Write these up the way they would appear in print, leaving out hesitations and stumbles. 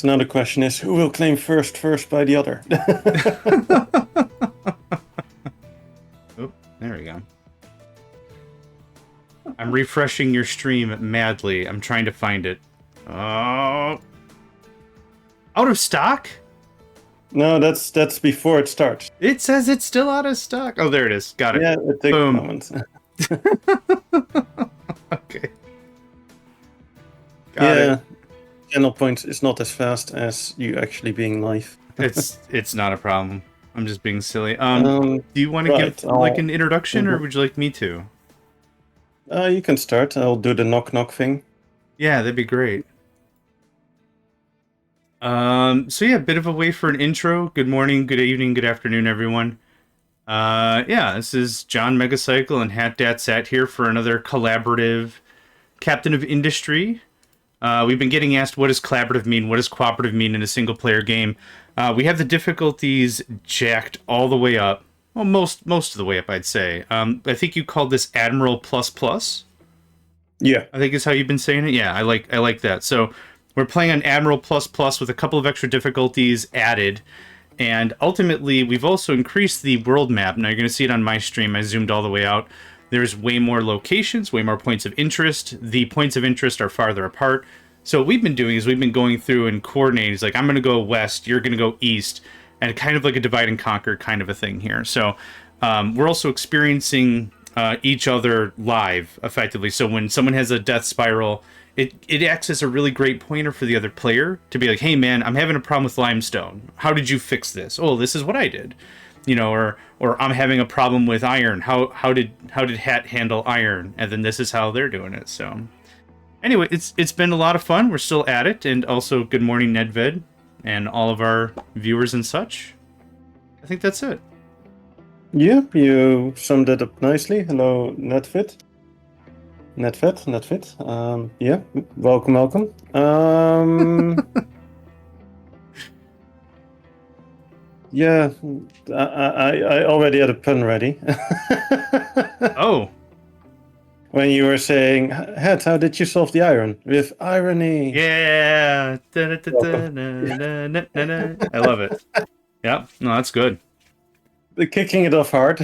So now the question is, who will claim first by the other? Oh, there we go. I'm refreshing your stream madly. I'm trying to find it. Oh, out of stock? No, that's before it starts. It says it's still out of stock. Oh, there it is. Got it. Yeah, it takes Boom. a moment. Okay. Got it. Channel points is not as fast as you actually being live. It's not a problem. I'm just being silly. Do you want to give like an introduction, or would you like me to? You can start. I'll do the knock thing. Yeah, that'd be great. So yeah, a bit of a way for an intro. Good morning, good evening, good afternoon, everyone. Yeah, this is JohnMegacycle and Hatdatsat here for another collaborative Captain of Industry. We've been getting asked, what does collaborative mean? What does cooperative mean in a single-player game? We have the difficulties jacked all the way up. Well, most of the way up, I'd say. I think you called this Admiral++. Yeah. I think is how you've been saying it. Yeah, I like that. So we're playing on Admiral++ with a couple of extra difficulties added. And ultimately, we've also increased the world map. Now, you're going to see it on my stream. I zoomed all the way out. There's way more locations, way more points of interest. The points of interest are farther apart. So what we've been doing is we've been going through and coordinating. It's like, I'm going to go west, you're going to go east, and kind of like a divide and conquer kind of a thing here. So we're also experiencing each other live, effectively. So when someone has a death spiral, it acts as a really great pointer for the other player to be like, hey man, I'm having a problem with limestone. How did you fix this? Oh, this is what I did. You know, or I'm having a problem with iron. How did Hat handle iron? And then this is how they're doing it. So anyway, it's been a lot of fun. We're still at it, and also good morning, Nedved, and all of our viewers and such. I think that's it. Yeah, you summed it up nicely. Hello, Netfit. Netfit. Yeah, welcome. Yeah, I already had a pun ready. Oh. When you were saying, Het, how did you solve the iron? With irony. Yeah. I love it. Yeah, no, that's good. Kicking it off hard.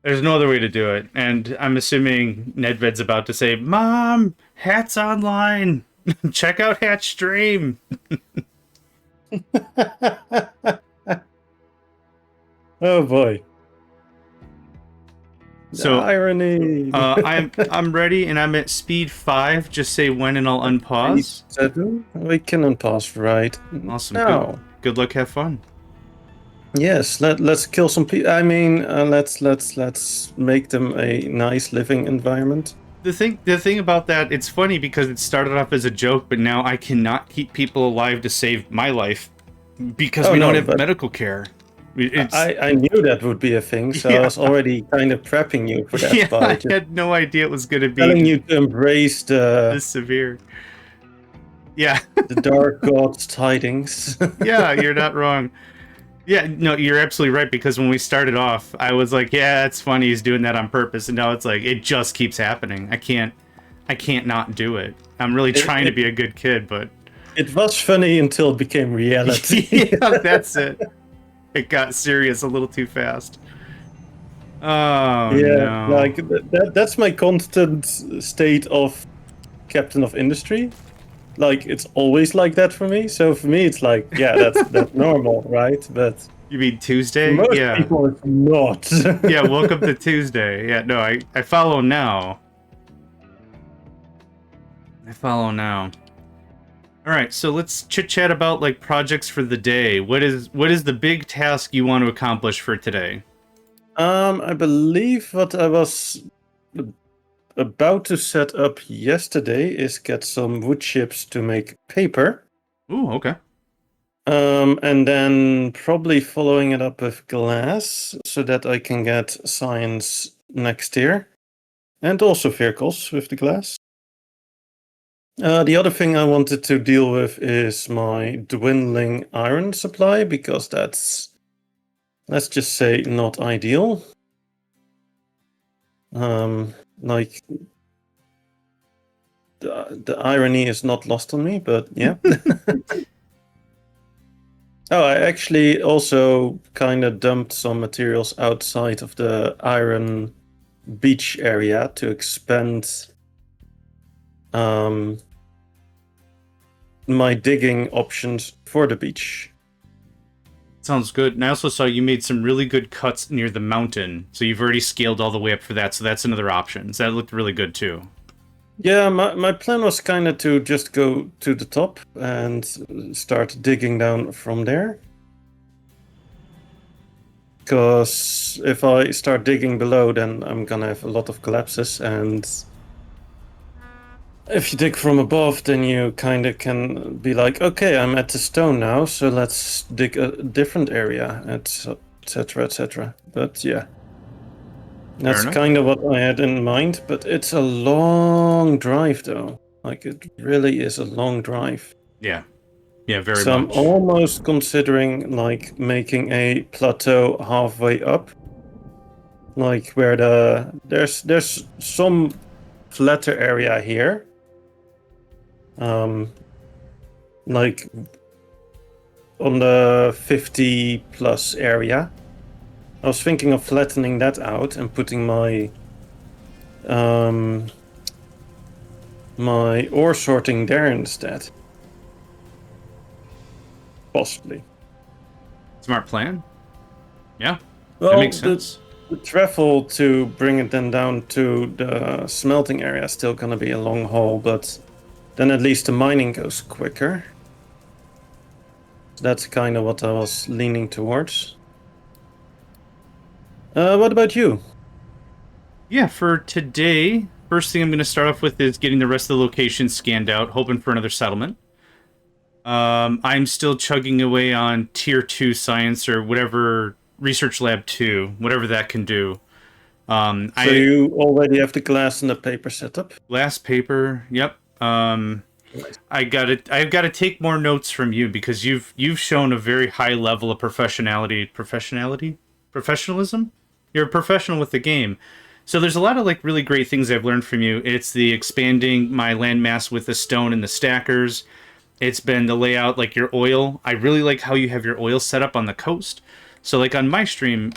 There's no other way to do it. And I'm assuming Nedved's about to say, Mom, Hat's online. Check out Hat's stream. Oh boy. So irony. I'm ready and I'm at speed 5. Just say when and I'll unpause. We can unpause, right? Awesome. No. Good luck, have fun. Yes, let's kill some people. I mean, let's make them a nice living environment. The thing about that, it's funny because it started off as a joke, but now I cannot keep people alive to save my life because we don't have medical care. I knew that would be a thing, so yeah. I was already kind of prepping you for that. Yeah, I had no idea it was going to be telling you to embrace this severe. Yeah, the dark god's tidings. Yeah, you're not wrong. Yeah, no, you're absolutely right, because when we started off, I was like, yeah, it's funny, he's doing that on purpose, and now it's like, it just keeps happening. I can't not do it. I'm really trying to be a good kid, but... It was funny until it became reality. Yeah, that's it. It got serious a little too fast. Oh, yeah, no. Like, that's my constant state of Captain of Industry. Like, it's always like that for me. So for me, it's like, yeah, that's normal, right? But you mean Tuesday? Most yeah. people it's not. Yeah, welcome to Tuesday. Yeah, no, I follow now. All right, so let's chit chat about like projects for the day. What is the big task you want to accomplish for today? I believe what I was about to set up yesterday is get some wood chips to make paper. Ooh, okay. And then probably following it up with glass so that I can get science next year. And also vehicles with the glass. The other thing I wanted to deal with is my dwindling iron supply, because that's, let's just say, not ideal. Like, the irony is not lost on me, but yeah. Oh, I actually also kind of dumped some materials outside of the iron beach area to expand my digging options for the beach. Sounds good. And I also saw you made some really good cuts near the mountain. So you've already scaled all the way up for that. So that's another option. So that looked really good too. Yeah, my plan was kind of to just go to the top and start digging down from there. Because if I start digging below, then I'm gonna have a lot of collapses, and if you dig from above, then you kind of can be like, okay, I'm at the stone now, so let's dig a different area, etc., etc. But yeah, that's kind of what I had in mind. But it's a long drive, though. Like, it really is a long drive. Yeah. Yeah, very so much. I'm almost considering like making a plateau halfway up, like where there's some flatter area here, like on the 50 plus area. I was thinking of flattening that out and putting my my ore sorting there instead. Possibly. Smart plan. Yeah, well, that makes sense. The travel to bring it then down to the smelting area is still going to be a long haul, but then at least the mining goes quicker. That's kind of what I was leaning towards. What about you? Yeah, for today, first thing I'm going to start off with is getting the rest of the locations scanned out, hoping for another settlement. I'm still chugging away on Tier 2 Science or whatever, Research Lab 2, whatever that can do. So you already have the glass and the paper set up? Glass, paper, yep. I've got to take more notes from you because you've shown a very high level of professionalism. You're a professional with the game. So there's a lot of like really great things I've learned from you. It's the expanding my landmass with the stone and the stackers. It's been the layout, like your oil. I really like how you have your oil set up on the coast. So like on my stream,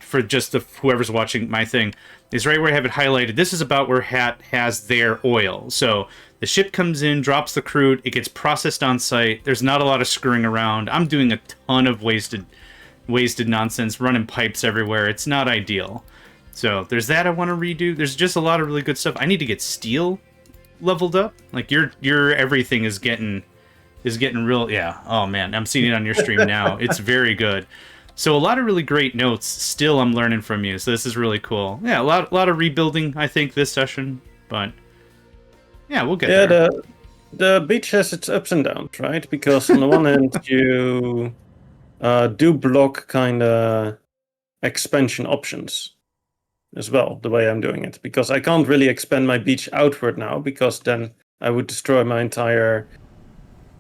for just whoever's watching my thing, is right where I have it highlighted. This is about where Hat has their oil. So the ship comes in, drops the crude, it gets processed on site. There's not a lot of screwing around. I'm doing a ton of wasted nonsense, running pipes everywhere. It's not ideal. So there's that I want to redo. There's just a lot of really good stuff. I need to get steel leveled up. Like your everything is getting real. Yeah. Oh man, I'm seeing it on your stream now. It's very good. So a lot of really great notes still I'm learning from you. So this is really cool. Yeah, a lot of rebuilding I think this session, but yeah, we'll get there. The beach has its ups and downs, right? Because on the one hand you do block kind of expansion options as well, the way I'm doing it, because I can't really expand my beach outward now, because then I would destroy my entire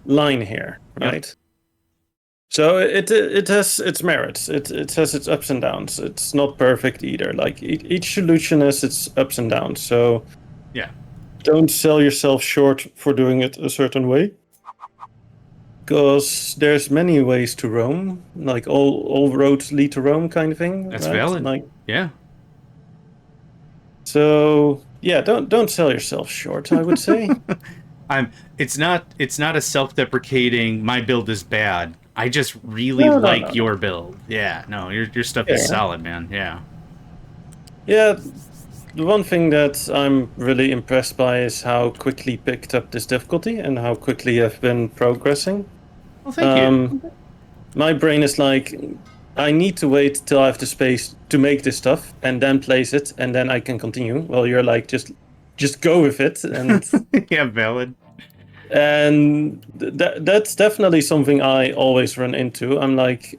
line here, right? Yep. So it has its merits. It has its ups and downs. It's not perfect either. Like each solution has its ups and downs. So yeah, don't sell yourself short for doing it a certain way, because there's many ways to Rome. Like all roads lead to Rome, kind of thing. That's right? valid. Like yeah. So yeah, don't sell yourself short, I would say. It's not a self-deprecating my build is bad. I just really like your build. Yeah, no, your stuff is solid, man. Yeah. Yeah, the one thing that I'm really impressed by is how quickly you picked up this difficulty and how quickly you've been progressing. Well, thank you. My brain is like, I need to wait till I have the space to make this stuff and then place it and then I can continue. Well, you're like, just go with it. And yeah, valid. And that's definitely something I always run into. I'm like,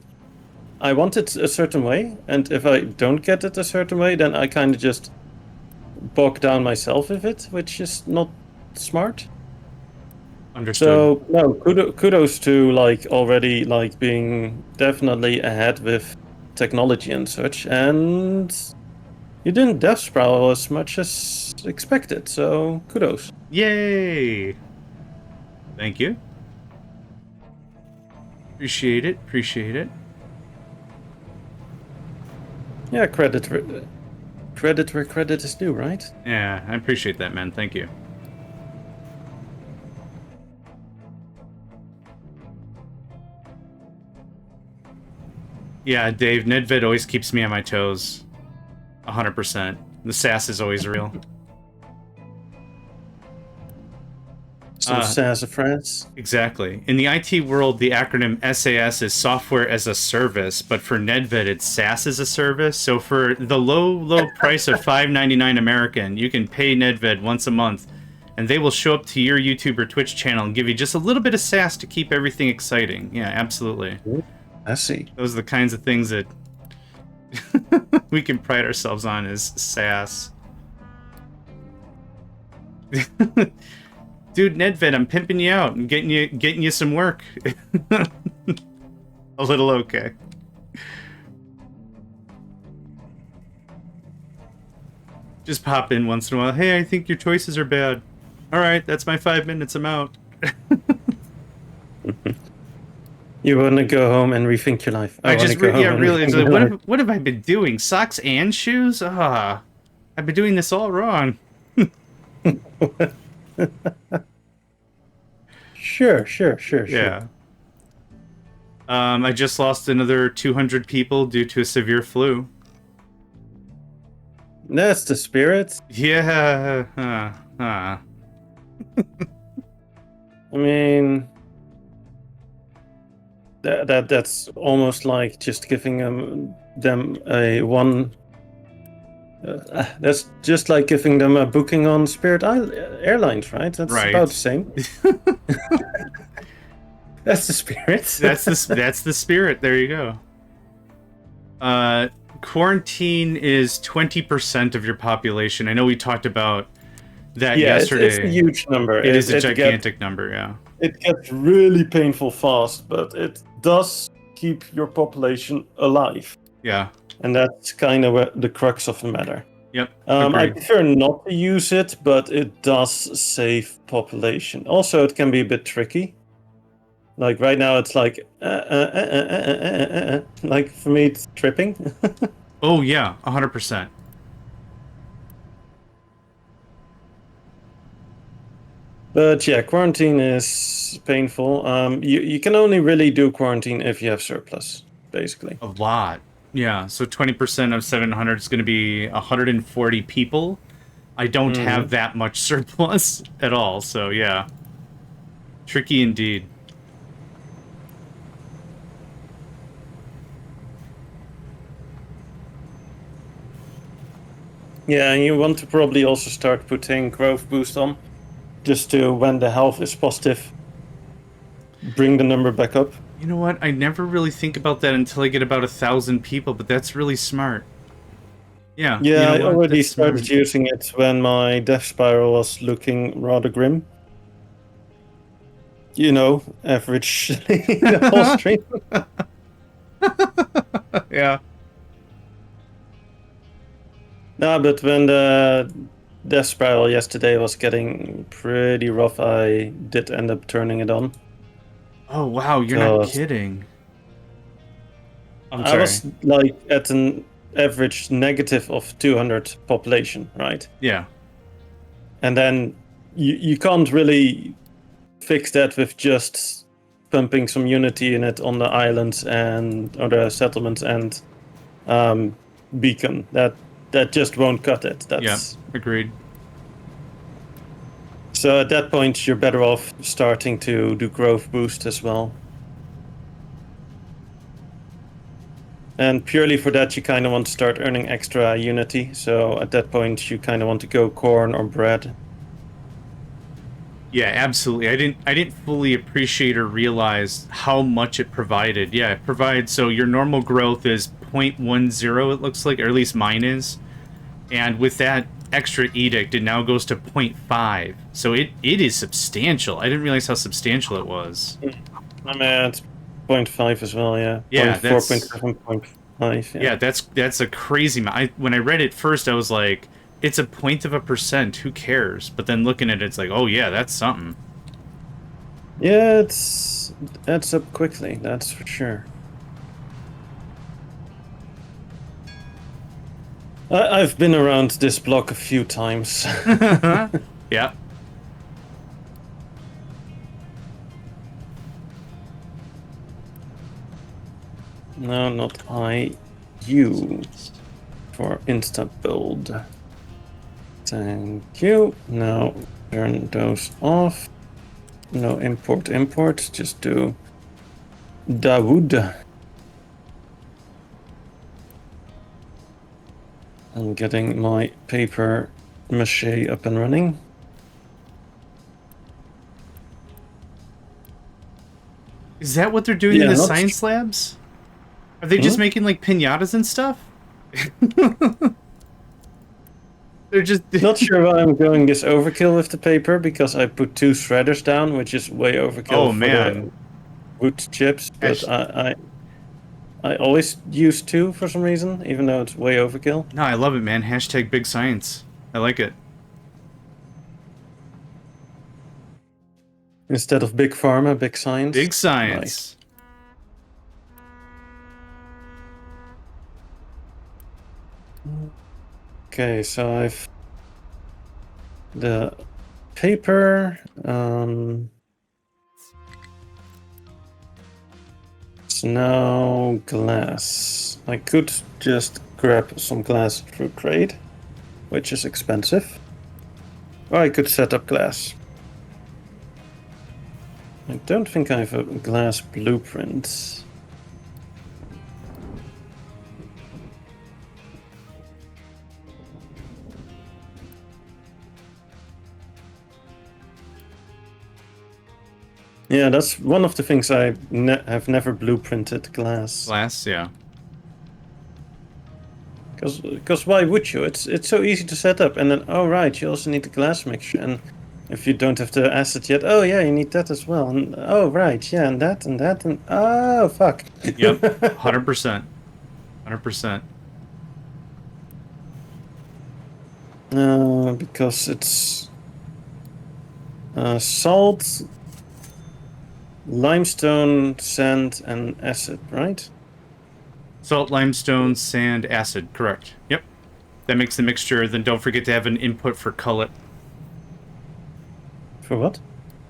I want it a certain way, and if I don't get it a certain way, then I kind of just bog down myself with it, which is not smart. Understood. So no, kudos to like already like being definitely ahead with technology and such, and You didn't death spiral as much as expected, so kudos. Yay! Thank you. Appreciate it. Appreciate it. Yeah, credit where credit is due, right? Yeah, I appreciate that, man. Thank you. Yeah, Dave, Nedved always keeps me on my toes. 100%. The sass is always real. Some sassafras. Exactly. In the IT world, the acronym SAS is Software as a Service, but for Nedved, it's SaaS as a Service. So for the low price of $5.99 American, you can pay Nedved once a month, and they will show up to your YouTube or Twitch channel and give you just a little bit of SaaS to keep everything exciting. Yeah, absolutely. I see. Those are the kinds of things that we can pride ourselves on as SaaS. Dude, Nedved, I'm pimping you out and getting you some work. A little okay. Just pop in once in a while. Hey, I think your choices are bad. All right, that's my 5 minutes. I'm out. You want to go home and rethink your life. I just really. What have I been doing? Socks and shoes? I've been doing this all wrong. Sure. Yeah. I just lost another 200 people due to a severe flu. That's the spirit. Yeah. I mean, that's almost like just giving them a one. That's just like giving them a booking on Spirit Airlines, right? That's right. about the same. That's the spirit. That's the spirit. There you go. Quarantine is 20% of your population. I know we talked about that yesterday. It's a huge number. It is a gigantic number, yeah. It gets really painful fast, but it does keep your population alive. Yeah. And that's kind of the crux of the matter. Yep. I prefer not to use it, but it does save population. Also, it can be a bit tricky. Like right now, it's like, like for me, it's tripping. Oh yeah, 100%. But yeah, quarantine is painful. You can only really do quarantine if you have surplus, basically. A lot. Yeah, so 20% of 700 is going to be 140 people. I don't have that much surplus at all, so yeah. Tricky indeed. Yeah, and you want to probably also start putting growth boost on, just to, when the health is positive, bring the number back up. You know what? I never really think about that until I get about 1,000 people, but that's really smart. Yeah. Yeah, I already started using it when my death spiral was looking rather grim. You know, average the whole stream. Yeah. No, but when the death spiral yesterday was getting pretty rough, I did end up turning it on. Oh wow, you're not kidding. I'm sorry. I was like at an average negative of 200 population, right? Yeah. And then you can't really fix that with just pumping some unity in it on the islands and or the settlements and beacon. That just won't cut it. Yeah, agreed. So at that point, you're better off starting to do growth boost as well. And purely for that, you kind of want to start earning extra unity. So at that point, you kind of want to go corn or bread. Yeah, absolutely. I didn't fully appreciate or realize how much it provided. Yeah, it provides, so your normal growth is 0.10, it looks like, or at least mine is. And with that extra edict, it now goes to 0.5. So it is substantial. I didn't realize how substantial it was. I mean, it's 0.5 as well, yeah. Yeah, 0.4, 0.7, 0.5. Yeah, that's a crazy amount. When I read it first, I was like, it's 0.1%. Who cares? But then looking at it, it's like, oh yeah, that's something. Yeah, it's adds up quickly. That's for sure. I've been around this block a few times. Yeah. No, not I. You. For insta build. Thank you. Now turn those off. No import. Just do Dawood. I'm getting my paper mache up and running. Is that what they're doing in the science labs? Are they just making like pinatas and stuff? They're just not sure why I'm going this overkill with the paper, because I put 2 shredders down, which is way overkill for the wood chips. But I always use 2 for some reason, even though it's way overkill. No, I love it, man. Hashtag big science. I like it. Instead of big pharma, big science. Big science. Nice. Okay, so I've the paper. It's now glass. I could just grab some glass through trade, which is expensive. Or I could set up glass. I don't think I have a glass blueprint. Yeah, that's one of the things I have never blueprinted glass. Glass, yeah. Because why would you? It's so easy to set up, and then oh right, you also need the glass mixture, and if you don't have the acid yet, oh yeah, you need that as well, and oh right, yeah, and that, and oh fuck. Yep, 100%, 100%. Because it's salt, limestone, sand, and acid, right? Salt, limestone, sand, acid. Correct. Yep. That makes the mixture. Then don't forget to have an input for cullet. For what?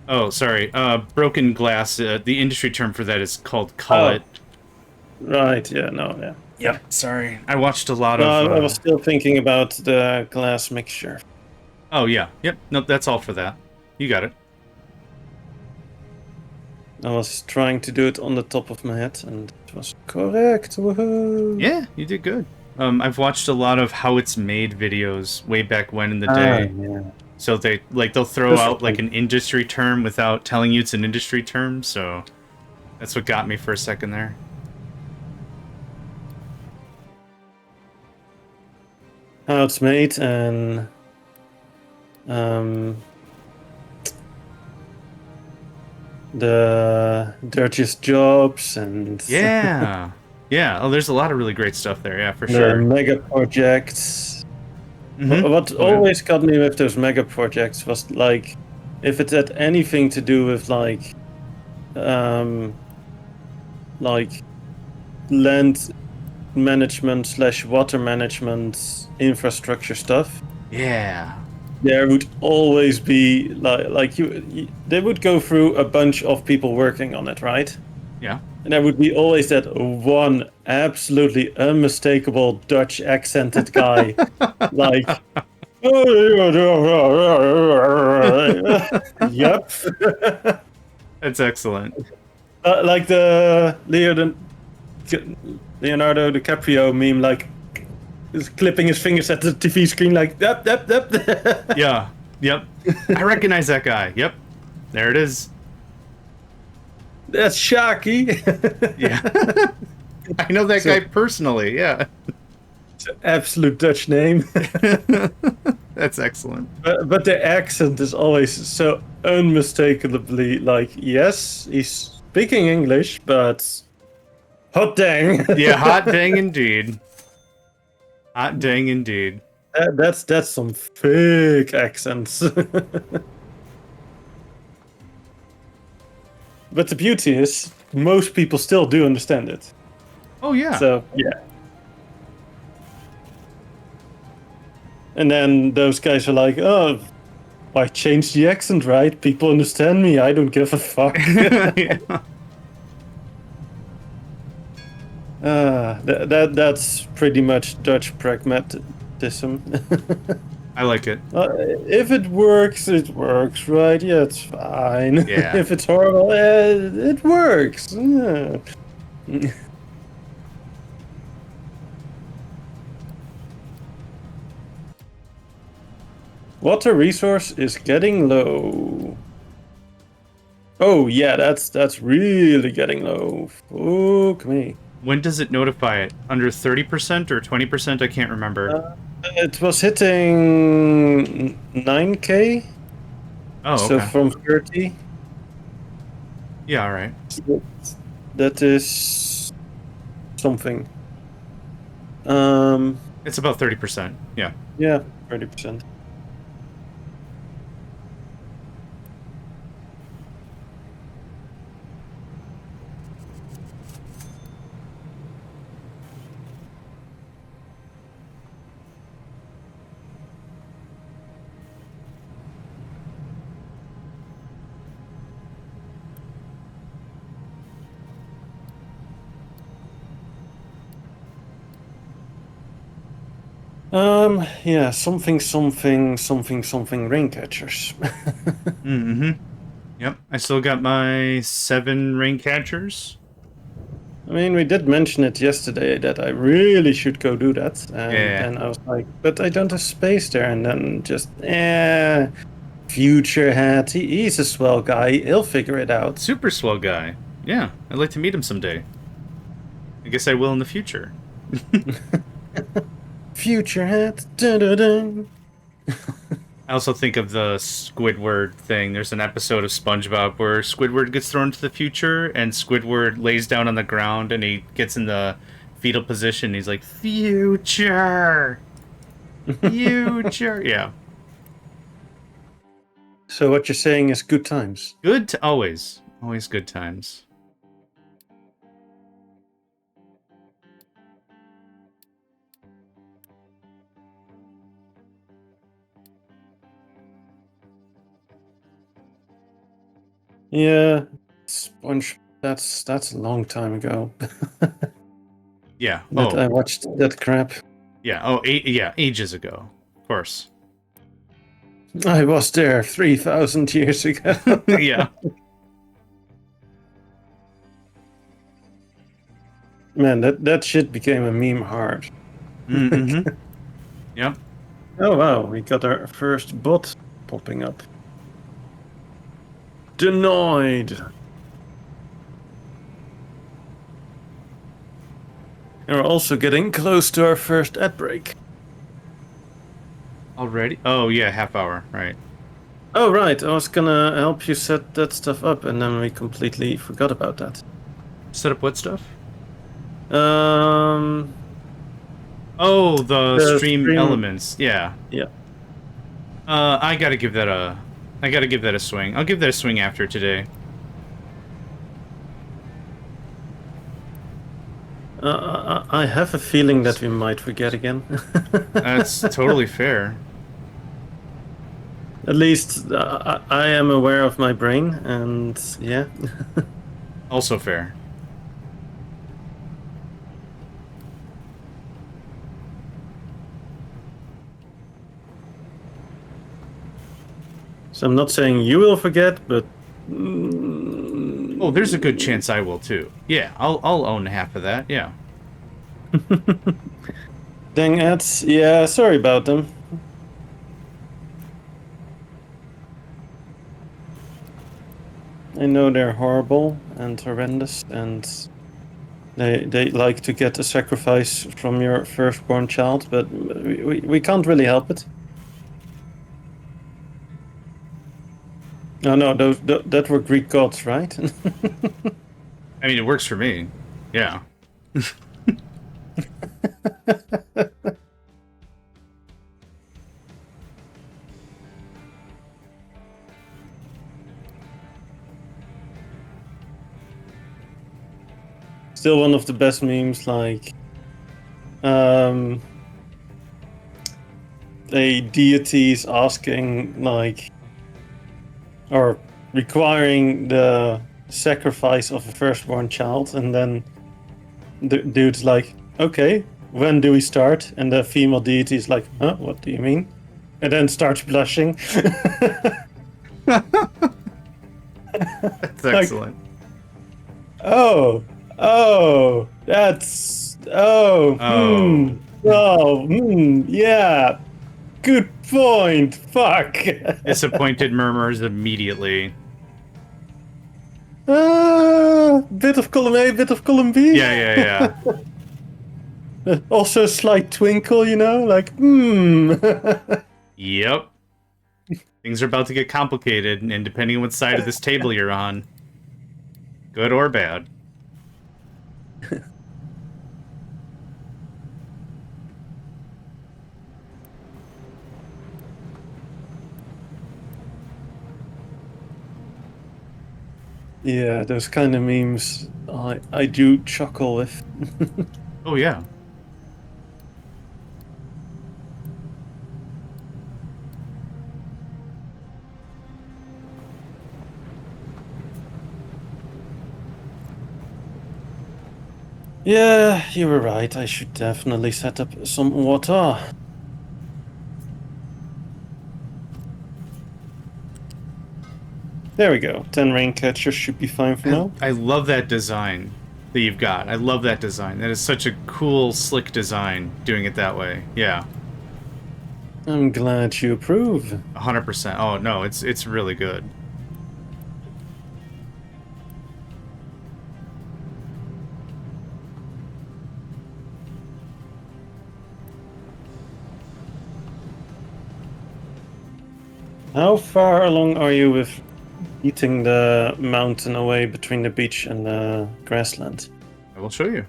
Oh, sorry. Broken glass. The industry term for that is called cullet. Oh. Right. Yeah. No. Yeah. Yep. Sorry. I watched a lot of... I was still thinking about the glass mixture. Oh, yeah. Yep. Nope, that's all for that. You got it. I was trying to do it on the top of my head, and it was correct. Woohoo! Yeah, you did good. I've watched a lot of how it's made videos way back when in the day. Yeah. So they'll throw out like an industry term without telling you it's an industry term. So that's what got me for a second there. How it's made, and the dirtiest jobs, and yeah. Oh, there's a lot of really great stuff there. Yeah, for the sure. mega projects. What always got me with those mega projects was like, if it had anything to do with like land management / water management infrastructure stuff. Yeah. There would always be they would go through a bunch of people working on it, right? Yeah. And there would be always that one absolutely unmistakable Dutch accented guy, like, yep. That's excellent. Like the Leonardo DiCaprio meme, like, is clipping his fingers at the TV screen, like, yep. Yeah. Yep. I recognize that guy. Yep. There it is. That's Sharky. Yeah. I know that guy personally, yeah. It's an absolute Dutch name. That's excellent. But the accent is always so unmistakably like, yes, he's speaking English, but Hot dang. Yeah, hot dang indeed. Hot dang indeed. That's some fake accents. But the beauty is, most people still do understand it. Oh yeah. So yeah. And then those guys are like, "Oh, I changed the accent, right? People understand me. I don't give a fuck." Yeah. That's pretty much Dutch pragmatism. I like it. If it works, right? Yeah, it's fine. Yeah. If it's horrible, it works. Yeah. Water resource is getting low. Oh yeah, that's really getting low. Fuck me. When does it notify it? Under 30% or 20%? I can't remember. It was hitting 9K. Oh, So okay. from 30. Yeah, all right. That is something. It's about 30%. Yeah. Yeah, 30%. Yeah, something rain catchers. Mm-hmm. Yep. I still got my 7 rain catchers. I mean, we did mention it yesterday that I really should go do that, and Yeah. then I was like, but I don't have space there, and then just, Future Hat, he's a swell guy, he'll figure it out. Super swell guy. Yeah. I'd like to meet him someday. I guess I will in the future. Future Hat, dun-dun-dun. I also think of the Squidward thing. There's an episode of SpongeBob where Squidward gets thrown into the future, and Squidward lays down on the ground, and he gets in the fetal position. He's like, "Future, future." Yeah, So what you're saying is good times. good. Always good times. Yeah, Sponge. That's a long time ago. Yeah. That Oh, I watched that crap. yeah. Oh, yeah. Ages ago, of course. I was there 3,000 years ago. Yeah. Man, that shit became a meme hard. Mm-hmm. Yep. Oh wow, we got our first bot popping up. Denied. And we're also getting close to our first ad break. Already? Oh, yeah. Half hour. Right. Oh right, I was gonna help you set that stuff up, and then we completely forgot about that. Set up what stuff? Um, Oh, the stream stream- elements. Yeah. yeah. I gotta give that a swing. I'll give that a swing after today. I have a feeling that we might forget again. That's totally fair. At least I am aware of my brain, and yeah. Also fair. So I'm not saying you will forget, but Oh, there's a good chance I will too. Yeah, I'll own half of that. Yeah. dang ads. Yeah, sorry about them. I know they're horrible and horrendous, and they like to get a sacrifice from your firstborn child, but we can't really help it. Oh no, that were Greek gods, right? I mean, it works for me. Yeah. Still one of the best memes, like a deity is asking, like, or requiring the sacrifice of a firstborn child, and then the dude's like, okay, when do we start? And the female deity is like, huh, what do you mean? And then starts blushing. That's excellent. Oh, that's yeah. Good point. Fuck. Disappointed murmurs immediately. Bit of column A, bit of column B. Yeah. Also a slight twinkle, you know, like Yep. Things are about to get complicated, and depending on what side of this table you're on, good or bad. Yeah, those kind of memes I do chuckle with. Oh, yeah. Yeah, you were right. I should definitely set up some water. There we go. 10 rain catchers should be fine for now. I love that design that you've got. I love that design. That is such a cool, slick design, doing it that way. Yeah. I'm glad you approve. 100%. Oh, no, it's really good. How far along are you with eating the mountain away between the beach and the grassland? I will show you.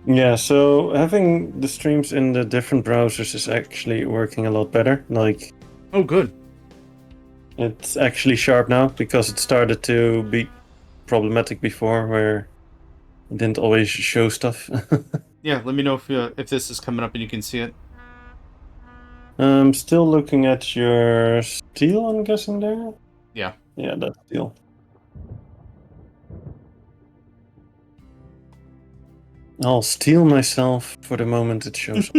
Yeah, so having the streams in the different browsers is actually working a lot better. Like, Oh, good. it's actually sharp now because it started to be problematic before where it didn't always show stuff. Yeah, let me know if this is coming up and you can see it. I'm still looking at your steel, I'm guessing there? Yeah. Yeah, that's steel. I'll steal myself for the moment it shows.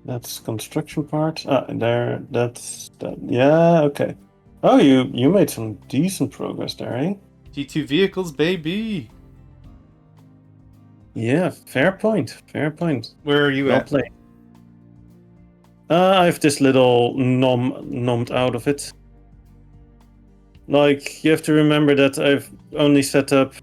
That's construction part. There. That's that. Yeah. Okay. Oh, you made some decent progress there, eh? T2 vehicles, baby. Yeah. Fair point. Fair point. Where are you Well at? played. I have this little nommed out of it. Like, you have to remember that I've only set up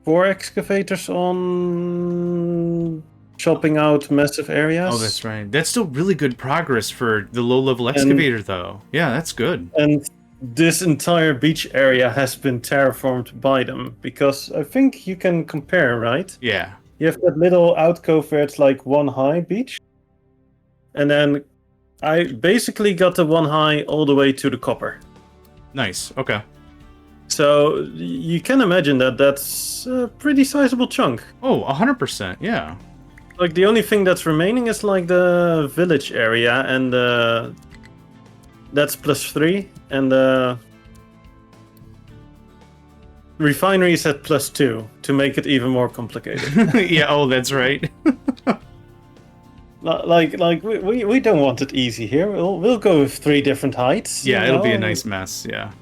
4 excavators on chopping out massive areas. Oh, that's right. That's still really good progress for the low-level excavator, though. Yeah, that's good. And this entire beach area has been terraformed by them, because I think you can compare, right? Yeah. You have that little alcove where it's like 1 high beach. And then I basically got the 1 high all the way to the copper. Nice. Okay. So you can imagine that that's a pretty sizable chunk. Oh, 100%. Yeah. Like, the only thing that's remaining is like the village area, and that's +3, and the refinery is at +2 to make it even more complicated. Yeah. Oh, that's right. like we don't want it easy here. We'll go with 3 different heights. Yeah, you it'll be a know? nice mess. Yeah.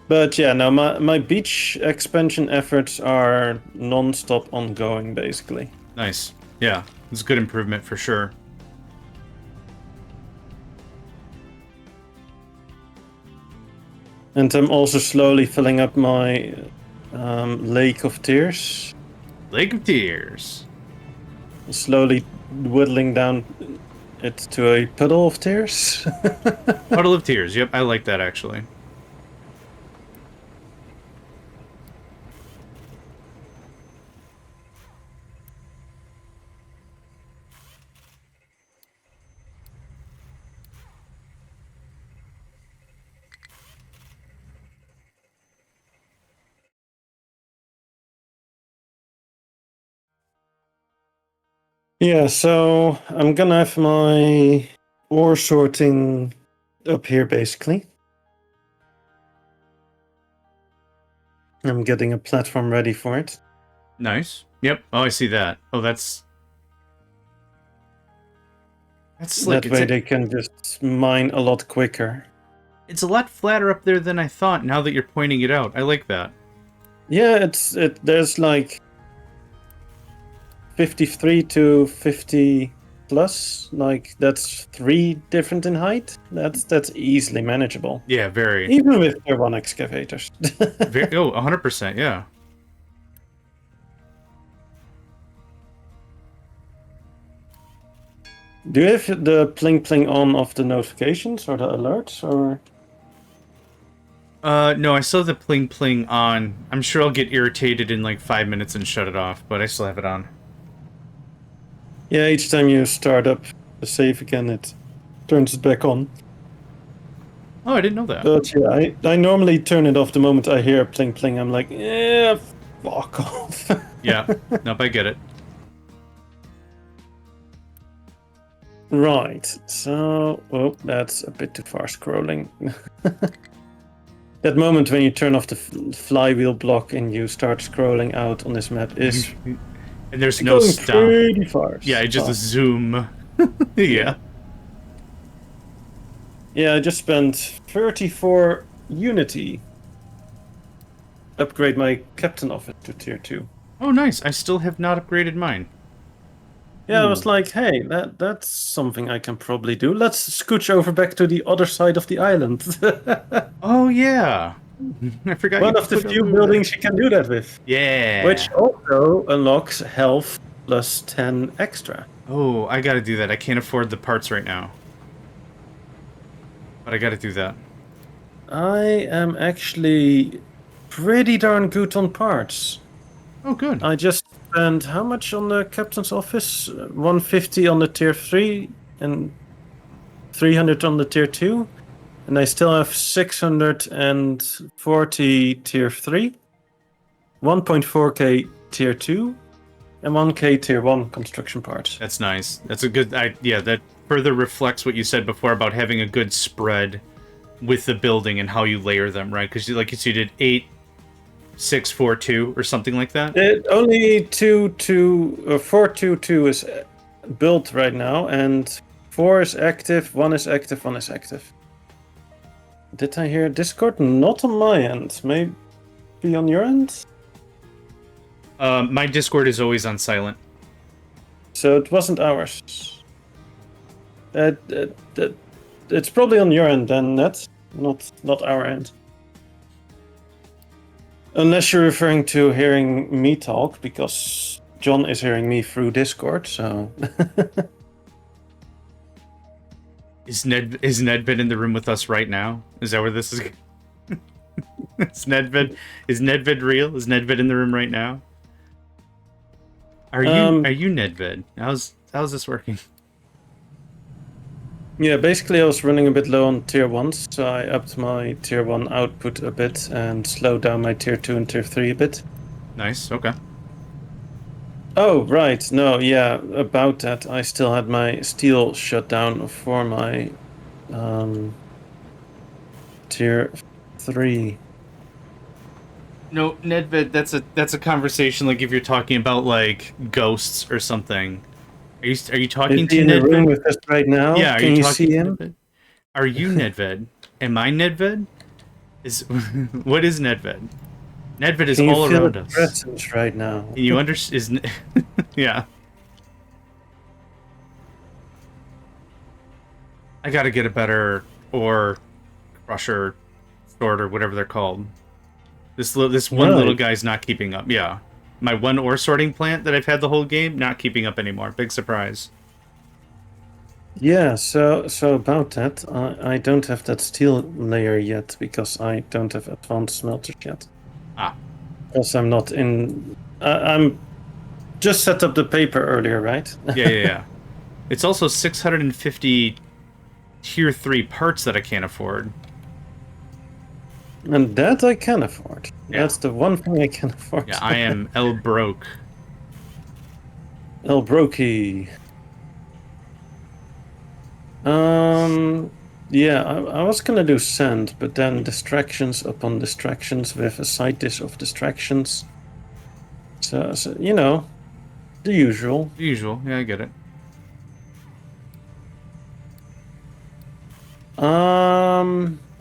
But yeah, no, my beach expansion efforts are non-stop ongoing, basically. Nice. Yeah. It's a good improvement for sure. And I'm also slowly filling up my Lake of Tears. Lake of Tears. Slowly whittling down it to a puddle of tears. Puddle of Tears. Yep, I like that actually. Yeah, so I'm gonna have my ore sorting up here basically. I'm getting a platform ready for it. Nice. Yep. Oh, I see that. Oh, that's slick. That way they can just mine a lot quicker. It's a lot flatter up there than I thought. Now that you're pointing it out, I like that. Yeah, there's like 53 to 50 plus. Like that's 3 different in height. That's easily manageable. Yeah, very. Even with tier 1 excavators. Very 100%. Yeah. Do you have the pling pling on of the notifications or the alerts or? No, I still have the pling pling on. I'm sure I'll get irritated in like 5 minutes and shut it off, but I still have it on. Yeah, each time you start up the save again, it turns it back on. Oh, I didn't know that. But yeah, I normally turn it off the moment I hear pling pling. I'm like, yeah, fuck off. Yeah, nope, I get it. Right, so, oh, that's a bit too far scrolling. That moment when you turn off the flywheel block and you start scrolling out on this map is And there's no going stop. pretty fast. Yeah, just a zoom. Yeah. Yeah, I just spent 34 Unity. Upgrade my captain office to tier 2. Oh, nice. I still have not upgraded mine. Yeah, I was like, hey, that's something I can probably do. Let's scooch over back to the other side of the island. Oh, yeah. I forgot One you of the put few over buildings you can do that with. Yeah. Which also unlocks health plus 10 extra. Oh, I gotta do that. I can't afford the parts right now. But I gotta do that. I am actually pretty darn good on parts. Oh, good. I just spent how much on the captain's office? 150 on the tier 3 and 300 on the tier 2. And I still have 640 tier 3, 1.4k tier 2, and 1k tier 1 construction parts. That's nice. That's a good... yeah, that further reflects what you said before about having a good spread with the building and how you layer them, right? Because like you said, you did 8, 6, 4, 2, or something like that? Only 422 is built right now, and 4 is active, 1 is active, 1 is active. Did I hear Discord? Not on my end. Maybe on your end? My Discord is always on silent. So it wasn't ours. It's probably on your end then, Ned. Not our end. Unless you're referring to hearing me talk, because John is hearing me through Discord, so... Is Nedved in the room with us right now? Is that where this is? Is Nedved real? Is Nedved in the room right now? Are you Nedved? How's this working? Yeah, basically I was running a bit low on tier 1s, so I upped my tier 1 output a bit and slowed down my tier 2 and tier 3 a bit. Nice, okay. Oh, right. No, yeah, about that. I still had my steel shut down for my tier 3. No, Nedved, that's a conversation like if you're talking about like ghosts or something. Are you talking Is to he in the room Nedved? with us right now? Yeah, Can you see him? Nedved? Are you Nedved? Am I Nedved? What is Nedved? Nedved is Can you all feel around the us. presence right now? Can you understand? Yeah. I gotta get a better ore crusher, sorter, whatever they're called. This one Right. little guy's not keeping up. Yeah. my one ore sorting plant that I've had the whole game, not keeping up anymore. Big surprise. Yeah, so about that, I don't have that steel layer yet because I don't have advanced smelters yet. Ah. Because I'm not in. I'm just set up the paper earlier, right? Yeah. It's also 650 tier 3 parts that I can't afford. And that I can afford. Yeah. That's the one thing I can afford. Yeah, I am El Broke. El Brokey. Yeah, I was gonna do sand, but then distractions upon distractions with a side dish of distractions. So you know, the usual. The usual. Yeah, I get it.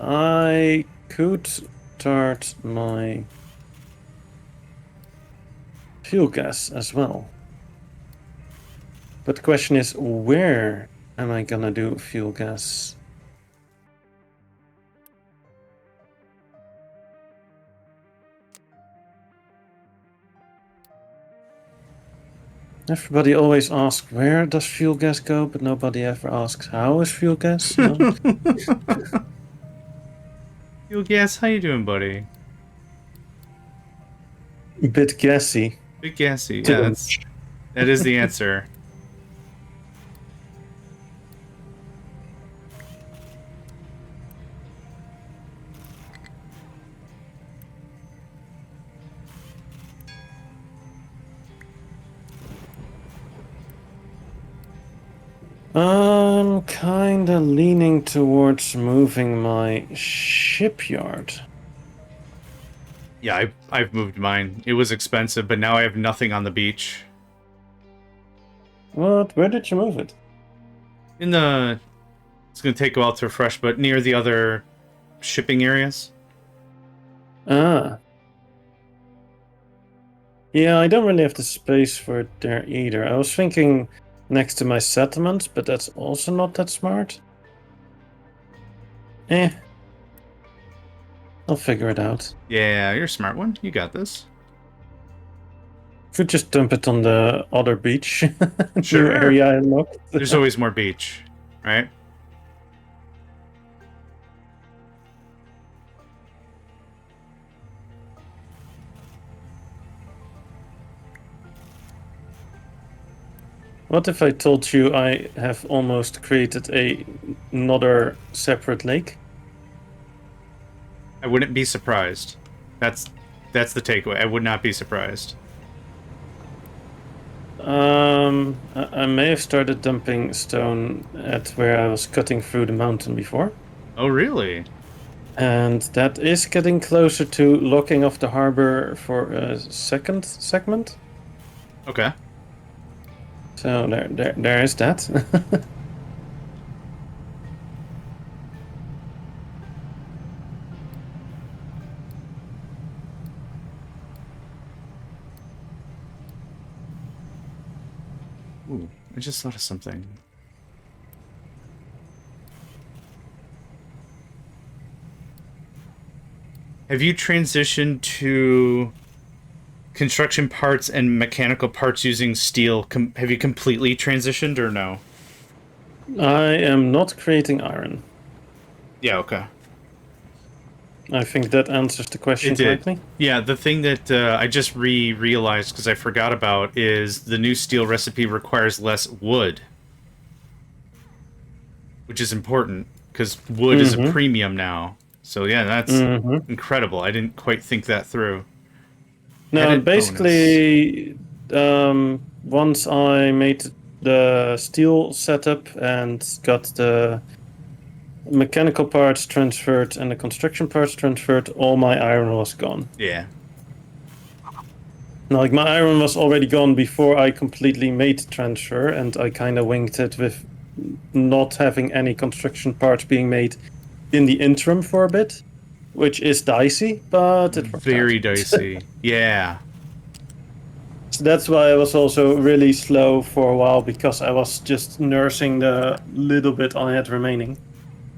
I could start my fuel gas as well. But the question is, where am I gonna do fuel gas? Everybody always asks, where does fuel gas go? But nobody ever asks, how is fuel gas? No? Fuel gas, how you doing, buddy? Bit gassy. Big gassy. Yeah, that is the answer. I'm kinda leaning towards moving my shipyard. Yeah, I've moved mine. It was expensive, but now I have nothing on the beach. What? Where did you move it? In the... It's going to take a while to refresh, but near the other shipping areas. Ah. Yeah, I don't really have the space for it there either. I was thinking next to my settlements, but that's also not that smart. I'll figure it out. Yeah, you're a smart one. You got this. Could just dump it on the other beach. Sure. New area I unlocked. There's always more beach, right? What if I told you I have almost created another separate lake? I wouldn't be surprised. That's the takeaway. I would not be surprised. I may have started dumping stone at where I was cutting through the mountain before. Oh, really? And that is getting closer to locking off the harbor for a second segment. Okay. So there is that. Ooh, I just thought of something. Have you transitioned to construction parts and mechanical parts using steel? Have you completely transitioned or no? I am not creating iron. Yeah, okay. I think that answers the question It did. correctly. Yeah, the thing that I just realized because I forgot about is the new steel recipe requires less wood, which is important because wood is a premium now. So yeah, that's incredible. I didn't quite think that through. No, Edit basically, once I made the steel setup and got the mechanical parts transferred and the construction parts transferred, all my iron was gone. Yeah. Now, like, my iron was already gone before I completely made the transfer, and I kind of winged it with not having any construction parts being made in the interim for a bit, which is dicey, but it worked Very out. dicey. Yeah. So that's why I was also really slow for a while, because I was just nursing the little bit I had remaining.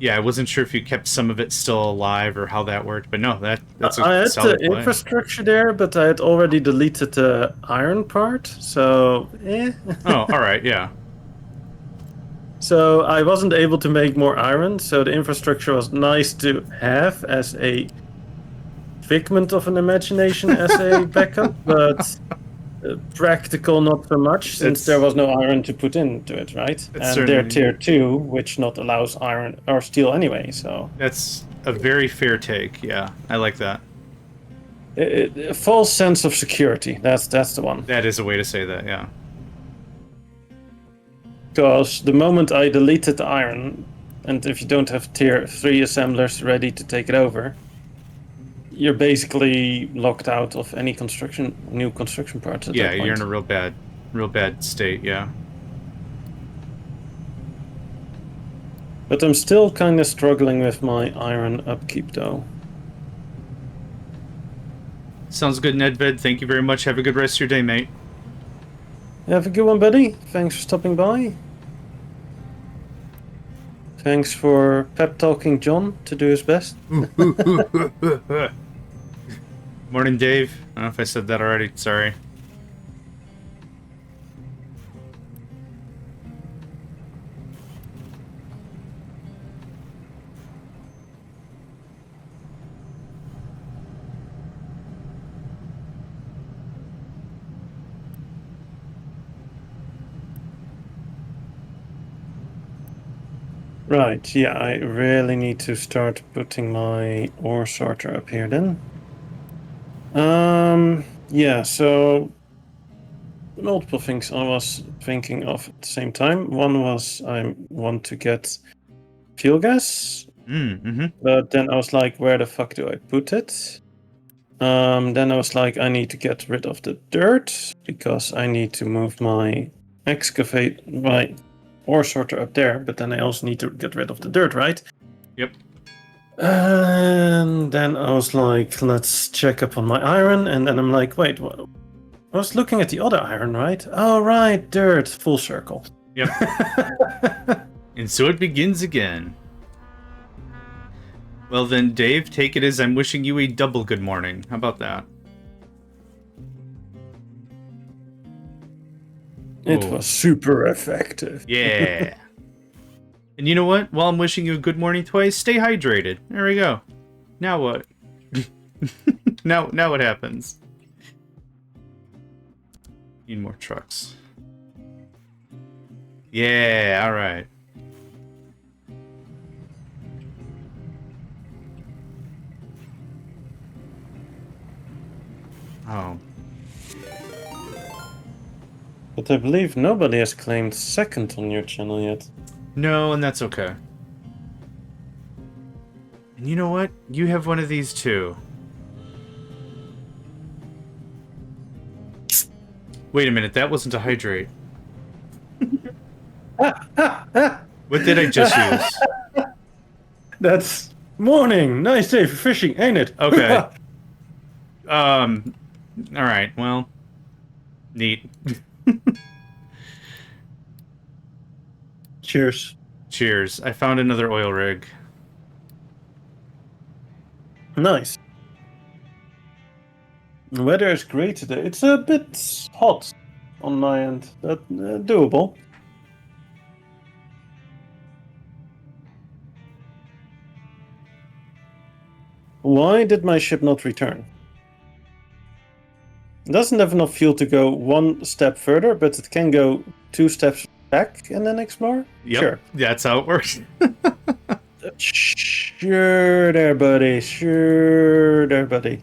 Yeah, I wasn't sure if you kept some of it still alive or how that worked, but no, that's I a had the solid play. infrastructure there, but I had already deleted the iron part, so Oh, all right, yeah. So I wasn't able to make more iron, so the infrastructure was nice to have as a figment of an imagination as a backup, but practical not so much since there It's was no iron to put into it, right? it's And they're certainly tier 2, which not allows iron or steel anyway, so that's a very fair take. Yeah, I like that. a false sense of security. That's the one. That is a way to say that. Yeah. Because the moment I deleted the iron, and if you don't have tier 3 assemblers ready to take it over, you're basically locked out of any new construction parts at Yeah, that point. you're in a real bad state. Yeah. But I'm still kind of struggling with my iron upkeep, though. Sounds good, Nedved. Thank you very much. Have a good rest of your day, mate. Have a good one, buddy. Thanks for stopping by. Thanks for pep talking John to do his best. Morning, Dave. I don't know if I said that already. Sorry. Right, yeah, I really need to start putting my ore sorter up here then. Yeah, so multiple things I was thinking of at the same time. One was I want to get fuel gas, but then I was like, where the fuck do I put it? Then I was like, I need to get rid of the dirt because I need to move my ore sorter up there, but then I also need to get rid of the dirt, right? Yep. And then I was like, let's check up on my iron, and then I'm like, wait, what? I was looking at the other iron, right? Oh, right, dirt, full circle. Yep. And so it begins again. Well then, Dave, take it as I'm wishing you a double good morning. How about that? It Ooh. was super effective. Yeah. And you know what? While I'm wishing you a good morning twice, stay hydrated. There we go. Now what? now what happens? Need more trucks. Yeah, alright. Oh. But I believe nobody has claimed second on your channel yet. No, and that's okay. And you know what? You have one of these too. Wait a minute, that wasn't a hydrate. What did I just use? That's morning. Nice day for fishing, ain't it? Okay. Alright, well. Neat. Cheers. Cheers. I found another oil rig. Nice. The weather is great today. It's a bit hot on my end, but doable. Why did my ship not return? It doesn't have enough fuel to go one step further, but it can go 2 steps back and then explore? Yep, Sure. that's how it works. Sure there, buddy. Sure there, buddy.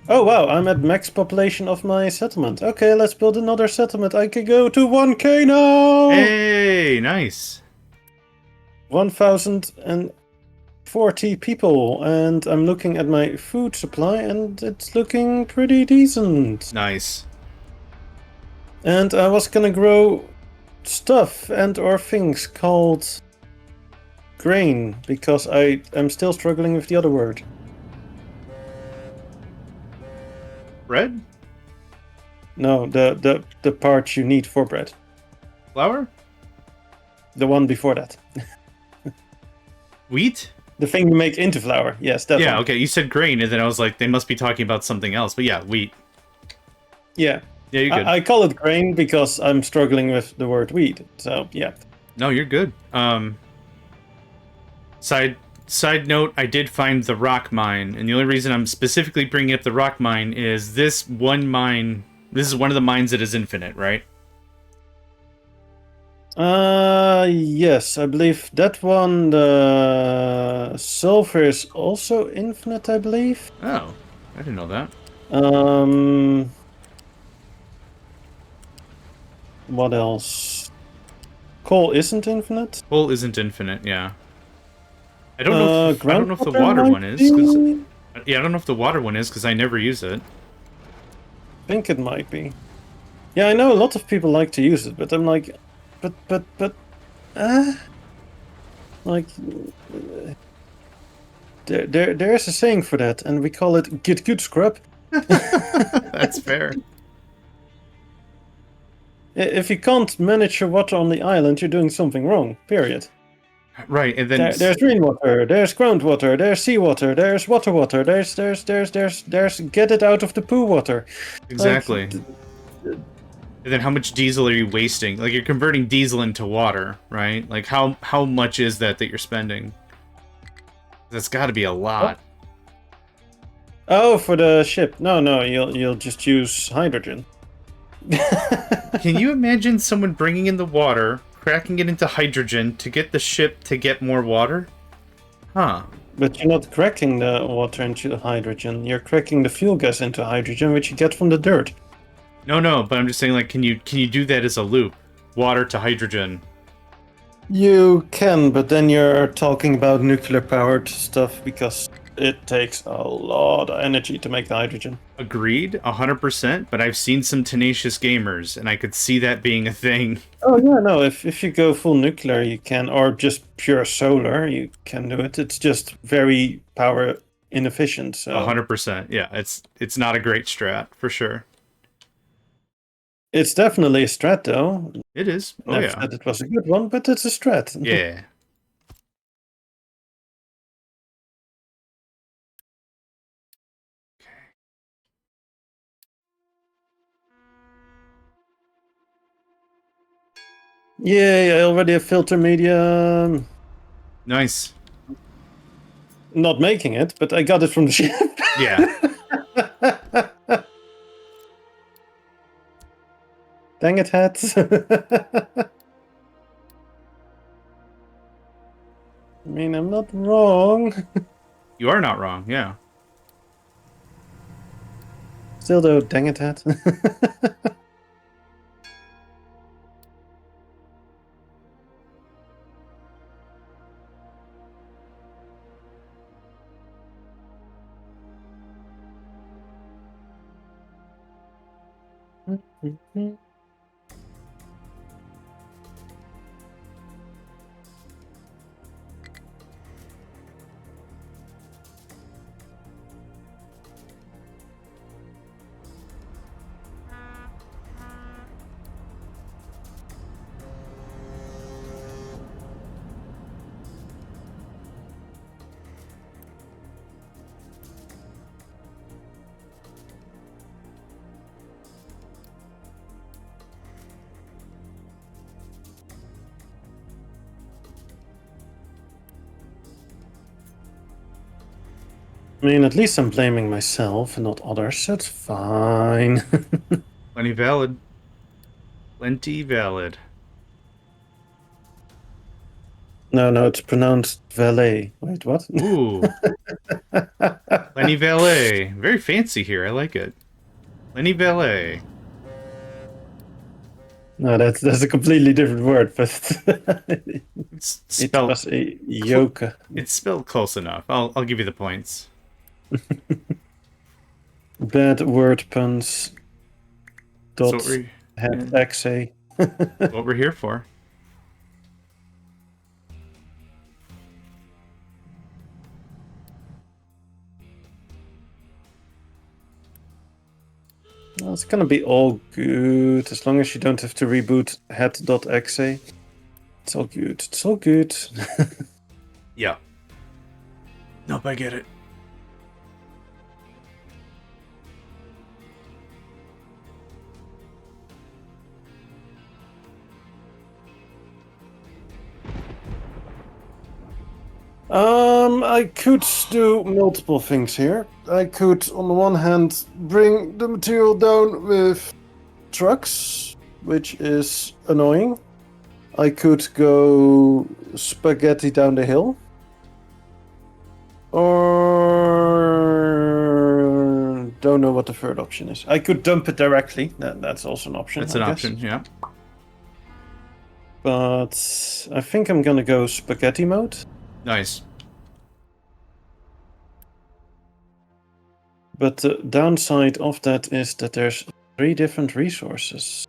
Oh, wow, I'm at max population of my settlement. Okay, let's build another settlement. I can go to 1K now! Hey, nice. 1,040 people, and I'm looking at my food supply, and it's looking pretty decent. Nice. And I was gonna grow stuff and or things called grain, because I am still struggling with the other word. Bread? No, the part you need for bread. Flour? The one before that. Wheat? The thing you make into flour. Yes, that Yeah, one. okay. You said grain, and then I was like, they must be talking about something else. But yeah, wheat. Yeah. Yeah, you're good. I call it grain because I'm struggling with the word wheat. So, yeah. No, you're good. Side note, I did find the rock mine, and the only reason I'm specifically bringing up the rock mine is this one mine. This is one of the mines that is infinite, right? Yes, I believe that one, the silver is also infinite, I believe. Oh, I didn't know that. Um, what else? Coal isn't infinite. Coal isn't infinite, yeah. I don't know if I don't know if the Groundwater water might one is, because be. yeah, I don't know if the water one is because I never use it. I think it might be. Yeah, I know a lot of people like to use it, but I'm like, uh, like, there's a saying for that, and we call it "get good scrub." That's fair. If you can't manage your water on the island, you're doing something wrong. Period. Right, and then There's rainwater, there's groundwater, there's seawater, there's water. There's get it out of the poo water. exactly. Like, And then how much diesel are you wasting? Like you're converting diesel into water, right? Like how much is that you're spending? That's got to be a lot. oh, for the ship. No, you'll just use hydrogen. Can you imagine someone bringing in the water, cracking it into hydrogen to get the ship to get more water? Huh. But you're not cracking the water into hydrogen. You're cracking the fuel gas into hydrogen, which you get from the dirt. No, but I'm just saying, like, can you do that as a loop? Water to hydrogen. You can, but then you're talking about nuclear-powered stuff because it takes a lot of energy to make the hydrogen. Agreed, 100%, but I've seen some tenacious gamers, and I could see that being a thing. Oh yeah, no, if you go full nuclear, you can, or just pure solar, you can do it. It's just very power inefficient. So 100%, yeah, it's not a great strat, for sure. it's definitely a strat, though. It is. Oh, Never yeah. said it was a good one, but it's a strat. Yeah. Yay, I already have filter medium. Nice. Not making it, but I got it from the ship. Yeah. Dang it, hats. I mean, I'm not wrong. You are not wrong, yeah. Still though, dang it, hat. I mean, at least I'm blaming myself and not others, so it's fine. Plenty valid. Plenty valid. No, it's pronounced valet. Wait, what? Ooh. Plenty valet. Very fancy here, I like it. Plenty valet. No, that's a completely different word, but It's it spelled was a yoke. it's spelled close enough. I'll give you the points. Bad word puns. That's Dot what we had yeah, XA. what we're here for. Well, it's gonna be all good as long as you don't have to reboot head.exe. It's all good. It's all good. Yeah. Nope, I get it. I could do multiple things here. I could, on the one hand, bring the material down with trucks, which is annoying. I could go spaghetti down the hill. Or don't know what the third option is. I could dump it directly. That's also an option. That's an I guess. option, yeah. But I think I'm gonna go spaghetti mode. Nice. But the downside of that is that there's 3 different resources.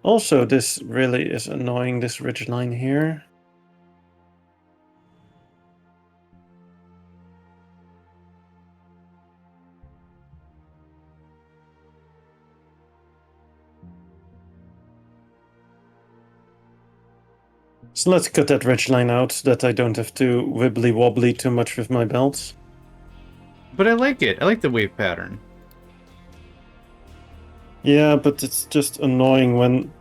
Also, this really is annoying, this ridgeline here. So let's cut that ridgeline out so that I don't have to wibbly wobbly too much with my belts. But I like it. I like the wave pattern. Yeah, but it's just annoying when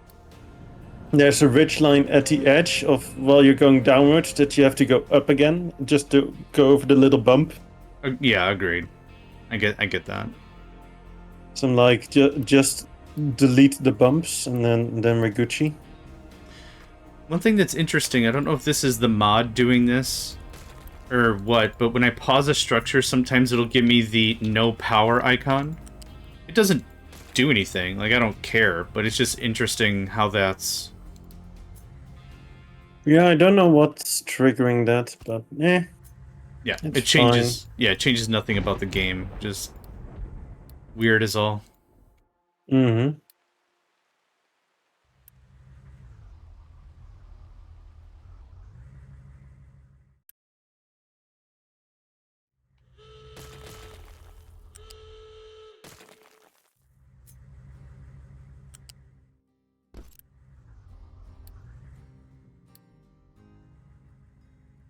there's a ridgeline at the edge of while you're going downwards that you have to go up again just to go over the little bump. Yeah, agreed. I get that. So I'm like, just delete the bumps and then we're Gucci. One thing that's interesting, I don't know if this is the mod doing this or what, but when I pause a structure, sometimes it'll give me the no power icon. It doesn't do anything, like I don't care, but it's just interesting how that's... Yeah, I don't know what's triggering that, but Yeah, it changes. Fine. Yeah, it changes nothing about the game. Just weird as all. Mm-hmm.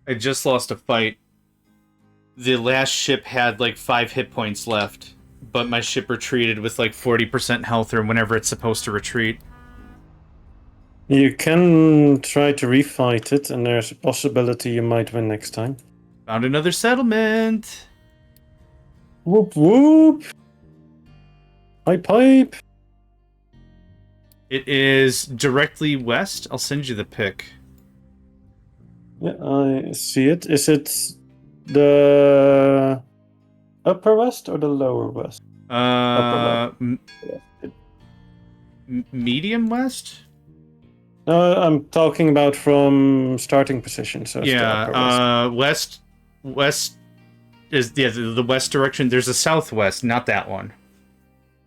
I just lost a fight. The last ship had like 5 hit points left, but my ship retreated with like 40% health or whenever it's supposed to retreat. You can try to refight it, and there's a possibility you might win next time. Found another settlement! Whoop whoop! Pipe pipe! It is directly west. I'll send you the pic. Yeah, I see it. Is it the upper west or the lower west? Medium west? No, I'm talking about from starting position, so it's the upper west. West is the west direction. There's a southwest, not that one.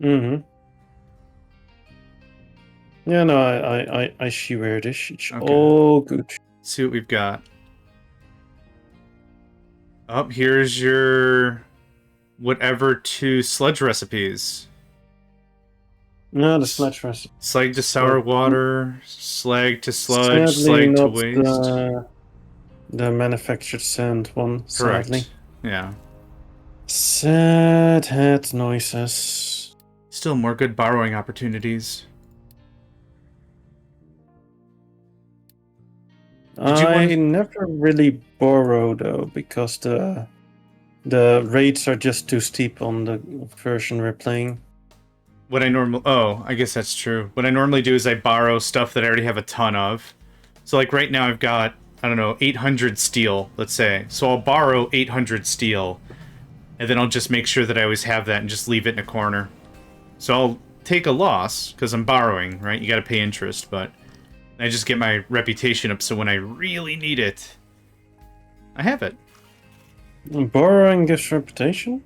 Mm-hmm. Yeah, no, I see where it is. It's Okay. all good. Let's see what we've got. Up here's your whatever to sludge recipes. No, the sludge recipe. Slag to sour water, slag to sludge, Sadly, slag to not waste. the manufactured sand one. Correct. Sadly. Yeah. Sad head noises. Still more good borrowing opportunities. I never really borrow though, because the rates are just too steep on the version we're playing. What I I guess that's true. What I normally do is I borrow stuff that I already have a ton of. So like right now I've got, I don't know, 800 steel, let's say. So I'll borrow 800 steel, and then I'll just make sure that I always have that and just leave it in a corner. So I'll take a loss, because I'm borrowing, right? You gotta pay interest, but I just get my reputation up so when I really need it, I have it. Borrowing gives reputation?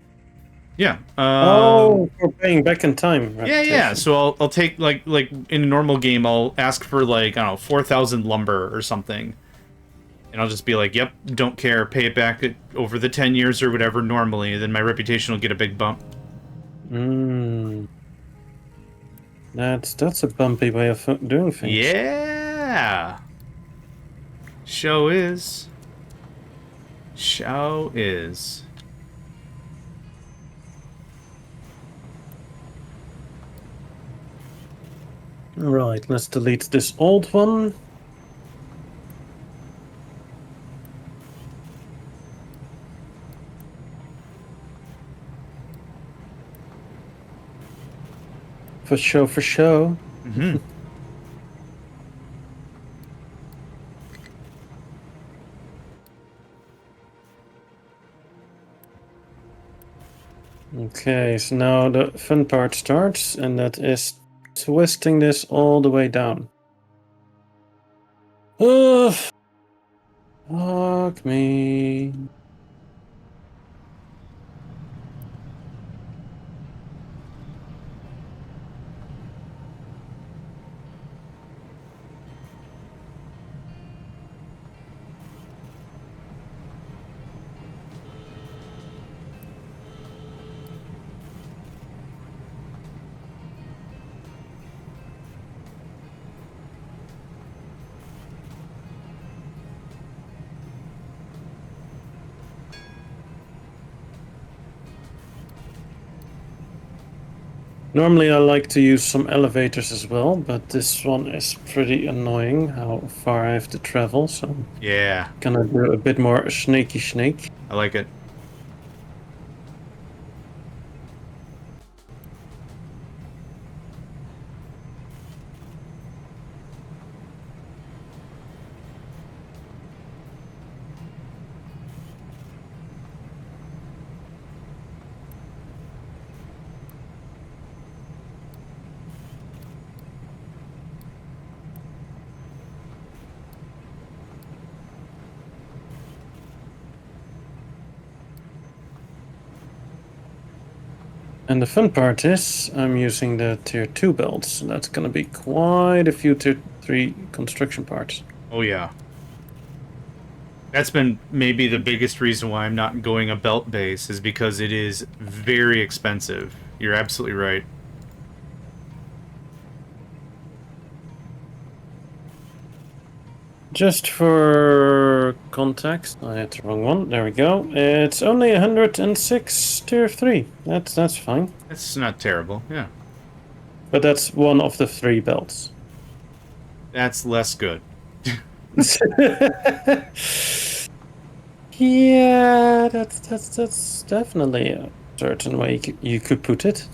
Yeah. For paying back in time. Yeah. So I'll take like in a normal game, I'll ask for like, I don't know, 4,000 lumber or something, and I'll just be like, "Yep, don't care, pay it back over the 10 years or whatever." Normally, then my reputation will get a big bump. That's a bumpy way of doing things. Yeah. Show is. Show is. Right, let's delete this old one. For show, for show. Mm-hmm. Okay, so now the fun part starts, and that is twisting this all the way down. Ugh. Fuck me. Normally I like to use some elevators as well, but this one is pretty annoying how far I have to travel, so I'm Yeah, gonna do a bit more snaky snake. I like it. And the fun part is I'm using the tier 2 belts, so that's gonna be quite a few tier 3 construction parts. Oh, yeah. That's been maybe the biggest reason why I'm not going a belt base, is because it is very expensive. You're absolutely right. Just for context, I had the wrong one. There we go. It's only 106 tier 3. That's fine. That's not terrible, yeah. But that's one of the 3 belts. That's less good. Yeah, that's definitely a certain way you could put it.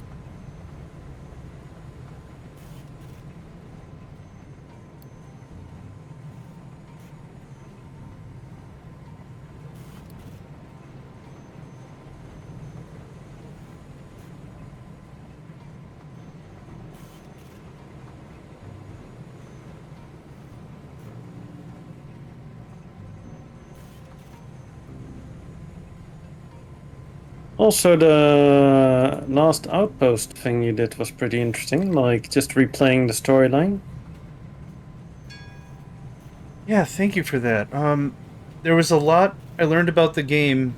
Also, the last outpost thing you did was pretty interesting, like just replaying the storyline. Yeah, thank you for that. There was a lot I learned about the game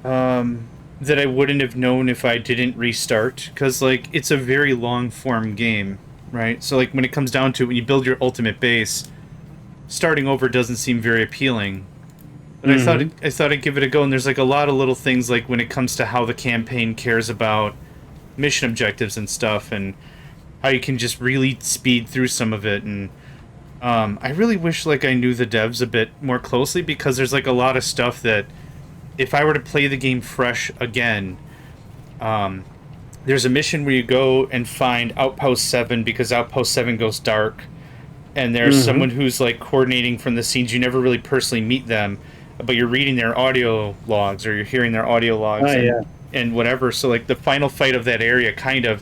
that I wouldn't have known if I didn't restart, because, like, it's a very long-form game, right? So, like, when it comes down to it, when you build your ultimate base, starting over doesn't seem very appealing. But I thought I'd give it a go, and there's, like, a lot of little things, like, when it comes to how the campaign cares about mission objectives and stuff, and how you can just really speed through some of it, and I really wish, like, I knew the devs a bit more closely, because there's, like, a lot of stuff that, if I were to play the game fresh again, there's a mission where you go and find Outpost 7 because Outpost 7 goes dark, and there's someone who's, like, coordinating from the scenes. You never really personally meet them, but you're reading their audio logs, or you're hearing their audio logs, and whatever. So, like, the final fight of that area, kind of,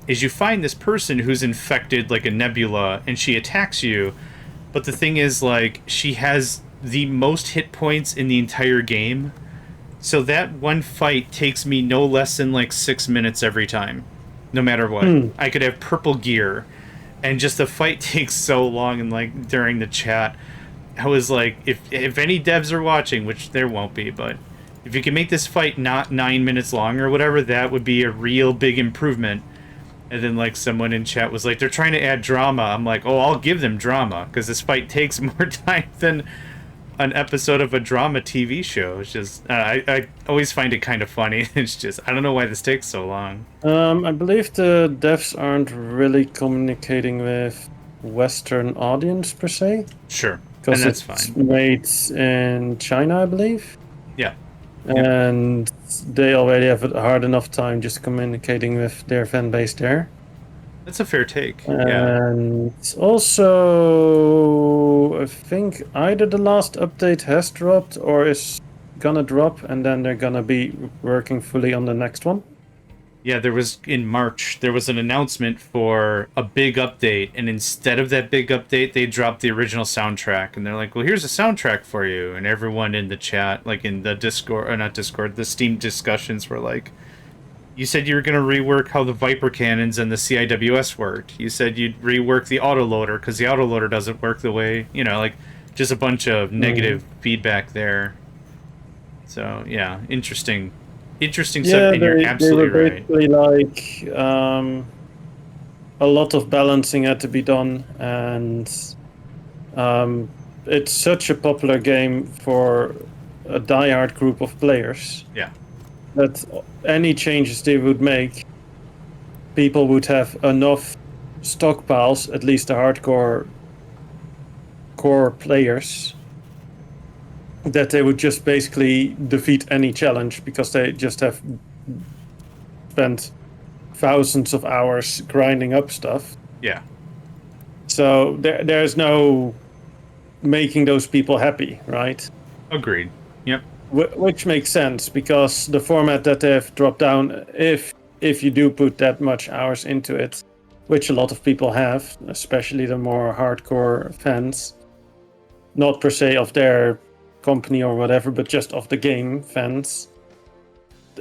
is you find this person who's infected like a nebula, and she attacks you. But the thing is, like, she has the most hit points in the entire game. So that one fight takes me no less than, like, 6 minutes every time, no matter what. I could have purple gear, and just the fight takes so long. And, like, during the chat, I was like, if any devs are watching, which there won't be, but if you can make this fight not 9 minutes long or whatever, that would be a real big improvement. And then like someone in chat was like, they're trying to add drama. I'm like, oh, I'll give them drama because this fight takes more time than an episode of a drama TV show. It's just I always find it kind of funny. It's just I don't know why this takes so long. I believe the devs aren't really communicating with Western audience per se. Sure, and Because that's it's fine. made in China, I believe. Yeah, And they already have a hard enough time just communicating with their fan base there. that's a fair take. Yeah, And also, I think either the last update has dropped or is gonna drop, and then they're gonna be working fully on the next one. yeah. There was in March. There was an announcement for a big update, and instead of that big update, they dropped the original soundtrack. And they're like, "Well, here's a soundtrack for you." And everyone in the chat, like in the Discord, or not Discord, the Steam discussions were like, you said you were going to rework how the Viper cannons and the CIWS worked. You said you'd rework the autoloader because the autoloader doesn't work the way, like just a bunch of negative feedback there. So, yeah, interesting stuff, and you're absolutely they were right. basically like a lot of balancing had to be done, and it's such a popular game for a diehard group of players. Yeah. That any changes they would make, people would have enough stockpiles, at least the hardcore core players, that they would just basically defeat any challenge because they just have spent thousands of hours grinding up stuff. Yeah. So there's no making those people happy, right? Agreed. Yep. Which makes sense because the format that they've dropped down, if you do put that much hours into it, which a lot of people have, especially the more hardcore fans, not per se of their company or whatever, but just of the game fans.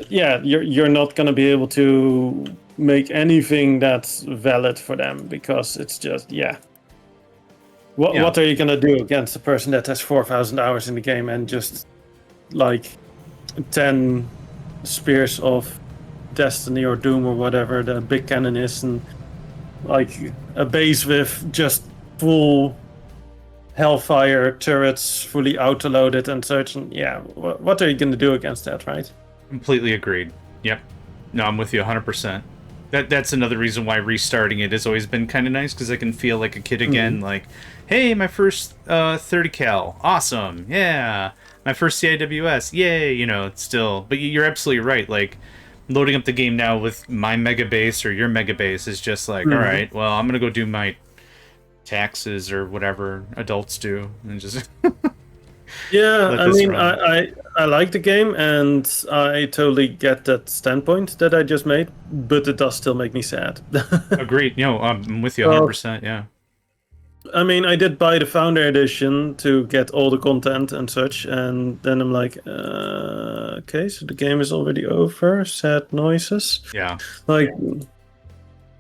Yeah, you're not gonna be able to make anything that's valid for them because it's just What are you gonna do against a person that has 4,000 hours in the game and just like 10 spears of Destiny or Doom or whatever the big cannon is, and like a base with just full Hellfire turrets, fully auto-loaded and such? And what are you gonna do against that, right? Completely agreed. Yep. No, I'm with you 100%. That's another reason why restarting it has always been kind of nice, because I can feel like a kid again. Like, hey, my first 30 cal, awesome, yeah. My first CIWS, yay. It's still. But you're absolutely right. Like, loading up the game now with my mega base or your mega base is just like, all right, well, I'm gonna go do my taxes or whatever adults do, and just. Yeah, I mean, I like the game, and I totally get that standpoint that I just made, but it does still make me sad. Agreed. I'm with you 100%. Yeah. I mean, I did buy the Founder Edition to get all the content and such, and then I'm like, okay, so the game is already over. Sad noises. Yeah. Like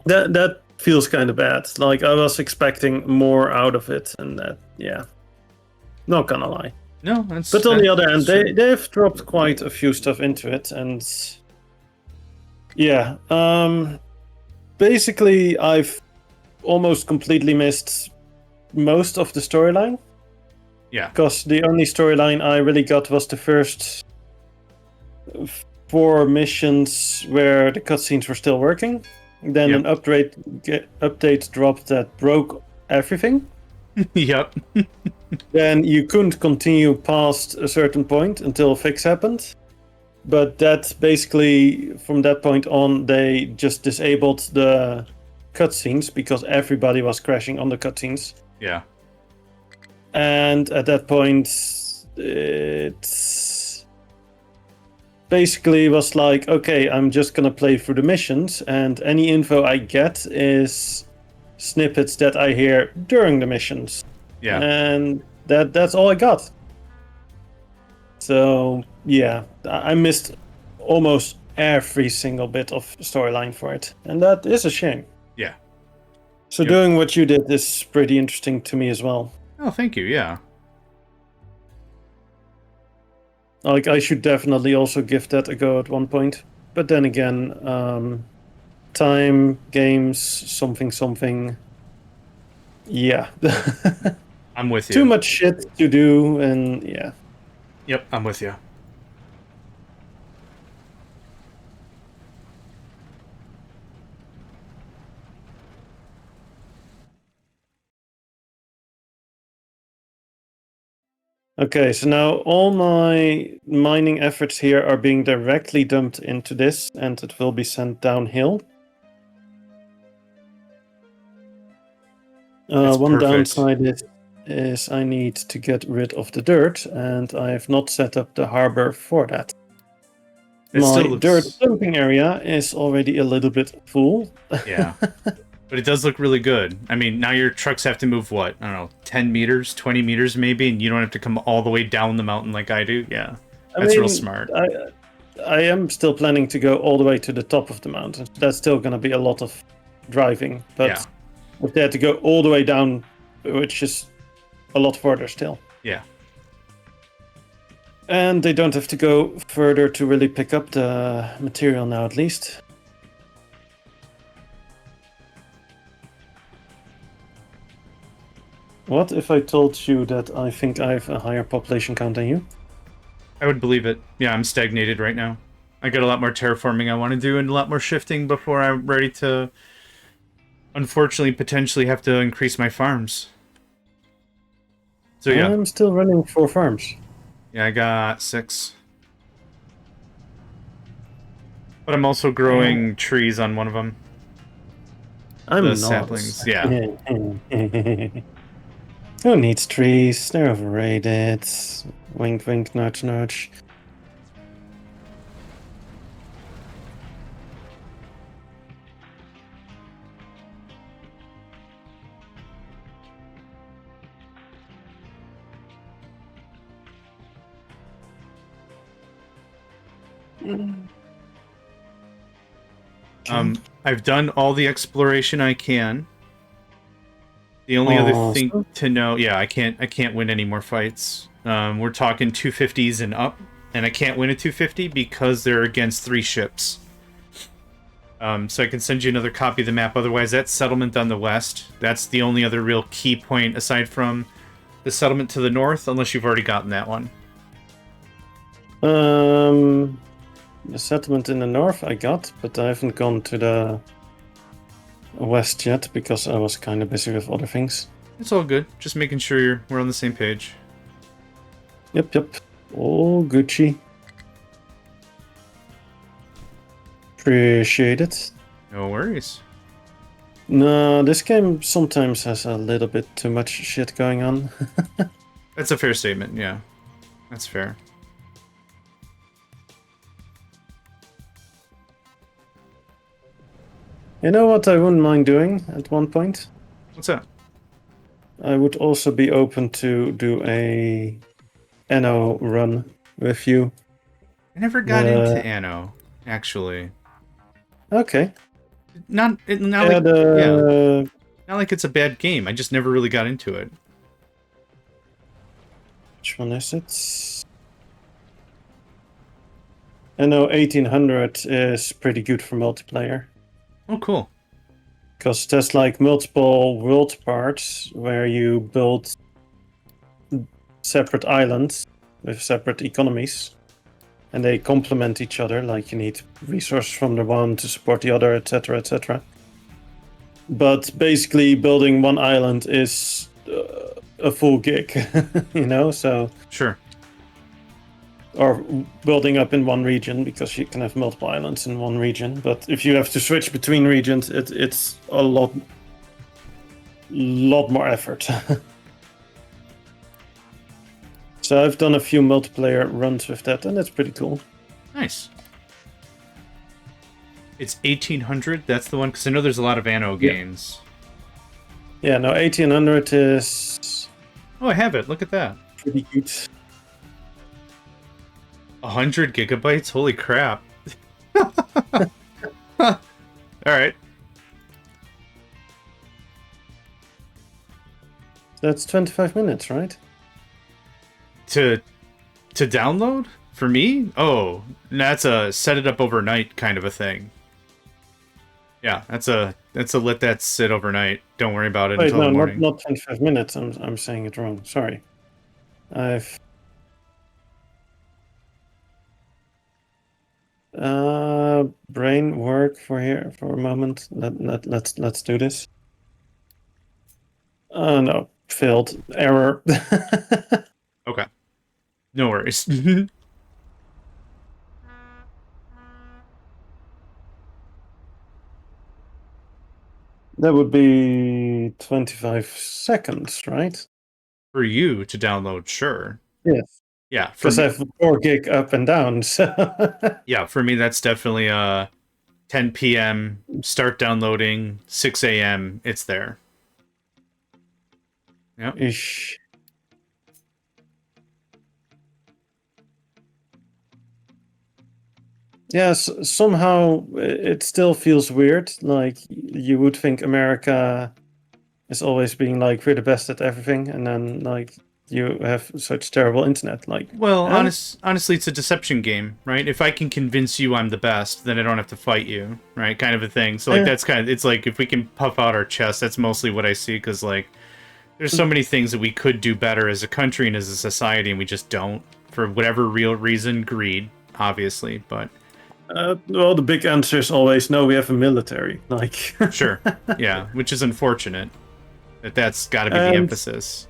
that feels kind of bad. Like I was expecting more out of it, and not gonna lie. No, but on the other hand, they've dropped quite a few stuff into it, and basically I've almost completely missed most of the storyline. Yeah. Because the only storyline I really got was the first 4 missions where the cutscenes were still working. Then an update dropped that broke everything. Yep. Then you couldn't continue past a certain point until a fix happened. But that basically, from that point on, they just disabled the cutscenes because everybody was crashing on the cutscenes. Yeah. And at that point, it basically was like, okay, I'm just gonna play through the missions, and any info I get is snippets that I hear during the missions. Yeah. And that's all I got. So yeah, I missed almost every single bit of storyline for it, and that is a shame. Yeah. So doing what you did is pretty interesting to me as well. Oh, thank you. Yeah. Like, I should definitely also give that a go at one point. But then again, time, games, something. Yeah. I'm with you. Too much shit to do, and yeah. Yep, I'm with you. Okay, so now all my mining efforts here are being directly dumped into this, and it will be sent downhill. That's One perfect. downside is I need to get rid of the dirt, and I have not set up the harbor for that. It still My dirt looks... dumping area is already a little bit full. Yeah. But it does look really good. I mean, now your trucks have to move, what? I don't know, 10 meters, 20 meters maybe, and you don't have to come all the way down the mountain like I do. Yeah, I that's real mean, smart. I am still planning to go all the way to the top of the mountain. That's still going to be a lot of driving, Yeah, but if they had to go all the way down, which is a lot further still. yeah. And they don't have to go further to really pick up the material now, at least. What if I told you that I think I have a higher population count than you? I would believe it. Yeah, I'm stagnated right now. I got a lot more terraforming I want to do and a lot more shifting before I'm ready to, unfortunately, potentially have to increase my farms. So yeah. I'm still running 4 farms. Yeah, I got 6. But I'm also growing trees on one of them. I'm The not. saplings, yeah. Who needs trees? They're overrated. Wink, wink, nudge, nudge. I've done all the exploration I can. The only other thing to know, yeah, I can't win any more fights. We're talking 250s and up, and I can't win a 250 because they're against 3 ships. So I can send you another copy of the map. Otherwise, that settlement on the west, that's the only other real key point aside from the settlement to the north, unless you've already gotten that one. The settlement in the north I got, but I haven't gone to the west yet because I was kind of busy with other things. It's all good. Just making sure we're on the same page. Yep. All Gucci. Appreciate it. No worries. No, this game sometimes has a little bit too much shit going on. That's a fair statement, yeah. That's fair. You know what I wouldn't mind doing at one point? What's that? I would also be open to do a Anno run with you. I never got into Anno, actually. Okay. Not Yeah, not like it's a bad game. I just never really got into it. Which one is it? Anno 1800 is pretty good for multiplayer. Oh, cool. Because there's like multiple world parts where you build separate islands with separate economies. And they complement each other, like you need resources from the one to support the other, etc., etc. But basically, building one island is a full gig, you know. So Sure. Or building up in one region, because you can have multiple islands in one region. But if you have to switch between regions, it's a lot more effort. So I've done a few multiplayer runs with that, and it's pretty cool. Nice. It's 1800. That's the one, because I know there's a lot of Anno games. Yeah, no, 1800 is... Oh, I have it. Look at that. Pretty good. 100 gigabytes? Holy crap. All right. That's 25 minutes, right? To download? For me? Oh, that's a set it up overnight kind of a thing. Yeah, that's a let that sit overnight. Don't worry about it Wait, until no, the morning. not 25 minutes. I'm saying it wrong. Sorry. I've brain work for here for a moment. Let's do this. No, failed. Error. Okay. No worries. That would be 25 seconds, right? For you to download, sure. Yes. Yeah, for Because I me, have 4 gig up and down, so yeah, for me that's definitely 10 p.m. start downloading, 6 a.m. it's there. Yep. ish. Yes, somehow it still feels weird. Like you would think America is always being like we're the best at everything, and then like you have such terrible internet. Like, Well, huh? honestly, it's a deception game, right? If I can convince you I'm the best, then I don't have to fight you, right? Kind of a thing. So like Eh, that's kind of it's like if we can puff out our chest, that's mostly what I see because like there's so many things that we could do better as a country and as a society, and we just don't for whatever real reason, greed, obviously, but. well, the big answer is always no. We have a military, like, Sure. Yeah, which is unfortunate that's got to be the and emphasis.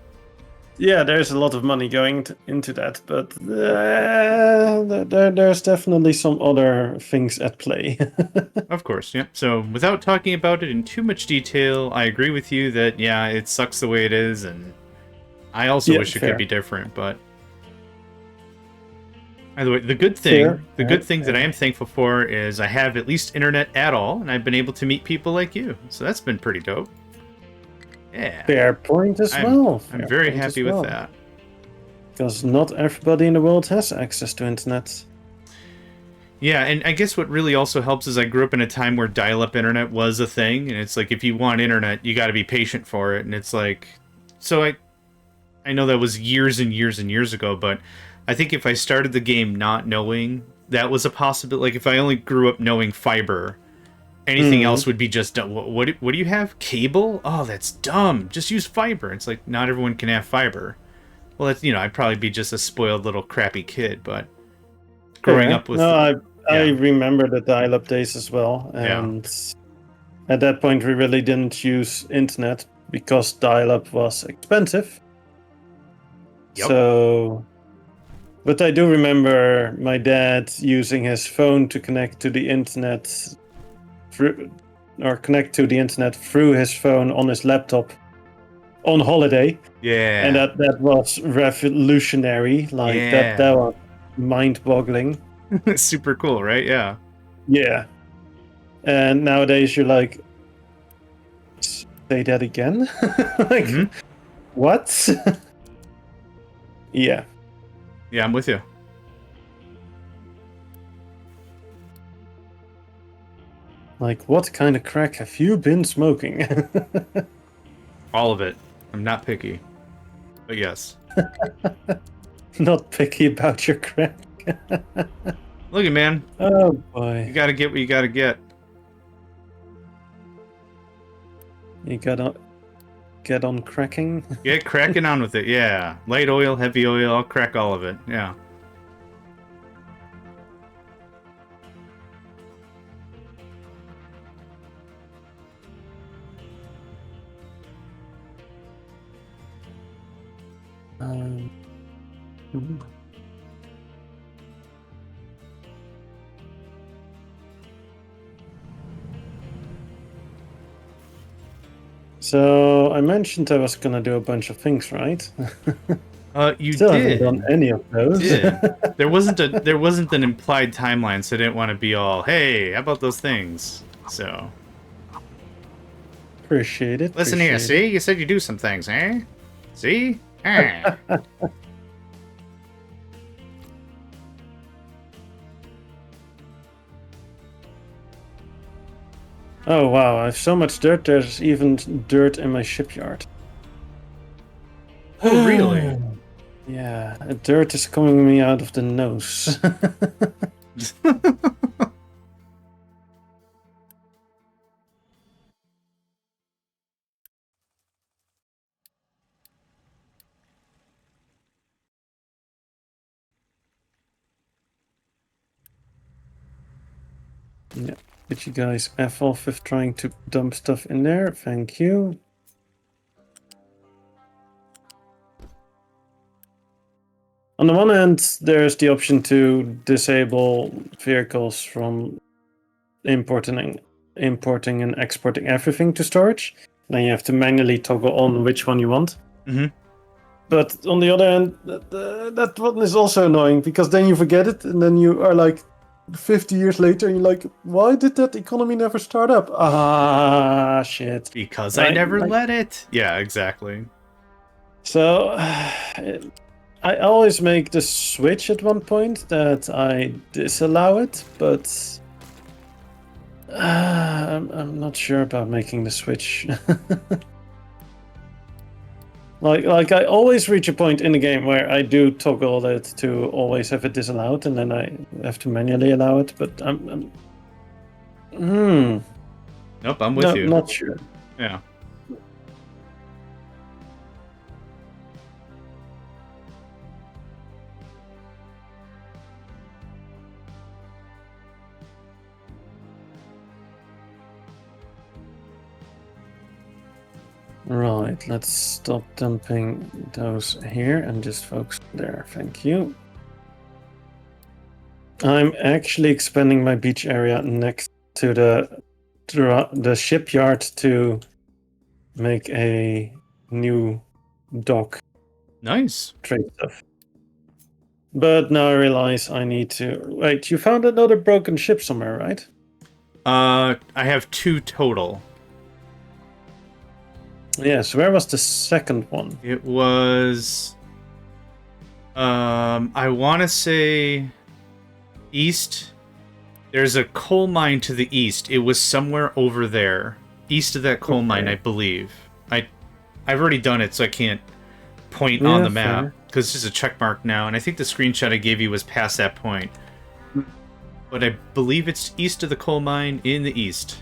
yeah, there's a lot of money going into that, but there's definitely some other things at play. Of course, yeah. So, without talking about it in too much detail, I agree with you that yeah, it sucks the way it is, and I also Yeah, wish it could fair, be different. But by the way, the good fair, thing, the good thing that I fair. am thankful for is I have at least internet at all, and I've been able to meet people like you. So that's been pretty dope. Yeah, Fair point as I'm well. I'm Fair very point as happy with well. that. Because not everybody in the world has access to internet. Yeah, and I guess what really also helps is I grew up in a time where dial-up internet was a thing, and it's like if you want internet, you got to be patient for it, and it's like, so I know that was years and years and years ago, but I think if I started the game not knowing that was a possibility, like if I only grew up knowing fiber, anything Hmm. else would be just dumb. What do you have? Cable? Oh, that's dumb. Just use fiber. It's like not everyone can have fiber. Well, that's I'd probably be just a spoiled little crappy kid, but growing Fair. up with No, I yeah, remember the dial-up days as well, yeah. and at that point we really didn't use internet because dial-up was expensive. Yep. So, but I do remember my dad using his phone to connect to the internet through, or connect to the internet through his phone on his laptop on holiday, and Yeah. that was revolutionary. Like that Yeah. was mind-boggling. Super cool, right? Yeah. Yeah. And nowadays you're like, say that again? Like, Hmm. what? Yeah. Yeah, I'm with you. Like, what kind of crack have you been smoking? All of it. I'm not picky. But yes. Not picky about your crack. Look at man. Oh You boy. gotta get what you gotta get. You gotta get on cracking. Get cracking on with it. Yeah. Light oil, heavy oil, I'll crack all of it. Yeah. Um, so I mentioned I was gonna do a bunch of things, right? You Still haven't done did. any of those. Did. There wasn't an implied timeline, so I didn't want to be all, hey, how about those things? So Appreciate it. listen here, Appreciate see? You said you do some things, eh? See? Eh. it. Oh wow, I have so much dirt, there's even dirt in my shipyard. Oh really? Yeah, dirt is coming me out of the nose. Yeah. Did you guys F off with trying to dump stuff in there? Thank you. On the one hand, there's the option to disable vehicles from importing and exporting everything to storage. Then you have to manually toggle on which one you want. Mm-hmm. But on the other hand, that one is also annoying because then you forget it and then you are like 50 years later and you're like, why did that economy never start up? Ah, shit. Because I never let it. Yeah, exactly. So I always make the switch at one point that I disallow it, but I'm not sure about making the switch. Like I always reach a point in the game where I do toggle it to always have it disallowed, and then I have to manually allow it. But I'm Nope, I'm with you. Not sure. Yeah. Right, let's stop dumping those here and just focus there. Thank you. I'm actually expanding my beach area next to the shipyard to make a new dock. Nice. Trade stuff. But now I realize I need to... Wait, you found another broken ship somewhere, right? I have 2 total. Yes, where was the second one? It was... I want to say... east. There's a coal mine to the east. It was somewhere over there. East of that coal mine, I believe. I've already done it, so I can't point on the map. Because it's just a check mark now, and I think the screenshot I gave you was past that point. But I believe it's east of the coal mine in the east.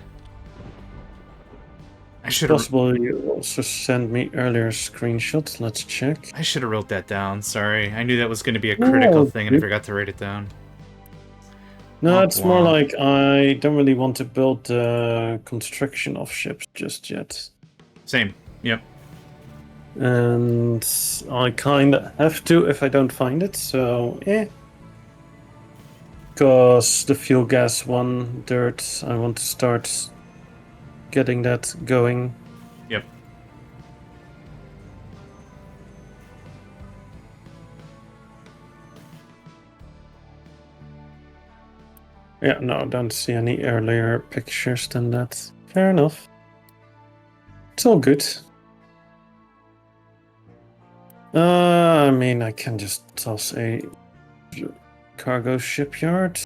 I should possible you also sent me earlier screenshots. Let's check. I should have wrote that down. Sorry. I knew that was going to be a critical thing, and I forgot to write it down. No, it's more like I don't really want to build the construction of ships just yet. Same. Yep. And I kind of have to if I don't find it, so because the fuel gas one, dirt, I want to start getting that going. Yep. Yeah, no, don't see any earlier pictures than that. Fair enough. It's all good. I mean, I can just toss a cargo shipyard.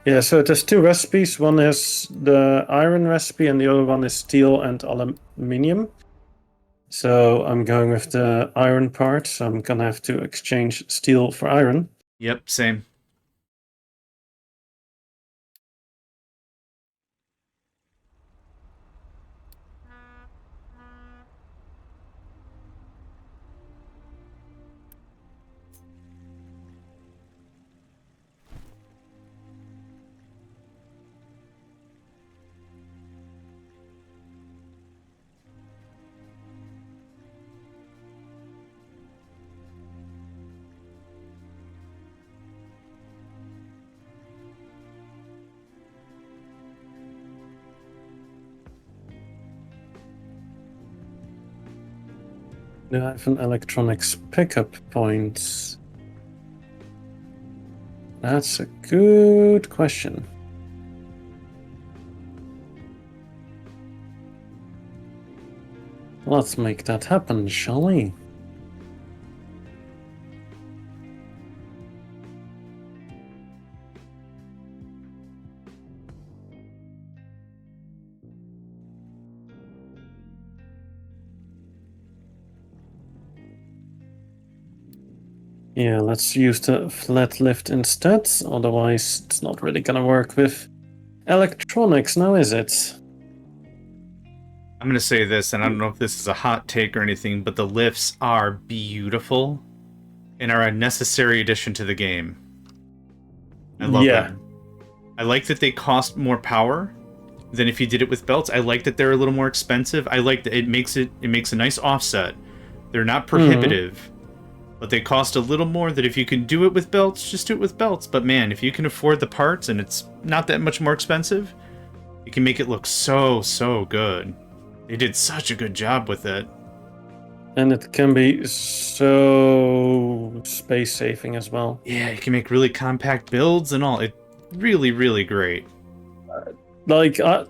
Yeah, so there's 2 recipes. One is the iron recipe and the other one is steel and aluminium. So I'm going with the iron part, so I'm gonna have to exchange steel for iron. Yep, same. Do I have an electronics pickup point? That's a good question. Let's make that happen, shall we? Yeah, let's use the flat lift instead, otherwise it's not really gonna work with electronics now, is it? I'm going to say this, and I don't know if this is a hot take or anything, but the lifts are beautiful and are a necessary addition to the game. I love them. I like that they cost more power than if you did it with belts. I like that they're a little more expensive. I like that it makes a nice offset. They're not prohibitive, but they cost a little more. That if you can do it with belts, just do it with belts. But man, if you can afford the parts and it's not that much more expensive, you can make it look so good. They did such a good job with it. And it can be so space saving as well. Yeah, you can make really compact builds and all. It really great. Like I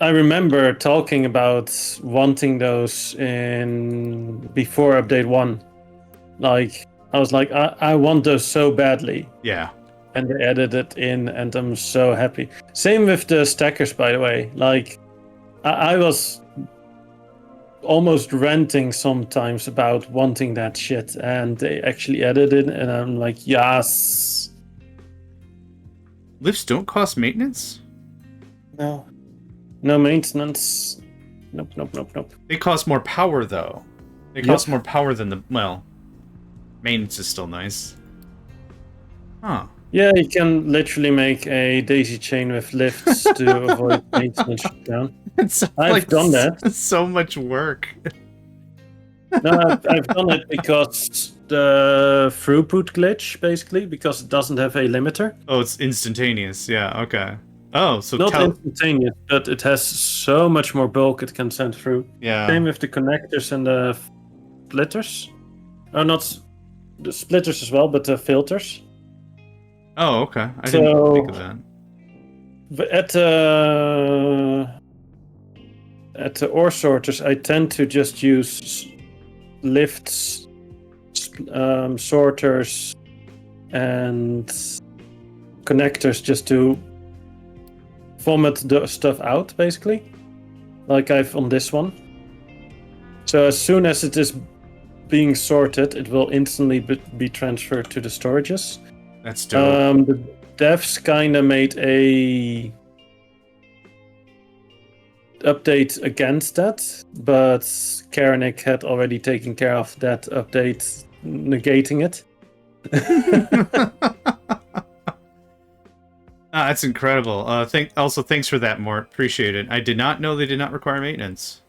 remember talking about wanting those in before update 1. Like I was like, I want those so badly. Yeah. And they added it in, and I'm so happy. Same with the stackers, by the way. Like I was almost ranting sometimes about wanting that shit, and they actually added it, and I'm like, yes. Lifts don't cost maintenance? No maintenance. Nope. They cost more power though. They cost more power than the, well, maintenance is still nice. Huh. Yeah, you can literally make a daisy chain with lifts to avoid maintenance shutdown. I've done that. So much work. No, I've done it because the throughput glitch, basically, because it doesn't have a limiter. Oh, it's instantaneous. Yeah, okay. Oh, so not instantaneous, but it has so much more bulk it can send through. Yeah. Same with the connectors and the splitters. Oh, not the splitters as well, but the filters. Oh, okay. I didn't think of that. But at the ore sorters, I tend to just use lifts, sorters, and connectors just to vomit the stuff out, basically, like I've on this one. So as soon as it is being sorted, it will instantly be transferred to the storages. That's dope. The devs kind of made a update against that, but Karanik had already taken care of that update, negating it. That's incredible. Thanks for that, Mort. Appreciate it. I did not know they did not require maintenance.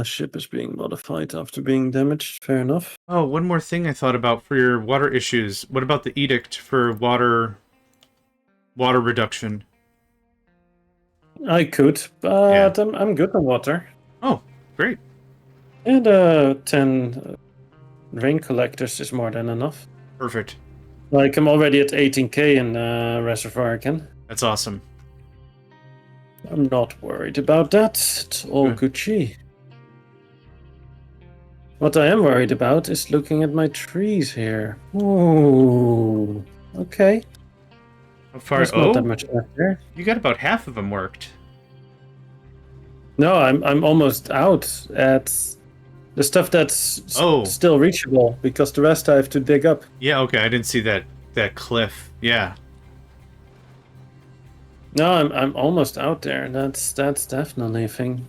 Ship is being modified after being damaged. Fair enough. Oh, one more thing I thought about for your water issues. What about the edict for water reduction? I could, but yeah. I'm good on water. Oh, great. And 10 rain collectors is more than enough. Perfect. Like, I'm already at 18k in reservoir again. That's awesome. I'm not worried about that. It's all Gucci. What I am worried about is looking at my trees here. Ooh, okay. How far? There's not that much left there. You got about half of them worked. No, I'm almost out at the stuff that's still reachable, because the rest I have to dig up. Yeah, okay. I didn't see that cliff. Yeah. No, I'm almost out there. That's definitely a thing.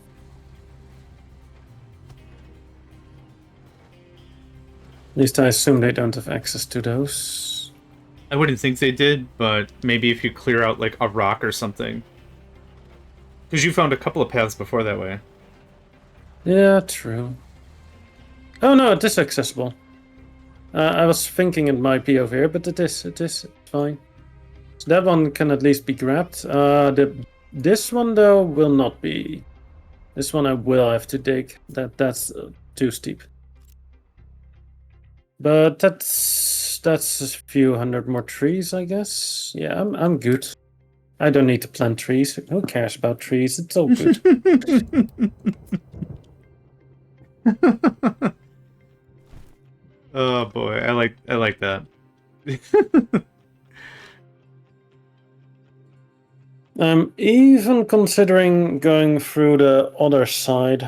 At least I assume they don't have access to those. I wouldn't think they did, but maybe if you clear out like a rock or something. Because you found a couple of paths before that way. Yeah, true. Oh no, it is accessible. I was thinking it might be over here, but it is fine. So that one can at least be grabbed. This one though will not be. This one I will have to dig. That's too steep. But that's a few hundred more trees, I guess. Yeah, I'm good. I don't need to plant trees. Who cares about trees? It's all good. Oh boy, I like that. I'm even considering going through the other side.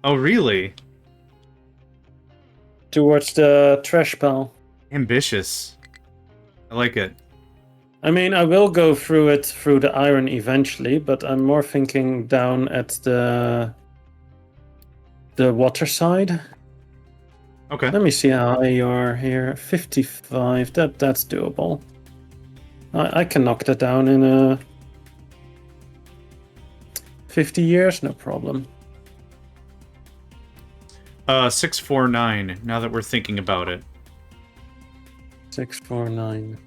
Oh really? Towards the trash pile. Ambitious. I like it. I mean, I will go through it through the iron eventually, but I'm more thinking down at the water side. Okay. Let me see how high you are here. 55. That's doable. I can knock that down in 50 years, no problem. 649. Now that we're thinking about it. 649.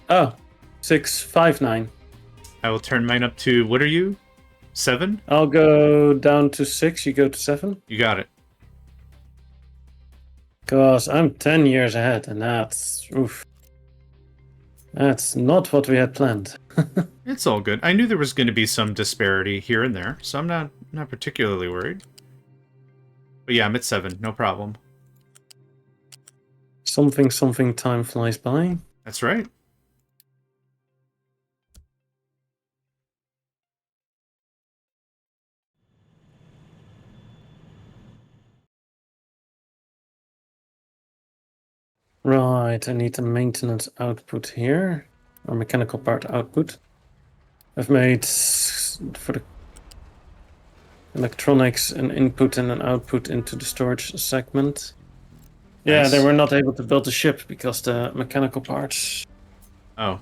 Oh, 659. I will turn mine up to, what are you? 7? I'll go down to 6. You go to 7. You got it. Because I'm 10 years ahead, and that's not what we had planned. It's all good. I knew there was going to be some disparity here and there, so I'm not particularly worried. But yeah, I'm at 7. No problem. Something time flies by. That's right. Right, I need a maintenance output here, or mechanical part output. I've made for the electronics an input and an output into the storage segment. Yeah, Nice. they were not able to build the ship because the mechanical parts. Oh.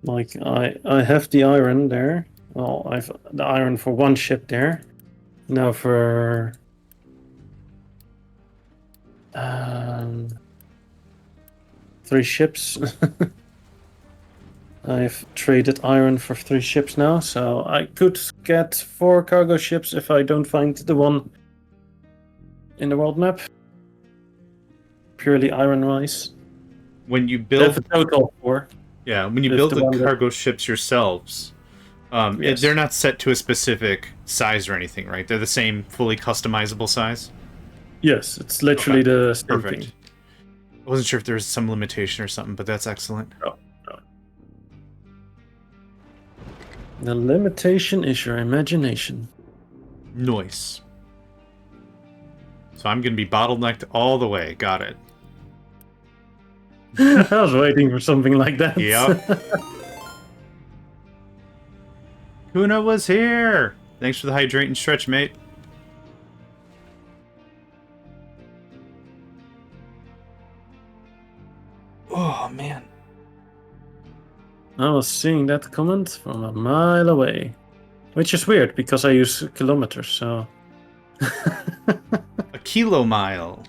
Like I have the iron there. Well, I've the iron for one ship there. Now for 3 ships. I've traded iron for 3 ships now, so I could get 4 cargo ships if I don't find the one in the world map. Purely iron-wise. When you They build... have a total of 4. Yeah, when you That's build the the one that- cargo ships yourselves, Yes. they're not set to a specific size or anything, right? They're the same fully customizable size? Yes, it's literally Okay, the same perfect. thing. I wasn't sure if there was some limitation or something, but that's excellent. The limitation is your imagination. Nice. So I'm going to be bottlenecked all the way. Got it. I was waiting for something like that. Yep. Kuna was here! Thanks for the hydrate and stretch, mate. Oh, man. I was seeing that comment from a mile away. Which is weird, because I use kilometers, so... A kilo mile.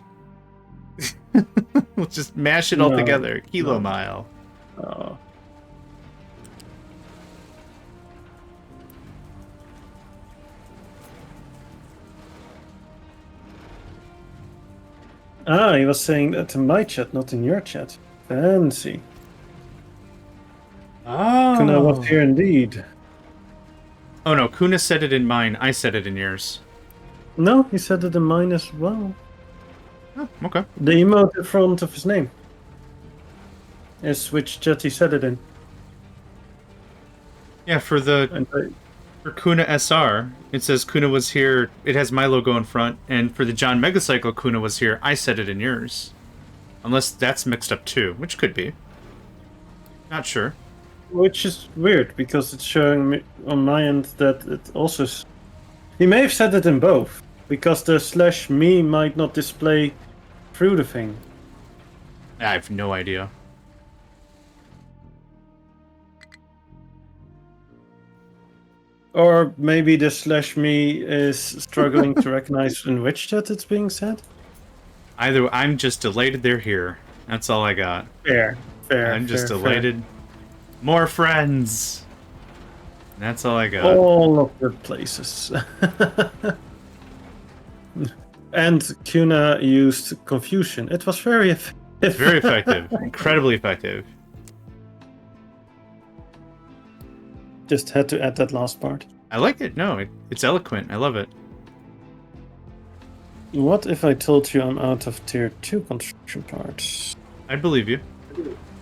Let's just mash it all No, together. Kilo no. mile. Oh. Ah, he was saying that in my chat, not in your chat. Fancy. Oh. Kuna was here indeed. Oh no, Kuna said it in mine. I said it in yours. No, he said it in mine as well. Oh, okay. The emote in front of his name is which chat he said it in. Yeah, for the And for Kuna SR, it says Kuna was here. It has my logo in front, and for the JohnMegacycle, Kuna was here. I said it in yours, unless that's mixed up too, which could be. Not sure. which is weird because it's showing me on my end that it also. He may have said it in both because the /me might not display through the thing. I have no idea. Or maybe the /me is struggling to recognize in which chat it's being said. Either I'm just delighted they're here. That's all I got. Fair. I'm just fair. delighted. More friends. That's all I got. All of the places. And Kuna used confusion. It was very effective. Very effective. Incredibly effective. Just had to add that last part. I like it. No, it's eloquent. I love it. What if I told you I'm out of tier 2 construction parts? I believe you.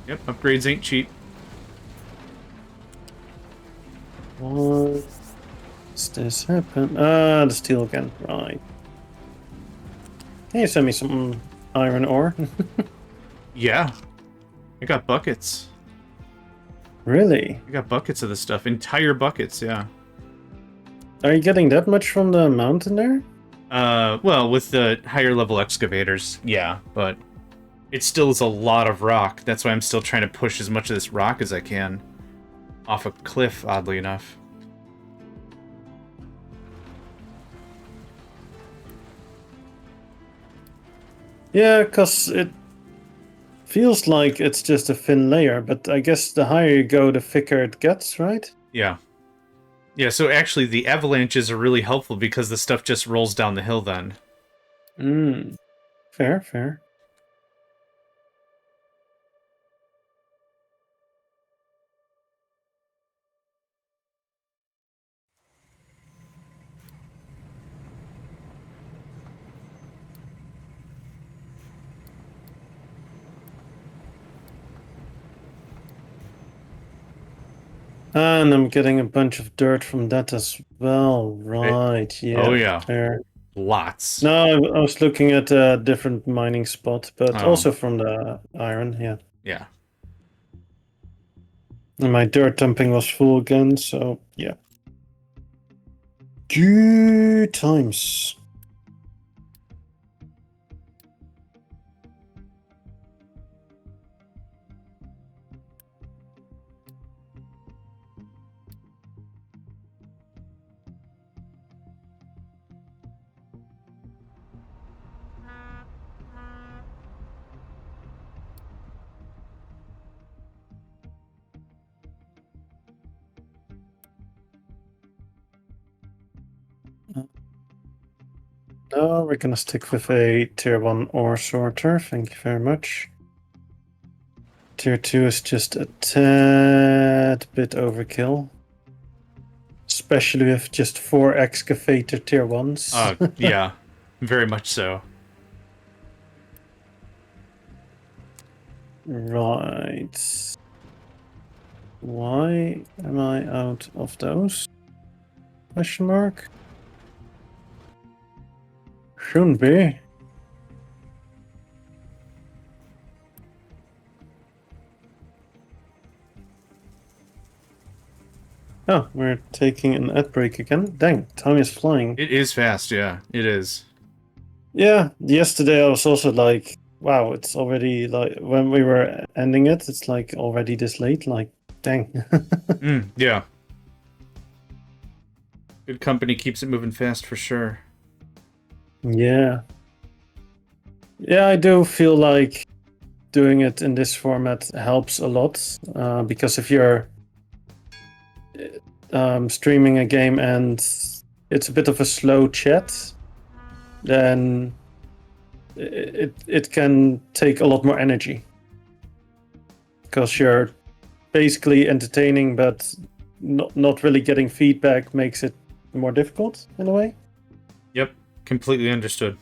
Yep, upgrades ain't cheap. What? Does this happen? The steel again. Right. Can you send me some iron ore? Yeah. I got buckets. Really? I got buckets of this stuff. Entire buckets, yeah. Are you getting that much from the mountain there? Well, with the higher level excavators, yeah, but it still is a lot of rock. That's why I'm still trying to push as much of this rock as I can off a cliff, oddly enough. Yeah, because it feels like it's just a thin layer, but I guess the higher you go, the thicker it gets, right? Yeah. Yeah, so actually the avalanches are really helpful because the stuff just rolls down the hill then. Fair, fair. And I'm getting a bunch of dirt from that as well. Right, yeah. Oh, yeah. Fair. Lots. No, I was looking at a different mining spot, but Oh. also from the iron, yeah. Yeah. And my dirt dumping was full again, so yeah. Good times. No, we're gonna stick with a tier 1 ore sorter. Thank you very much. Tier 2 is just a tad bit overkill. Especially with just 4 excavator tier 1s. Yeah. Very much so. Right. Why am I out of those? Question mark? Shouldn't be. Oh, we're taking an ad break again. Dang, time is flying. It is fast, yeah. It is. Yeah, yesterday I was also like, wow, it's already like when we were ending it, it's like already this late. Like, dang. Yeah. Good company keeps it moving fast for sure. Yeah. Yeah, I do feel like doing it in this format helps a lot because if you're streaming a game and it's a bit of a slow chat, then it can take a lot more energy because you're basically entertaining but not really getting feedback makes it more difficult in a way. Yep, completely understood.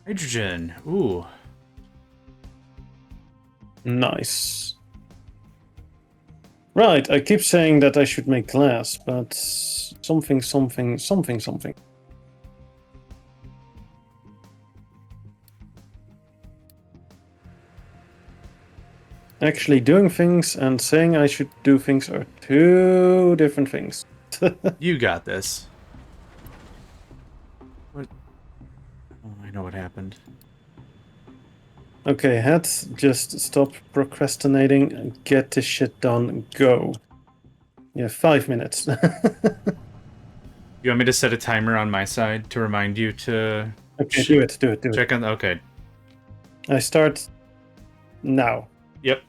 Hydrogen. Ooh. Nice. Right, I keep saying that I should make glass, but something. Actually doing things and saying I should do things are two different things. You got this. What? Oh, I know what happened. Okay, just stop procrastinating and get this shit done. Go. Yeah, 5 minutes. You want me to set a timer on my side to remind you to Okay, do it. check on... Okay. I start now. Yep.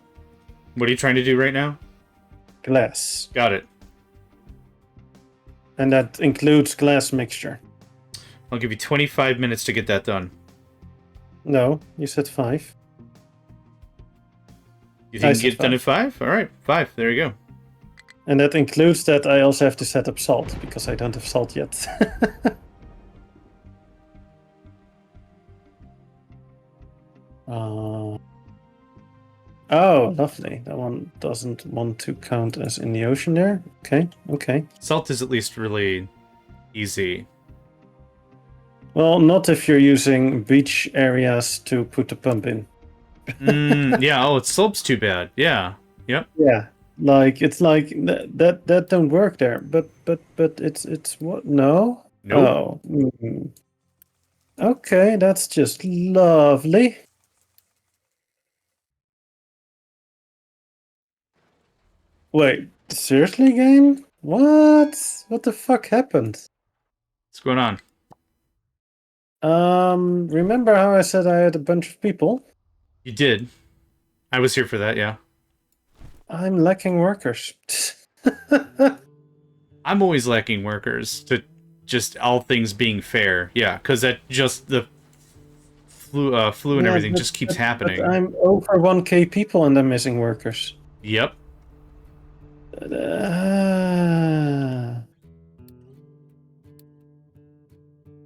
What are you trying to do right now? Glass. Got it. And that includes glass mixture. I'll give you 25 minutes to get that done. No, you said 5. You think you can get it done at 5? All right, 5. There you go. And that includes that I also have to set up salt, because I don't have salt yet. Oh, lovely. That one doesn't want to count as in the ocean there. Okay, okay. Salt is at least really easy. Well, not if you're using beach areas to put the pump in. Yeah, oh, it slopes too bad. Yeah. Yep. Yeah. Like it's like that don't work there. But it's what? No. Nope. Oh. Okay, that's just lovely. Wait, seriously, game? What? What the fuck happened? What's going on? Remember how I said I had a bunch of people? You did. I was here for that, yeah. I'm lacking workers. I'm always lacking workers to just all things being fair. Yeah, because that just the flu and Yeah, everything just keeps happening. But I'm over 1k people and I'm missing workers. Yep.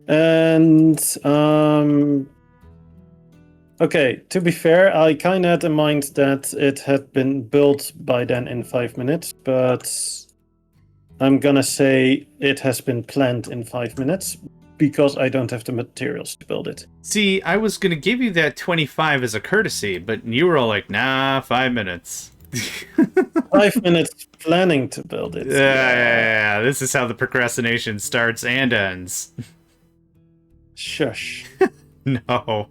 And okay, to be fair, I kind of had in mind that it had been built by then in 5 minutes, but I'm gonna say it has been planned in 5 minutes because I don't have the materials to build it. See, I was gonna give you that 25 as a courtesy, but you were all like, nah, 5 minutes. 5 minutes planning to build it. Yeah, this is how the procrastination starts and ends. Shush. No.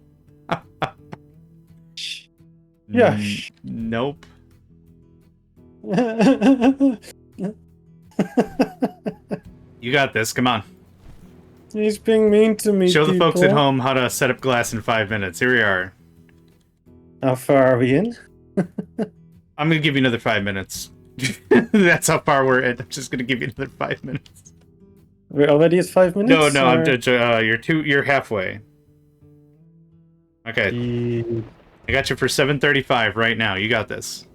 Yes. Nope. You got this. Come on. He's being mean to me. Show the people. folks at home how to set up glass in 5 minutes. Here we are. How far are we in? I'm gonna give you another 5 minutes. That's how far we're at. I'm just gonna give you another 5 minutes. We're already at 5 minutes? No, you're halfway. Okay. I got you for 7:35 right now. You got this.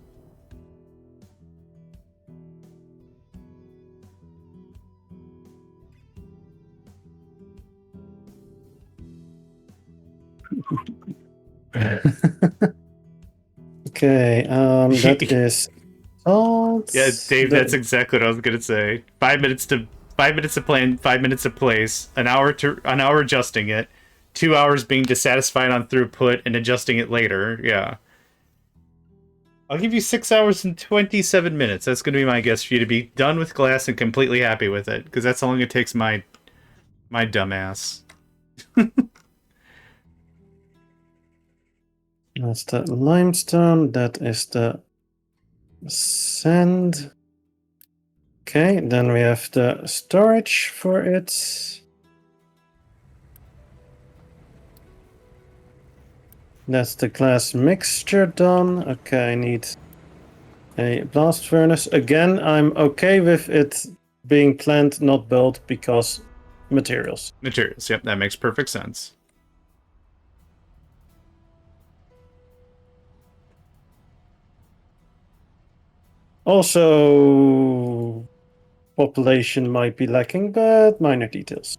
Okay, that is salt. Yeah, Dave, that's exactly what I was gonna say. 5 minutes to plan, 5 minutes to place, an hour adjusting it, 2 hours being dissatisfied on throughput and adjusting it later. Yeah. I'll give you 6 hours and 27 minutes. That's gonna be my guess for you to be done with glass and completely happy with it, because that's how long it takes my dumbass. That's the limestone. That is the sand. Okay, then we have the storage for it. That's the glass mixture done. Okay, I need a blast furnace. Again, I'm okay with it being planned, not built, because materials. Materials, yep, that makes perfect sense. Also, population might be lacking, but minor details.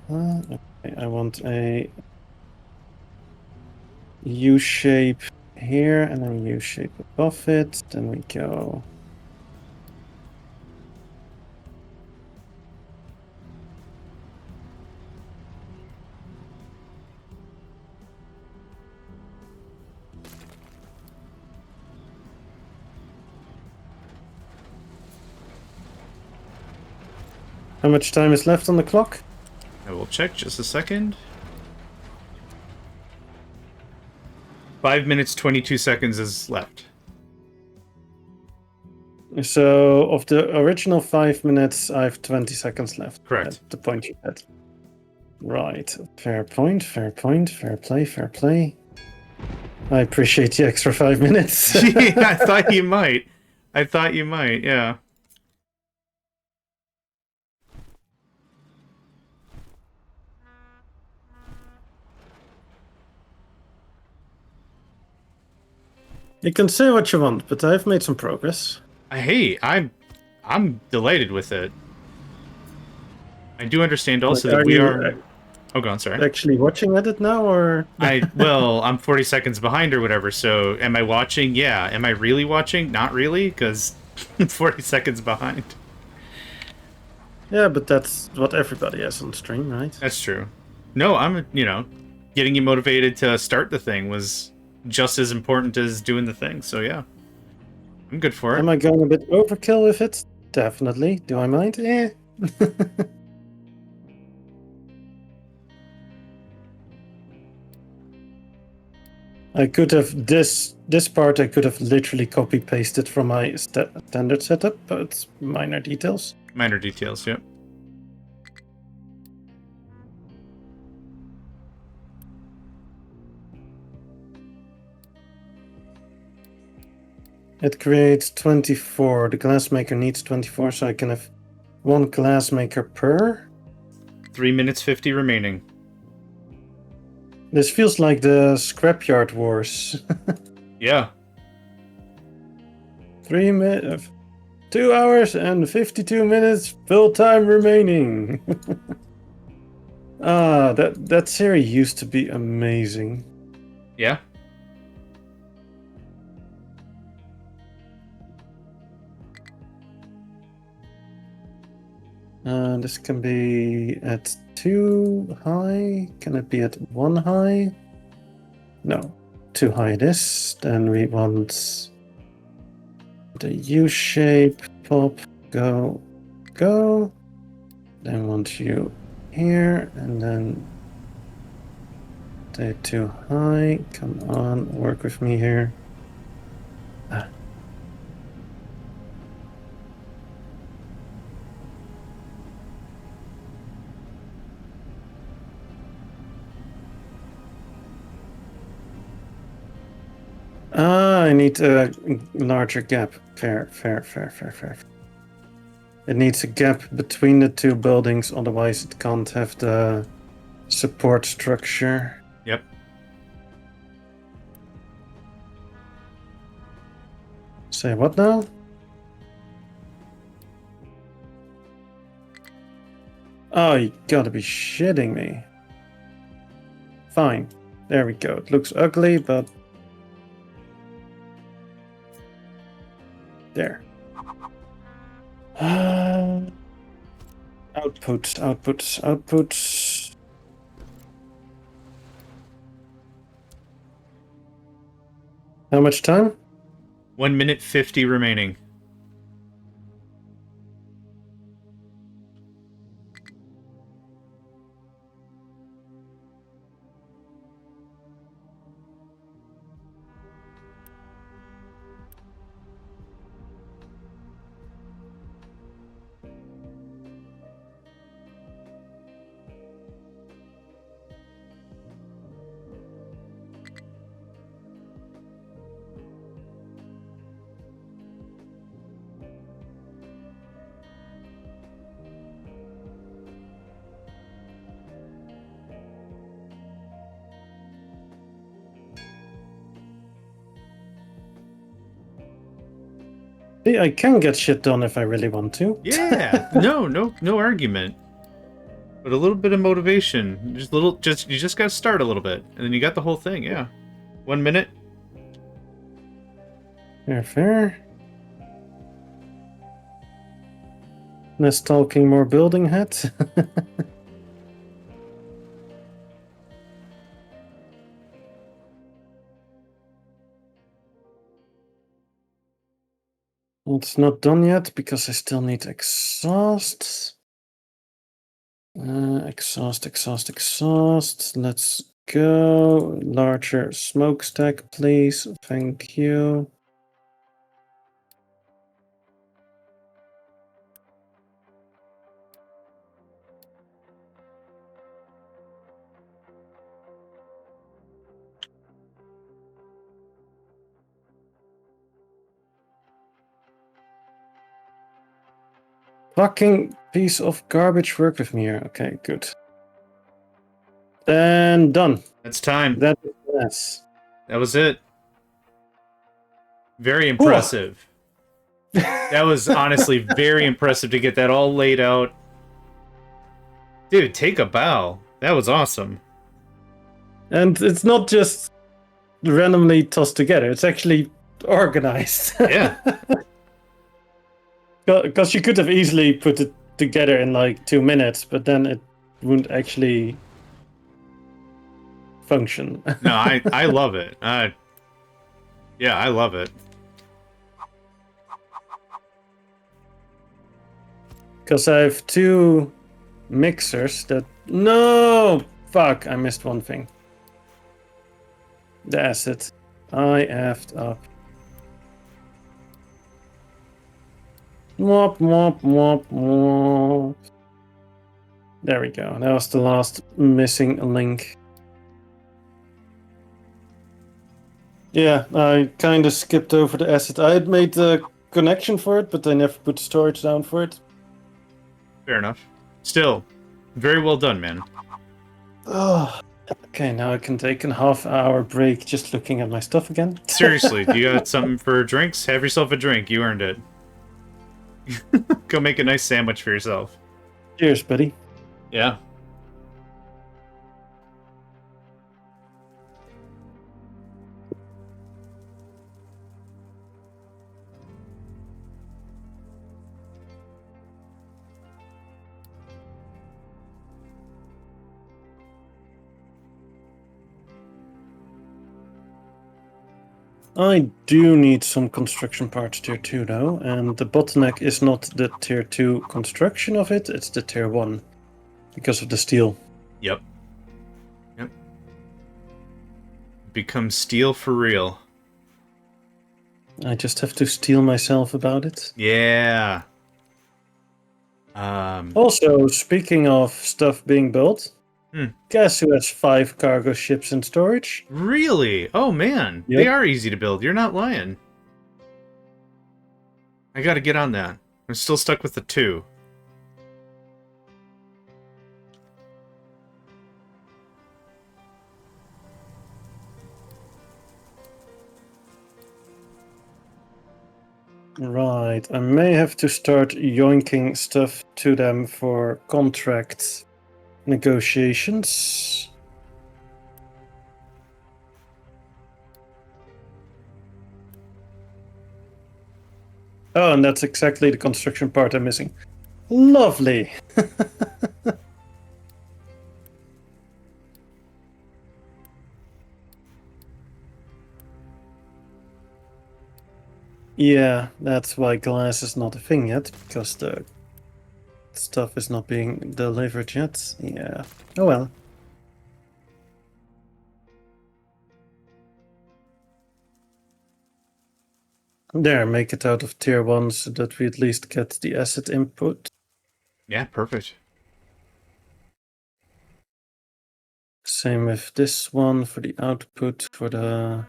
Okay, I want a U shape here and then U shape above it. Then we go. How much time is left on the clock? I will check just a second. 5 minutes, 22 seconds is left. So, of the original 5 minutes, I have 20 seconds left. Correct. At the point you had. Right. Fair point, fair point, fair play, fair play. I appreciate the extra 5 minutes. Yeah, I thought you might. Yeah. You can say what you want, but I've made some progress. Hey, I'm delighted with it. I do understand also Like, that are we you are. Oh, go on. Sorry. actually watching it now, or? Well, I'm 40 seconds behind or whatever. So, am I watching? Yeah. Am I really watching? Not really, because I'm 40 seconds behind. Yeah, but that's what everybody has on stream, right? That's true. No, getting you motivated to start the thing was just as important as doing the thing. So yeah, I'm good for it. Am I going a bit overkill with it? Definitely. Do I mind? Eh. I could have this part. I could have literally copy pasted from my standard setup, but it's minor details. Minor details. Yep. It creates 24. The glassmaker needs 24, so I can have one glassmaker per. 3 minutes 50 remaining. This feels like the scrapyard wars. Yeah. 2 hours and 52 minutes full time remaining. That series used to be amazing. Yeah. This can be at 2 high. Can it be at 1 high? No, 2 high this. Then we want the U shape, pop, go, go. Then want you here, and then stay 2 high. Come on, work with me here. I need a larger gap. Fair. It needs a gap between the 2 buildings, otherwise it can't have the support structure. Yep. Say what now? Oh, you gotta be shitting me. Fine. There we go. It looks ugly, but... There. Outputs. How much time? 1 minute 50 remaining. See, I can get shit done if I really want to. Yeah. No argument. But a little bit of motivation. You just gotta start a little bit. And then you got the whole thing, yeah. 1 minute. Fair. Less talking, more building head. It's not done yet because I still need exhaust. Exhaust. Let's go. Larger smokestack, please. Thank you. Fucking piece of garbage, work with me here. Okay, good. And done. That's time. That is yes. That was it. Very impressive. That was honestly very impressive to get that all laid out. Dude, take a bow. That was awesome. And it's not just randomly tossed together, it's actually organized. Yeah. Because you could have easily put it together in like 2 minutes, but then it wouldn't actually function. No, I love it. Yeah, I love it. Because I have 2 mixers that... No! Fuck, I missed one thing. The acid. I effed up. Womp, womp, womp, womp. There we go. That was the last missing link. Yeah, I kind of skipped over the acid. I had made the connection for it, but I never put storage down for it. Fair enough. Still, very well done, man. Oh, okay, now I can take a half-hour break just looking at my stuff again. Seriously, if you got something for drinks, have yourself a drink. You earned it. Go make a nice sandwich for yourself. Cheers, buddy. Yeah. I do need some construction parts tier 2 though, and the bottleneck is not the tier 2 construction of it, it's the tier 1. Because of the steel. Yep. Yep. Become steel for real. I just have to steel myself about it. Yeah. Also, speaking of stuff being built, Hmm. guess who has 5 cargo ships in storage? Really? Oh man, Yep. they are easy to build. You're not lying. I gotta get on that. I'm still stuck with the 2. Right, I may have to start yoinking stuff to them for contract negotiations. Oh, and that's exactly the construction part I'm missing. Lovely! Yeah, that's why glass is not a thing yet, because the stuff is not being delivered yet. Yeah. Oh well. There, make it out of tier 1 so that we at least get the acid input. Yeah, perfect. Same with this one for the output, for the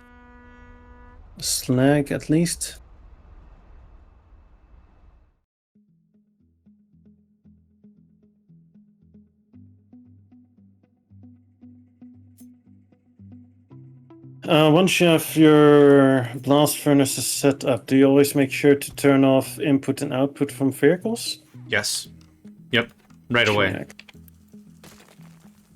slag at least. Once you have your blast furnaces set up, do you always make sure to turn off input and output from vehicles? Yes. Yep. Right away. Check.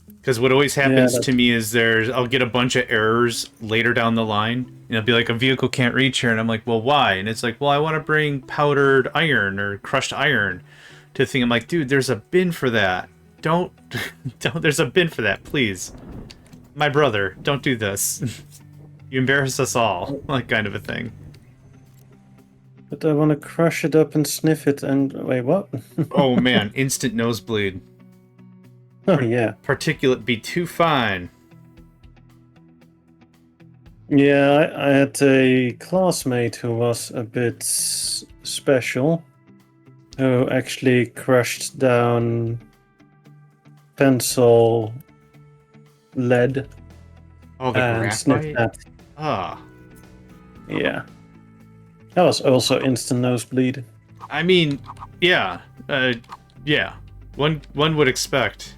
Because what always happens Yeah, to me is I'll get a bunch of errors later down the line. And it'll be like, a vehicle can't reach here. And I'm like, well, why? And it's like, well, I want to bring powdered iron or crushed iron to the thing. I'm like, dude, there's a bin for that. Don't, there's a bin for that, please. My brother, don't do this. You embarrass us all. Like, kind of a thing. But I want to crush it up and sniff it and... Wait, what? Oh, man. Instant nosebleed. Oh, yeah. Particulate be too fine. Yeah, I had a classmate who was a bit special, who actually crushed down pencil lead Oh, the and sniffed graphite? that. Ah. Yeah. That was also instant nosebleed. I mean, yeah. Yeah. One would expect.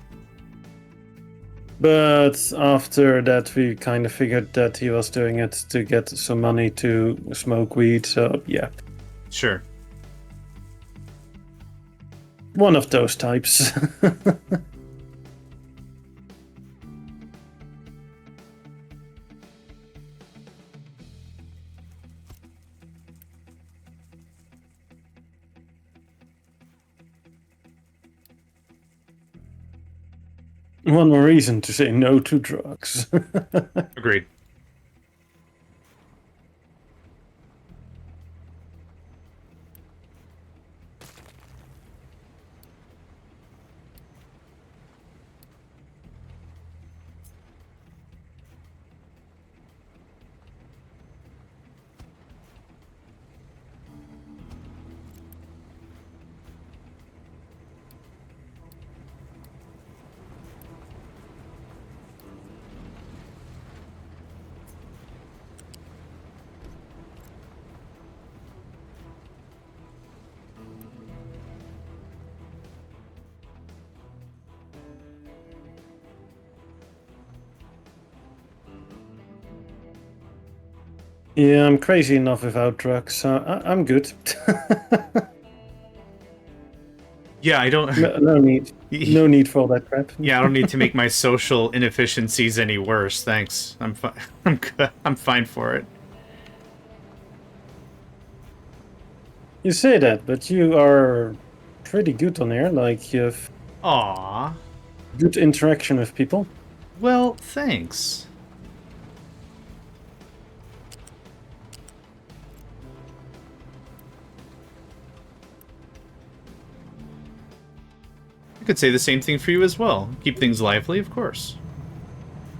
But after that, we kind of figured that he was doing it to get some money to smoke weed, so yeah. Sure. One of those types. One more reason to say no to drugs. Agreed. Yeah, I'm crazy enough without drugs, so I'm good. Yeah, I don't. No need. No need for all that crap. Yeah, I don't need to make my social inefficiencies any worse. Thanks. I'm fine. I'm good. I'm fine for it. You say that, but you are pretty good on here. Like, you have Aww. good interaction with people. Well, thanks. I could say the same thing for you as well. Keep things lively, of course.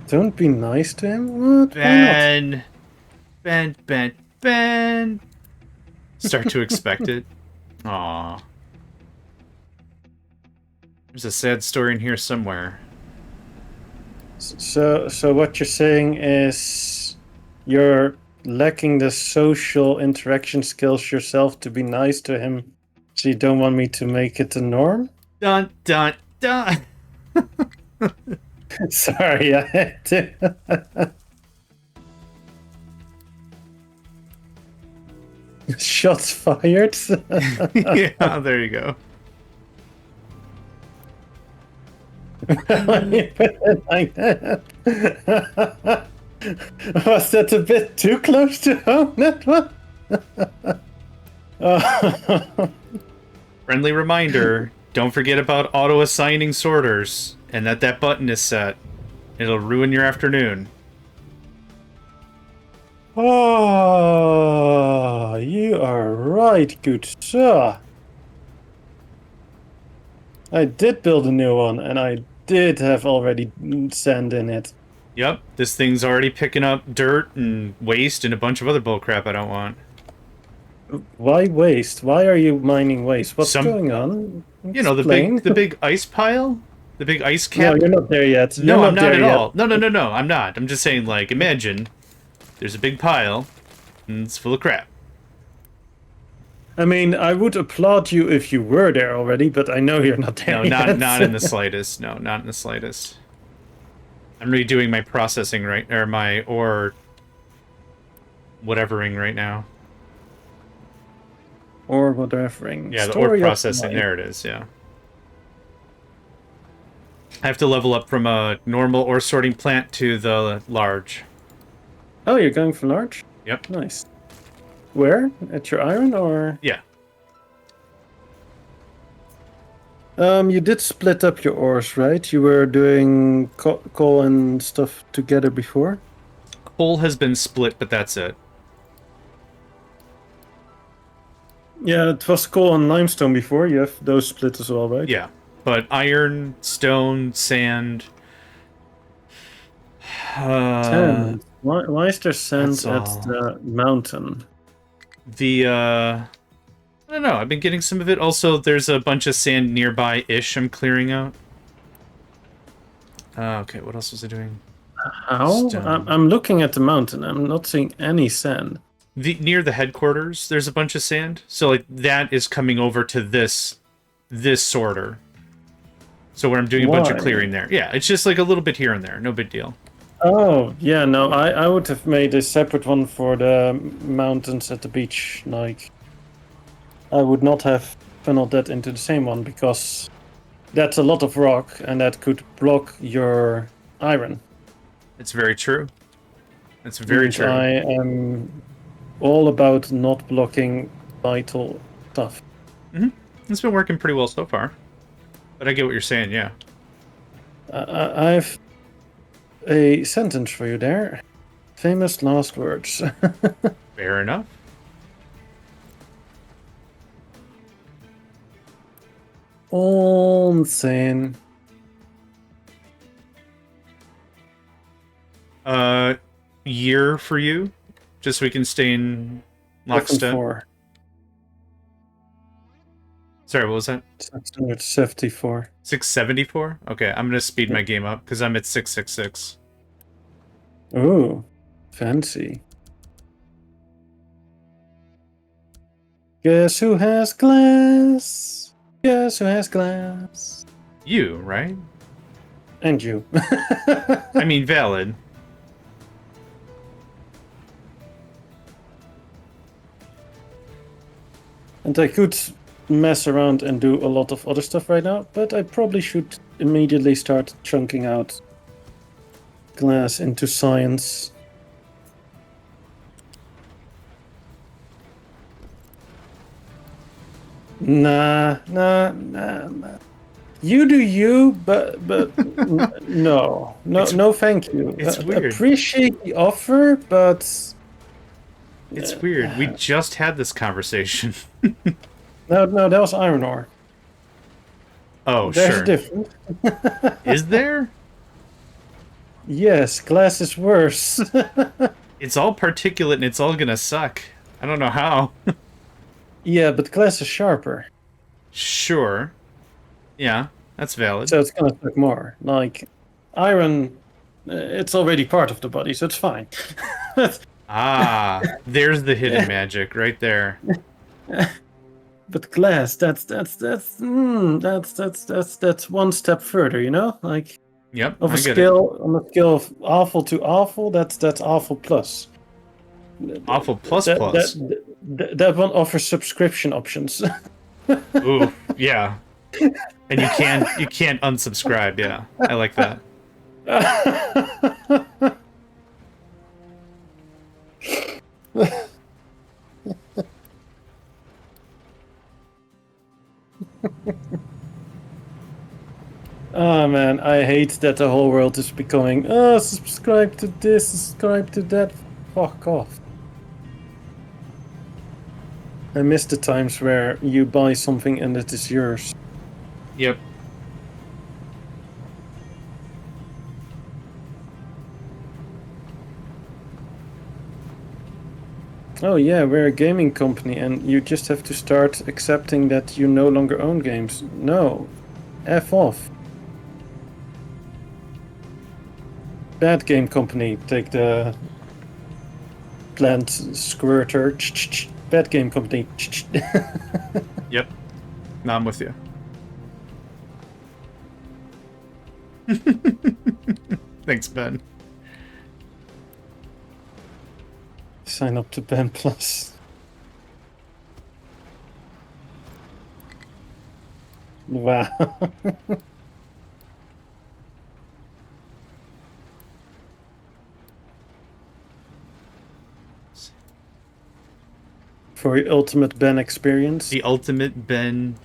Don't be nice to him. What? Ben. Ben. Start to expect it. Aww. There's a sad story in here somewhere. So what you're saying is you're lacking the social interaction skills yourself to be nice to him, so you don't want me to make it the norm? Dun dun dun. Sorry, I had to. Shots fired. Yeah, there you go. When you put it like that. Was that a bit too close to home, that one? Friendly reminder, don't forget about auto-assigning sorters, and that button is set. It'll ruin your afternoon. Oh, you are right, good sir. I did build a new one, and I did have already sand in it. Yep, this thing's already picking up dirt and waste and a bunch of other bullcrap I don't want. Why waste? Why are you mining waste? What's going on? You know, Explain. the big ice pile? The big ice cap? No, you're not there yet. No, You're I'm not there at yet. all. No, I'm not. I'm just saying, like, imagine there's a big pile and it's full of crap. I mean, I would applaud you if you were there already, but I know you're not there No, yet. not in the slightest. No, not in the slightest. I'm redoing my processing or my ore whatevering right now. Or whatevering. Yeah, the Story ore of processing. life. There it is. Yeah. I have to level up from a normal ore sorting plant to the large. Oh, you're going for large? Yep. Nice. Where? At your iron, or? Yeah. You did split up your ores, right? You were doing coal and stuff together before? Coal has been split, but that's it. Yeah, it was coal and limestone before. You have those split as well, right? Yeah. But iron, stone, sand... Sand. Why is there sand that's at all. the mountain? I don't know. I've been getting some of it. Also, there's a bunch of sand nearby-ish I'm clearing out. Okay, what else was I doing? How? I'm looking at the mountain. I'm not seeing any sand. Near the headquarters, there's a bunch of sand. So, like, that is coming over to this sorter. So where I'm doing a bunch of clearing there. Yeah, it's just like a little bit here and there. No big deal. Oh, yeah, no, I would have made a separate one for the mountains at the beach. Like, I would not have funneled that into the same one, because that's a lot of rock, and that could block your iron. It's very true. It's very true. I am all about not blocking vital stuff. Mm-hmm. It's been working pretty well so far. But I get what you're saying, yeah. I've a sentence for you there. Famous last words. Fair enough. Onsen. Year for you, just so we can stay in lockstep. 4. Sorry, what was that? 674. 674? Okay, I'm gonna speed my game up because I'm at 666. Ooh, fancy. Guess who has glass? Guess who has glass? You, right? And you. I mean, valid. And I could mess around and do a lot of other stuff right now, but I probably should immediately start chunking out glass into science. Nah. You do you, but no, thank you. It's weird. Appreciate the offer, but it's weird. We just had this conversation. No, that was iron ore. Oh, There's sure. a difference. Is there? Yes, glass is worse. It's all particulate and it's all gonna suck. I don't know how. Yeah, but glass is sharper. Sure. Yeah, that's valid. So it's gonna suck more. Like, iron, it's already part of the body, so it's fine. Ah, there's the hidden magic right there. But glass, that's one step further, you know? Like, Yep, on a I get scale of awful to awful, that's awful plus. it. Awful plus That, plus. that one offers subscription options. Ooh, yeah. And you can't unsubscribe, yeah. I like that. Oh man, I hate that the whole world is becoming, subscribe to this, subscribe to that. Fuck off. I miss the times where you buy something and it is yours. Yep. Oh yeah, we're a gaming company and you just have to start accepting that you no longer own games. No. F off. Bad game company, take the plant squirter. Bad game company. Yep. No, I'm with you. Thanks, Ben. Sign up to Ben Plus. Wow. For your ultimate Ben experience. The ultimate Ben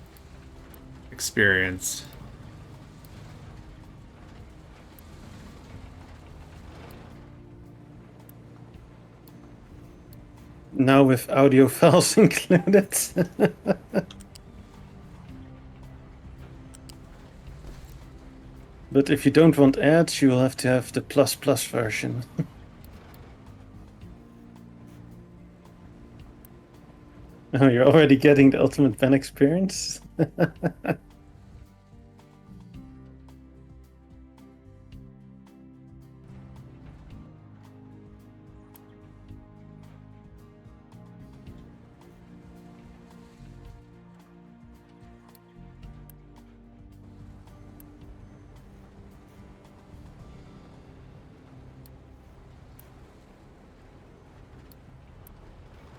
experience. Now with audio files included. But if you don't want ads, you'll have to have the plus version. Oh, you're already getting the ultimate Ben experience?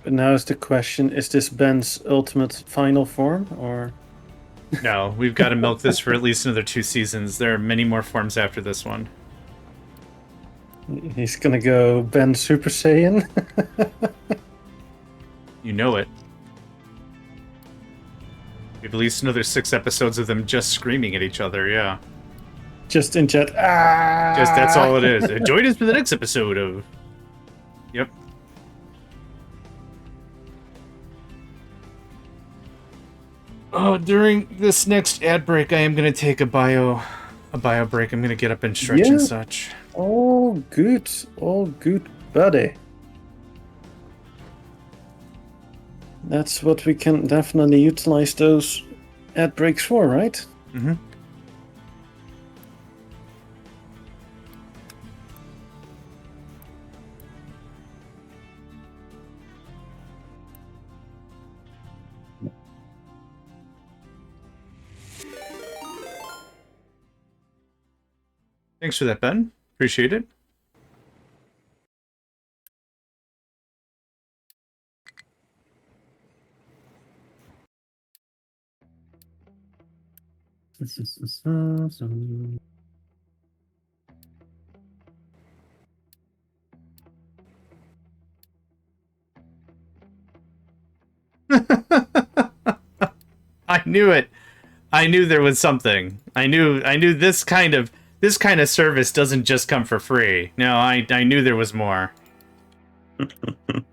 But now is the question, is this Ben's ultimate final form, or? No, we've got to milk this for at least another 2 seasons. There are many more forms after this one. He's gonna go Ben Super Saiyan? You know it. We have at least another 6 episodes of them just screaming at each other, yeah. Just in chat. Just that's all it is. Join us for the next episode of. Yep. Oh, during this next ad break, I am gonna take a bio break. I'm gonna get up and stretch and such. All good, buddy. That's what we can definitely utilize those ad breaks for, right? Mm-hmm. Thanks for that, Ben. Appreciate it. I knew it. I knew there was something. I knew this kind of service doesn't just come for free. No, I knew there was more.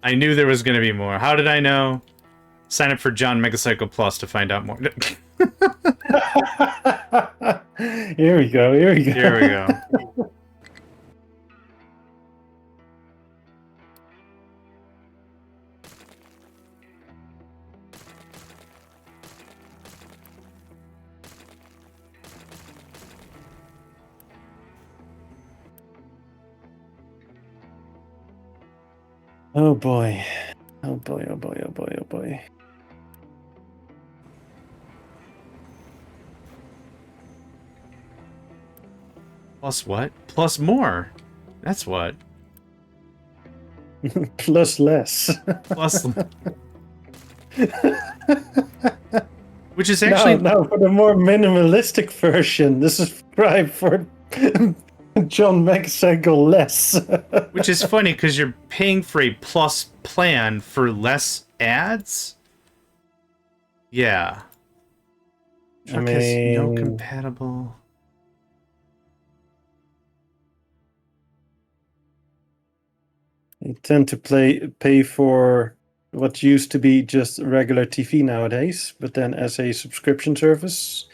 I knew there was going to be more. How did I know? Sign up for JohnMegacycle Plus to find out more. Here we go. Here we go. Oh boy. Oh boy, oh boy, oh boy, oh boy. Plus what? Plus more. That's what. Plus less. Plus. Which is actually now for the more minimalistic version. This is subscribe for JohnMegacycle less. Which is funny because you're paying for a plus plan for less ads. Yeah. Truck has no compatible. You tend to pay for what used to be just regular TV nowadays, but then as a subscription service.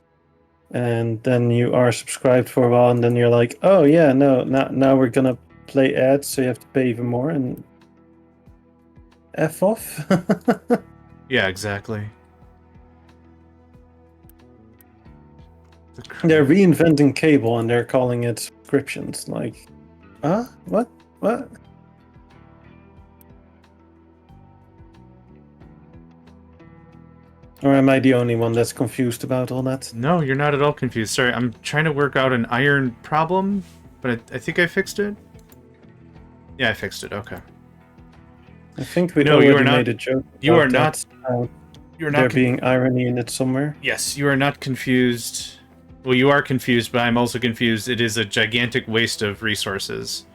And then you are subscribed for a while, and then you're like, oh yeah, no, now we're gonna play ads, so you have to pay even more, and F off. Yeah, exactly. They're reinventing cable, and they're calling it subscriptions. Like, what? Or am I the only one that's confused about all that? No, you're not at all confused. Sorry, I'm trying to work out an iron problem, but I think I fixed it. Yeah, I fixed it. Okay. I think we already made a joke. You are not. You're not. There being irony in it somewhere. Yes, you are not confused. Well, you are confused, but I'm also confused. It is a gigantic waste of resources.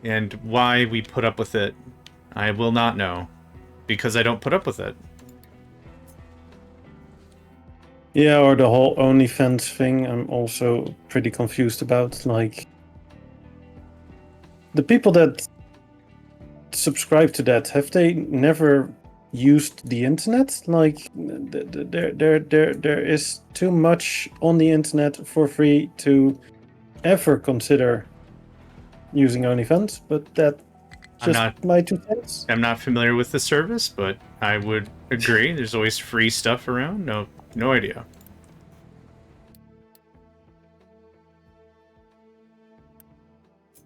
And why we put up with it, I will not know. Because I don't put up with it. Yeah, or the whole OnlyFans thing, I'm also pretty confused about. Like, the people that subscribe to that, have they never used the internet? Like, there is too much on the internet for free to ever consider using OnlyFans, but that just my 2 cents. I'm not familiar with the service, but I would agree. There's always free stuff around. No idea.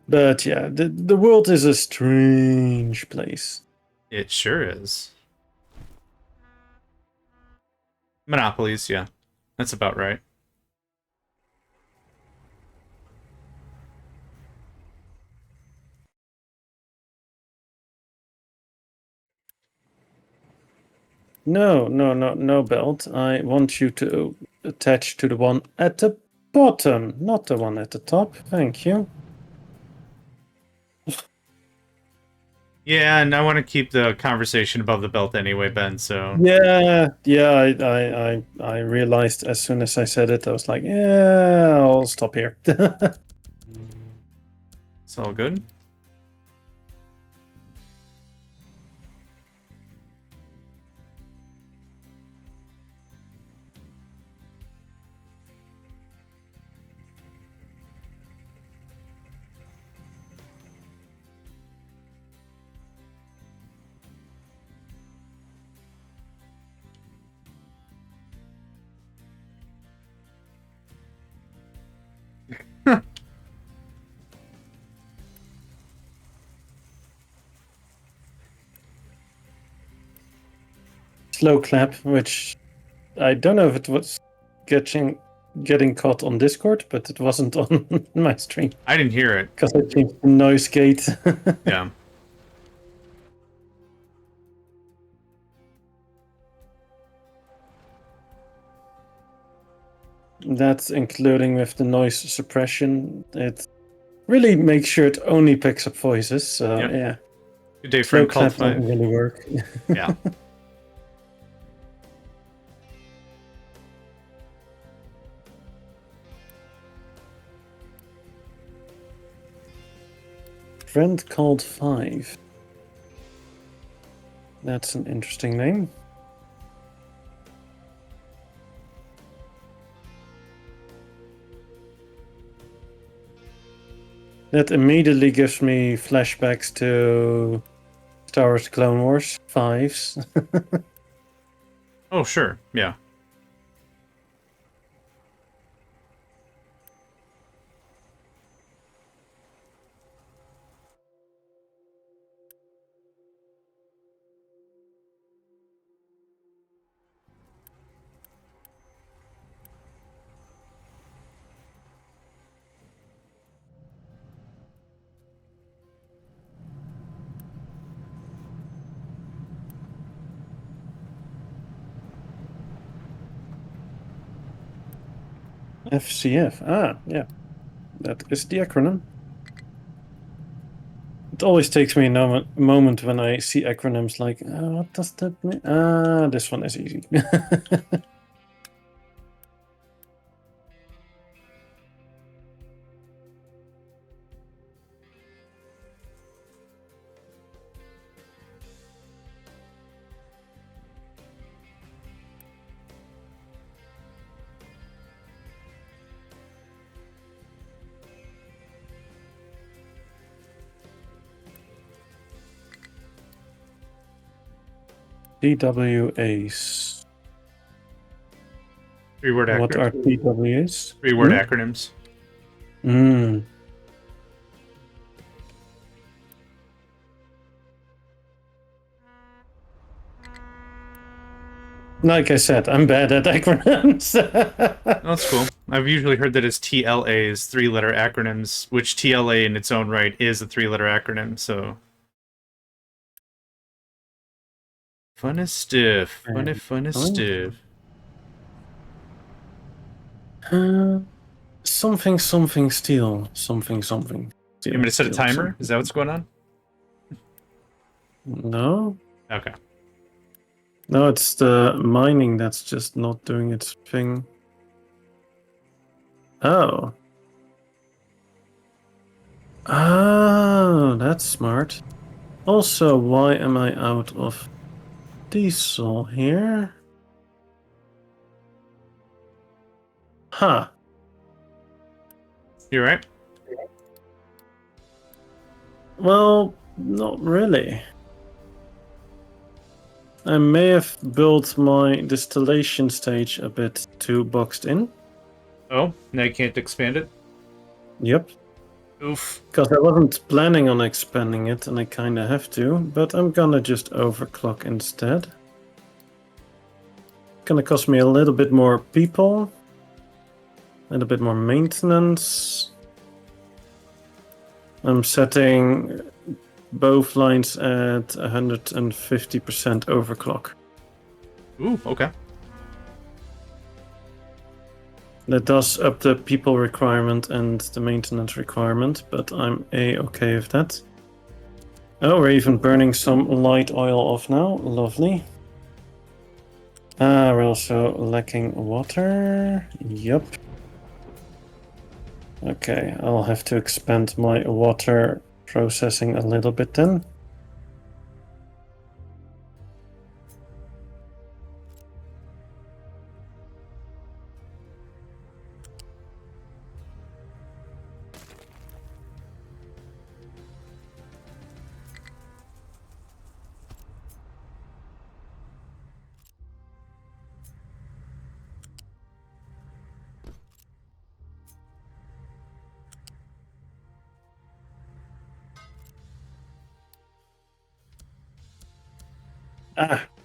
But yeah, the world is a strange place. It sure is. Monopolies, yeah. That's about right. No, Belt. I want you to attach to the one at the bottom, not the one at the top. Thank you. Yeah, and I want to keep the conversation above the belt anyway, Ben. So Yeah, I realized as soon as I said it, I was like, yeah, I'll stop here. it's all good. Slow clap, which I don't know if it was getting caught on Discord, but it wasn't on my stream I didn't hear it. because I changed the noise gate. Yeah. That's including with the noise suppression. It really makes sure it only picks up voices. So Yep. yeah, Good day, slow friend. Called clap doesn't 5. really work. Yeah. Friend called 5. That's an interesting name. That immediately gives me flashbacks to Star Wars Clone Wars 5s. Oh, sure. Yeah. FCF. Ah, yeah. That is the acronym. It always takes me a moment when I see acronyms like, what does that mean? Ah, this one is easy. TWAs. Three-word acronyms. What are TWAs? Three-word acronyms. Hmm. Like I said, I'm bad at acronyms. Oh, that's cool. I've usually heard that as TLAs, three-letter acronyms, which TLA in its own right is a three-letter acronym, so... Fun is stiff. Fun is stiff. Something steel. Something. Steel, You want me to set a steel, timer? something. Is that what's going on? No? Okay. No, it's the mining that's just not doing its thing. Oh. Oh, that's smart. Also, why am I out of diesel here? Huh. You right? Well, not really. I may have built my distillation stage a bit too boxed in. Oh, now you can't expand it? Yep. Oof. Because I wasn't planning on expanding it, and I kinda have to, but I'm gonna just overclock instead. Gonna cost me a little bit more people, a little bit more maintenance. I'm setting both lines at 150% overclock. Ooh, okay. That does up the people requirement and the maintenance requirement, but I'm okay with that. Oh, we're even burning some light oil off now. Lovely. We're also lacking water. Yup. Okay, I'll have to expand my water processing a little bit then.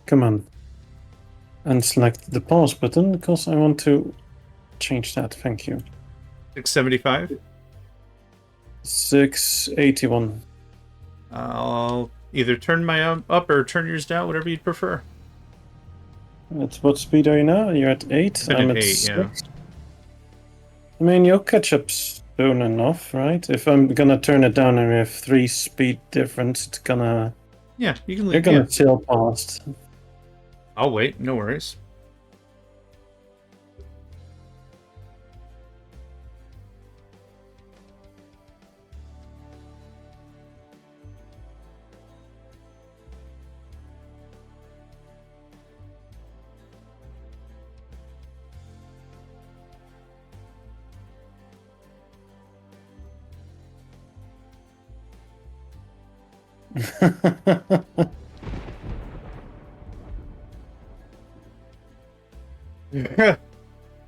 Come on. Unselect the pause button because I want to change that. Thank you. 675. 681. I'll either turn my up or turn yours down, whatever you'd prefer. At what speed are you now? You're at 8. Been I'm at at 8, 6. yeah. I mean, you'll catch up soon enough, right? If I'm gonna turn it down and we have 3 speed difference, it's gonna... Yeah, you can You're leave. gonna sail past. I'll wait, no worries.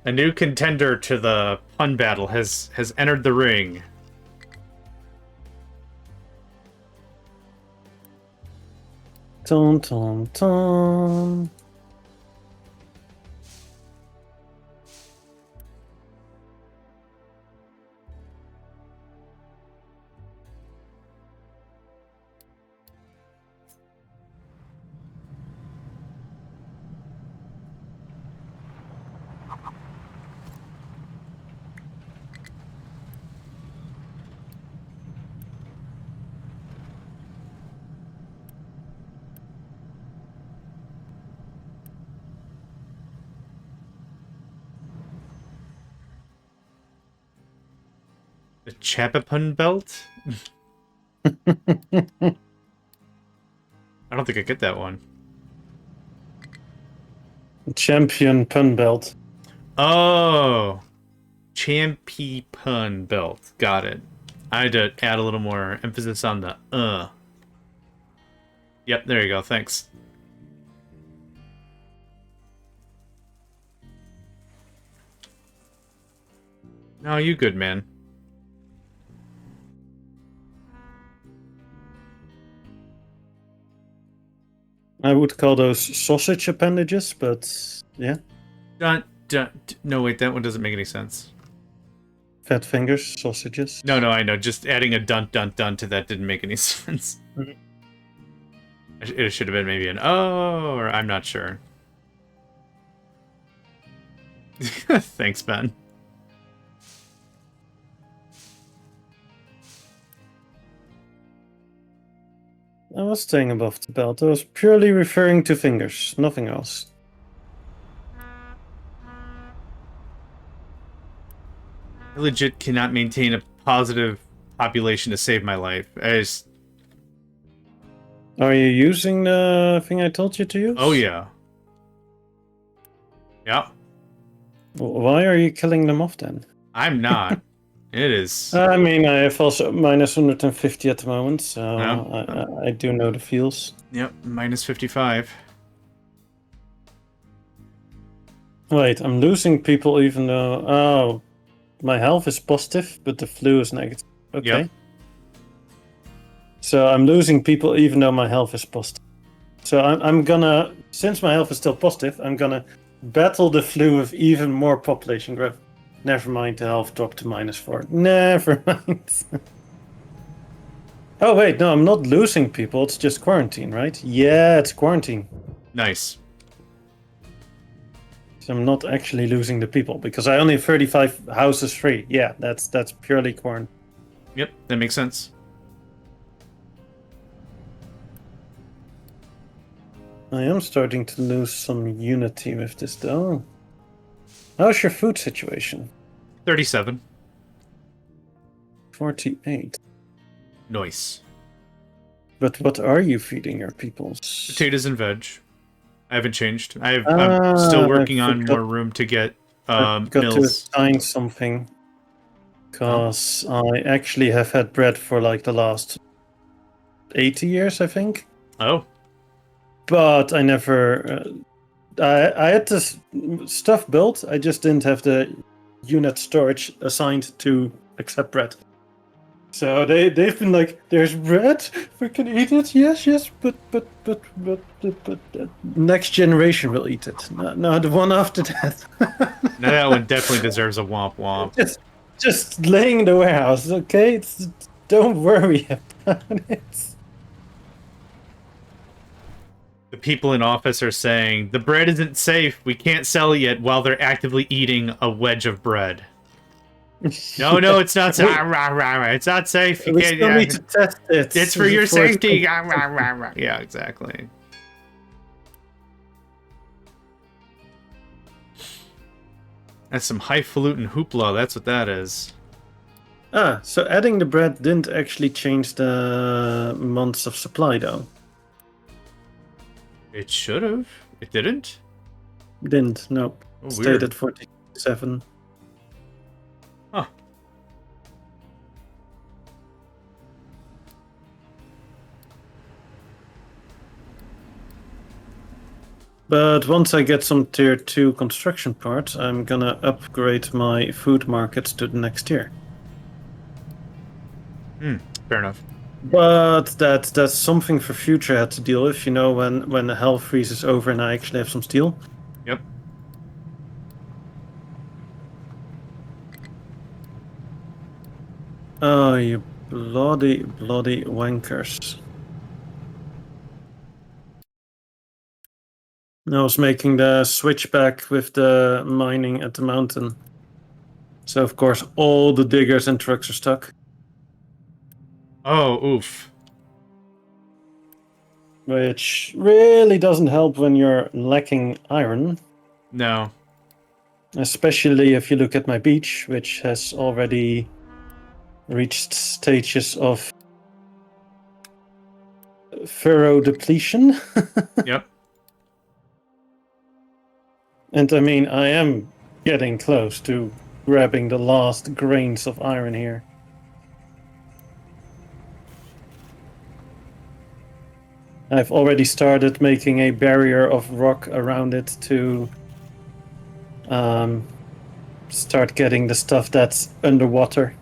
A new contender to the pun battle has entered the ring. Tom, tom, tom. The Chapapun belt? I don't think I get that one. Champion pun belt. Oh, Champy-pun belt. Got it. I had to add a little more emphasis on the Yep, there you go. Thanks. No, you good, man. I would call those sausage appendages, but yeah. No, wait, that one doesn't make any sense. Fat fingers, sausages. No, I know. Just adding a dun to that didn't make any sense. Mhm. It should have been maybe an or I'm not sure. Thanks, Ben. I was staying above the belt. I was purely referring to fingers, nothing else. I legit cannot maintain a positive population to save my life. Are you using the thing I told you to use? Oh, yeah. Yeah. Why are you killing them off then? I'm not. It is. I mean, I have also minus 150 at the moment, so Yeah. I do know the feels. Yep, minus 55. Wait, I'm losing people even though... Oh, my health is positive, but the flu is negative. Okay. Yep. So I'm losing people even though my health is positive. So I'm gonna... Since my health is still positive, I'm gonna battle the flu with even more population growth. Never mind, the health dropped to -4. Never mind. Oh, wait, no, I'm not losing people. It's just quarantine, right? Yeah, it's quarantine. Nice. So I'm not actually losing the people because I only have 35 houses free. Yeah, that's purely quarantine. Yep, that makes sense. I am starting to lose some unity with this, though. How's your food situation? 37. 48. Nice. But what are you feeding your peoples? Potatoes and veg. I haven't changed. I'm still working on more room to get I've got to mills. assign something. Because I actually have had bread for like the last 80 years, I think. Oh. But I never... I had this stuff built, I just didn't have the unit storage assigned to accept bread. So they've been like, there's bread, we can eat it, yes, but next generation will eat it. No, the one after that. Now that one definitely deserves a womp womp. Just laying in the warehouse, okay? Don't worry about it. The people in office are saying, the bread isn't safe, we can't sell it yet, while they're actively eating a wedge of bread. No, it's not safe. It's not safe. You we can't. still need to test it. It's for your safety. Yeah, exactly. That's some highfalutin hoopla. That's what that is. So adding the bread didn't actually change the months of supply, though. It should have. It didn't? Didn't, nope. Oh, Stayed weird. at 47. Huh. But once I get some tier 2 construction parts, I'm gonna upgrade my food markets to the next tier. Fair enough. But that's something for future I had to deal with, you know, when the hell freezes over and I actually have some steel. Yep. Oh, you bloody wankers. I was making the switch back with the mining at the mountain. So, of course, all the diggers and trucks are stuck. Oh, oof. Which really doesn't help when you're lacking iron. No. Especially if you look at my beach, which has already reached stages of furrow depletion. Yep. And I mean, I am getting close to grabbing the last grains of iron here. I've already started making a barrier of rock around it to start getting the stuff that's underwater.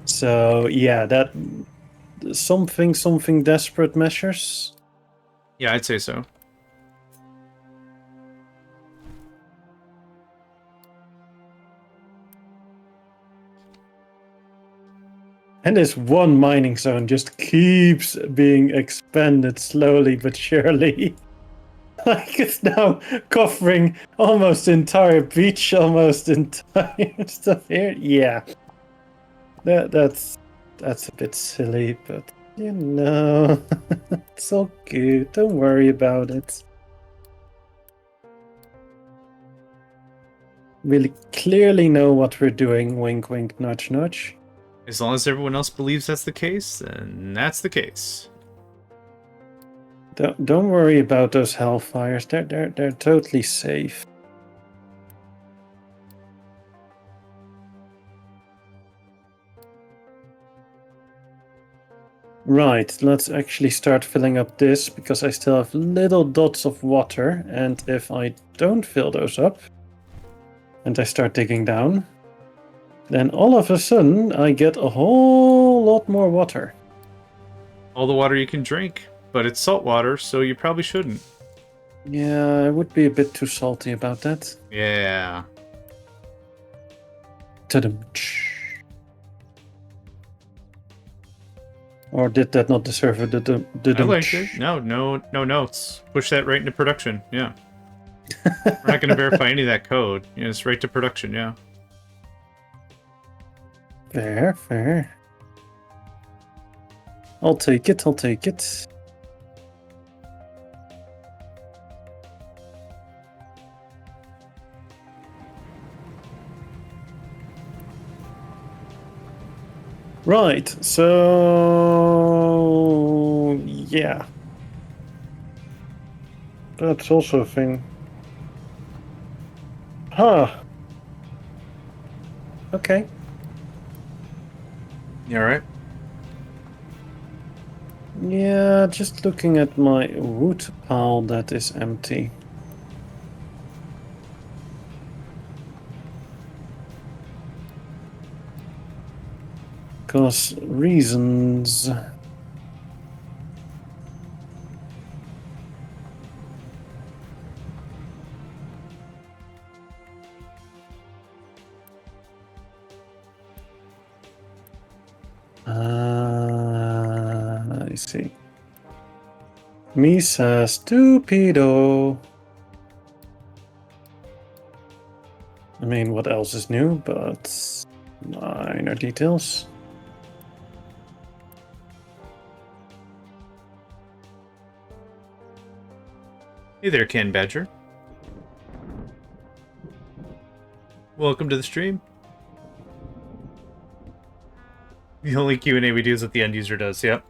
So yeah, that something desperate measures. Yeah, I'd say so. And this one mining zone just keeps being expanded slowly but surely. Like it's now covering almost the entire beach, almost entire stuff here. Yeah, that's a bit silly, but you know, it's all good. Don't worry about it. We clearly know what we're doing. Wink, wink, nudge, nudge. As long as everyone else believes that's the case, then that's the case. Don't worry about those hellfires. They're totally safe. Right, let's actually start filling up this because I still have little dots of water, and if I don't fill those up and I start digging down, then all of a sudden I get a whole lot more water. All the water you can drink, but it's salt water, so you probably shouldn't. Yeah, I would be a bit too salty about that. Yeah. Ta-dum. Or did that not deserve a I liked it. No notes. Push that right into production, yeah. We're not going to verify any of that code. Yeah, it's right to production, yeah. Fair. I'll take it, I'll take it. Right, so... yeah. That's also a thing. Huh. Okay. You alright? Yeah, just looking at my wood pile that is empty. Because reasons. I see. Misa stupido. I mean, what else is new, but minor details. Hey there, Ken Badger. Welcome to the stream. The only Q&A we do is what the end user does, yep.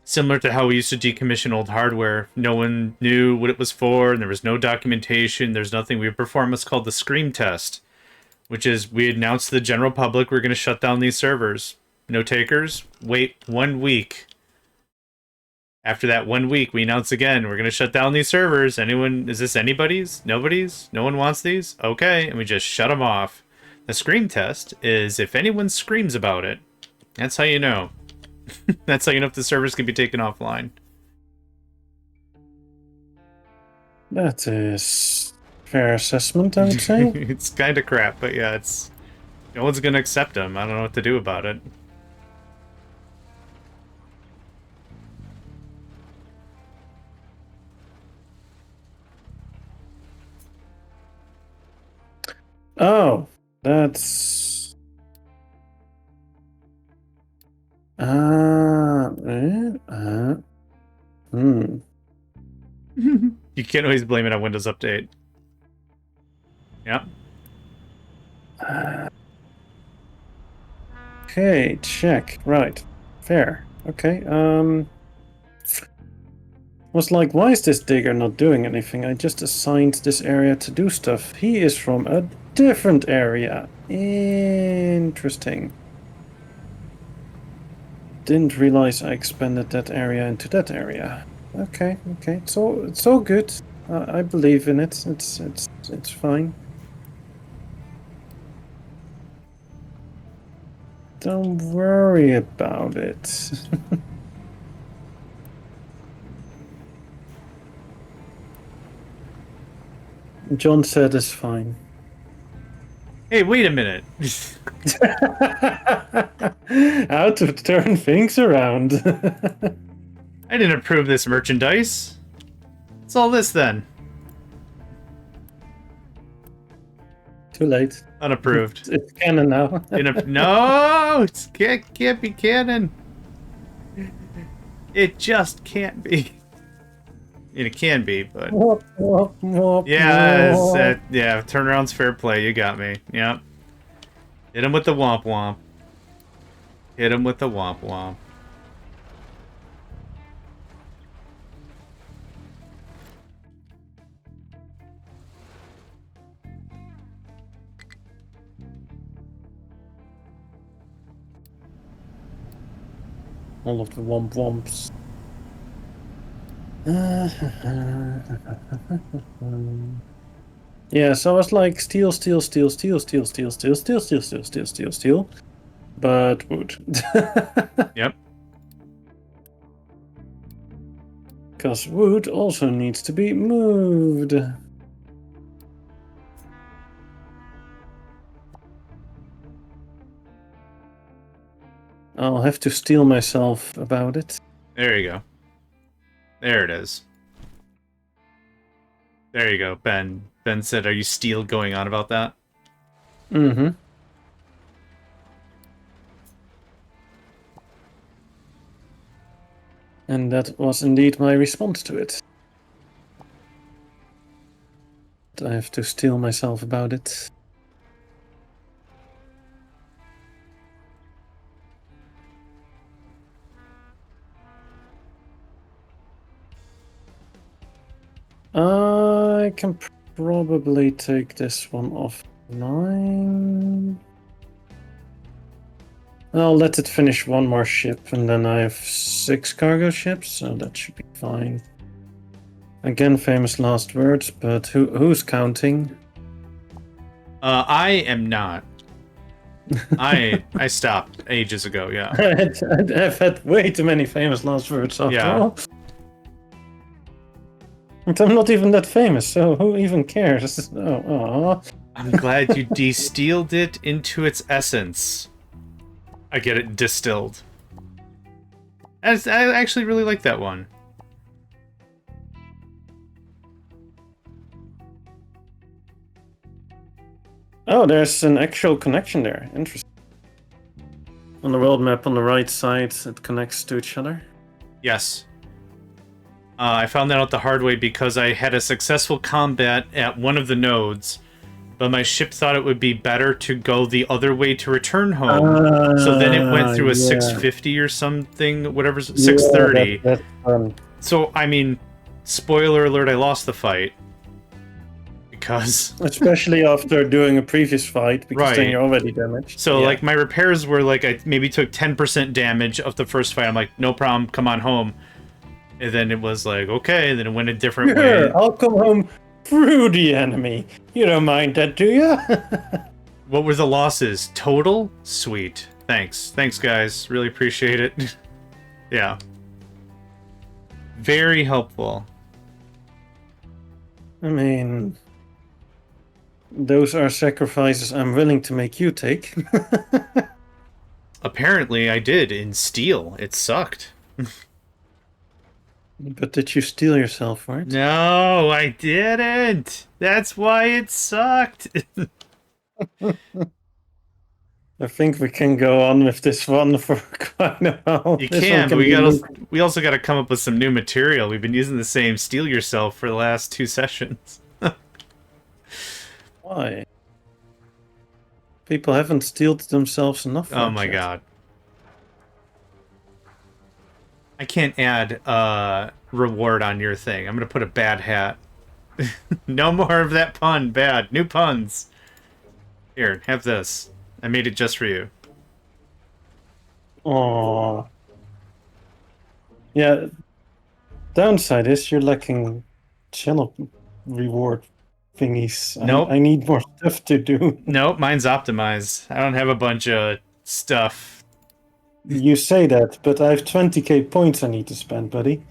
Similar to how we used to decommission old hardware. No one knew what it was for, and there was no documentation, there's nothing. We would perform what's called the scream test, which is we announced to the general public we're going to shut down these servers. No takers, wait 1 week. After that 1 week, we announce again, we're going to shut down these servers. Anyone, is this anybody's? Nobody's? No one wants these? Okay, and we just shut them off. The scream test is if anyone screams about it, that's how you know. That's how you know if the servers can be taken offline. That is fair assessment, I would say. It's kind of crap, but yeah, it's... no one's going to accept them. I don't know what to do about it. Oh, that's... You can't always blame it on Windows Update. Yeah. Okay, check. Right. Fair. Okay, was like, why is this digger not doing anything? I just assigned this area to do stuff. He is from a different area. Interesting. Didn't realize I expanded that area into that area. Okay, okay. It's all good. I believe in it. It's fine. Don't worry about it. John said it's fine. Hey, wait a minute. How to turn things around. I didn't approve this merchandise. What's all this then? Too late. Unapproved. It's canon now. No, it can't be canon. It just can't be. It can be, but yeah, yeah. Turnaround's fair play. You got me. Yep. Hit him with the womp womp. Hit him with the womp womp. All of the womp womps. Yeah, so I was like steal, but wood. Yep. Because wood also needs to be moved. I'll have to steel myself about it. There you go. There it is. There you go, Ben. Ben said, are you still going on about that? Mm-hmm. And that was indeed my response to it. I have to steel myself about it. I can probably take this one offline. I'll let it finish one more ship, and then I have 6 cargo ships, so that should be fine. Again, famous last words, but who's counting? I am not. I stopped ages ago, yeah. I've had way too many famous last words after all. And I'm not even that famous, so who even cares? Oh. I'm glad you distilled it into its essence. I get it, distilled. I actually really like that one. Oh, there's an actual connection there. Interesting. On the world map on the right side, it connects to each other. Yes. I found that out the hard way because I had a successful combat at one of the nodes, but my ship thought it would be better to go the other way to return home. So then it went through a 650 or something, whatever, 630. That's fun. So, I mean, spoiler alert, I lost the fight. Because... Especially after doing a previous fight, because then you're already damaged. So, like, my repairs were, like, I maybe took 10% damage of the first fight. I'm like, no problem, come on home. And then it was like, okay, then it went a different way. I'll come home through the enemy. You don't mind that, do you? What were the losses? Total? Sweet. Thanks. Thanks, guys. Really appreciate it. Yeah. Very helpful. I mean, those are sacrifices I'm willing to make you take. Apparently, I did in steel. It sucked. But did you steal yourself for it? No, I didn't. That's why it sucked. I think we can go on with this one for quite a while. You can, but we also got to come up with some new material. We've been using the same steal yourself for the last 2 sessions. Why? People haven't stealed themselves enough. Oh my god. I can't add reward on your thing. I'm gonna put a bad hat. No more of that pun. Bad. New puns. Here, have this. I made it just for you. Aww. Yeah. Downside is you're lacking channel reward thingies. Nope. I need more stuff to do. Nope, mine's optimized. I don't have a bunch of stuff. You say that, but I have 20k points I need to spend, buddy.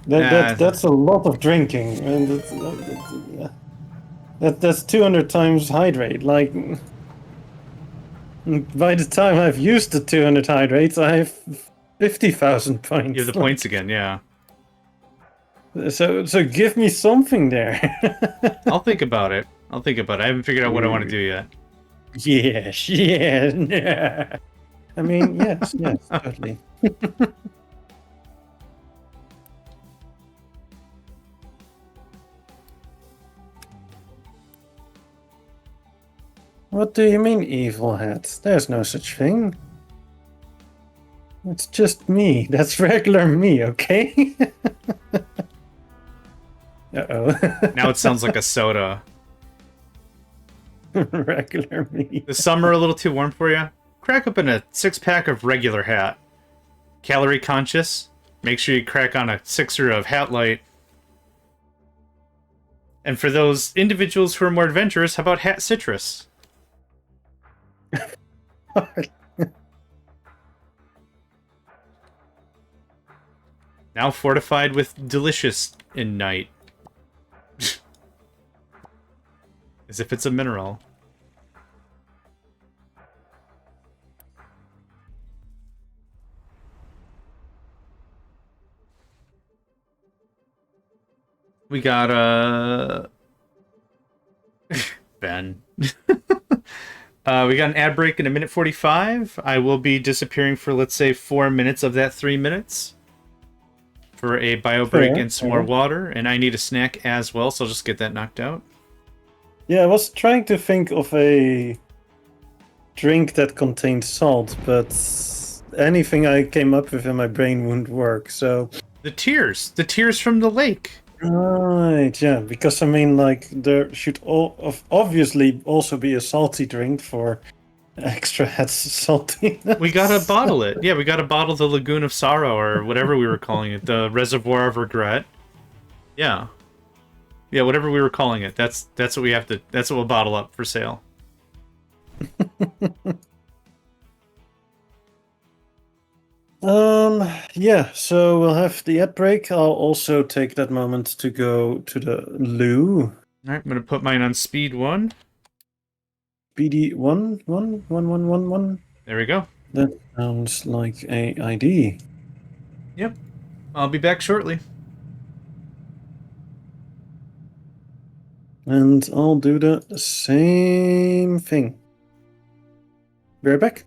That's a lot of drinking, and that's 200 times hydrate. Like, by the time I've used the 200 hydrates, I have 50,000 points. You have the points again, yeah. So give me something there. I'll think about it. I haven't figured out what I want to do yet. Yes. I mean, yes, totally. What do you mean, evil hat? There's no such thing. It's just me. That's regular me, okay? Uh-oh. Now it sounds like a soda. Regular me. The summer a little too warm for you? Crack open a 6-pack of regular hat. Calorie conscious? Make sure you crack on a 6er of Hat Light. And for those individuals who are more adventurous, how about Hat Citrus? Now fortified with delicious in night. As if it's a mineral. We got Ben. We got an ad break in 1:45. I will be disappearing for, let's say, 4 minutes of that 3 minutes for a bio break and some more water. And I need a snack as well, so I'll just get that knocked out. Yeah, I was trying to think of a drink that contained salt, but anything I came up with in my brain wouldn't work. So The tears from the lake. right, yeah, because I mean, like there should obviously also be a salty drink for extra head salty. We gotta bottle it. Yeah, we gotta bottle the Lagoon of Sorrow or whatever we were calling it, the Reservoir of Regret. Yeah, yeah, whatever we were calling it. That's what we have to. That's what we'll bottle up for sale. Yeah, so we'll have the ad break. I'll also take that moment to go to the loo. All right, I'm gonna put mine on speed 1. BD 11111. There we go. That sounds like a ID. Yep. I'll be back shortly. And I'll do the same thing. Be right back.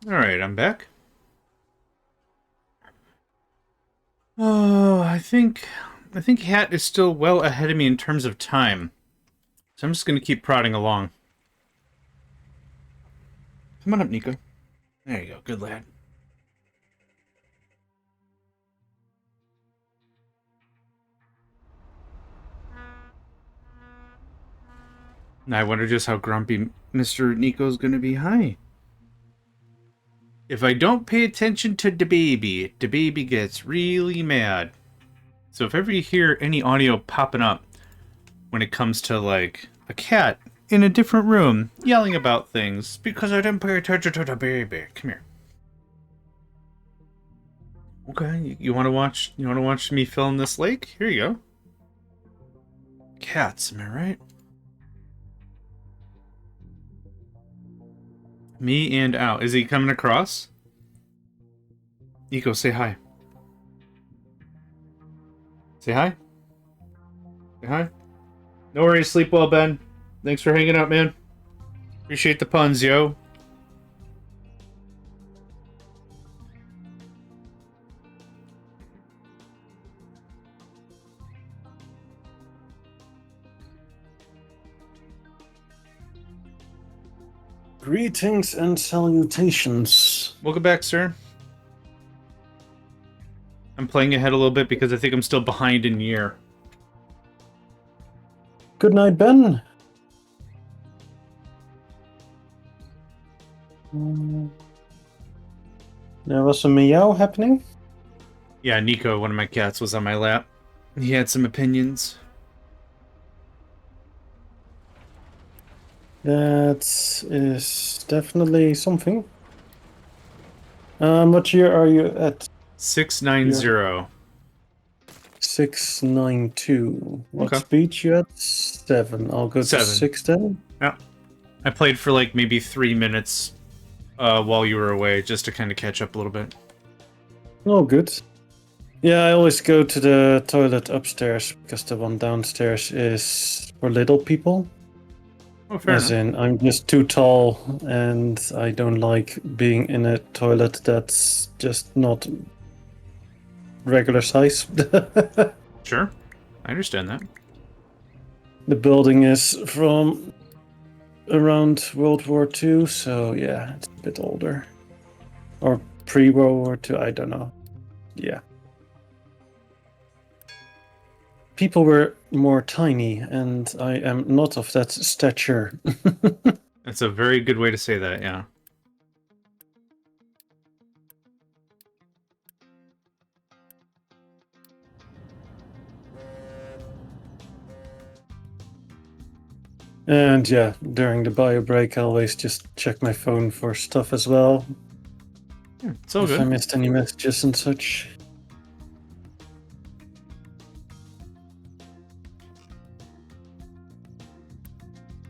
All right, I'm back. Oh, I think Hat is still well ahead of me in terms of time. So I'm just going to keep prodding along. Come on up, Nico. There you go. Good lad. Now I wonder just how grumpy Mr. Nico's going to be. Hi. If I don't pay attention to the baby gets really mad. So if ever you hear any audio popping up when it comes to, like, a cat in a different room yelling about things because I didn't pay attention to the baby. Come here. Okay, you want to watch? You want to watch me fill in this lake? Here you go. Cats, am I right? Me and Al. Is he coming across? Nico, say hi. Say hi. Say hi. No worries. Sleep well, Ben. Thanks for hanging out, man. Appreciate the puns, yo. Greetings and salutations. Welcome back, sir. I'm playing ahead a little bit because I think I'm still behind in year. Good night, Ben. There was a meow happening. Yeah, Nico, one of my cats, was on my lap. He had some opinions. That is definitely something. What year are you at? 690. 692. What Okay. speed you at? 7. I'll go 7. to 6 then. Yeah. I played for like maybe 3 minutes while you were away, just to kind of catch up a little bit. Oh, good. Yeah, I always go to the toilet upstairs because the one downstairs is for little people. Oh, fair As enough. in, I'm just too tall and I don't like being in a toilet that's just not regular size. Sure. I understand that. The building is from around World War II, so yeah, it's a bit older. Or pre-World War II, I don't know. Yeah. People were more tiny, and I am not of that stature. That's a very good way to say that, yeah. And yeah, during the bio break, I always just check my phone for stuff as well. Yeah, it's all If I good. missed any messages and such.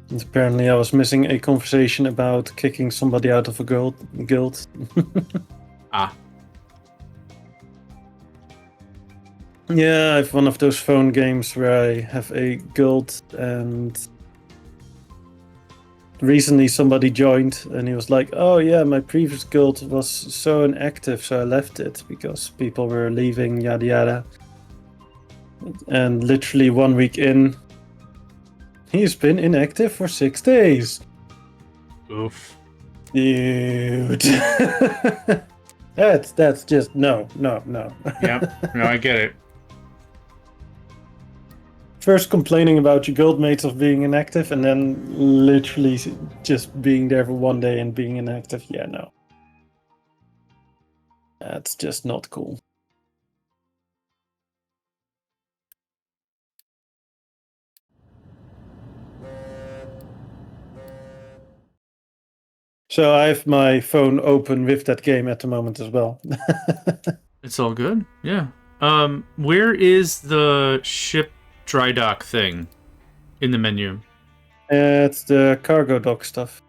And apparently, I was missing a conversation about kicking somebody out of a guild. Ah. Yeah, I have one of those phone games where I have a guild, and recently somebody joined and he was like, oh yeah, my previous guild was so inactive, so I left it because people were leaving, yada yada. And literally 1 week in, he's been inactive for 6 days. Oof. Dude. That's just no. Yep. No, I get it. First complaining about your guildmates of being inactive, and then literally just being there for 1 day and being inactive. Yeah, no. That's just not cool. So I have my phone open with that game at the moment as well. It's all good. Yeah. Where is the ship dry dock thing in the menu? It's the cargo dock stuff.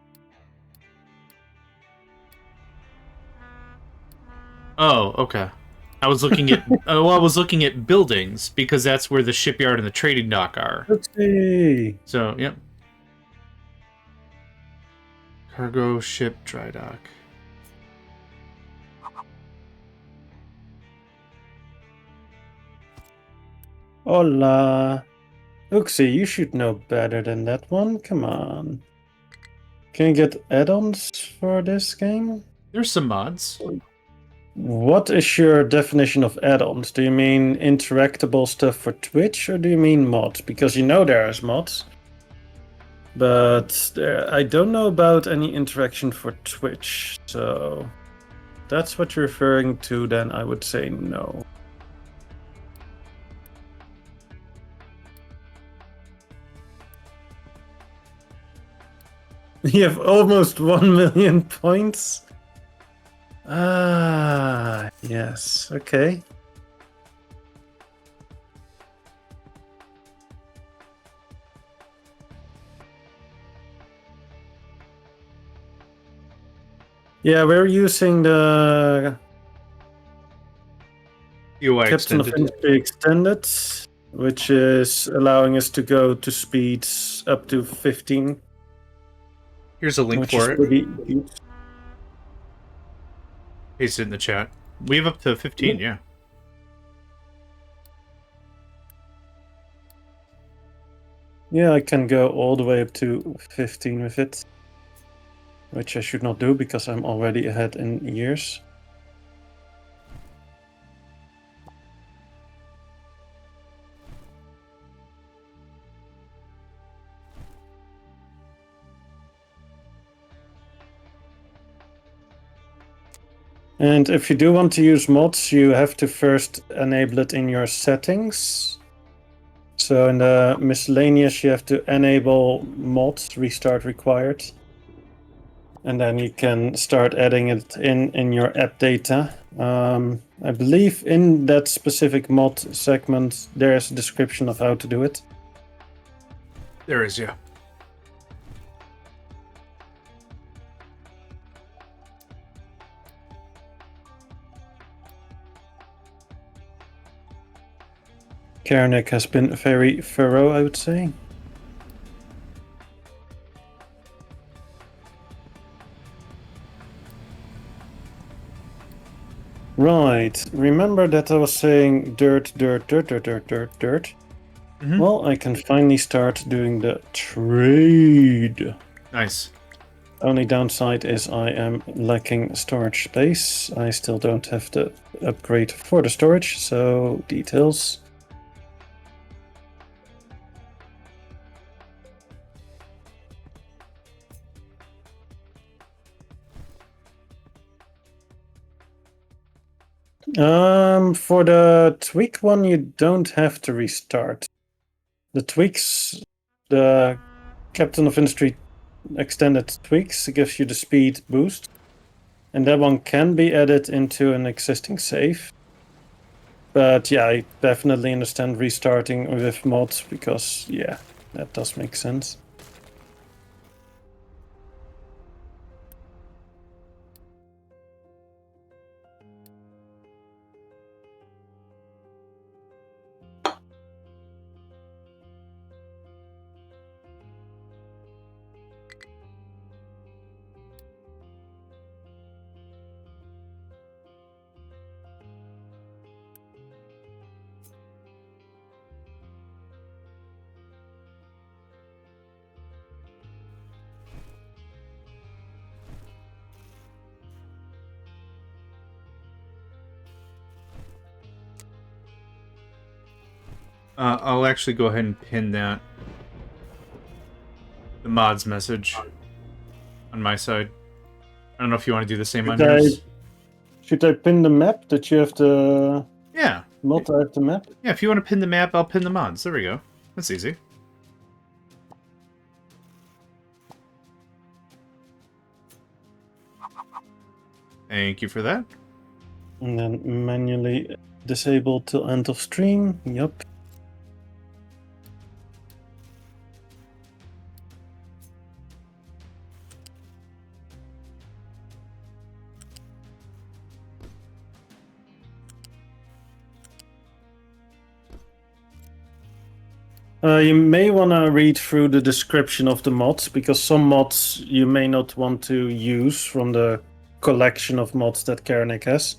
Oh, okay. I was looking at I was looking at buildings because that's where the shipyard and the trading dock are. Let's see. So, yep. Cargo ship dry dock. Hola. Uxie, you should know better than that one. Come on. Can you get add-ons for this game? There's some mods. What is your definition of add-ons? Do you mean interactable stuff for Twitch, or do you mean mods? Because you know there's mods, but I don't know about any interaction for Twitch. So that's what you're referring to, then I would say no. You have almost 1 million points. Ah, yes. Okay. Yeah, we're using the UI Captain of extended. Industry Extended, which is allowing us to go to speeds up to 15. Here's a link Which for is it. pretty good. Paste it in the chat. We have up to 15, yeah. Yeah, I can go all the way up to 15 with it. Which I should not do because I'm already ahead in years. And if you do want to use mods, you have to first enable it in your settings. So in the miscellaneous, you have to enable mods, restart required. And then you can start adding it in your app data. I believe in that specific mod segment, there's a description of how to do it. There is, yeah. Karnik has been very thorough, I would say. Right, remember that I was saying dirt. Mhm. Well, I can finally start doing the trade. Nice. Only downside is I am lacking storage space. I still don't have the upgrade for the storage, so details. For the tweak one, you don't have to restart. The tweaks, the Captain of Industry extended tweaks gives you the speed boost, and that one can be added into an existing save. But yeah, I definitely understand restarting with mods because yeah, that does make sense. I'll actually go ahead and pin the mods message on my side. I don't know if you want to do the same on yours. Should I pin the map that you have the Yeah. mod? I have the map. Yeah, if you want to pin the map, I'll pin the mods. There we go. That's easy. Thank you for that. And then manually disable till end of stream. Yup. You may want to read through the description of the mods, because some mods you may not want to use from the collection of mods that Karnik has.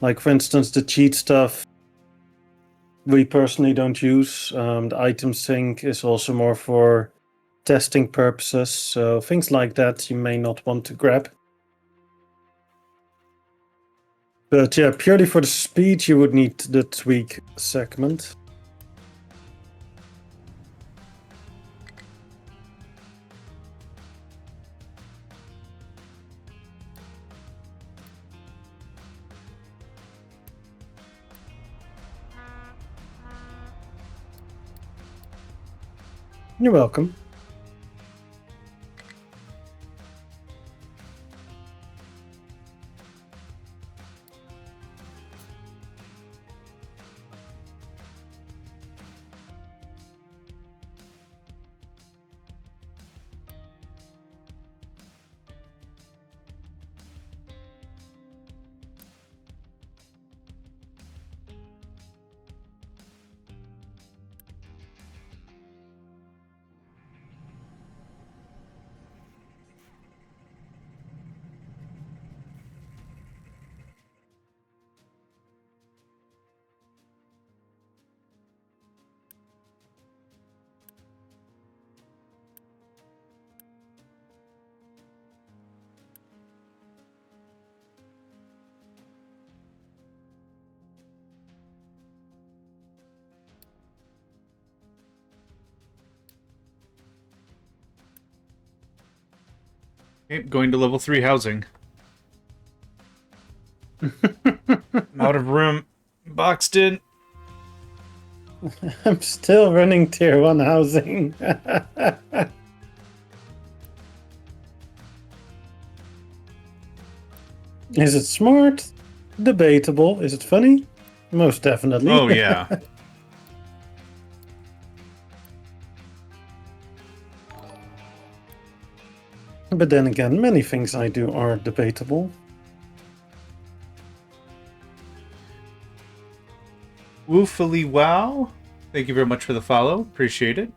Like, for instance, the cheat stuff. we personally don't use. The item sync is also more for testing purposes, so things like that you may not want to grab. But yeah, purely for the speed, you would need the tweak segment. You're welcome. Okay, going to level 3 housing. I'm out of room. Boxed in. I'm still running tier 1 housing. Is it smart? Debatable. Is it funny? Most definitely. Oh, yeah. But then again, many things I do are debatable. Woofily wow. Thank you very much for the follow. Appreciate it.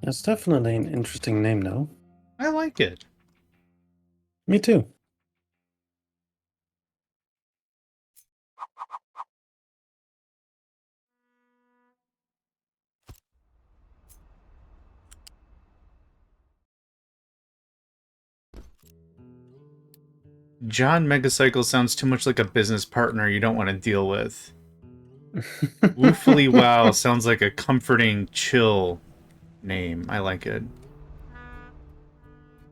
That's definitely an interesting name, though. I like it. Me too. JohnMegacycle sounds too much like a business partner you don't want to deal with. Woofily wow sounds like a comforting, chill name. I like it.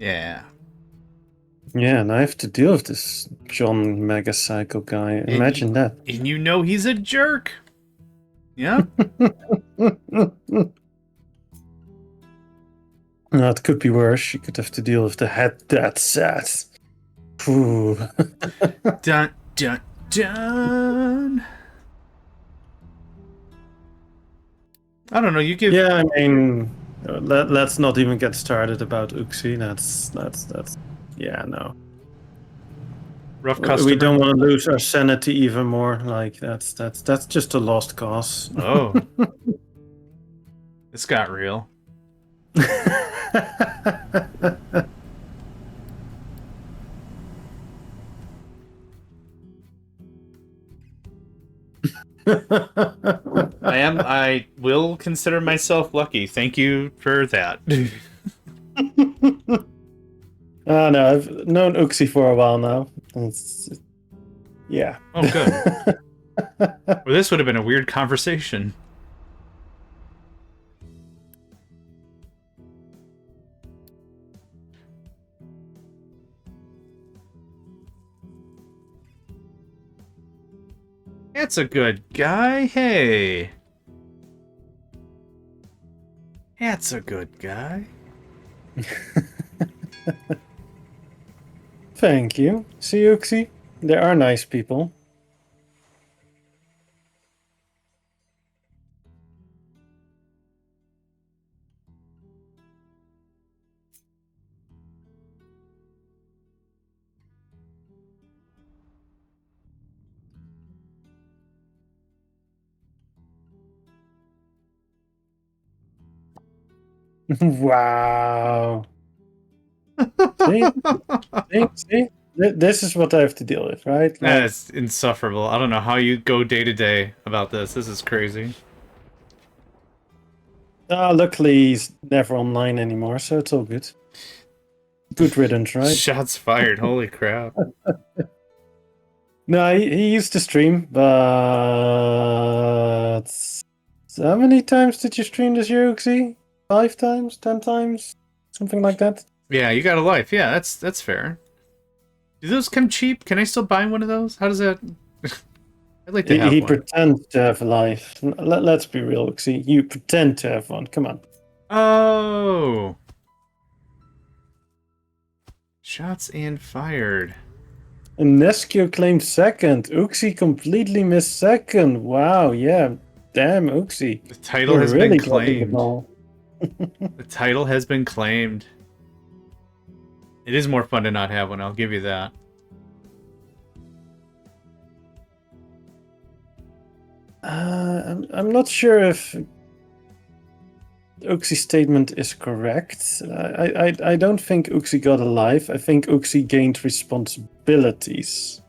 Yeah. Yeah, and I have to deal with this JohnMegacycle guy. Imagine that. And you know he's a jerk. Yeah. No, it could be worse. You could have to deal with the Hatdatsat. Ooh. Dun dun dun. I don't know. You give. Yeah, I mean, let's not even get started about Uxie. That's. Yeah, no. Rough customer. We don't want to lose our sanity even more. Like that's just a lost cause. Oh. This got real. I will consider myself lucky. Thank you for that. No, I've known Uxie for a while now. Yeah. Oh, good. Well, this would have been a weird conversation. That's a good guy. Hey. That's a good guy. Thank you. See, Uxie? They are nice people. Wow. See? See? This is what I have to deal with, right? Like, That's insufferable. I don't know how you go day to day about this. This is crazy. luckily, he's never online anymore, so it's all good. Good riddance, right? Shots fired. Holy crap. No, he used to stream, but how many times did you stream this year, Uxie? 5 times? 10 times? Something like that? Yeah, you got a life. Yeah, that's fair. Do those come cheap? Can I still buy one of those? How does that... I'd like to have He one. pretends to have a life. Let's be real, Uxie. You pretend to have one. Come on. Oh! Shots and fired. Neskio claimed second. Uxie completely missed second. Wow, yeah. Damn, Uxie. The title You're has really been dropping the claimed. ball. The title has been claimed. It is more fun to not have one, I'll give you that. I'm not sure if Uxie's statement is correct. I don't think Uxie got a life. I think Uxie gained responsibilities.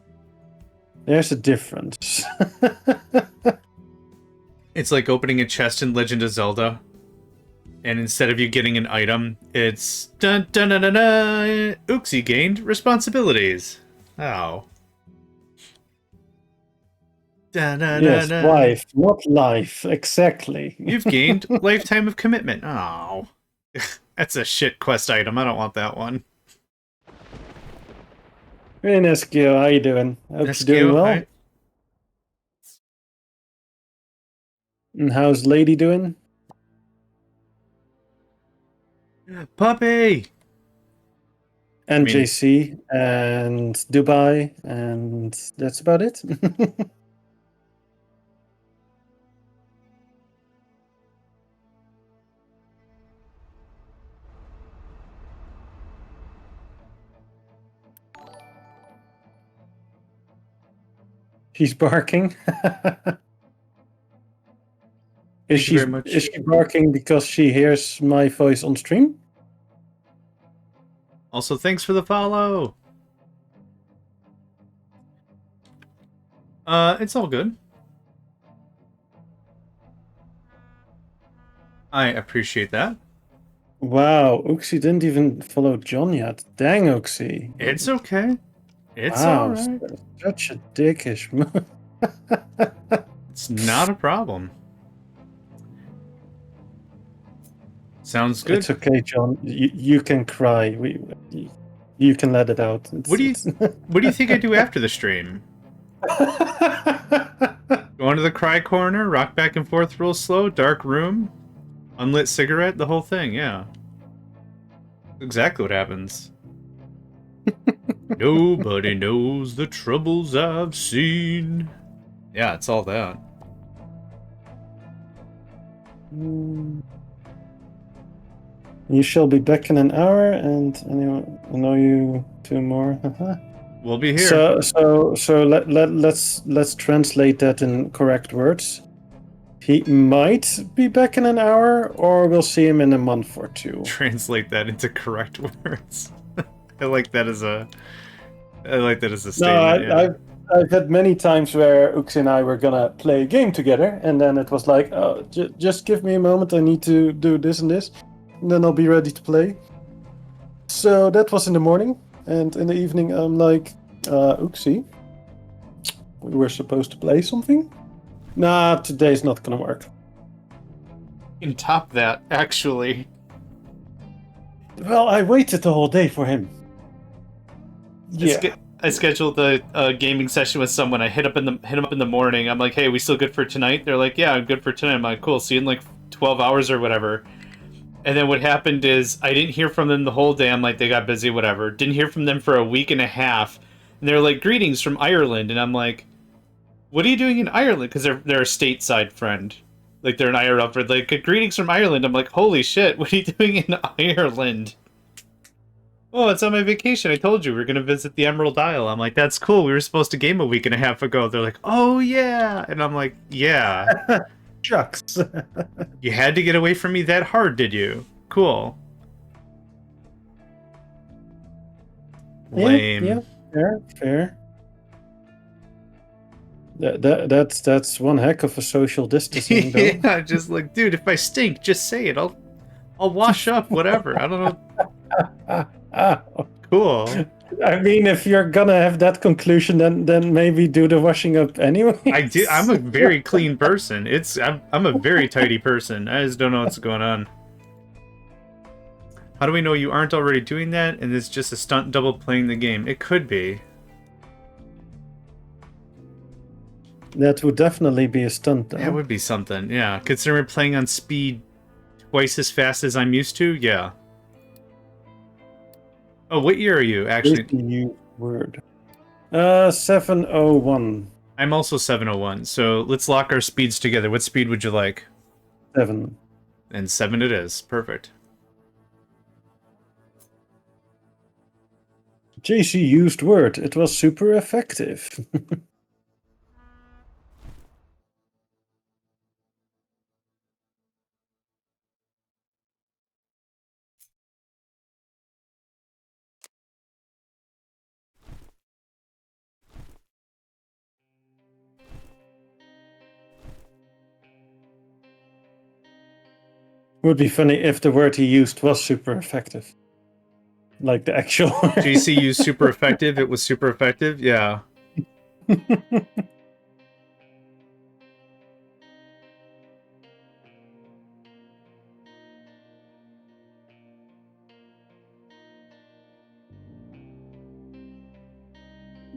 There's a difference. It's like opening a chest in Legend of Zelda. And instead of you getting an item, it's dun dun dun dun dun. Uxie gained responsibilities. Oh. Dun, dun, Yes, dun, dun. life, not life. Exactly. You've gained lifetime of commitment. Oh. That's a shit quest item. I don't want that one. Hey, Neskio, how you doing? Hope you're doing well. Hi. And how's Lady doing? Puppy! And JC and Dubai, and that's about it. She's barking. Is she barking because she hears my voice on stream? Also, thanks for the follow. It's all good. I appreciate that. Wow, Uxie didn't even follow John yet. Dang, Uxie. It's okay. It's wow, alright. Such a dickish move. It's not a problem. Sounds good. It's okay, John. You can cry. You can let it out. What do you think I do after the stream? Go into the cry corner, rock back and forth real slow, dark room, unlit cigarette, the whole thing, yeah. Exactly what happens. Nobody knows the troubles I've seen. Yeah, it's all that. You shall be back in an hour, and anyway, I know you 2 more. We'll be here. So let's translate that in correct words. He might be back in an hour, or we'll see him in a month or 2. Translate that into correct words. I like that as a statement. No, I've had many times where Ux and I were gonna play a game together, and then it was like, oh, just give me a moment, I need to do this and this, and then I'll be ready to play. So that was in the morning, and in the evening I'm like, Uxie, we were supposed to play something? Nah, today's not gonna work. You can top that, actually. Well, I waited the whole day for him. Yeah. I scheduled a gaming session with someone. I hit him up in the morning. I'm like, hey, we still good for tonight? They're like, yeah, I'm good for tonight. I'm like, cool, see you in like 12 hours or whatever. And then what happened is I didn't hear from them the whole day. I'm like, they got busy, whatever. Didn't hear from them for a week and a half. And they're like, greetings from Ireland. And I'm like, what are you doing in Ireland? Because they're a stateside friend. Like, they're an IRL friend. Like, greetings from Ireland. I'm like, holy shit, what are you doing in Ireland? Oh, it's on my vacation. I told you we were going to visit the Emerald Isle. I'm like, that's cool. We were supposed to game a week and a half ago. They're like, oh, yeah. And I'm like, yeah. Shucks. You had to get away from me that hard, did you? cool. Lame. Yeah, fair. That's one heck of a social distancing, though. Yeah, just like, dude, if I stink, just say it. I'll wash up, whatever. I don't know. Cool. I mean, if you're gonna have that conclusion, then maybe do the washing up anyway. I do. I'm a very clean person. I'm a very tidy person. I just don't know what's going on. How do we know you aren't already doing that and it's just a stunt double playing the game? It could be. That would definitely be a stunt, though. That would be something, yeah. Considering we're playing on speed twice as fast as I'm used to, yeah. Oh, what year are you, actually? New word. 701. I'm also 701, so let's lock our speeds together. What speed would you like? 7. And 7 it is. Perfect. JC used word. It was super effective. Would be funny if the word he used was super effective. Like the actual word. JC used super effective. It was super effective. Yeah.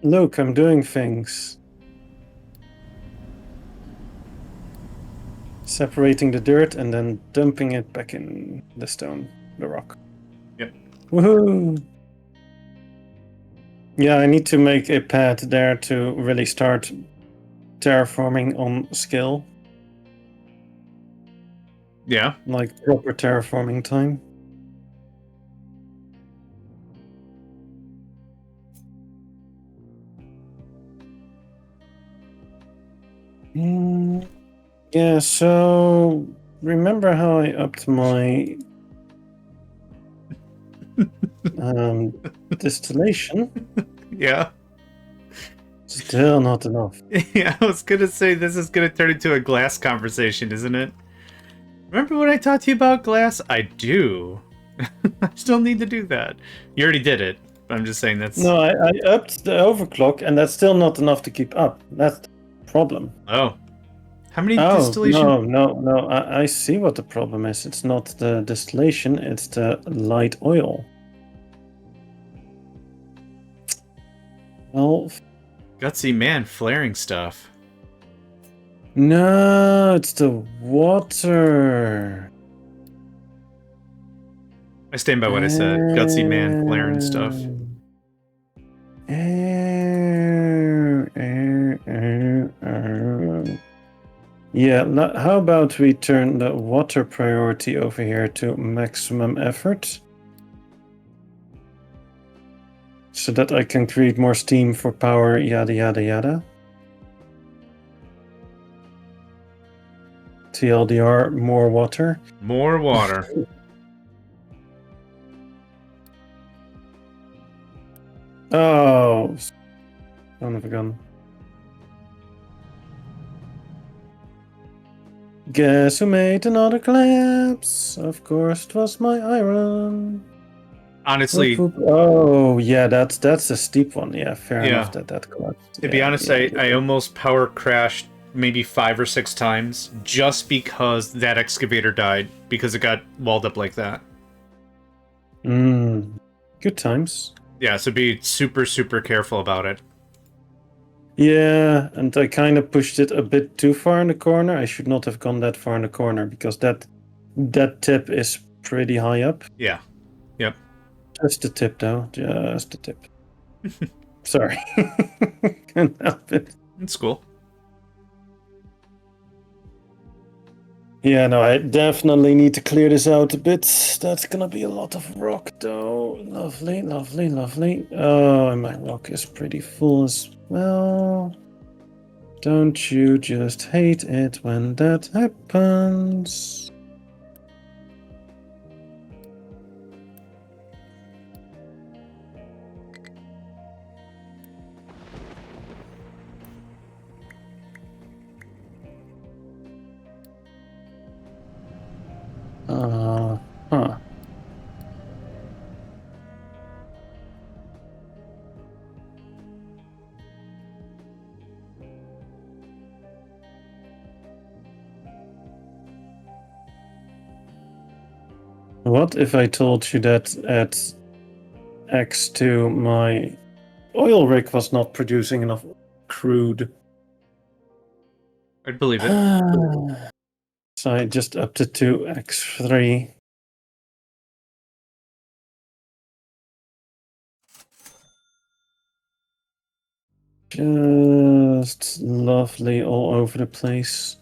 Look, I'm doing things. Separating the dirt and then dumping it back in the stone, the rock. Yep. Woohoo! Yeah, I need to make a pad there to really start terraforming on skill. Yeah. Like proper terraforming time. Yeah, so remember how I upped my distillation? Yeah. Still not enough. Yeah, I was gonna say this is gonna turn into a glass conversation, isn't it? Remember when I talked to you about glass? I do. I still need to do that. You already did it. But I'm just saying that's... No, I upped the overclock, and that's still not enough to keep up. That's the problem. Oh. How many Oh, distillation? no. I see what the problem is. It's not the distillation, it's the light oil. Well, Gutsy man, flaring stuff. no, it's the water. I stand by what I said. Gutsy man, flaring stuff. Yeah, how about we turn the water priority over here to maximum effort? So that I can create more steam for power, yada yada yada. TLDR, more water. More water. Oh, son of a gun. Guess who made another collapse? Of course, it was my iron. Honestly, Whoop, whoop. Oh, yeah, that's a steep one. Yeah, fair Yeah. enough that collapsed. to be honest, I almost power crashed maybe 5 or 6 times just because that excavator died because it got walled up like that. Good times. Yeah, so be super, super careful about it. Yeah, and I kind of pushed it a bit too far in the corner. I should not have gone that far in the corner because that tip is pretty high up. Yeah. Yep. Just the tip, though. Just the tip. Sorry. Can't help it. It's cool. Yeah, no, I definitely need to clear this out a bit. That's gonna be a lot of rock, though. Lovely, lovely, lovely. Oh, and my rock is pretty full as well. Don't you just hate it when that happens? What if I told you that at X2 my oil rig was not producing enough crude? I'd believe it. So I just upped it to X3. Just lovely all over the place.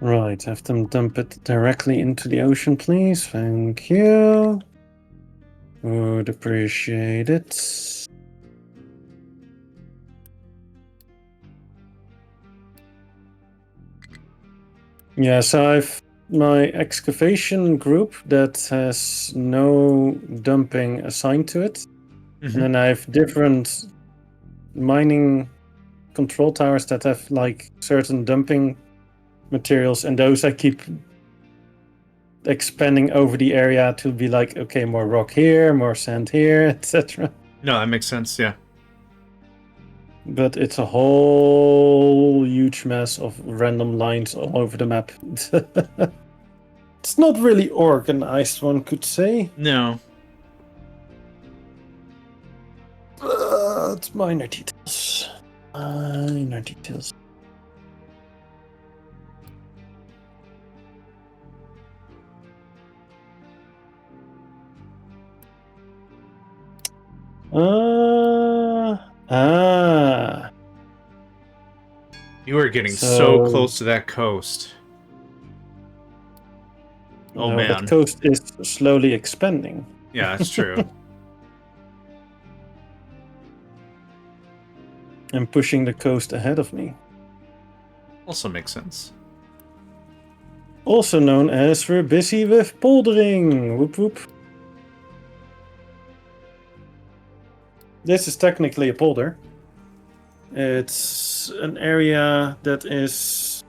Right, have them dump it directly into the ocean, please. Thank you. Would appreciate it. Yeah, so I've my excavation group that has no dumping assigned to it. Mhm. And then I have different mining control towers that have like certain dumping materials, and those I keep expanding over the area to be like, okay, more rock here, more sand here, etc. No, that makes sense. Yeah. But it's a whole huge mess of random lines all over the map. It's not really organized, one could say. No. But minor details. Minor details. Ah. You are getting so So- close to that coast. Oh, No, man. that coast is slowly expanding. Yeah, that's true. And pushing the coast ahead of me. Also makes sense. Also known as we're busy with poldering. Whoop whoop. This is technically a polder. It's an area that is...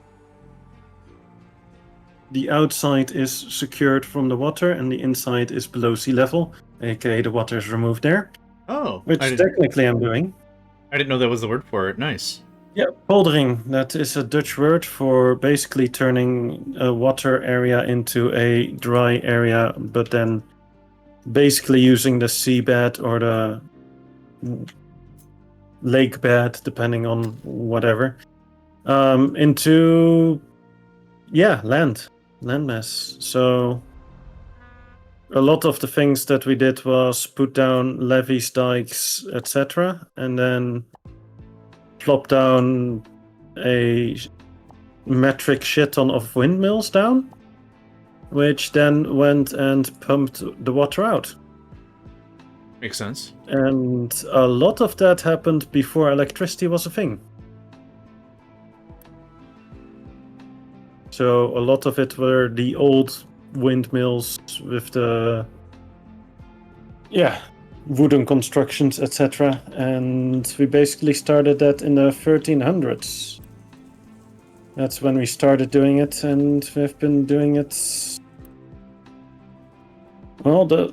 The outside is secured from the water and the inside is below sea level. aka the water is removed there. Oh, Which I didn't technically I'm doing. know that was the word for it. Nice. Yeah, poldering. That is a Dutch word for basically turning a water area into a dry area, but then basically using the seabed or the lake bed, depending on whatever, into landmass. So a lot of the things that we did was put down levees, dikes, etc., and then plop down a metric shit ton of windmills down, which then went and pumped the water out. Makes sense. And a lot of that happened before electricity was a thing. So a lot of it were the old windmills with the wooden constructions, etc. And we basically started that in the 1300s. That's when we started doing it, and we've been doing it. Well, the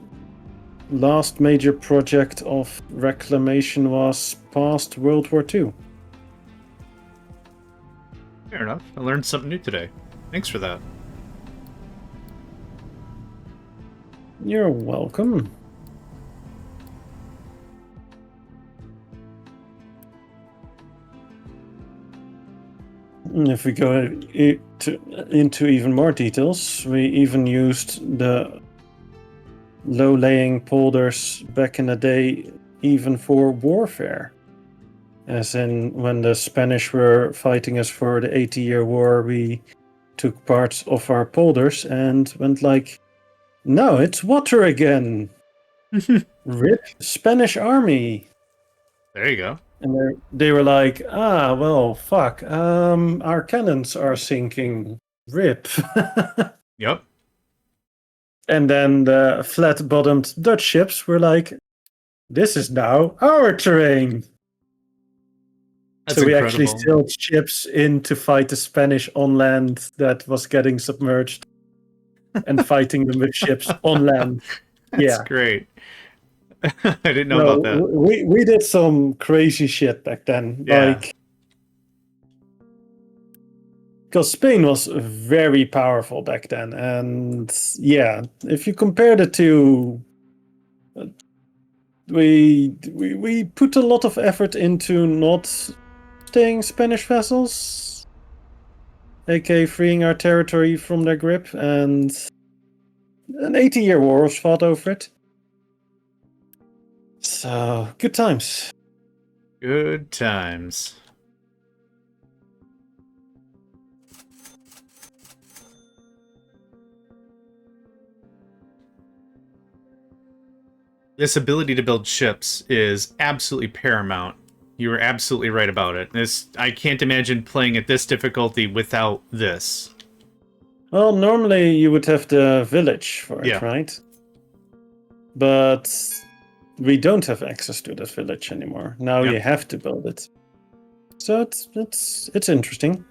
last major project of reclamation was past World War II. Fair enough. I learned something new today. Thanks for that. You're welcome. If we go into even more details, we even used the low-laying polders back in the day even for warfare. As in, when the Spanish were fighting us for the 80-year war, we took parts of our polders and went like, no, it's water again. RIP Spanish army. There you go. And they were like, well, fuck. Our cannons are sinking. RIP. Yep. And then the flat-bottomed Dutch ships were like, this is now our terrain. That's so we incredible. actually sailed ships in to fight the Spanish on land that was getting submerged and fighting them with ships on land. That's Yeah. great. I didn't know about that. We did some crazy shit back then. Yeah. Like, because Spain was very powerful back then. And yeah, if you compare the two, we put a lot of effort into not staying Spanish vessels, aka freeing our territory from their grip, and an 80-year war was fought over it. So, good times. Good times. This ability to build ships is absolutely paramount. You were absolutely right about it. I can't imagine playing at this difficulty without this. Well, normally you would have the village for it, Yeah. right? But we don't have access to that village anymore. Now Yep. you have to build it. So it's interesting.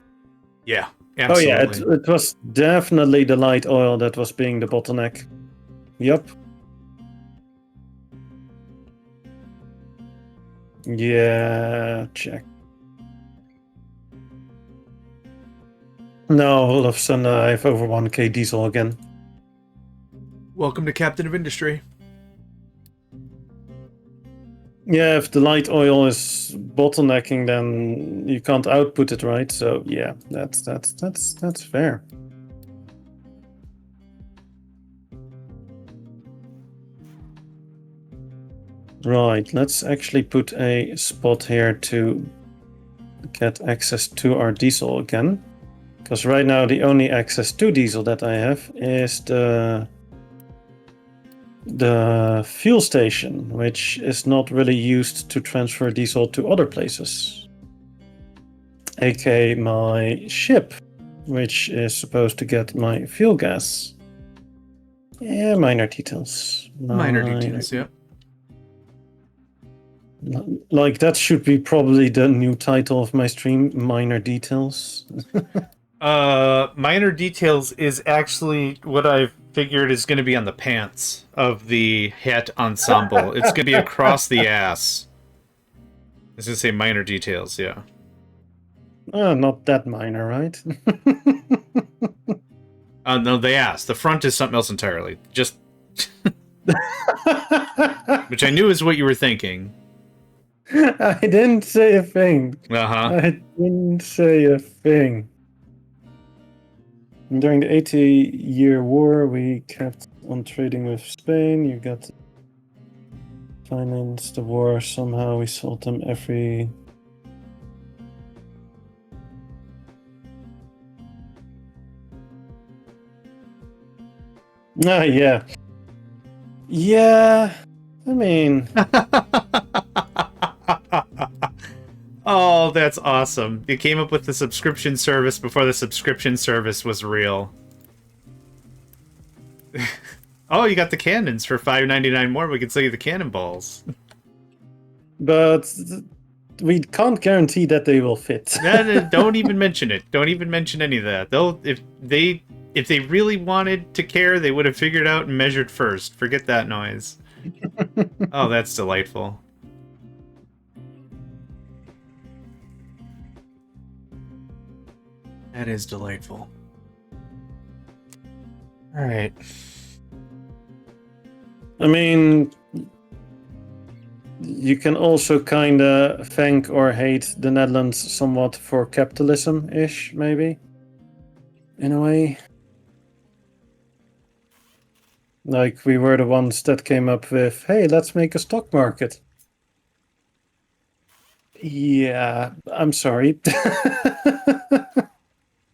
Yeah, absolutely. Oh yeah, it was definitely the light oil that was being the bottleneck. Yup. Yeah, check. No, all of a sudden I have over 1k diesel again. Welcome to Captain of Industry. Yeah, if the light oil is bottlenecking, then you can't output it, right? So yeah, that's fair. Right, let's actually put a spot here to get access to our diesel again. Because right now the only access to diesel that I have is the fuel station, which is not really used to transfer diesel to other places. aka my ship, which is supposed to get my fuel gas. Yeah, minor details. Minor details, yeah. Like, that should be probably the new title of my stream, Minor Details. Minor details is actually what I figured is going to be on the pants of the hat ensemble. It's going to be across the ass. It's going to say minor details, yeah. Not that minor, right? No, the ass. The front is something else entirely. Just... Which I knew is what you were thinking. I didn't say a thing. Uh-huh. I didn't say a thing. During the 80-year war, we kept on trading with Spain. You got to finance the war somehow. We sold them every... Ah, yeah. Yeah, I mean... Oh, that's awesome. You came up with the subscription service before the subscription service was real. Oh, you got the cannons for $5.99 more. We can sell you the cannonballs. But we can't guarantee that they will fit. Don't even mention it. Don't even mention any of that. If they really wanted to care, they would have figured out and measured first. Forget that noise. Oh, that's delightful. That is delightful. All right. I mean, you can also kind of thank or hate the Netherlands somewhat for capitalism-ish, maybe, in a way. Like, we were the ones that came up with, hey, let's make a stock market. Yeah, I'm sorry.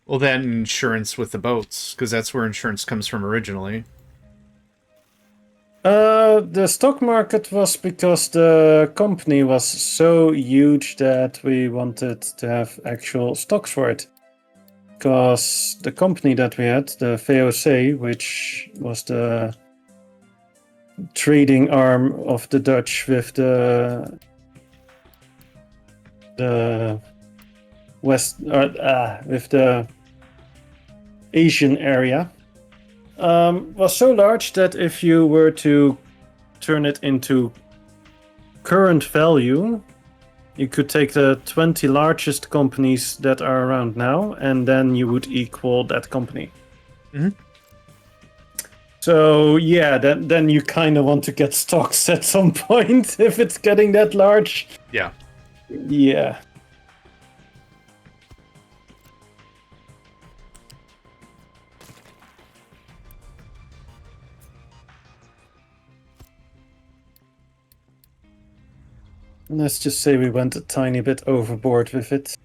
Well, then insurance with the boats, because that's where insurance comes from originally. The stock market was because the company was so huge that we wanted to have actual stocks for it. Because the company that we had, the VOC, which was the trading arm of the Dutch with the west with the Asian area was so large that if you were to turn it into current value, you could take the 20 largest companies that are around now, and then you would equal that company. Mhm. So yeah, then you kind of want to get stocks at some point if it's getting that large. Yeah. Yeah. Let's just say we went a tiny bit overboard with it.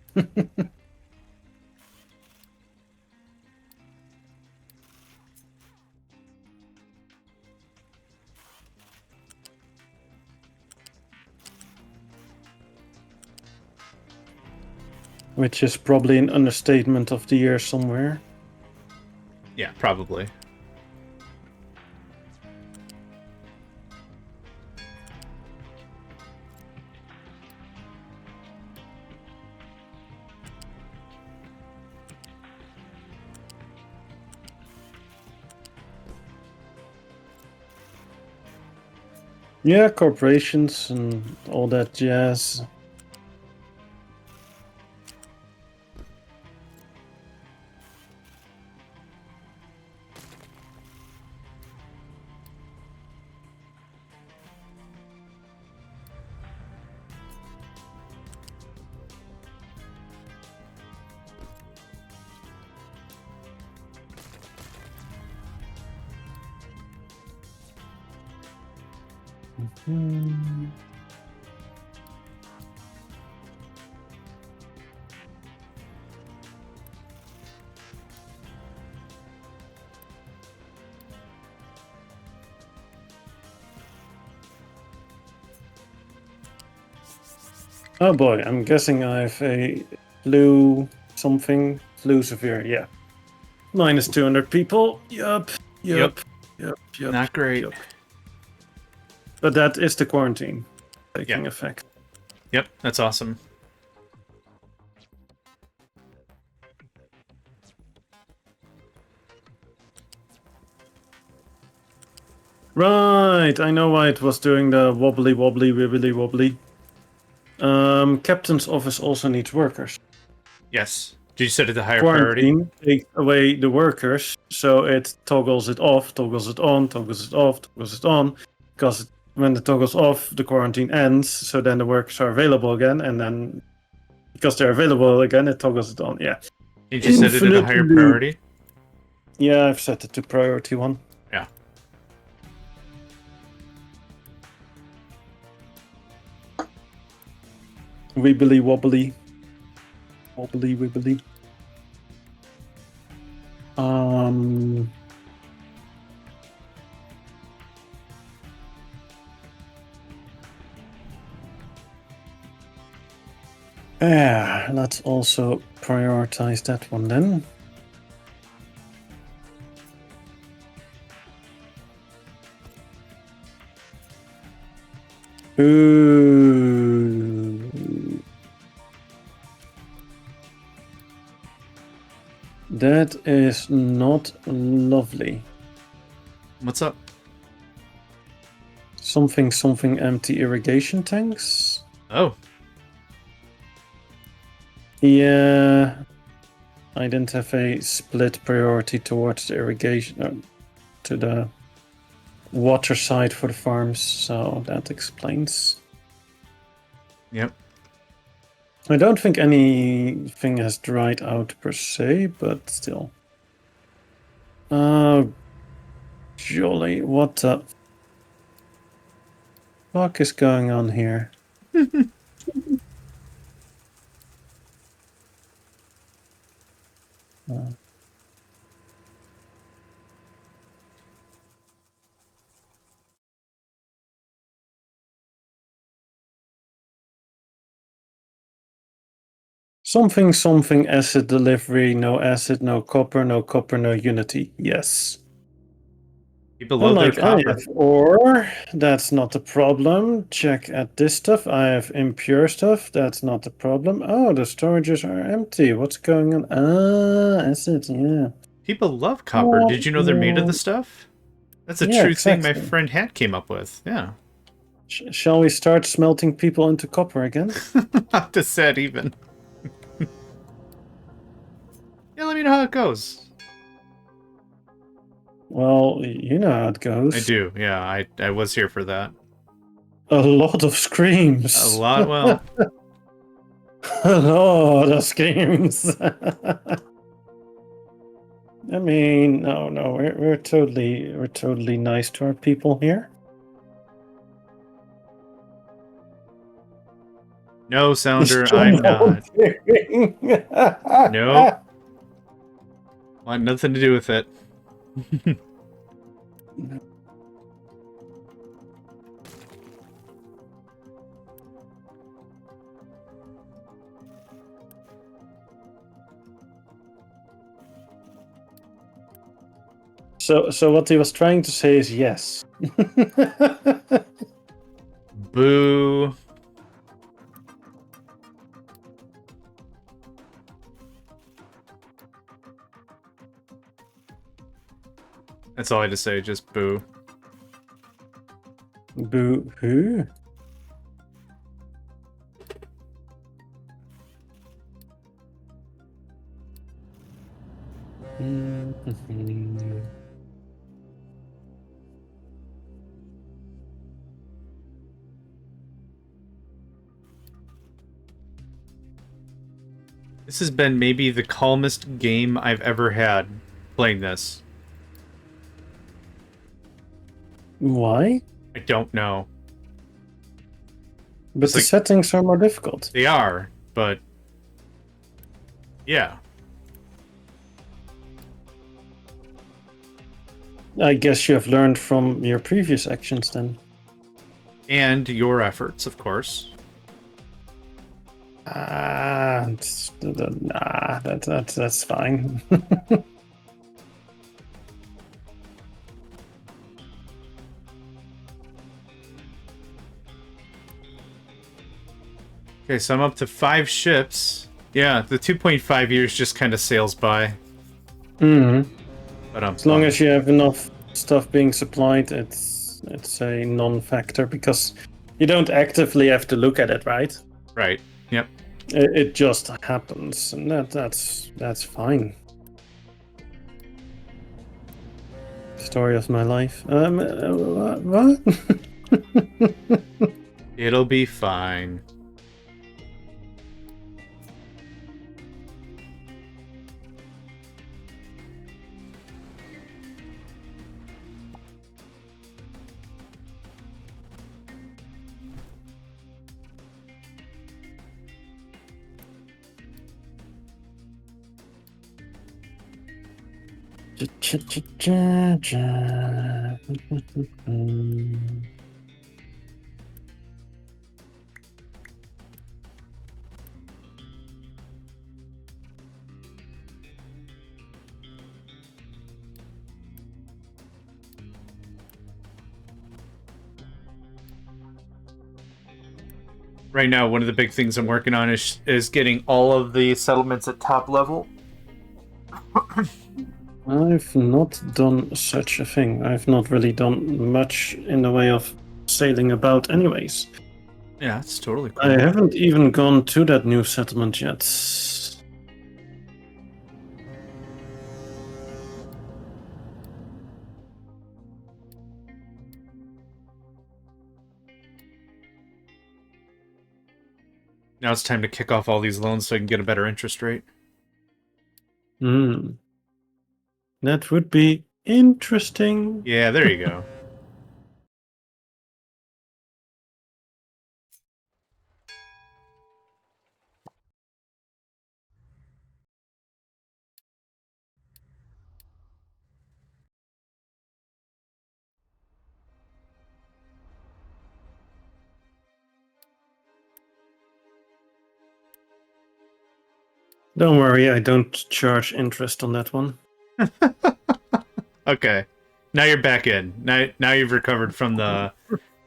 Which is probably an understatement of the year somewhere. Yeah, probably. Yeah, corporations and all that jazz. Hmm. Oh boy, I'm guessing I have a flu something. Flu severe, yeah. Minus 200 people. Yup. Not great. Yup. But that is the quarantine taking effect. Yep, that's awesome. Right, I know why it was doing the wobbly, wibbly, wobbly. Captain's office also needs workers. Yes. Did you set it to higher priority? Quarantine takes away the workers, so it toggles it off, toggles it on, toggles it off, toggles it on. Because when the toggles off, the quarantine ends, so then the workers are available again, and then because they're available again, it toggles it on. Yeah. Did you set it at a higher Infinite priority? Yeah, I've set it to priority 1. Yeah. Wibbly wobbly. Wobbly wibbly. Yeah, let's also prioritize that one then. Ooh. That is not lovely. What's up? Something empty irrigation tanks? Oh. Yeah. I didn't have a split priority towards the irrigation, to the water side for the farms, so that explains. Yep. I don't think anything has dried out per se, but still. Oh, jolly, what the fuck is going on here? Something acid delivery, no acid, no copper, no unity. Yes. People I'm love their like, I copper. have ore. That's not a problem. Check at this stuff. I have impure stuff. That's not a problem. Oh, the storages are empty. What's going on? Ah, acid. Yeah. People love copper. Did you know they're made of the Yeah, stuff? That's a yeah, true thing my exactly. friend Hat came up with. Yeah. Shall we start smelting people into copper again? Not to set even. Yeah, let me know how it goes. Well, you know how it I goes. do. Yeah, I was here for that. A lot of A screams. lot. Well, A lot of screams. I mean, no, we're totally nice to our people here. no, Sounder, Still I'm not. volunteering. Nope. Want nothing to do with it. So what he was trying to say is yes. Boo. That's all I had to say, just boo. Boo hoo. This has been maybe the calmest game I've ever had playing this. Why? I don't know. But It's the like, settings are more difficult. they are, but yeah. I guess you have learned from your previous actions then. And your efforts, of course. That's fine. Okay, so I'm up to 5 ships. Yeah, the 2.5 years just kind of sails by. Mm-hmm. But As long as you have enough stuff being supplied, it's a non-factor because you don't actively have to look at it, right? Right. Yep. It just happens, and that's fine. Story of my life. What? It'll be fine. Right now, one of the big things I'm working on is getting all of the settlements at top level. I've not done such a thing. I've not really done much in the way of sailing about anyways. Yeah, it's totally cool. I haven't even gone to that new settlement yet. Now it's time to kick off all these loans so I can get a better interest rate. That would be interesting. Yeah, there you go. Don't worry, I don't charge interest on that one. Okay. Now you're back in. Now you've recovered from the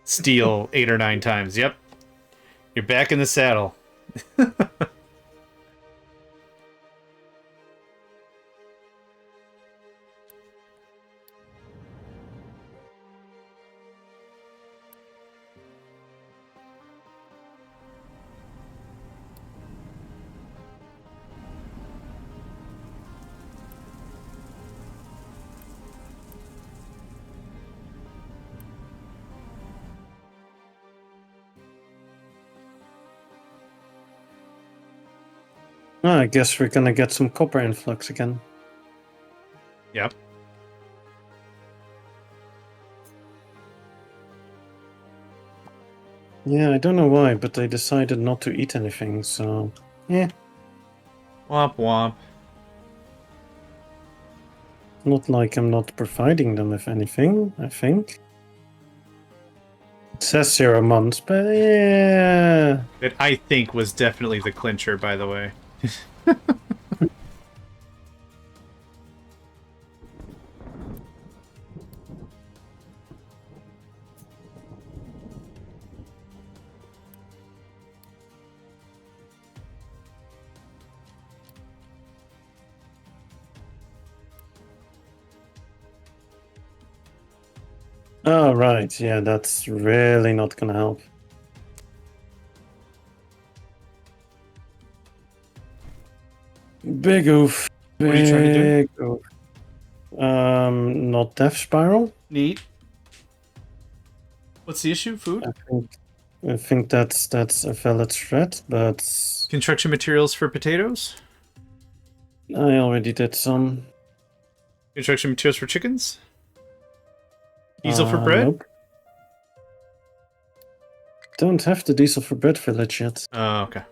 steel 8 or 9 times. Yep. You're back in the saddle. I guess we're gonna get some copper influx again. Yep. Yeah, I don't know why, but they decided not to eat anything, so... yeah. Womp womp. Not like I'm not providing them with anything, I think. It says 0 months, but yeah... That I think was definitely the clincher, by the way. Oh, right, yeah, that's really not gonna help. Big oof. What are you trying to Big oof. Not Death Spiral. Neat. What's the issue? Food? I think that's a valid threat, but Construction materials for potatoes? I already did some. Construction materials for chickens? Diesel for bread? Nope. Don't have the diesel for bread village yet. Oh, okay.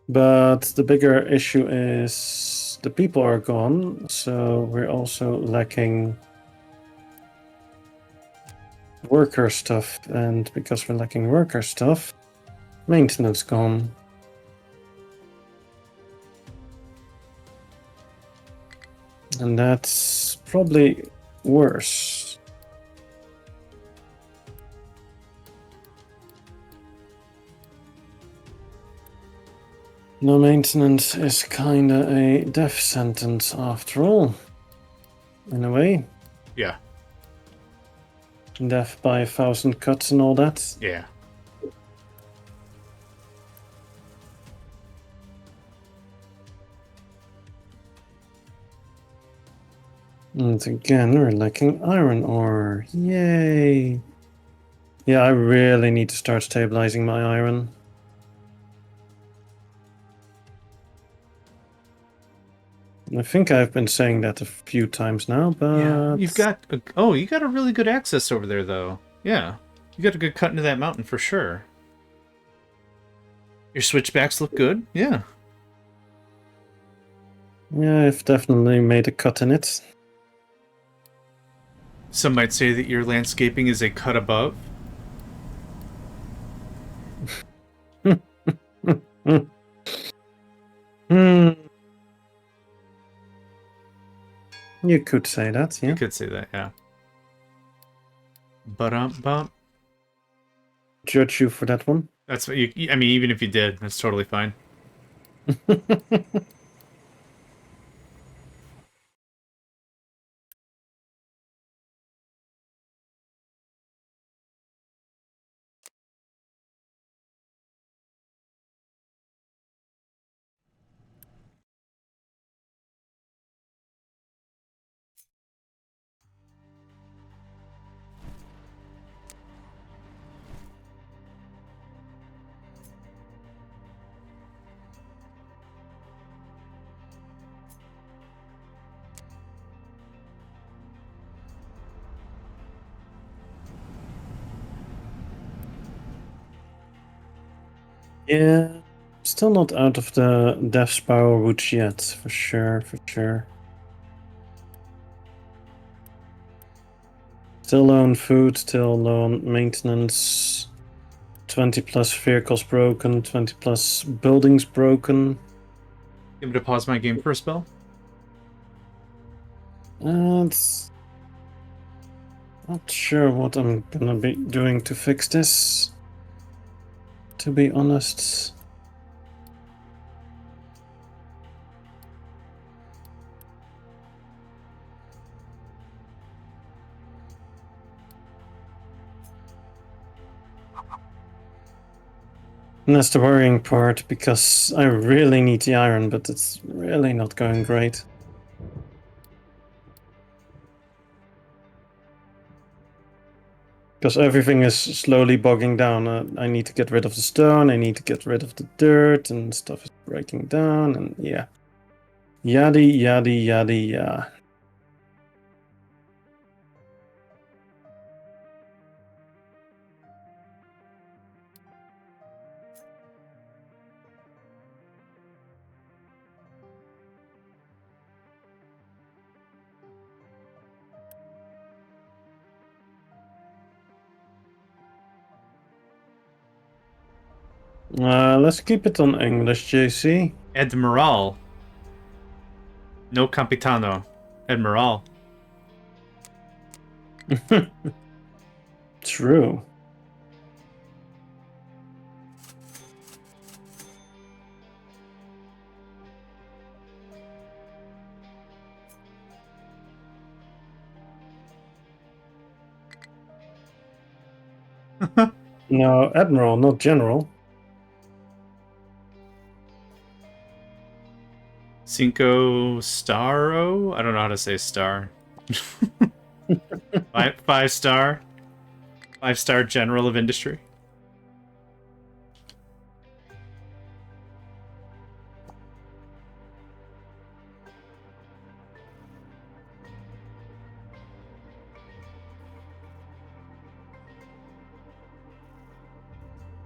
But the bigger issue is the people are gone, so we're also lacking worker stuff, and because we're lacking worker stuff, maintenance gone. And that's probably worse. No maintenance is kinda a death sentence after all. In a way. Yeah. Death by 1,000 cuts and all that. Yeah. And again, we're lacking iron ore. Yay! Yeah, I really need to start stabilizing my iron. I think I've been saying that a few times now, but... Yeah. You got a really good access over there, though. Yeah. You got a good cut into that mountain for sure. Your switchbacks look good. Yeah. Yeah, I've definitely made a cut in it. Some might say that your landscaping is a cut above. Hmm. You could say that, yeah. You could say that, yeah. Bump. Judge you for that one. That's what I mean, even if you did, that's totally fine. Yeah, still not out of the Death Spiral route yet, for sure, for sure. Still low on food, still low on maintenance. 20 plus vehicles broken, 20 plus buildings broken. Give me to pause my game for a spell. It's not sure what I'm gonna be doing to fix this, to be honest. And that's the worrying part, because I really need the iron, but it's really not going great. Because everything is slowly bogging down. I need to get rid of the stone, I need to get rid of the dirt, and stuff is breaking down, and yeah. Yada, yada, yada, yada. Let's keep it on English, JC. Admiral. No capitano. Admiral. True. No, Admiral, not General. Cinco Staro? I don't know how to say star. Five star? 5-star General of Industry?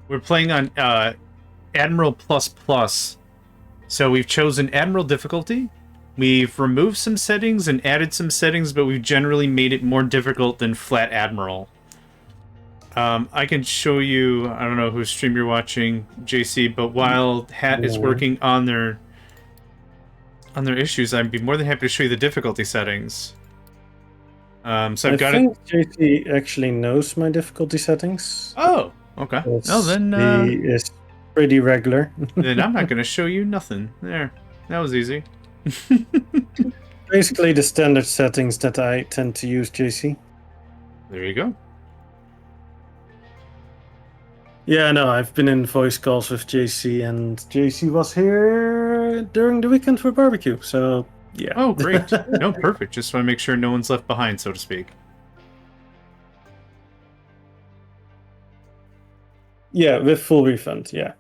We're playing on Admiral Plus Plus. So we've chosen Admiral difficulty. We've removed some settings and added some settings, but we've generally made it more difficult than Flat Admiral. I can show you, I don't know whose stream you're watching, JC, but while Hat is working on their issues, I'd be more than happy to show you the difficulty settings. So I've got it. I think JC actually knows my difficulty settings. Oh, okay. Oh, then he is pretty regular. Then I'm not going to show you nothing. There, that was easy. Basically, the standard settings that I tend to use, JC. There you go. Yeah, no, I've been in voice calls with JC, and JC was here during the weekend for barbecue, so yeah. Oh, great. No, perfect. Just want to make sure no one's left behind, so to speak. Yeah, with full refund, yeah.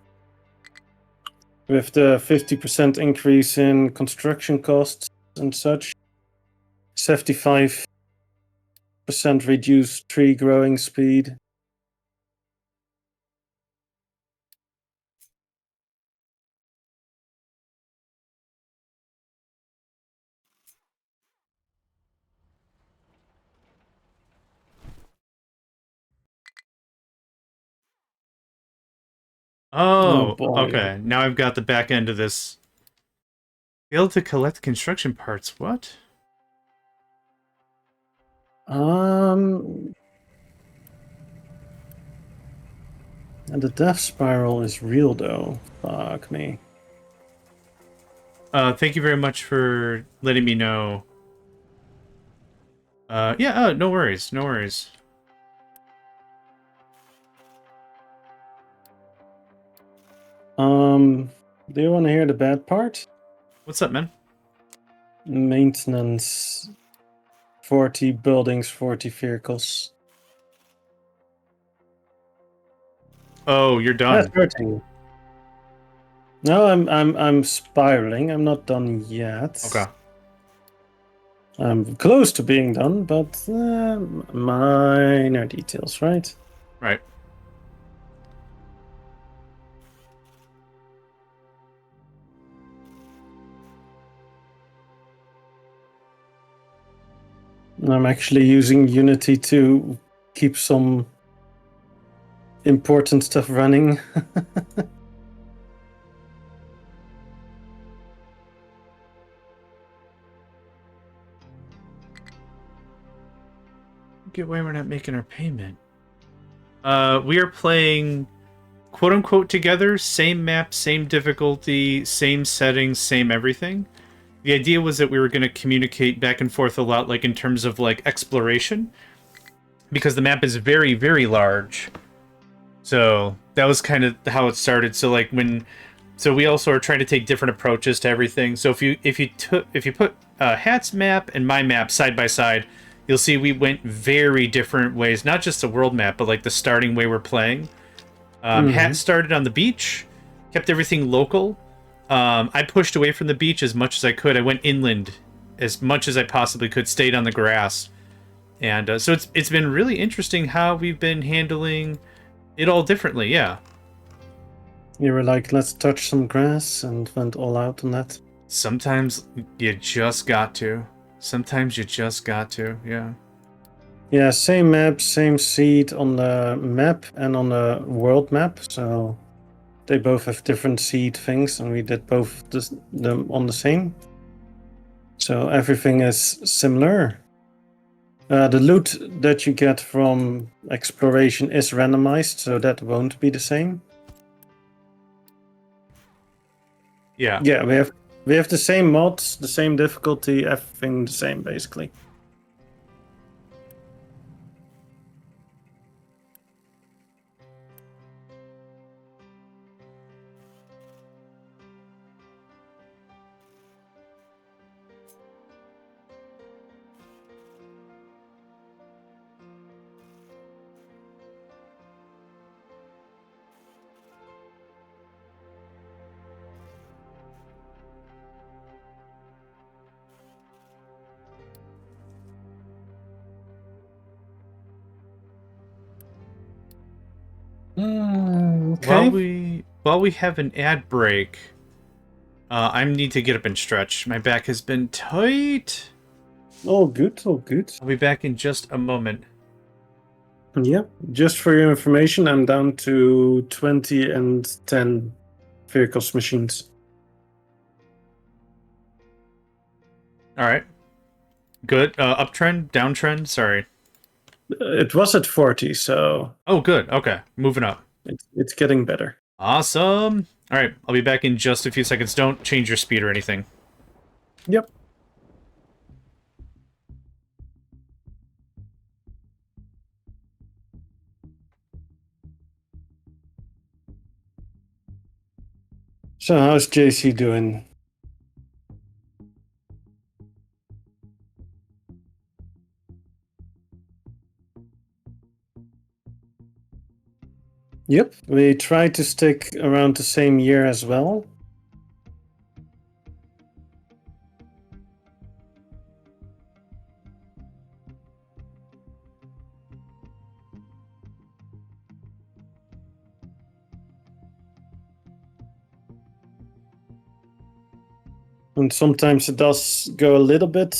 With the 50% increase in construction costs and such, 75% reduced tree growing speed. Oh, boy. okay. Now I've got the back end of this. Failed to collect construction parts. What? And the death spiral is real, though. Fuck me. Thank you very much for letting me know. Yeah, no worries, no worries. Do you want to hear the bad part? What's up, man? Maintenance. 40 buildings, 40 vehicles. Oh, you're done. That's hurting. No, I'm spiraling. I'm not done yet. Okay. I'm close to being done, but minor details, right? Right. I'm actually using Unity to keep some important stuff running. Get why we're not making our payment. We are playing quote unquote together, same map, same difficulty, same settings, same everything. The idea was that we were going to communicate back and forth a lot, like in terms of like exploration, because the map is very, very large. So that was kind of how it started. So like so we also are trying to take different approaches to everything. So if you put Hat's map and my map side by side, you'll see we went very different ways. Not just the world map, but like the starting way we're playing. Hat started on the beach, kept everything local. I pushed away from the beach as much as I could. I went inland as much as I possibly could, stayed on the grass. And so it's been really interesting how we've been handling it all differently, yeah. You were like, let's touch some grass, and went all out on that. Sometimes you just got to. Sometimes you just got to, yeah. Yeah, same map, same seed on the map and on the world map. So they both have different seed things, and we did both them on the same. So everything is similar. The loot that you get from exploration is randomized, so that won't be the same. Yeah. Yeah, we have the same mods, the same difficulty, everything the same basically. Okay. While we have an ad break, I need to get up and stretch. My back has been tight. All good, all good. I'll be back in just a moment. Yeah, just for your information, I'm down to 20 and 10 vehicles machines. All right. Good. Uptrend, downtrend. Sorry. It was at 40, so. Oh, good. Okay, moving up. It's getting better. Awesome. All right, I'll be back in just a few seconds. Don't change your speed or anything. Yep. So how's JC doing? Yep, we try to stick around the same year as well. And sometimes it does go a little bit,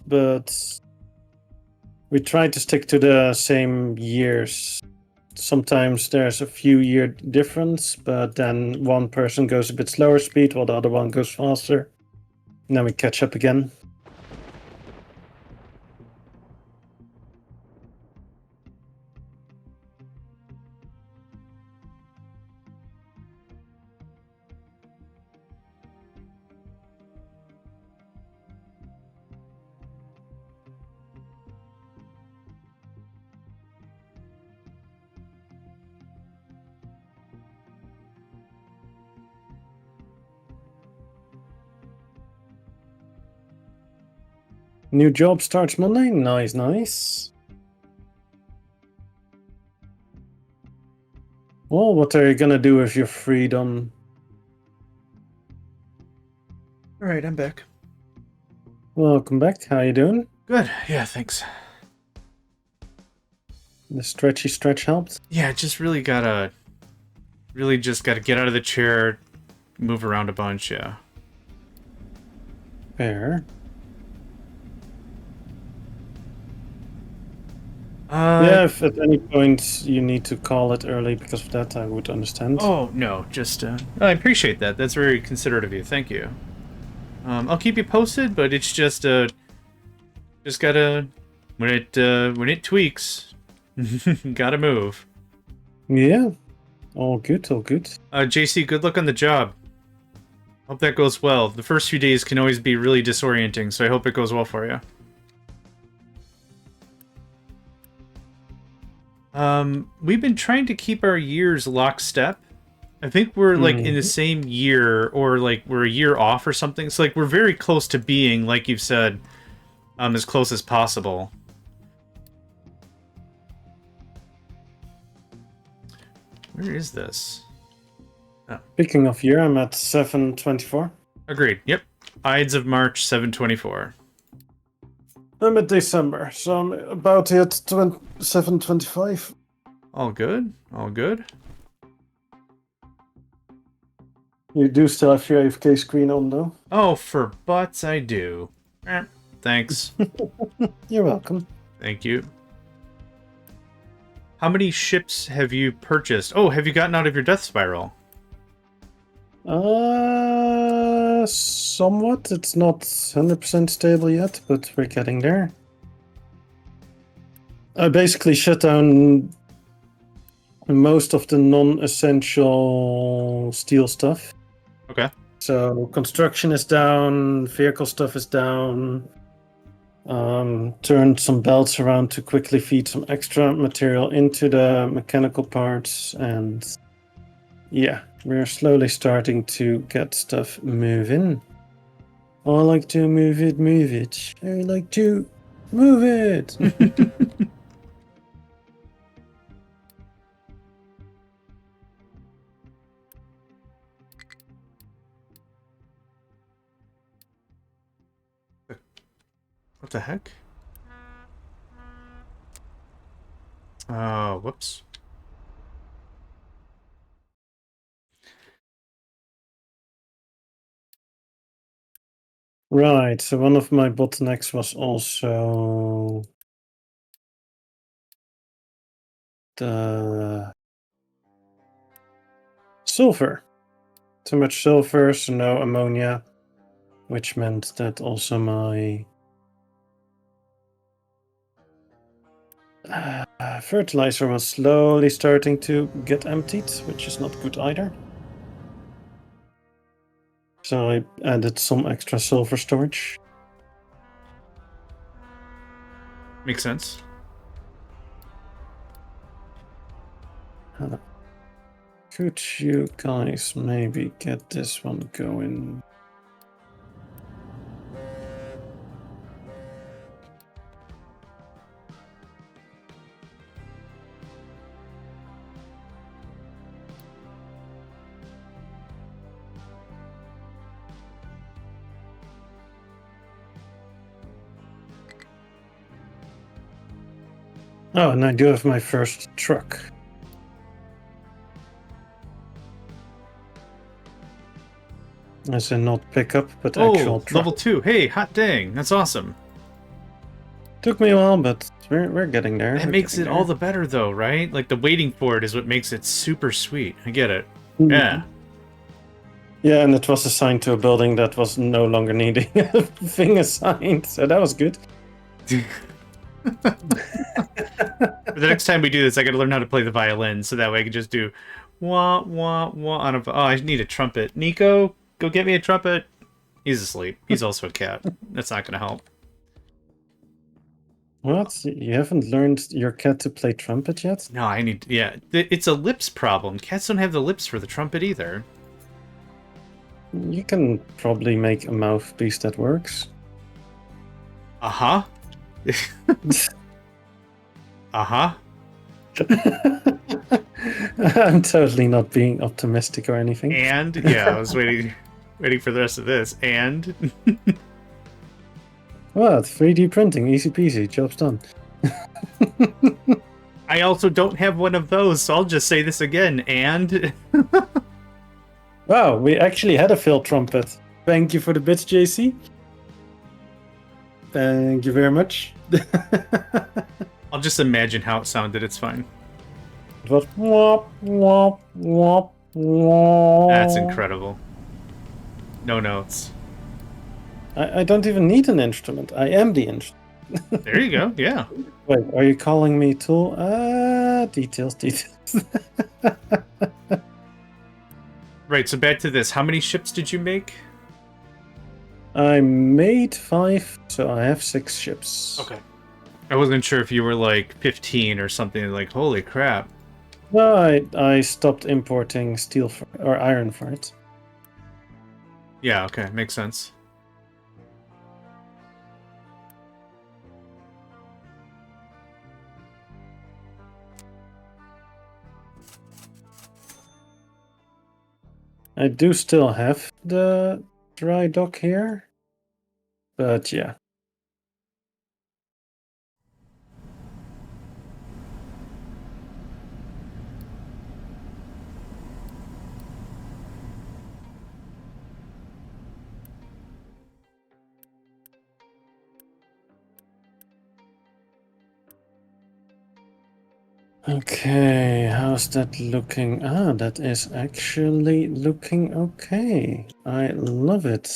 but we try to stick to the same years. Sometimes there's a few year difference, but then one person goes a bit slower speed while the other one goes faster. And then we catch up again. New job starts Monday. Nice, nice. Well, what are you gonna do with your freedom? All right, I'm back. Welcome back. How you doing? Good. Yeah, thanks. The stretchy stretch helped? Yeah, just really gotta get out of the chair, move around a bunch, yeah. Fair. Yeah, if at any point you need to call it early because of that, I would understand. Oh, no, just, I appreciate that. That's very considerate of you. Thank you. I'll keep you posted, but it's just gotta when it tweaks, gotta move. Yeah. All good, all good. JC, good luck on the job. Hope that goes well. The first few days can always be really disorienting, so I hope it goes well for you. We've been trying to keep our years lockstep. I think we're like in the same year, or like we're a year off or something. So like we're very close to being, like you've said, as close as possible. Where is this? Oh. Speaking of year, I'm at 724. Agreed. Yep. Ides of March 724. I'm at December, so I'm about to hit 725. All good. All good. You do still have your AFK screen on, though? Oh, for butts, I do. Thanks. You're welcome. Thank you. How many ships have you purchased? Oh, have you gotten out of your death spiral? Somewhat. It's not 100% stable yet, but we're getting there. I basically shut down most of the non-essential steel stuff. Okay. So construction is down, vehicle stuff is down. Turned some belts around to quickly feed some extra material into the mechanical parts, and yeah, we're slowly starting to get stuff moving. I like to move it, move it. I like to move it. What the heck? Oh, whoops. Right, so one of my bottlenecks was also the sulfur. Too much sulfur, so no ammonia, which meant that also my fertilizer was slowly starting to get emptied, which is not good either. So I added some extra sulfur storage. Makes sense. Could you guys maybe get this one going? Oh, and I do have my first truck. As in not pickup, but actual truck. Level 2. Hey, hot dang. That's awesome. Took me a while, but we're getting there. That makes it all the better, though, right? Like, the waiting for it is what makes it super sweet. I get it. Mm-hmm. Yeah. Yeah, and it was assigned to a building that was no longer needing a thing assigned, so that was good. For the next time we do this, I gotta learn how to play the violin, so that way I can just do wah, wah, wah on a... Oh, I need a trumpet. Nico, go get me a trumpet. He's asleep. He's also a cat. That's not gonna help. What? You haven't learned your cat to play trumpet yet? No, I need... Yeah, it's a lips problem. Cats don't have the lips for the trumpet either. You can probably make a mouthpiece that works. Uh-huh. Uh-huh. I'm totally not being optimistic or anything. And, yeah, I was waiting for the rest of this. And... What? 3D printing, easy peasy, job's done. I also don't have one of those, so I'll just say this again. And... Wow, we actually had a field trumpet. Thank you for the bits, JC. Thank you very much. I'll just imagine how it sounded, it's fine. It was womp, womp, womp, womp. That's incredible. No notes. I don't even need an instrument. I am the instrument. There you go. Yeah. Wait, are you calling me tool? Details. Right. So back to this. How many ships did you make? I made 5, so I have 6 ships. Okay. I wasn't sure if you were like 15 or something. Like, holy crap. No, I stopped importing steel or iron for it. Yeah. Okay. Makes sense. I do still have the dry dock here, but yeah. Okay, how's that looking? Ah, that is actually looking okay. I love it.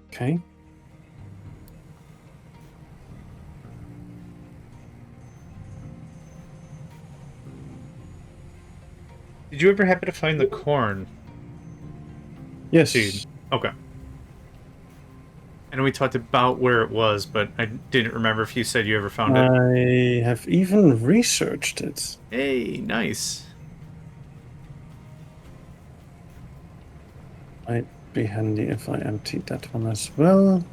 Okay. Did you ever happen to find the corn Yes. seed? Okay. I know we talked about where it was, but I didn't remember if you said you ever found it. I have even researched it. Hey, nice. Might be handy if I emptied that one as well.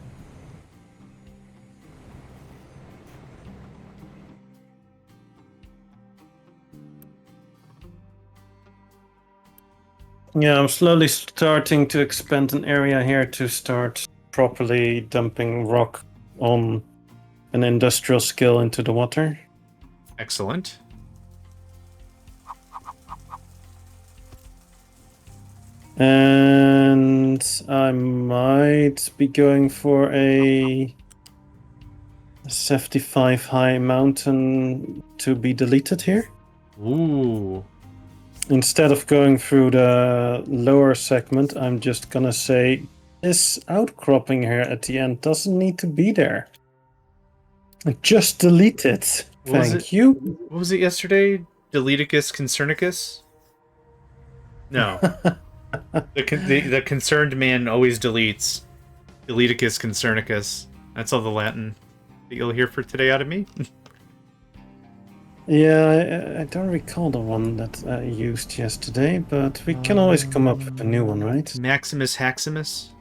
Yeah, I'm slowly starting to expand an area here to start properly dumping rock on an industrial scale into the water. Excellent. And I might be going for a 75 high mountain to be deleted here. Ooh. Instead of going through the lower segment, I'm just gonna say this outcropping here at the end doesn't need to be there. Just delete it. What was it? Thank you. What was it yesterday? Deleticus concernicus? No. The concerned man always deletes. Deleticus concernicus. That's all the Latin that you'll hear for today out of me. Yeah, I don't recall the one that I used yesterday, but we can always come up with a new one, right? Maximus Haximus.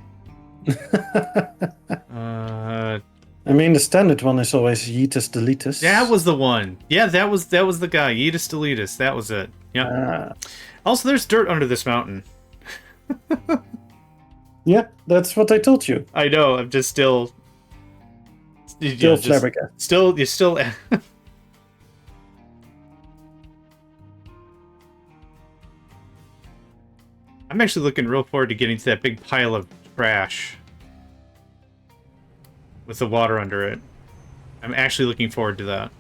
I mean, the standard one is always Yeetus Deletus. That was the one. Yeah, that was the guy. Yeetus Deletus. That was it. Yeah. Also, there's dirt under this mountain. Yeah, that's what I told you. I know. I'm just still Flabbergasted. You're still. I'm actually looking real forward to getting to that big pile of trash with the water under it. I'm actually looking forward to that.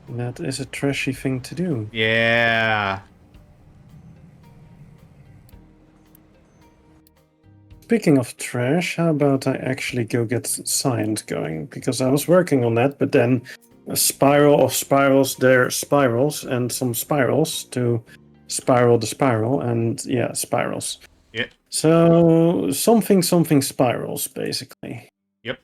That is a trashy thing to do. Yeah. Speaking of trash, how about I actually go get science going? Because I was working on that, but then a spiral of spirals, there spirals, and some spirals to spiral the spiral, and yeah, spirals. Yeah. So something spirals, basically. Yep.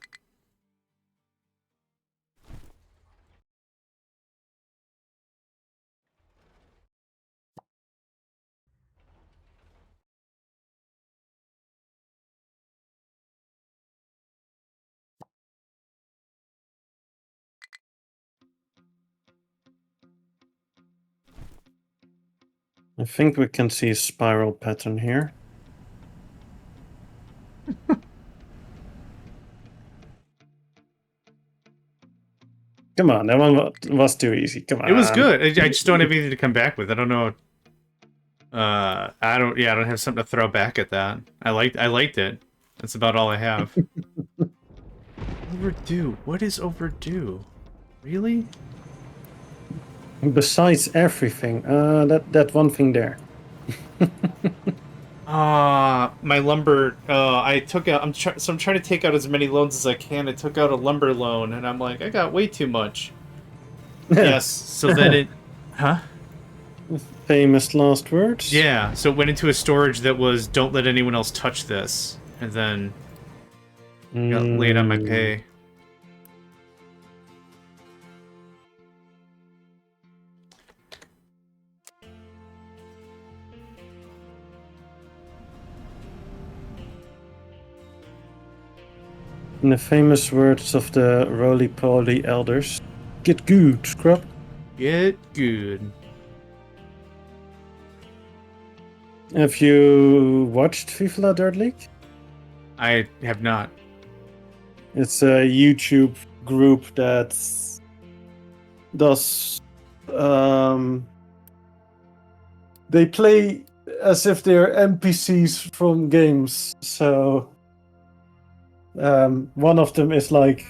I think we can see a spiral pattern here. Come on, that one was too easy. Come on. It was good. I just don't have anything to come back with. I don't know. I don't have something to throw back at that. I liked it. That's about all I have. Overdue. What is overdue? Really? Besides everything, that one thing there. My lumber. I took out. I'm trying to take out as many loans as I can. I took out a lumber loan, and I'm like, I got way too much. Yes. So then it. Huh? Famous last words. Yeah. So it went into a storage that was, don't let anyone else touch this, and then got laid on my pay. In the famous words of the roly-poly elders, get good, scrub. Get good. Have you watched FIFA Dirt League? I have not. It's a YouTube group that does. They play as if they're NPCs from games. So one of them is like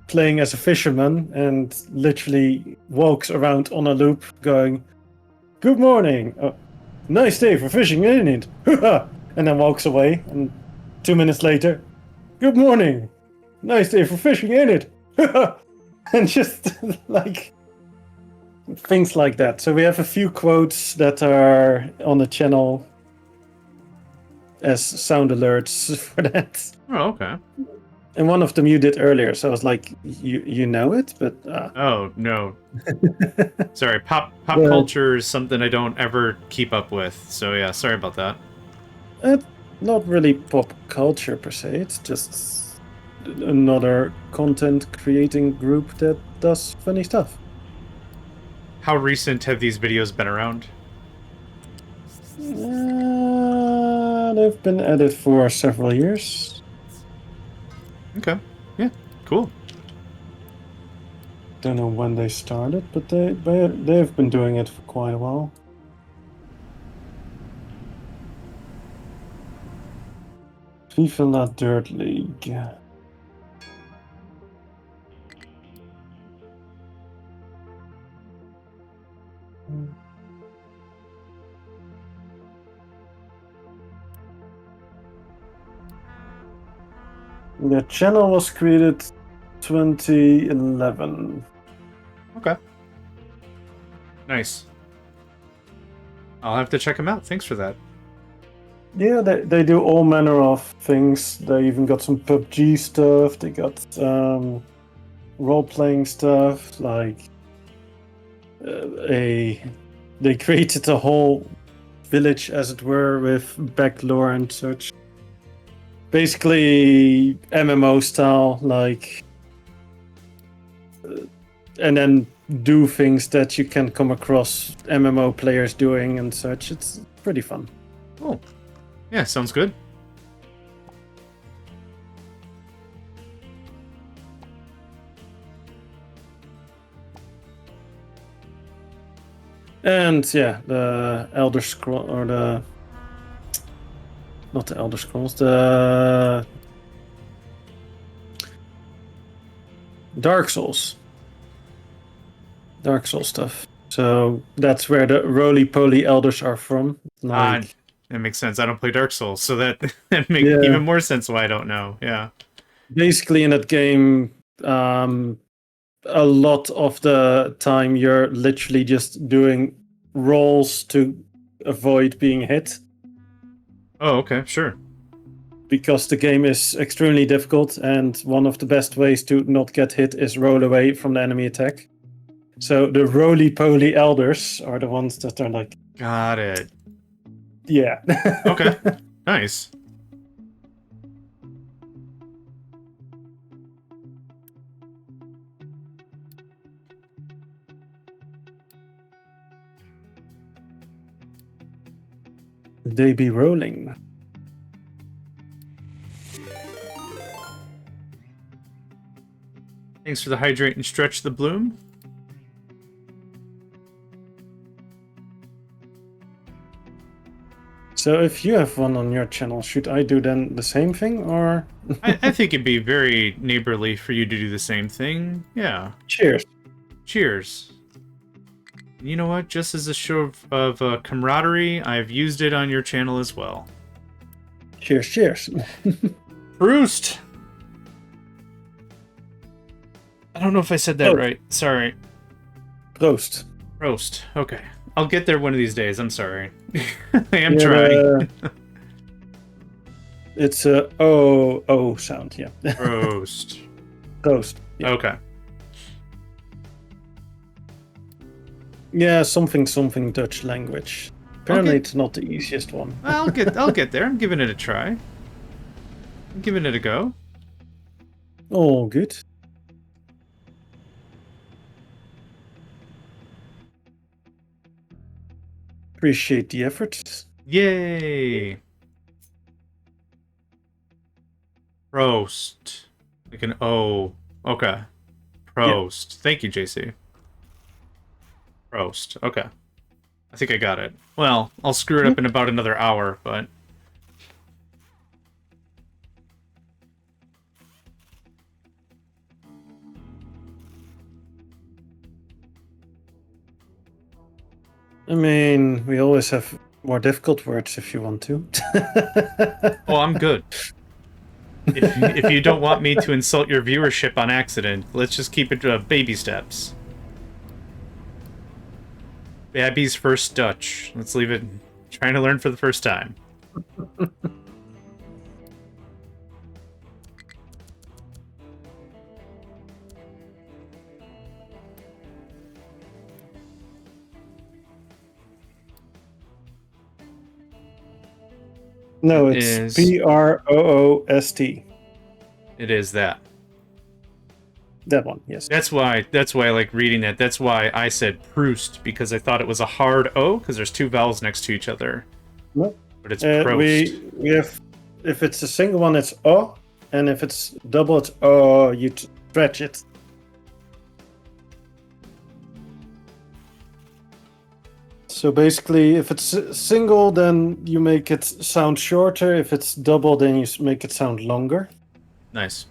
playing as a fisherman and literally walks around on a loop going, "Good morning. Nice day for fishing, isn't it?" And then walks away. And 2 minutes later, "Good morning. Nice day for fishing, ain't it?" And just like things like that. So we have a few quotes that are on the channel as sound alerts for that. Oh, okay. And one of them you did earlier, so I was like, you know it, but Oh no. Sorry, pop culture is something I don't ever keep up with. So yeah, sorry about that. Not really pop culture per se. It's just another content creating group that does funny stuff. How recent have these videos been around? They've been at it for several years. Okay. Yeah. Cool. Don't know when they started, but they've been doing it for quite a while. FIFA La Dirt League. The channel was created 2011. Okay. Nice. I'll have to check them out. Thanks for that. Yeah, they do all manner of things. They even got some PUBG stuff. They got role-playing stuff. Like they created a whole village, as it were, with back lore and such. Basically, MMO style, like, and then do things that you can come across MMO players doing and such. It's pretty fun. Oh, yeah, sounds good. And yeah, the Elder Scroll or the not the Elder Scrolls, the Dark Souls stuff. So that's where the roly-poly elders are from. Like, That makes sense. I don't play Dark Souls, so that makes even more sense why I don't know. Yeah. Basically, in that game, a lot of the time you're literally just doing rolls to avoid being hit. Oh, okay, sure. Because the game is extremely difficult, and one of the best ways to not get hit is roll away from the enemy attack. So the roly-poly elders are the ones that are like... Got it. Yeah. Okay, nice. They be rolling. Thanks for the hydrate and stretch the bloom. So if you have one on your channel, should I do then the same thing, or? I think it'd be very neighborly for you to do the same thing. Yeah. Cheers. Cheers. You know what? Just as a show of camaraderie, I've used it on your channel as well. Cheers, cheers. Proust! I don't know if I said that right. Sorry. Prost. Proust. Okay. I'll get there one of these days. I'm sorry. I am trying. It's a O sound, yeah. Proust. Prost. Yeah. Okay. Yeah, something Dutch language. Apparently it's not the easiest one. I'll get there. I'm giving it a try. I'm giving it a go. Oh, good. Appreciate the effort. Yay! Prost. Like an O. Okay. Prost. Yeah. Thank you, JC. Prost. Okay. I think I got it. Well, I'll screw it up in about another hour, but... I mean, we always have more difficult words if you want to. Oh, I'm good. If you don't want me to insult your viewership on accident, let's just keep it baby steps. Babby's first Dutch. Let's leave it trying to learn for the first time. No, it's Proost. It is that. That one, yes. That's why I like reading that. That's why I said Proust, because I thought it was a hard O, because there's two vowels next to each other. No. But it's Proust. We have, if it's a single one, it's O, and if it's double, it's O. You stretch it. So basically, if it's single, then you make it sound shorter. If it's double, then you make it sound longer. Nice.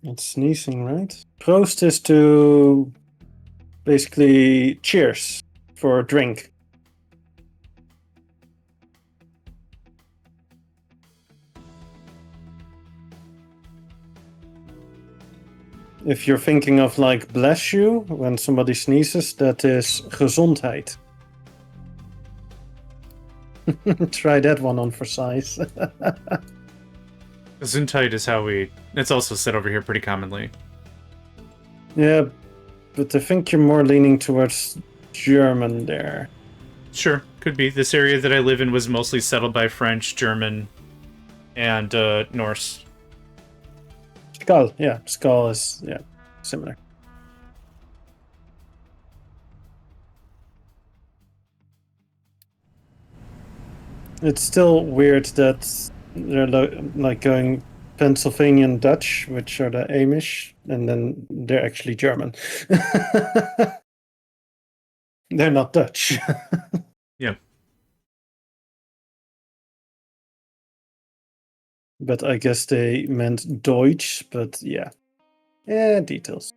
It's sneezing, right? Proost is to basically cheers for a drink. If you're thinking of like bless you when somebody sneezes, that is gezondheid. Try that one on for size. Gesundheit is how it's also said over here pretty commonly. Yeah, but I think you're more leaning towards German there. Sure, could be. This area that I live in was mostly settled by French, German, and Norse. Skull, yeah. Skull is, yeah, similar. It's still weird that they're like going Pennsylvanian Dutch, which are the Amish, and then they're actually German. They're not Dutch. Yeah. But I guess they meant Deutsch, but yeah. Yeah, details.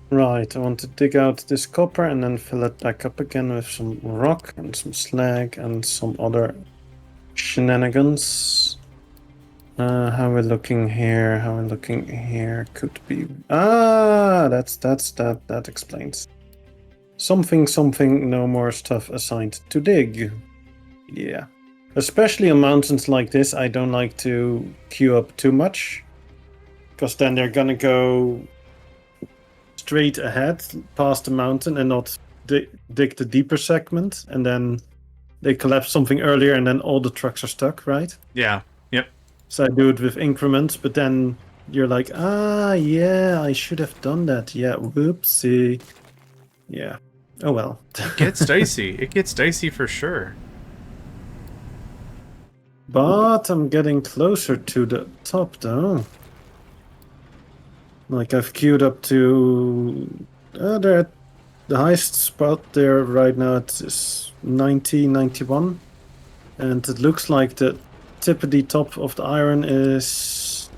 Right, I want to dig out this copper and then fill it back up again with some rock and some slag and some other shenanigans. How we're looking here? How we're looking here could be. That explains. Something. No more stuff assigned to dig. Yeah, especially on mountains like this, I don't like to queue up too much, because then they're gonna go straight ahead past the mountain and not dig the deeper segment, and then they collapse something earlier, and then all the trucks are stuck, right? Yeah. Yep. So I do it with increments, but then you're like, yeah, I should have done that. Yeah, whoopsie. Yeah. Oh well. It gets dicey. It gets dicey for sure. But I'm getting closer to the top, though. Like, I've queued up to... they're at the highest spot there right now. It's 90, 91. And it looks like the tippity top of the iron is...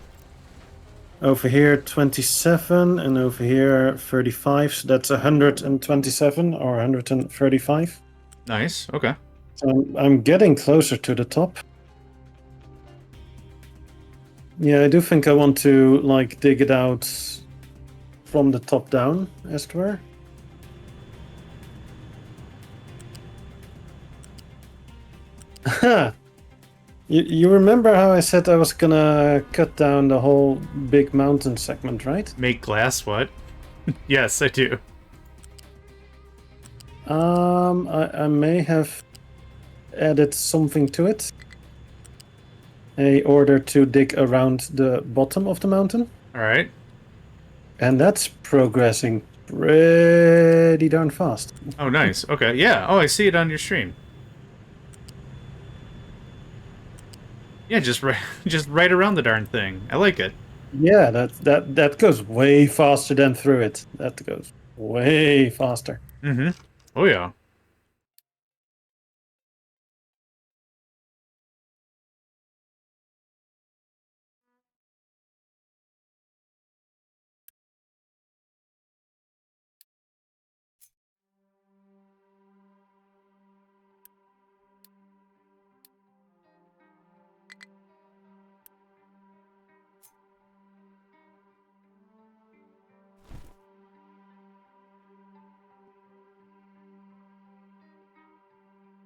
over here 27, and over here 35. So that's 127 or 135. Nice. Okay. So I'm getting closer to the top. Yeah, I do think I want to, like, dig it out from the top down, as it were. You remember how I said I was gonna cut down the whole big mountain segment, right? Make glass what? Yes, I do. I may have added something to it. In order to dig around the bottom of the mountain. All right. And that's progressing pretty darn fast. Oh, nice. Okay. Yeah. Oh, I see it on your stream. Yeah, just right around the darn thing. I like it. Yeah, that goes way faster than through it. That goes way faster. Mm-hmm. Oh yeah.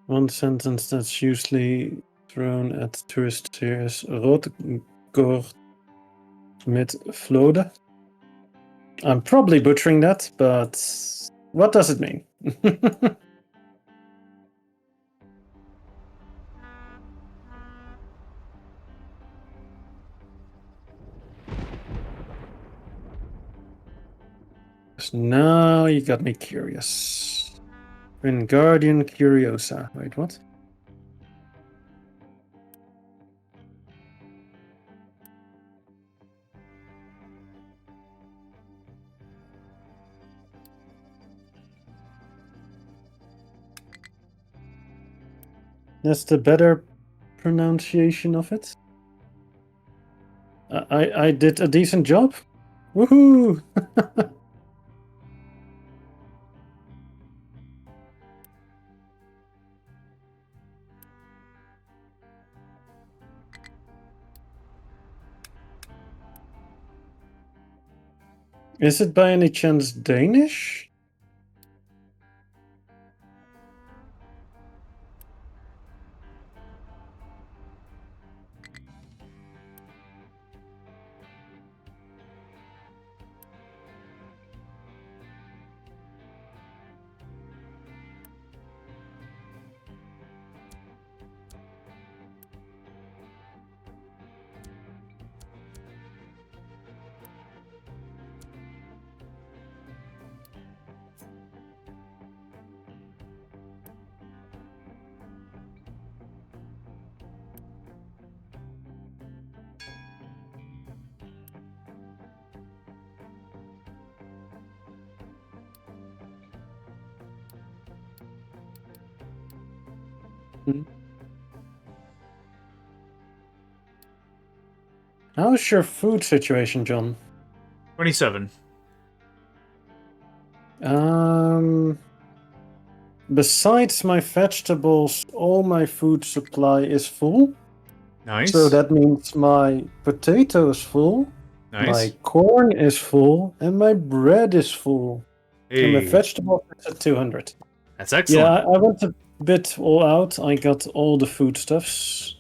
One sentence that's usually thrown at tourists here is Rotgord mit Flode. I'm probably butchering that, but what does it mean? Now you got me curious. Wingardium Curiosa. Wait, what? That's the better pronunciation of it. I did a decent job. Woohoo! Is it by any chance Danish? How's your food situation, John? 27. Besides my vegetables, all my food supply is full. Nice. So that means my potato is full, nice. my corn is full, and my bread is full. And my Hey, vegetables is at 200. that's excellent. Yeah, I went a bit all out. I got all the foodstuffs.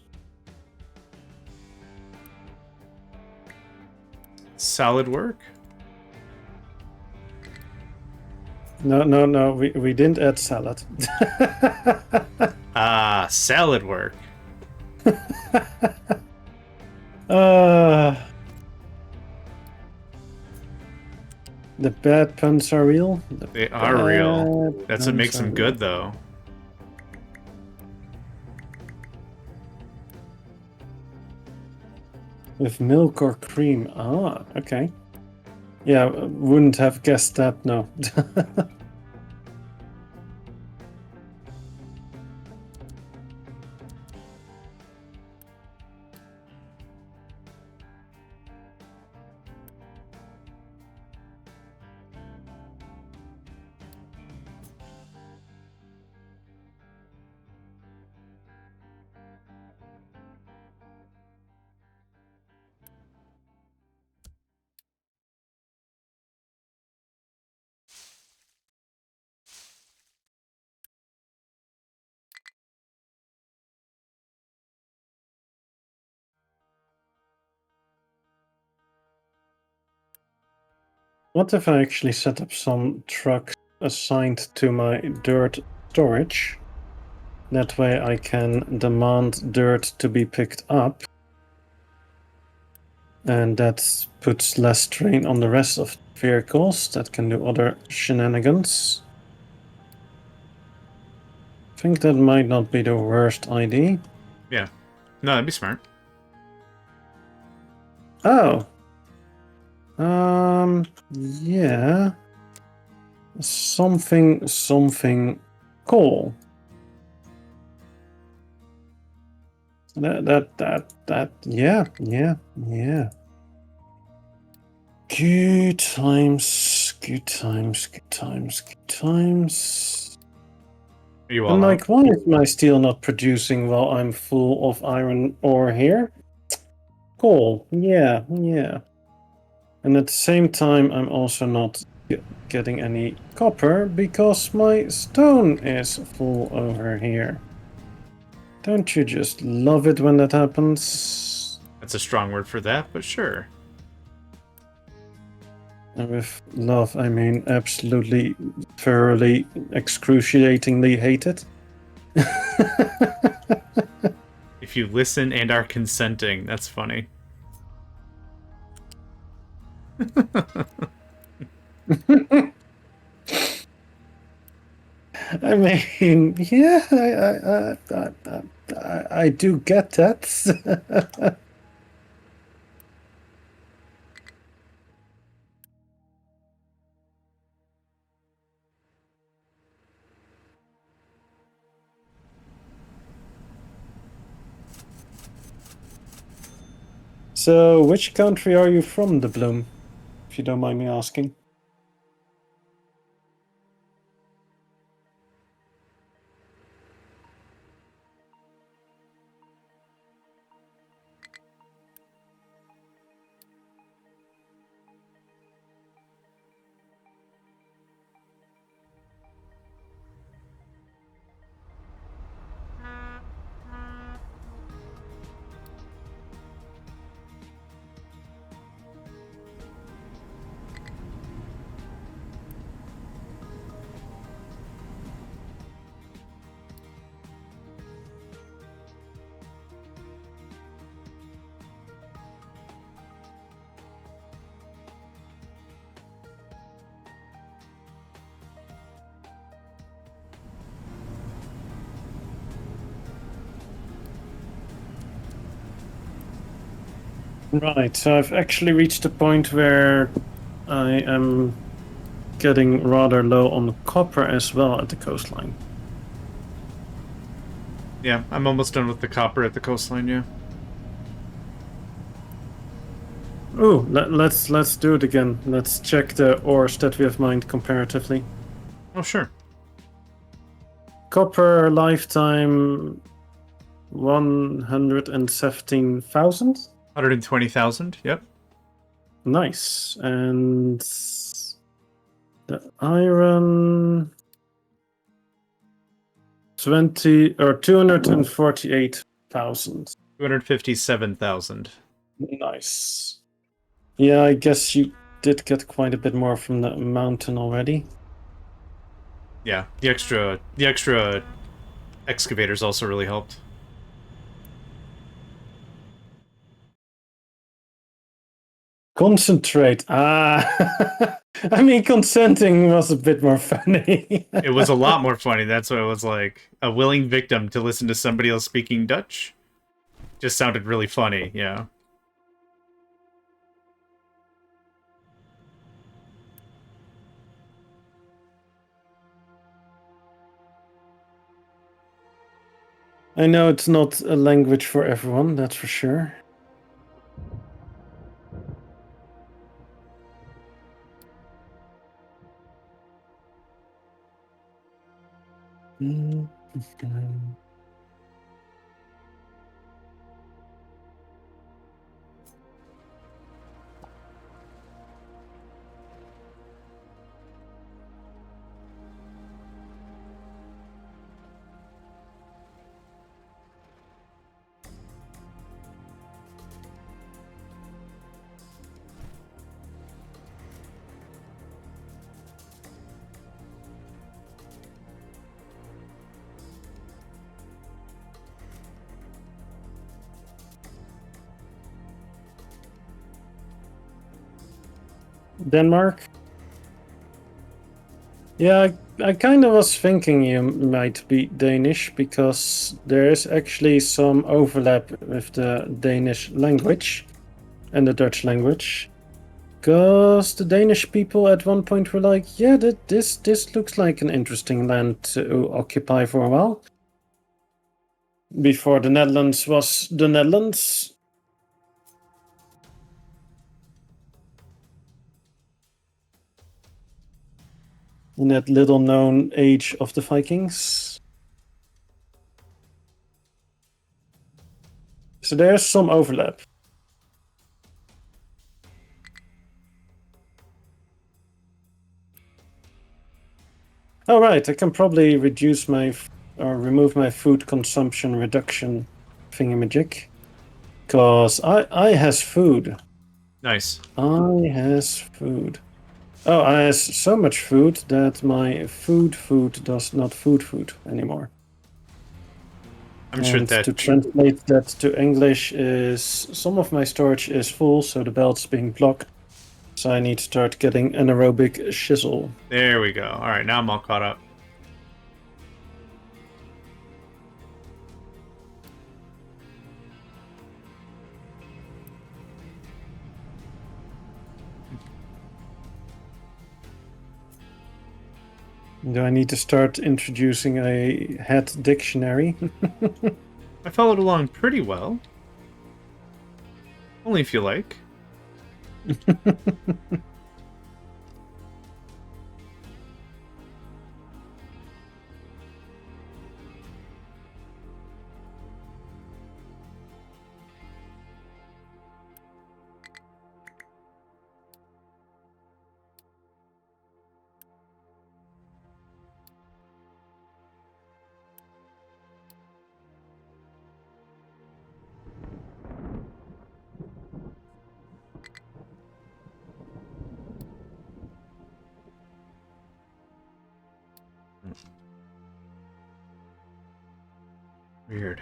Solid work. No, we didn't add salad. Salad work. The bad puns are real. They are real. That's what makes them good, though. With milk or cream. Ah, okay. Yeah, wouldn't have guessed that, no. What if I actually set up some trucks assigned to my dirt storage? That way I can demand dirt to be picked up. And that puts less strain on the rest of the vehicles that can do other shenanigans. I think that might not be the worst idea. Yeah. No, that'd be smart. Oh. Yeah. Something cool. Yeah. Good times. Are you all And like, out? why is my steel not producing while I'm full of iron ore here? Cool. Yeah. And at the same time, I'm also not getting any copper because my stone is full over here. Don't you just love it when that happens? That's a strong word for that, but sure. And with love, I mean absolutely, thoroughly, excruciatingly hate it. If you listen and are consenting, that's funny. I mean, yeah, I do get that. So, which country are you from, the Bloom? If you don't mind me asking. Right, so I've actually reached a point where I am getting rather low on copper as well at the coastline. Yeah, I'm almost done with the copper at the coastline, yeah. Ooh, let's do it again. Let's check the ores that we have mined comparatively. Oh, sure. Copper lifetime 117,000. 120,000. Yep. Nice. And the iron 248,000. 257,000. Nice. Yeah, I guess you did get quite a bit more from the mountain already. Yeah, the extra excavators also really helped. Concentrate. Ah, I mean, consenting was a bit more funny. It was a lot more funny. That's why it was like a willing victim to listen to somebody else speaking Dutch. Just sounded really funny, yeah. I know it's not a language for everyone, that's for sure. Denmark? Yeah, I kind of was thinking you might be Danish because there is actually some overlap with the Danish language and the Dutch language. Because the Danish people at one point were like, yeah, this looks like an interesting land to occupy for a while. Before the Netherlands was the Netherlands. In that little known age of the Vikings. So there's some overlap. All right, I can probably reduce my or remove my food consumption reduction thingamajig. Because I has food. Nice. I has food. Oh, I has so much food that my food does not food anymore. I'm sure And that... to translate that to English is some of my storage is full, so the belt's being blocked. So I need to start getting anaerobic shizzle. There we go. Alright, now I'm all caught up. Do I need to start introducing a hat dictionary? I followed along pretty well. Only if you like. Weird.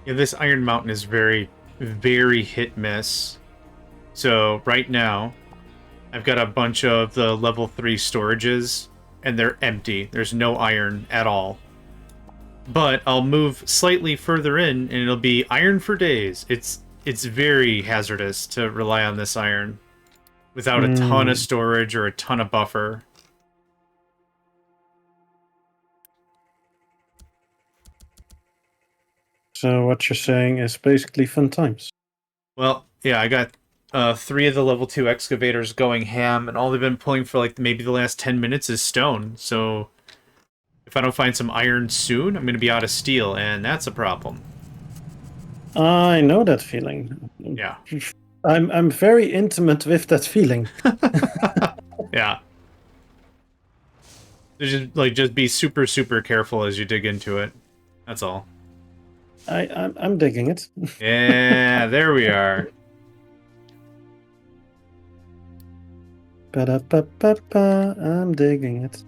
Yeah, this Iron Mountain is very very hit miss. So right now, I've got a bunch of the level 3 storages, and they're empty. There's no iron at all. But I'll move slightly further in, and it'll be iron for days. It's very hazardous to rely on this iron without a ton of storage or a ton of buffer. So what you're saying is basically fun times. Well, yeah, I got 3 of the level 2 excavators going ham, and all they've been pulling for like maybe the last 10 minutes is stone. So if I don't find some iron soon, I'm going to be out of steel, and that's a problem. I know that feeling. Yeah. I'm very intimate with that feeling. Yeah. Just be super, super careful as you dig into it. That's all. I'm digging it. Yeah, there we are. Ba-da-ba-ba-ba, I'm digging it.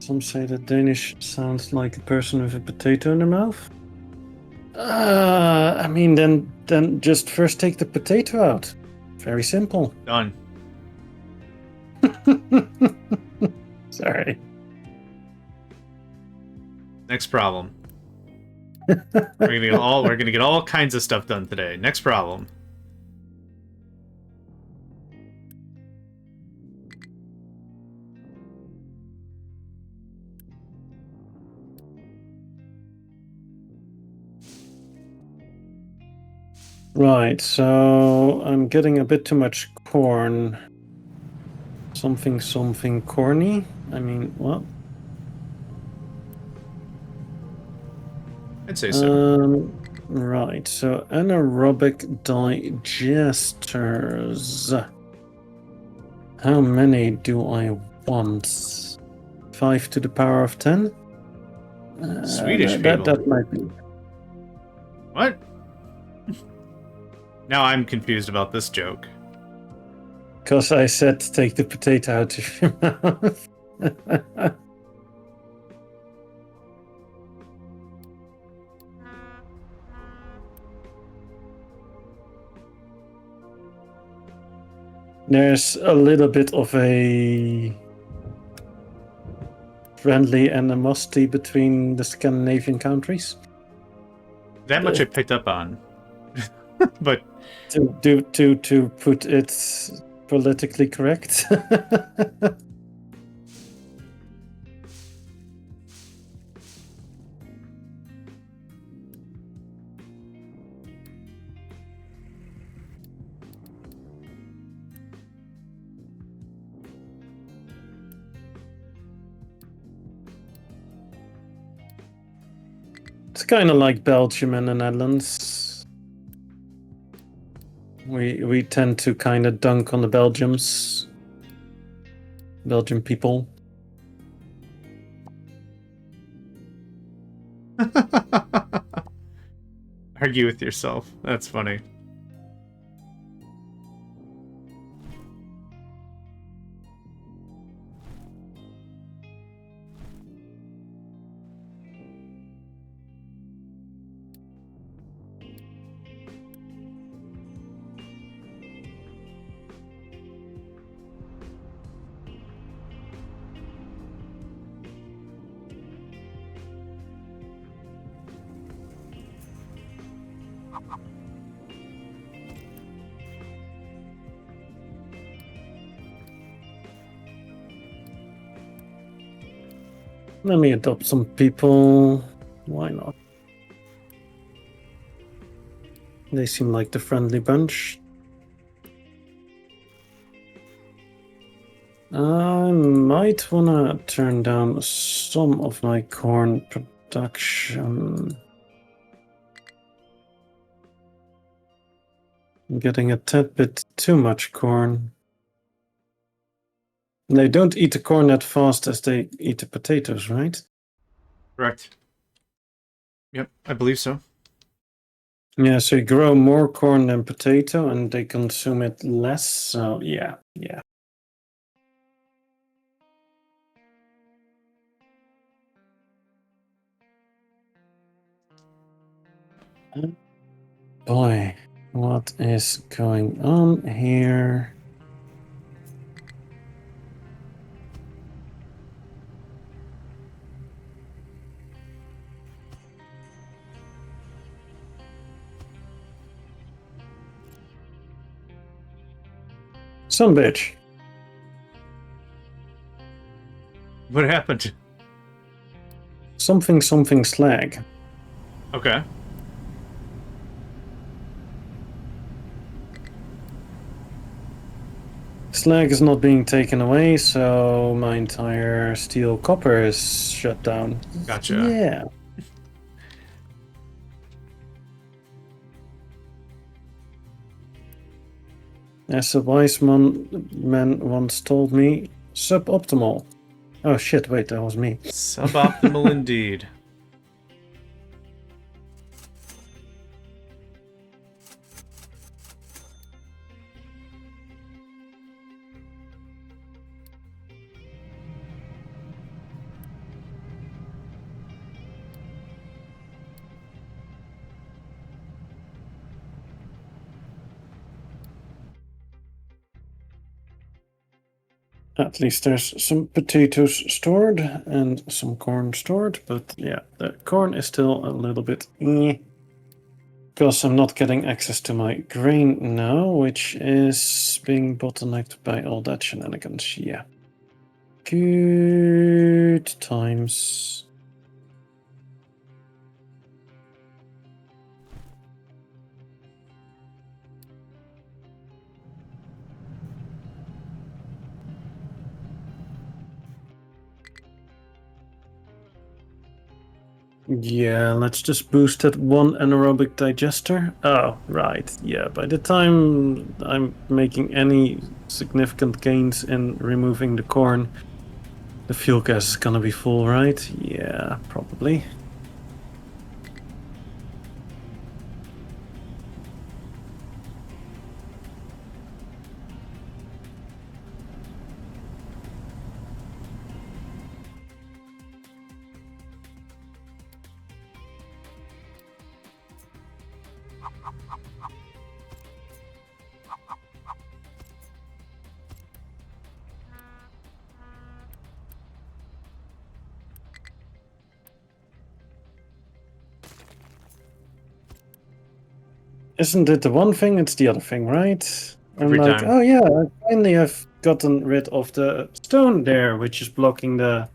Some say that Danish sounds like a person with a potato in their mouth. I mean, then just first take the potato out. Very simple. Done. Sorry. Next problem. We're gonna get all kinds of stuff done today. Next problem. Right, so I'm getting a bit too much corn. Something corny? I mean, what? I'd say so. Right, so anaerobic digesters. How many do I want? 5 to the power of 10? Swedish people. That might be. What? Now I'm confused about this joke. Because I said take the potato out of your mouth. There's a little bit of a friendly animosity between the Scandinavian countries. That much I picked up on. But to put it politically correct. It's kind of like Belgium and the Netherlands. We tend to kind of dunk on the Belgian people. Argue with yourself. That's funny. Let me adopt some people. Why not? They seem like the friendly bunch. I might wanna turn down some of my corn production. I'm getting a tad bit too much corn. They don't eat the corn that fast as they eat the potatoes, right? Correct. Yep, I believe so. Yeah, so you grow more corn than potato, and they consume it less. So yeah. Boy, what is going on here? Some bitch. What happened? Something slag. Okay. Slag is not being taken away, so my entire steel copper is shut down. Gotcha. Yeah. As a wise man once told me, suboptimal. Oh shit, wait, that was me. Suboptimal indeed. At least there's some potatoes stored and some corn stored, but yeah, the corn is still a little bit because I'm not getting access to my grain now, which is being bottlenecked by all that shenanigans. Yeah. Good times. Yeah, let's just boost that one anaerobic digester. Oh, right. Yeah, by the time I'm making any significant gains in removing the corn, the fuel gas is gonna be full, right? Yeah, probably. Isn't it the one thing? It's the other thing, right? Every I'm like, time. oh yeah, finally I've gotten rid of the stone there, which is blocking the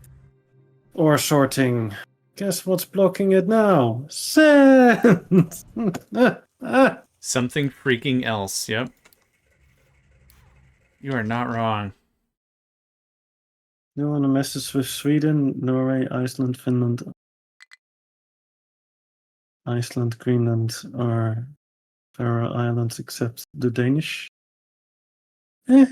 ore sorting. Guess what's blocking it now? Sand! Something freaking else, yep. You are not wrong. No one messes with Sweden, Norway, Iceland, Finland, Greenland, or Faroe Islands, except the Danish. Eh.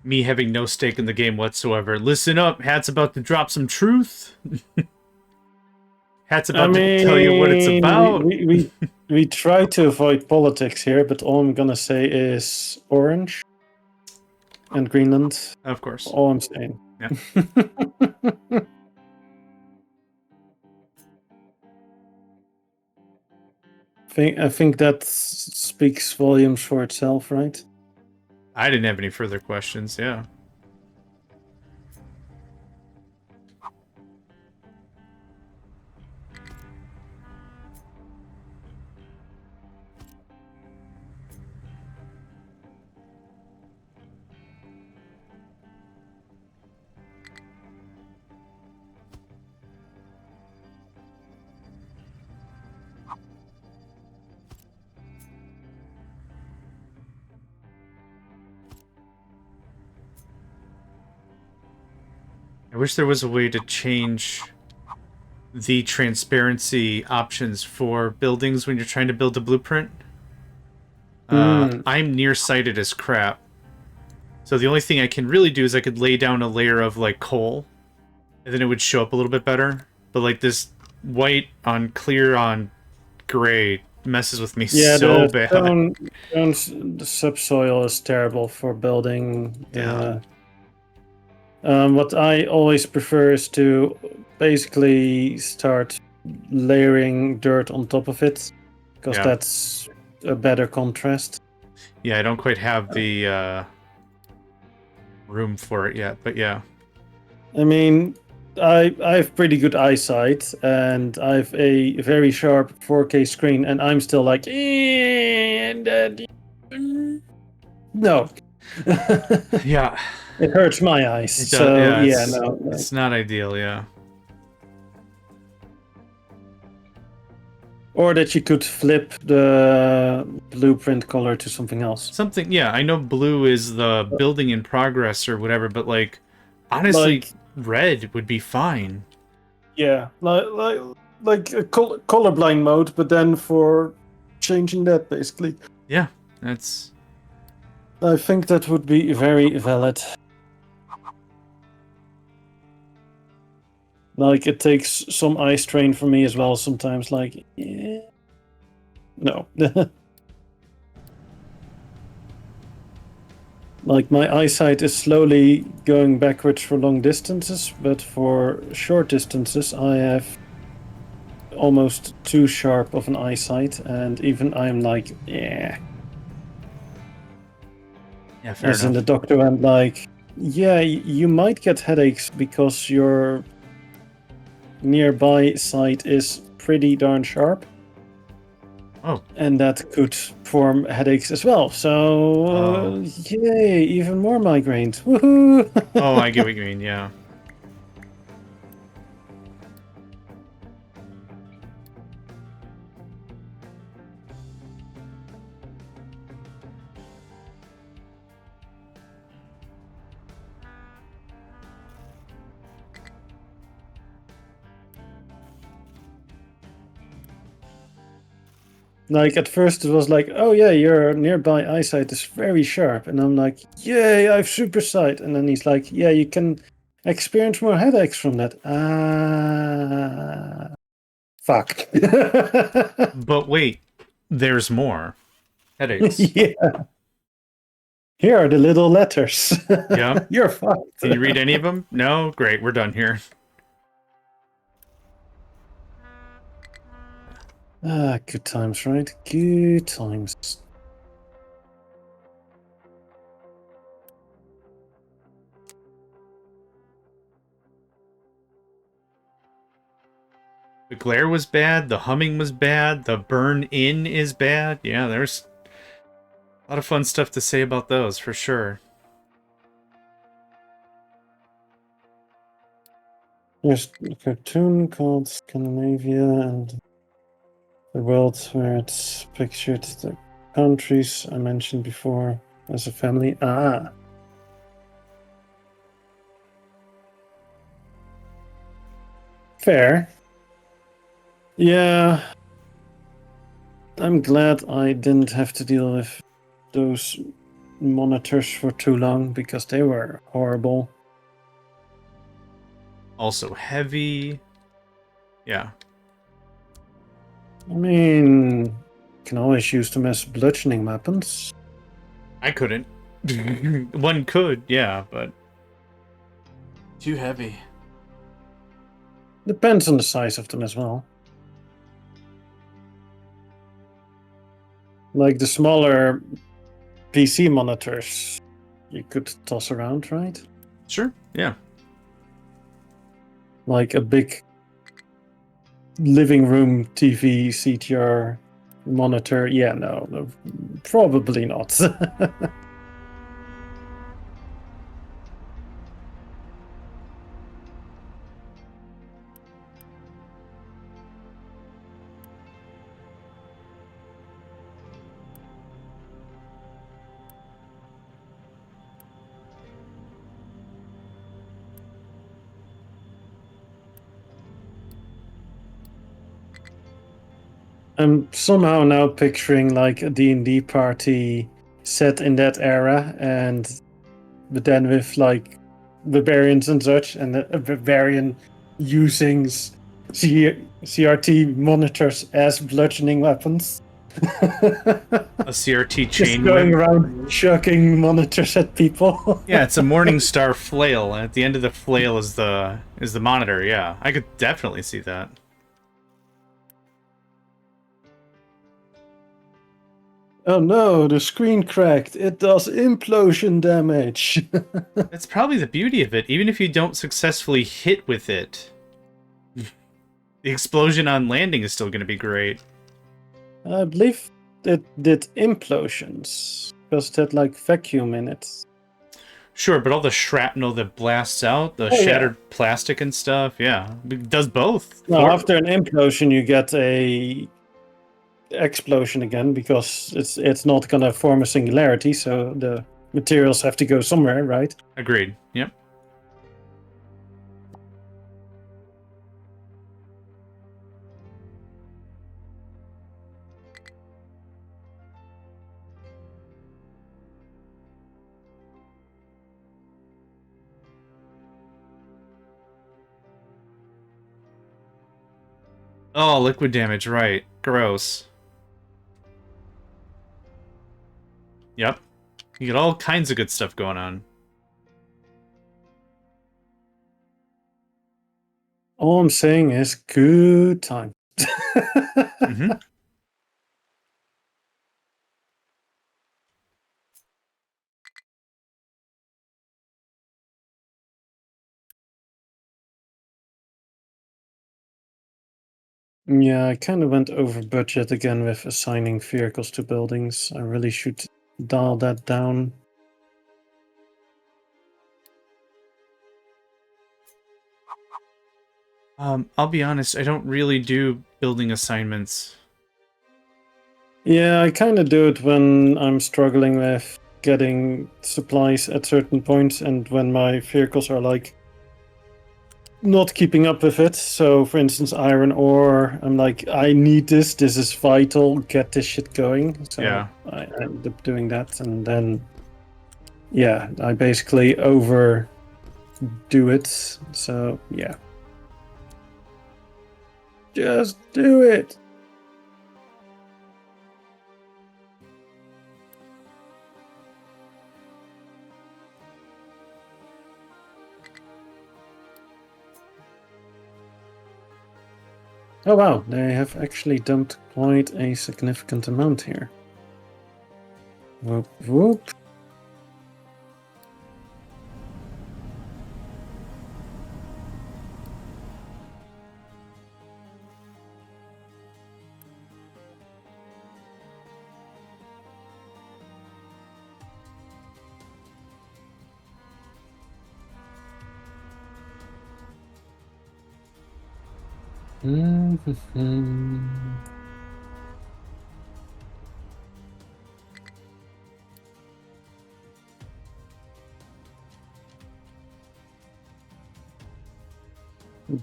Me having no stake in the game whatsoever. Listen up, Hat's about to drop some truth. Hat's about to tell you what it's about. We try to avoid politics here, but all I'm gonna say is orange and Greenland. Of course. All I'm saying. Yeah. I think that speaks volumes for itself, right? I didn't have any further questions, yeah. I wish there was a way to change the transparency options for buildings when you're trying to build a blueprint. I'm nearsighted as crap. So the only thing I can really do is I could lay down a layer of, like, coal and then it would show up a little bit better. But like this white on clear on gray messes with me Yeah, so the bad. the subsoil is terrible for building Yeah. the. What I always prefer is to basically start layering dirt on top of it, because Yeah. that's a better contrast. Yeah, I don't quite have the room for it yet, but yeah. I mean, I have pretty good eyesight, and I have a very sharp 4K screen, and I'm still like, no. Yeah. It hurts my eyes. It does. So Yeah, yeah, no. it's not ideal. Yeah. Or that you could flip the blueprint color to something else. Something. Yeah, I know blue is the building in progress or whatever, but like, honestly, Like, red would be fine. yeah, like a colorblind mode, but then for changing that, basically. Yeah, that's. I think that would be very valid. Like, it takes some eye strain for me as well sometimes. Like, yeah. No. Like, my eyesight is slowly going backwards for long distances, but for short distances, I have almost too sharp of an eyesight, and even I'm like, yeah. Yeah, fair As enough. in, the doctor went like, yeah, you might get headaches because your nearby sight is pretty darn sharp. Oh. And that could form headaches as well. So, yay, even more migraines. Woohoo! Oh, I get what you mean, yeah. Like, at first it was like, oh yeah, your nearby eyesight is very sharp. And I'm like, yay, I have super sight. And then he's like, yeah, you can experience more headaches from that. Fuck. But wait, there's more. Headaches. Yeah. Here are the little letters. Yeah. You're fucked. Can you read any of them? No? Great, we're done here. Good times, right? Good times. The glare was bad, the humming was bad, the burn in is bad. Yeah, there's a lot of fun stuff to say about those, for sure. There's a cartoon called Scandinavia and the world where it's pictured the countries I mentioned before as a family. Fair. Yeah. I'm glad I didn't have to deal with those monitors for too long because they were horrible. Also heavy. Yeah. I mean, you can always use them as bludgeoning weapons. I couldn't. One could, yeah, but too heavy. Depends on the size of them as well. Like the smaller PC monitors, you could toss around, right? Sure, yeah. Like a big living room TV CTR monitor. Yeah, no, probably not. I'm somehow now picturing like a D&D party set in that era, and but then with like barbarians and such, and a barbarian using CRT monitors as bludgeoning weapons. A CRT Just chain going whip. around chucking monitors at people. Yeah, it's a Morningstar flail, and at the end of the flail is the monitor. Yeah, I could definitely see that. Oh no, the screen cracked. It does implosion damage. That's probably the beauty of it. Even if you don't successfully hit with it, the explosion on landing is still going to be great. I believe it did implosions, because it had like vacuum in it. Sure, but all the shrapnel that blasts out, the Oh, yeah. shattered plastic and stuff, yeah, it does both. No, after an implosion, you get a explosion again, because it's not gonna form a singularity, so the materials have to go somewhere, right? Agreed. Yep. Oh, liquid damage, right. Gross. Yep. You get all kinds of good stuff going on. All I'm saying is good time. Mm-hmm. Yeah, I kind of went over budget again with assigning vehicles to buildings. I really should dial that down. I'll be honest, I don't really do building assignments. Yeah, I kind of do it when I'm struggling with getting supplies at certain points and when my vehicles are like not keeping up with it. So, for instance, iron ore, I'm like, I need this. This is vital. Get this shit going. So Yeah. I end up doing that, and then yeah, I basically overdo it. So yeah, just do it. Oh wow, they have actually dumped quite a significant amount here. Whoop whoop.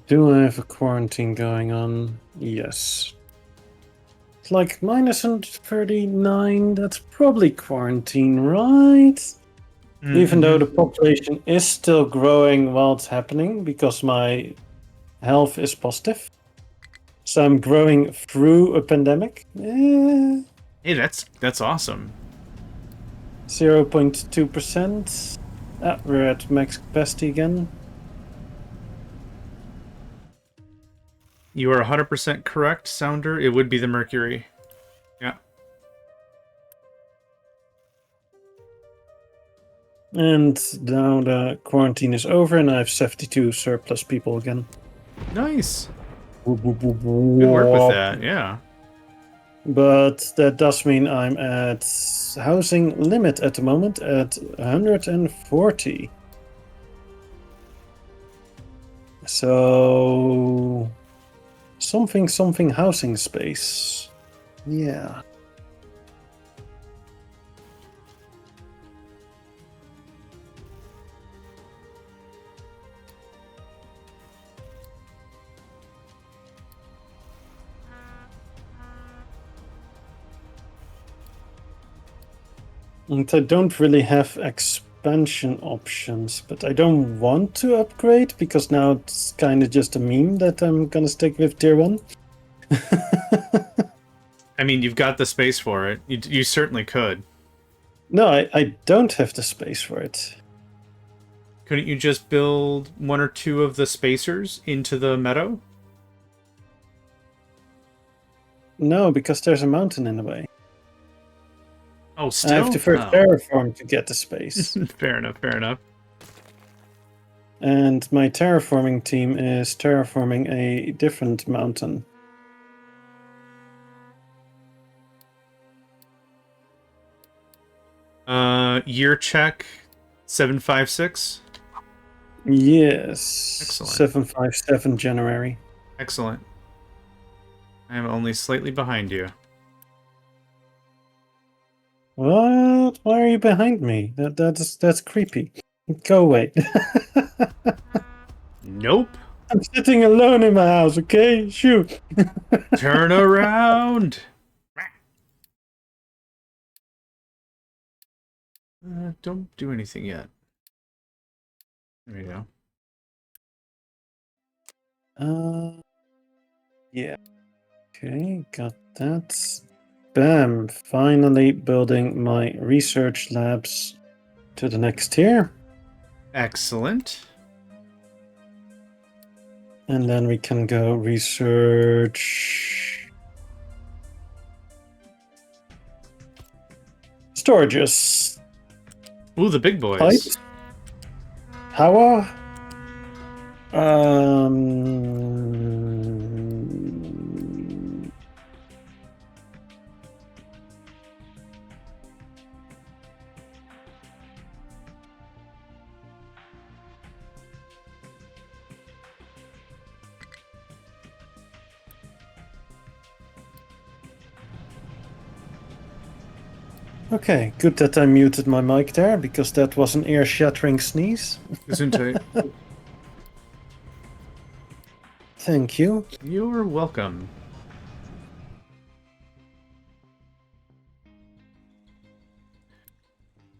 Do I have a quarantine going on? Yes. It's like minus 139. That's probably quarantine, right? Even though the population is still growing while it's happening, because my health is positive. So I'm growing through a pandemic. Hey, that's awesome. 0.2%. We're at max capacity again. You are 100% correct, Sounder. It would be the Mercury. Yeah. And now the quarantine is over, and I have 72 surplus people again. Nice. Good Good work with that, yeah. But that does mean I'm at housing limit at the moment at 140. So something housing space. Yeah. And I don't really have expansion options, but I don't want to upgrade because now it's kind of just a meme that I'm gonna stick with tier 1. I mean, you've got the space for it. You certainly could. No, I don't have the space for it. Couldn't you just build 1 or 2 of the spacers into the meadow? No, because there's a mountain in the way. Oh, still? I have to first terraform to get the space. Fair enough, fair enough. And my terraforming team is terraforming a different mountain. Year check 756. Yes. Excellent. 757 January. Excellent. I am only slightly behind you. What? Why are you behind me? That's creepy. Go away. Nope. I'm sitting alone in my house, okay? Shoot. Turn around. Don't do anything yet. There we go. Yeah. Okay, got that. Bam! Finally building my research labs to the next tier. Excellent. And then we can go research storages. Ooh, the big boys. Pipes. Power. Okay, good that I muted my mic there, because that was an ear-shattering sneeze. Gesundheit. Thank you. You're welcome.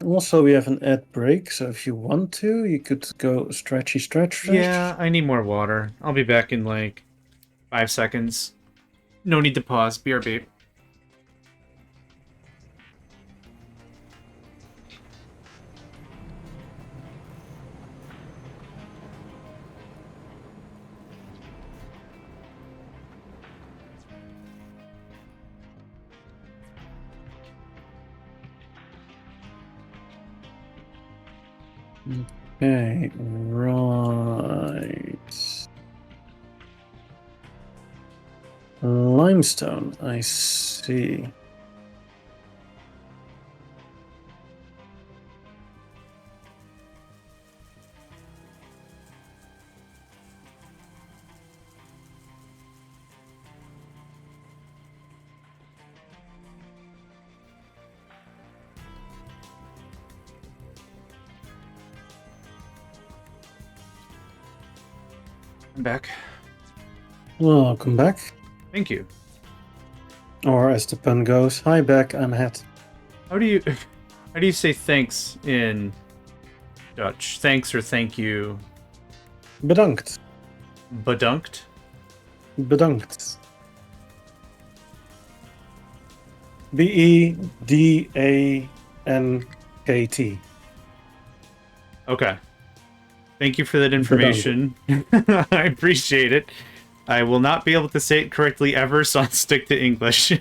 Also, we have an ad break, so if you want to, you could go stretchy stretch. Yeah, I need more water. I'll be back in like 5 seconds. No need to pause. BRB. Okay, right. Limestone, I see. I'm back. Welcome back. Thank you. Or as the pun goes, hi back, I'm Het. How do you say thanks in Dutch? Thanks or thank you? Bedankt. Bedankt? Bedankt. Bedankt. Okay. Thank you for that information. I appreciate it. I will not be able to say it correctly ever, so I'll stick to English.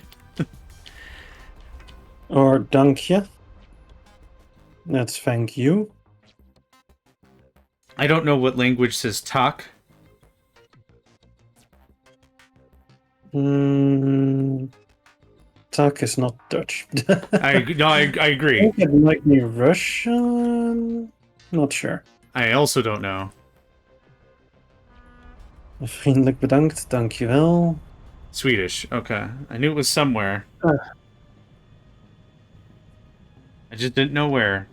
Or dankje. That's thank you. I don't know what language says tak. Tak is not Dutch. I agree. I think it might be Russian. Not sure. I also don't know. Vriendelijk bedankt, dankjewel. Swedish. Okay. I knew it was somewhere. I just didn't know where.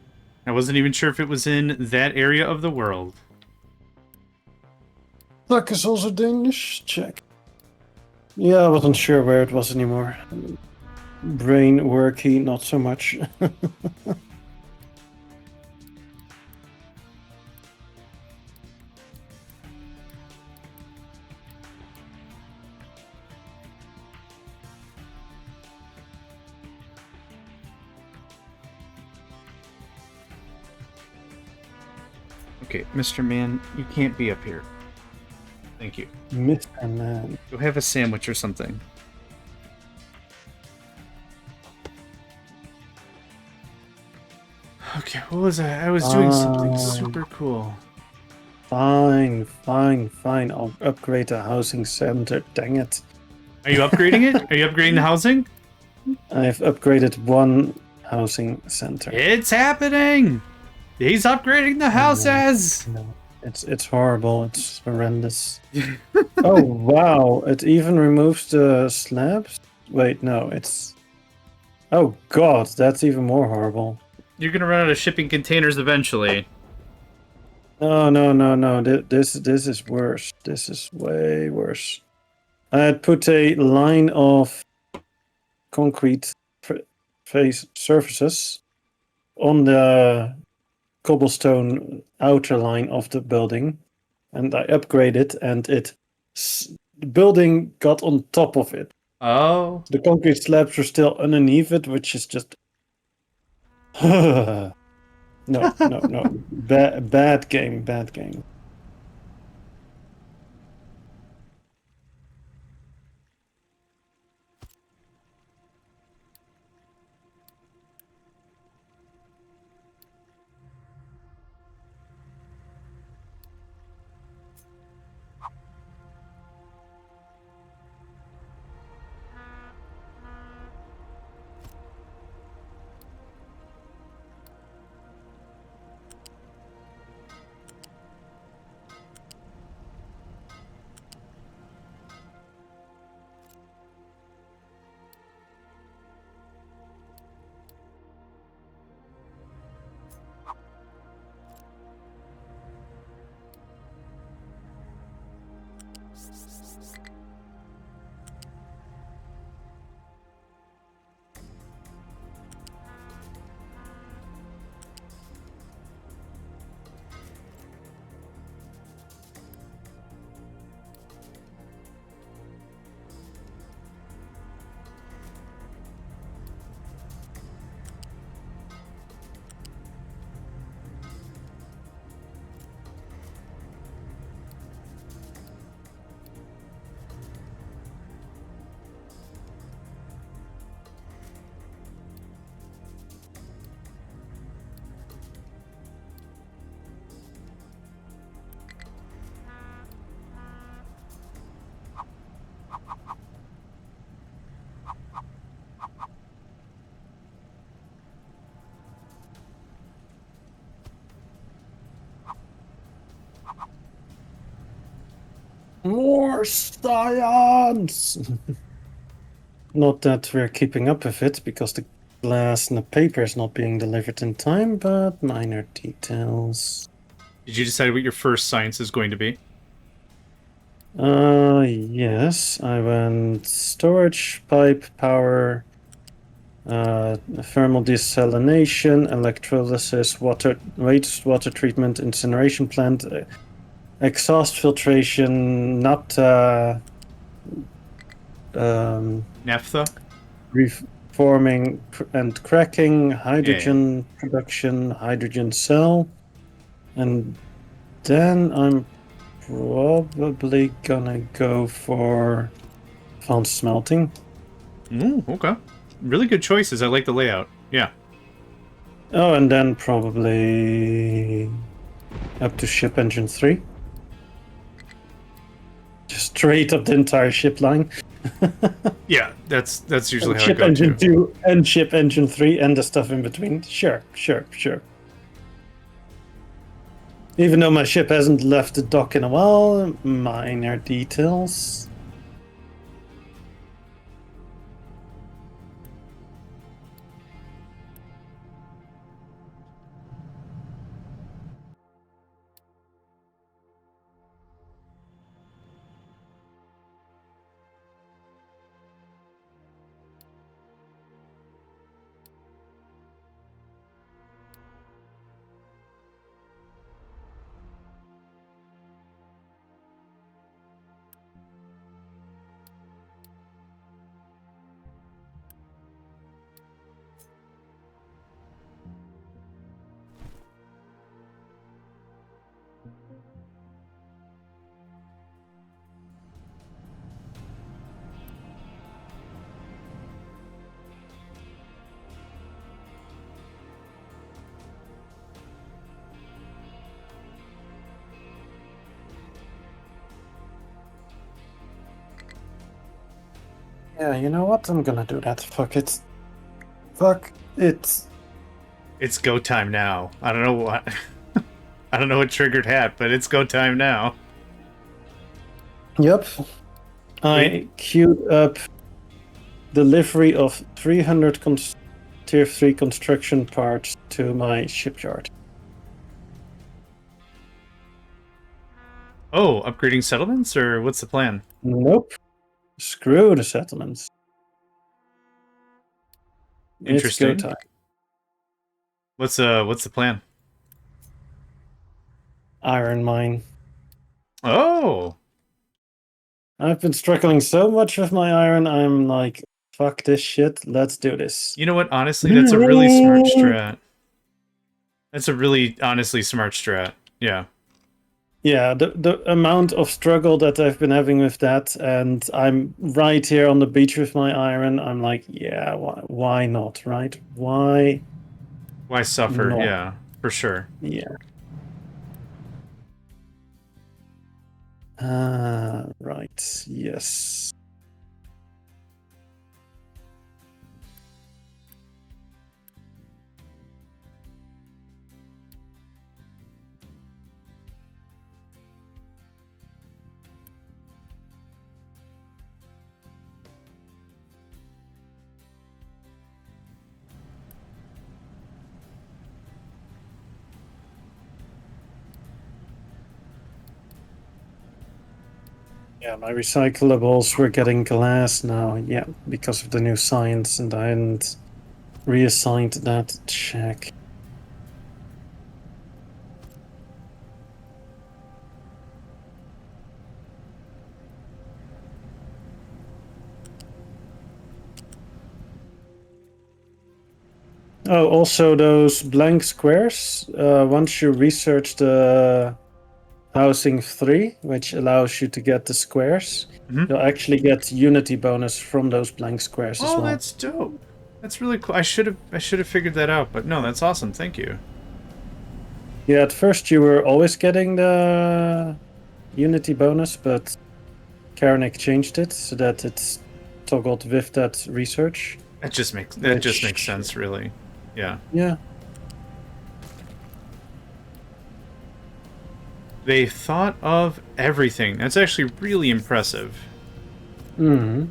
I wasn't even sure if it was in that area of the world. Tak is also Danish. Check. Yeah, I wasn't sure where it was anymore. Brain worky, not so much. Okay, Mr. Man, you can't be up here. Thank you. Mr. Man. Go have a sandwich or something. Okay, what was I? I was doing something super cool. Fine. I'll upgrade the housing center. Dang it. Are you upgrading it? Are you upgrading the housing? I've upgraded one housing center. It's happening! He's upgrading the houses! No, it's horrible. It's horrendous. Oh, wow. It even removes the slabs? Wait, no, it's... Oh, God, that's even more horrible. You're gonna run out of shipping containers eventually. No. This is worse. This is way worse. I had put a line of concrete face surfaces on the cobblestone outer line of the building, and I upgraded, and the building got on top of it. Oh. The concrete slabs were still underneath it, which is just no. Bad game. More science! Not that we're keeping up with it, because the glass and the paper is not being delivered in time, but minor details. Did you decide what your first science is going to be? Yes. I went storage, pipe, power, thermal desalination, electrolysis, wastewater treatment, incineration plant, exhaust filtration, naphtha, Naphtha? reforming and cracking, hydrogen production, hydrogen cell, and then I'm probably gonna go for advanced smelting. Ooh, okay. Really good choices. I like the layout. Yeah. Oh, and then probably up to ship engine 3. Just straight up the entire ship line. Yeah, that's usually how I Ship go engine too. 2 and ship engine 3 and the stuff in between. Sure. Even though my ship hasn't left the dock in a while, minor details. Yeah, you know what? I'm gonna do that. Fuck it. Fuck it. It's go time now. I don't know what. I don't know what triggered Hat, but it's go time now. Yep. Wait. I queued up delivery of 300 Tier 3 construction parts to my shipyard. Oh, upgrading settlements, or what's the plan? Nope. Screw the settlements. It's go Interesting. time. What's the plan? Iron mine. Oh, I've been struggling so much with my iron, I'm like, fuck this shit, let's do this. you know what? Honestly, that's a really smart strat. That's a really honestly smart strat. Yeah. Yeah, the amount of struggle that I've been having with that, and I'm right here on the beach with my iron, I'm like, yeah, why not, right? Why Why suffer? not? Yeah, for sure. Yeah. Right, yes. Yeah, my recyclables were getting glass now, yeah, because of the new science, and I hadn't reassigned that check. Oh, also those blank squares, once you research the housing 3, which allows you to get the squares, you'll actually get unity bonus from those blank squares as Oh, well. that's dope. That's really cool. I should have figured that out, but no, that's awesome. Thank you. Yeah, at first you were always getting the unity bonus, but Karanik changed it so that it's toggled with that research. That just makes sense, really. Yeah. Yeah. They thought of everything. That's actually really impressive. Hmm.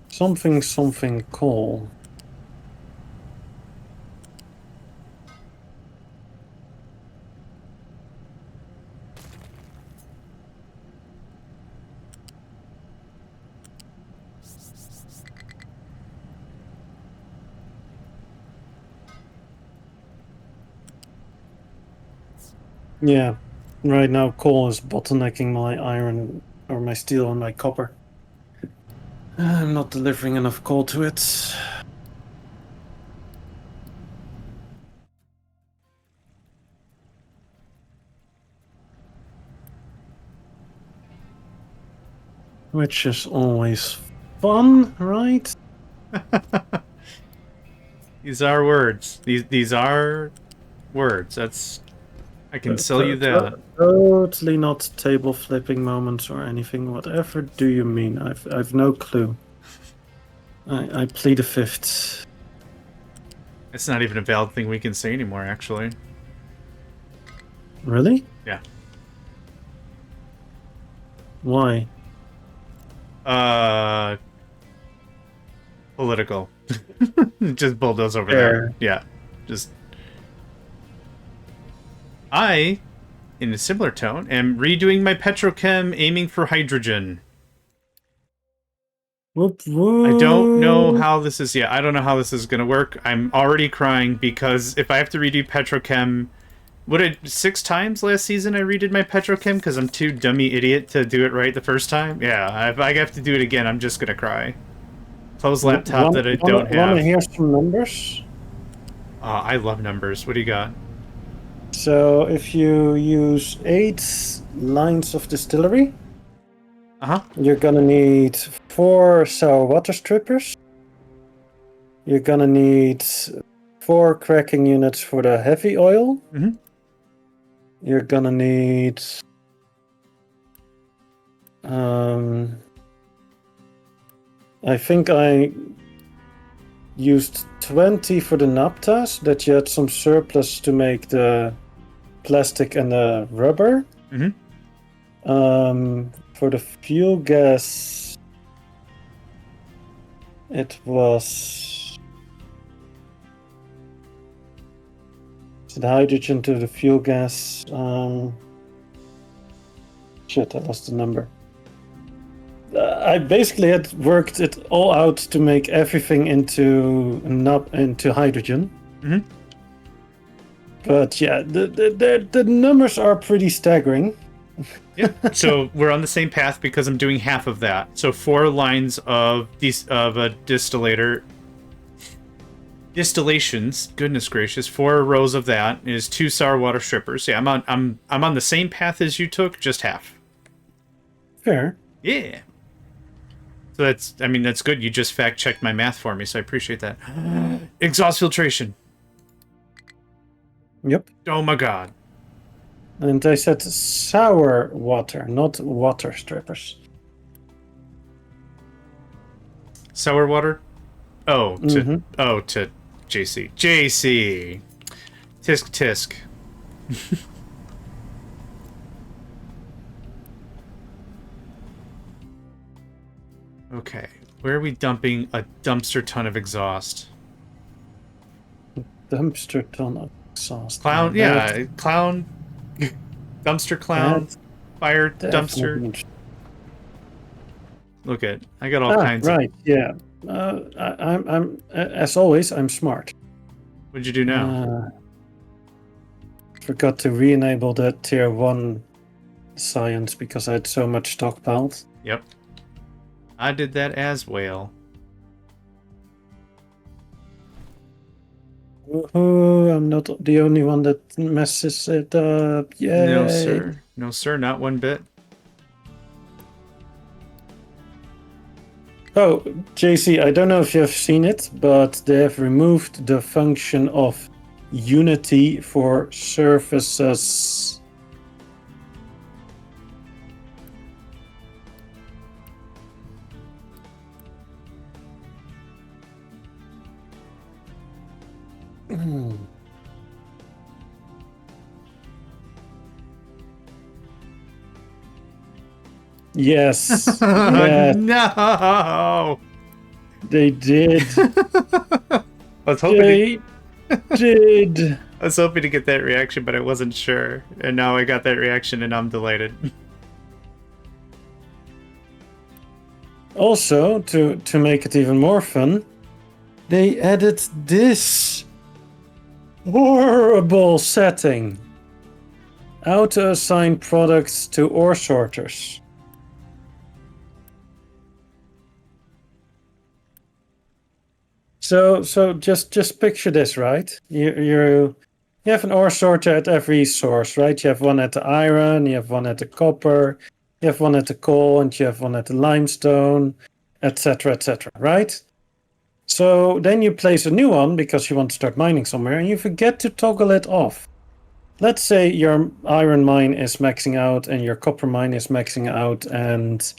Something cool. Yeah, right now coal is bottlenecking my iron or my steel and my copper. I'm not delivering enough coal to it. Which is always fun, right? These are words. These are words. That's I can sell you that. Totally not table flipping moments or anything. Whatever do you mean? I've no clue. I plead the fifth. It's not even a valid thing we can say anymore, actually. Really? Yeah. Why? Political. Just bulldoze over Fair. there. Yeah. Just. I, in a similar tone, am redoing my petrochem aiming for hydrogen. Whoop, whoop. I don't know how this is. Yeah, I don't know how this is gonna work. I'm already crying because if I have to redo petrochem, 6 times last season I redid my petrochem because I'm too dummy idiot to do it right the first time. Yeah, if I have to do it again, I'm just gonna cry. Close laptop that I don't have. Wanna hear some numbers? I love numbers. What do you got? So if you use 8 lines of distillery, you're gonna need 4 sour water strippers. You're gonna need 4 cracking units for the heavy oil. you're gonna need I think I used 20 for the naphtha, that you had some surplus to make the plastic and the rubber. For the fuel gas, it was the hydrogen to the fuel gas. Shit, I lost the number. I basically had worked it all out to make everything into hydrogen. But yeah, the numbers are pretty staggering. Yeah. So we're on the same path because I'm doing half of that. So 4 lines of these of a distillations. Goodness gracious, 4 rows of that is 2 sour water strippers. Yeah, I'm on the same path as you took, just half. Fair. Yeah. So that's good. You just fact checked my math for me, so I appreciate that. Exhaust filtration. Yep. Oh my god. And I said sour water, not water strippers. Sour water? Oh, to JC. JC. Tisk. Okay. Where are we dumping a dumpster ton of exhaust? Dumpster ton of exhaust. Clown, yeah. Clown. Dumpster clown. Fire dumpster. Look at, I got all kinds of... Right, yeah. I'm as always, I'm smart. What'd you do now? Forgot to re-enable the tier 1 science because I had so much stockpiled. Yep. I did that as well. Woohoo, I'm not the only one that messes it up. Yay. No, sir. No, sir, not one bit. Oh, JC, I don't know if you have seen it, but they have removed the function of Unity for surfaces. Yes. Yes. No. They did. I was hoping did. I was hoping to get that reaction, but I wasn't sure. And now I got that reaction and I'm delighted. Also, to make it even more fun, they added this horrible setting. Auto-assign products to ore sorters. So just picture this, right? You have an ore sorter at every source, right? You have one at the iron, you have one at the copper, you have one at the coal, and you have one at the limestone, etc., right? So then you place a new one because you want to start mining somewhere, and you forget to toggle it off. Let's say your iron mine is maxing out, and your copper mine is maxing out, and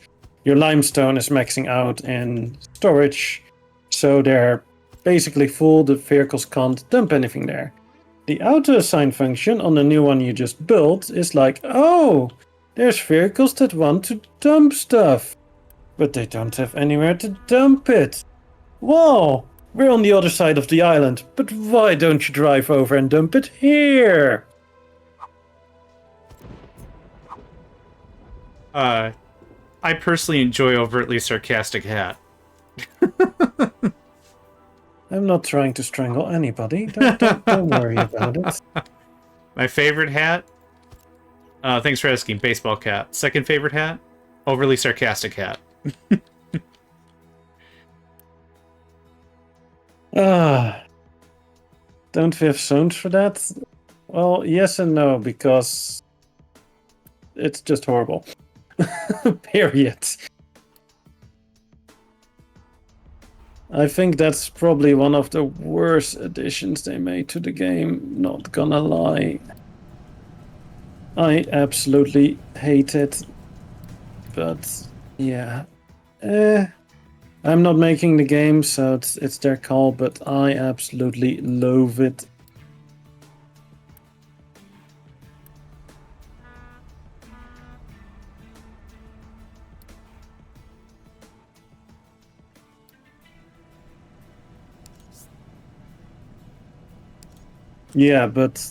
your limestone is maxing out in storage, so they're basically full, the vehicles can't dump anything there. The auto-assign function on the new one you just built is like, oh, there's vehicles that want to dump stuff, but they don't have anywhere to dump it. Whoa, we're on the other side of the island, but why don't you drive over and dump it here? I personally enjoy overtly sarcastic hat. I'm not trying to strangle anybody. Don't worry about it. My favorite hat? Thanks for asking, baseball cap. Second favorite hat? Overly sarcastic hat. Don't we have zones for that? Well, yes and no, because it's just horrible. Period. I think that's probably one of the worst additions they made to the game, not gonna lie. I absolutely hate it. But yeah. I'm not making the game, so it's their call, but I absolutely loathe it. Yeah, but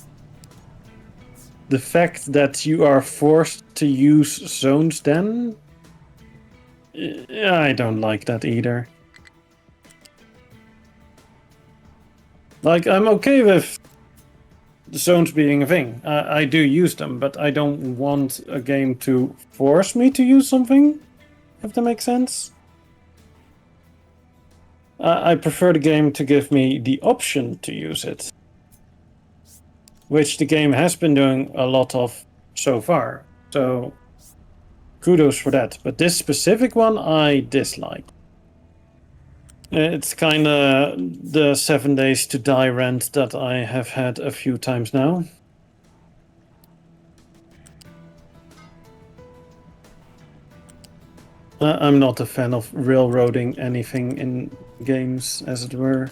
the fact that you are forced to use zones then, I don't like that either. Like, I'm okay with zones being a thing. I do use them, but I don't want a game to force me to use something, if that makes sense. I prefer the game to give me the option to use it, which the game has been doing a lot of so far. So kudos for that. But this specific one I dislike. It's kind of the 7 days to die rant that I have had a few times now. I'm not a fan of railroading anything in games, as it were.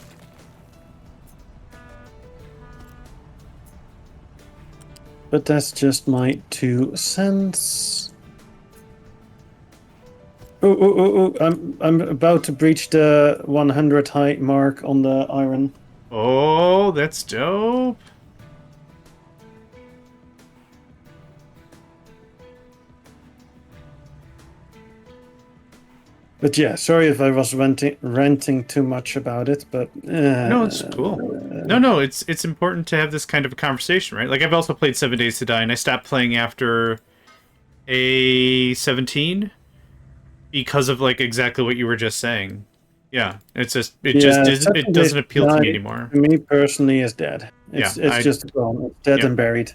But that's just my 2 cents. Oh, I'm about to breach the 100 high mark on the iron. Oh, that's dope. But yeah, sorry if I was ranting too much about it, but No, it's cool. No, it's important to have this kind of a conversation, right? Like I've also played 7 Days to Die, and I stopped playing after a 17 because of like exactly what you were just saying. Yeah, it doesn't appeal to me anymore. To me personally, is dead. It's Yeah, just gone. It's dead and buried.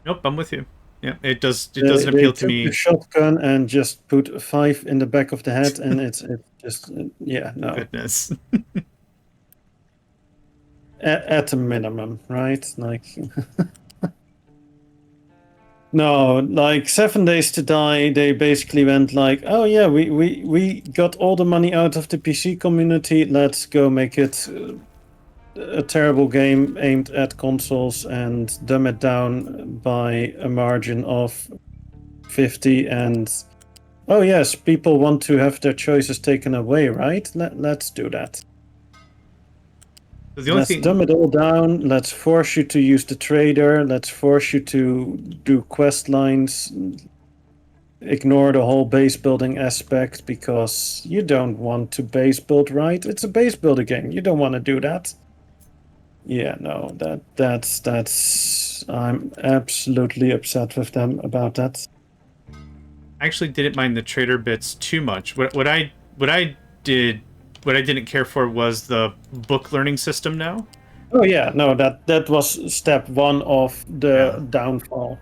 Nope, I'm with you. Yeah, it doesn't appeal to me. They took a shotgun and just put 5 in the back of the head, and it's just yeah, no. Goodness. At a minimum, right? Like no, like 7 Days to Die, they basically went like, oh yeah, we got all the money out of the PC community. Let's go make it a terrible game aimed at consoles and dumb it down by a margin of 50. And oh yes, people want to have their choices taken away, right? Let's do that. Let's dumb it all down. Let's force you to use the trader. Let's force you to do quest lines. Ignore the whole base building aspect because you don't want to base build, right? It's a base builder game. You don't want to do that. Yeah, no, that's I'm absolutely upset with them about that. I actually didn't mind the trader bits too much. What I didn't care for was the book learning system now. Oh yeah, no, that was step 1 of the downfall.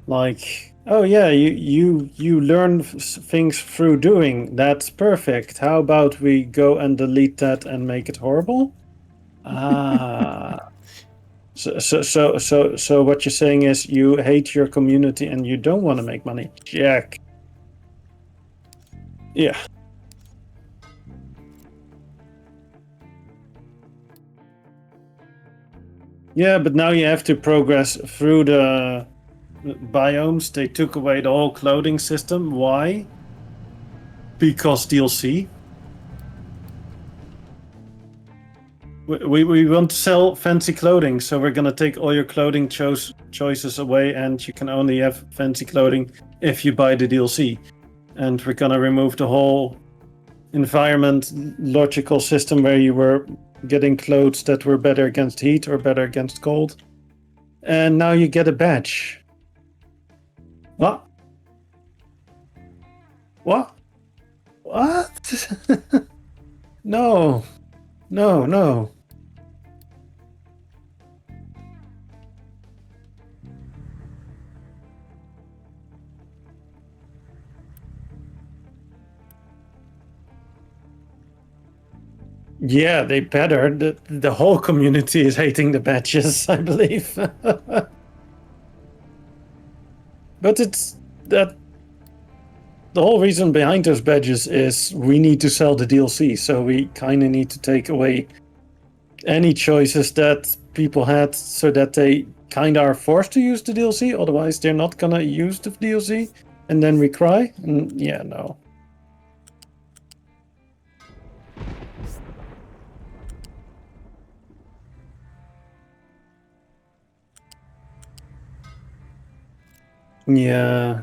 Like, oh yeah, you learn things through doing. That's perfect. How about we go and delete that and make it horrible? Ah. So what you're saying is you hate your community and you don't want to make money. Jack. Yeah. Yeah, but now you have to progress through the biomes. They took away the whole clothing system. Why? Because DLC. We want to sell fancy clothing, so we're gonna take all your clothing choices away, and you can only have fancy clothing if you buy the DLC. And we're gonna remove the whole environment logical system where you were getting clothes that were better against heat or better against cold. And now you get a badge. What? What? What? No. No. Yeah, they better. The whole community is hating the badges, I believe. But it's that the whole reason behind those badges is we need to sell the DLC, so we kind of need to take away any choices that people had so that they kind of are forced to use the DLC, otherwise they're not gonna use the DLC, and then we cry. And yeah, no. Yeah.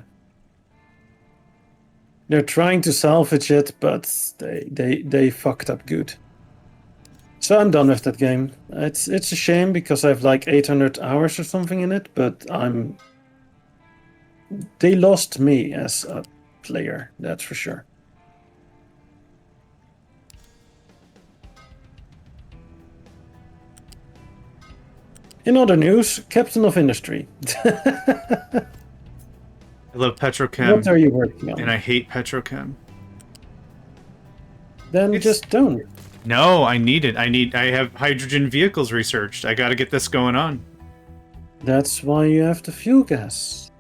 They're trying to salvage it, but they fucked up good. So I'm done with that game. It's a shame because I have like 800 hours or something in it, but they lost me as a player, that's for sure. In other news, Captain of Industry. I love Petrochem. What are you working on? And I hate Petrochem. Then just don't. No, I need it. I have hydrogen vehicles researched. I gotta get this going on. That's why you have the fuel gas.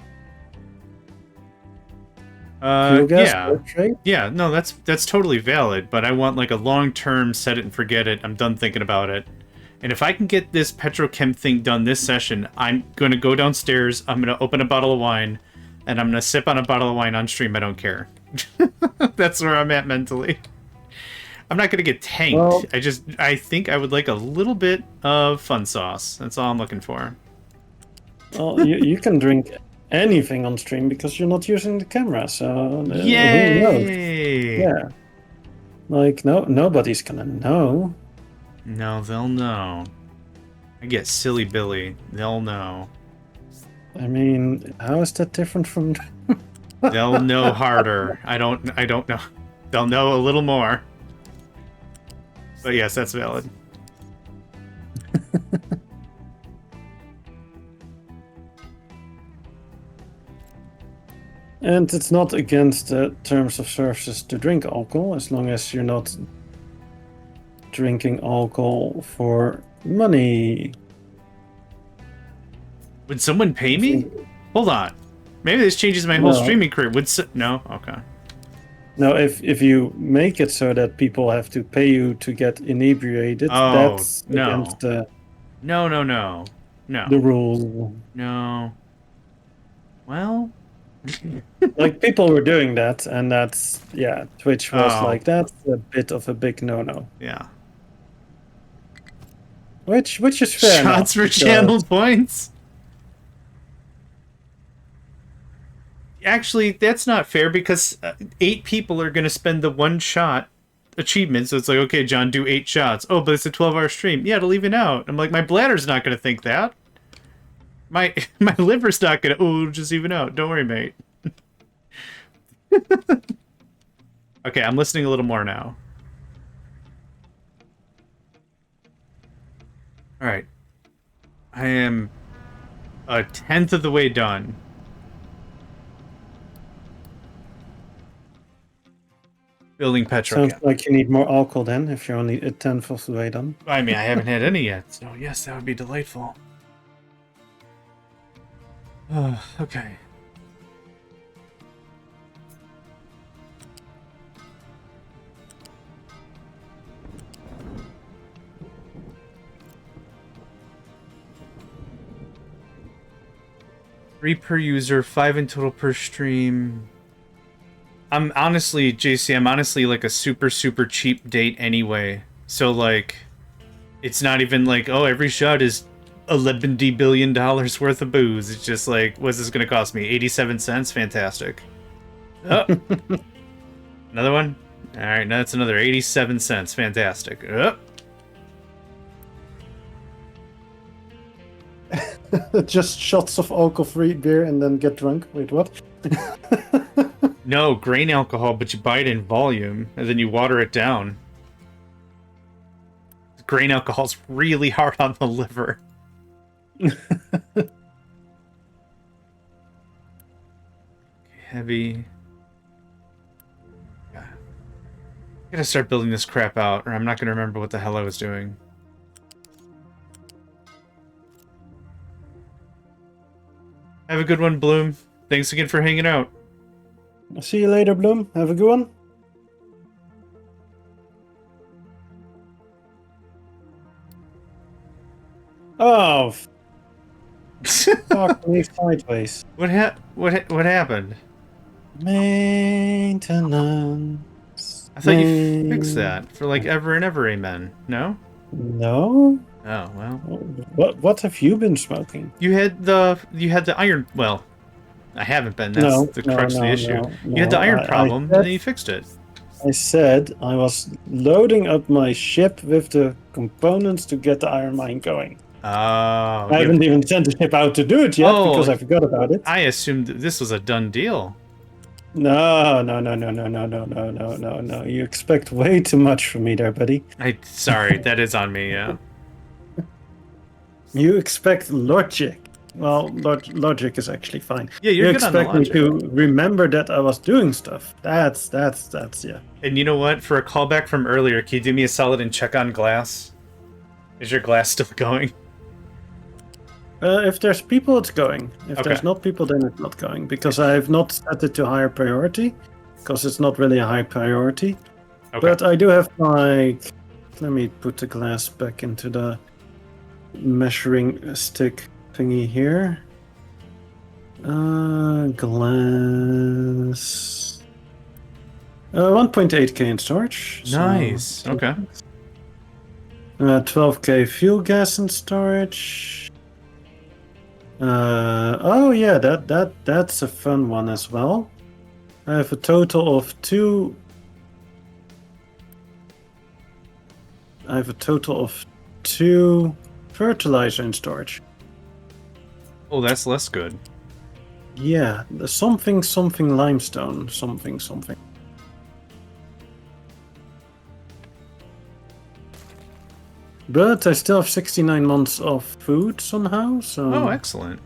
Fuel gas, yeah, no, that's totally valid, but I want like a long-term set it and forget it. I'm done thinking about it. And if I can get this petrochem thing done this session, I'm going to go downstairs, I'm going to open a bottle of wine, and I'm going to sip on a bottle of wine on stream. I don't care. That's where I'm at mentally. I'm not going to get tanked. Well, I think I would like a little bit of fun sauce. That's all I'm looking for. Well, you can drink anything on stream because you're not using the camera, so yay! Who knows? Yeah. Like, nobody's gonna know. No, they'll know. I get silly Billy. They'll know. I mean, how is that different from... They'll know harder. I don't know. They'll know a little more. But yes, that's valid. And it's not against the terms of services to drink alcohol, as long as you're not drinking alcohol for money. Would someone pay me? Hold on. Maybe this changes my whole streaming career. No? Okay. No, if you make it so that people have to pay you to get inebriated, that's against the... No. The rules. No. Well... Like, people were doing that, and that's... Yeah, Twitch was like, that's a bit of a big no-no. Yeah. Which is fair enough. Shots for channel points? Actually, that's not fair because 8 people are going to spend the one shot achievement. So it's like, okay, John, do 8 shots. Oh, but it's a 12-hour stream. Yeah, it'll even out. I'm like, my bladder's not going to think that. My liver's not going to, it'll just even out. Don't worry, mate. Okay, I'm listening a little more now. Alright. I am a 10th of the way done. Building petrol. Sounds like you need more alcohol then, if you're only a 10th of the way done. I mean, I haven't had any yet, so yes, that would be delightful. Okay. Three per user, 5 in total per stream. I'm honestly, JC, I'm honestly like a super cheap date anyway. So like, it's not even like, oh, every shot is $11 billion worth of booze. It's just like, what's this gonna cost me? 87 cents? Fantastic. Oh. Another one? Alright, now that's another 87 cents. Fantastic. Oh. Just shots of alcohol-free beer and then get drunk? Wait, what? No, grain alcohol, but you buy it in volume, and then you water it down. Grain alcohol's really hard on the liver. Heavy. Yeah. I gotta start building this crap out, or I'm not gonna remember what the hell I was doing. Have a good one, Bloom. Thanks again for hanging out. See you later, Bloom. Have a good one. Oh, fuck me sideways. What happened? Maintenance. I thought you fixed that for like ever and ever, amen. No? No? Oh, well. What have you been smoking? You had the iron, well, I haven't been. That's No, the no, crux of the no, issue. no, You had the no. iron I problem, and said, then you fixed it. I said I was loading up my ship with the components to get the iron mine going. Oh, I haven't even sent the ship out to do it yet because I forgot about it. I assumed that this was a done deal. No. You expect way too much from me there, buddy. Sorry, that is on me, yeah. You expect logic. Well, logic is actually fine. Yeah, you're you good on the expect me logic. to remember that I was doing stuff. That's yeah. And you know what? For a callback from earlier, can you do me a solid and check on glass? Is your glass still going? If there's people, it's going. If Okay. there's not people, then it's not going. Because I have not set it to higher priority. Because it's not really a high priority. Okay. But I do have like... Let me put the glass back into the measuring stick thingy here. Glass... 1.8k in storage. Nice. So, okay. 12k fuel gas in storage. Oh yeah, that's a fun one as well. I have a total of two. I have a total of 2 fertilizer in storage. Oh, that's less good. Yeah, something limestone, something. But I still have 69 months of food somehow, so... Oh, excellent.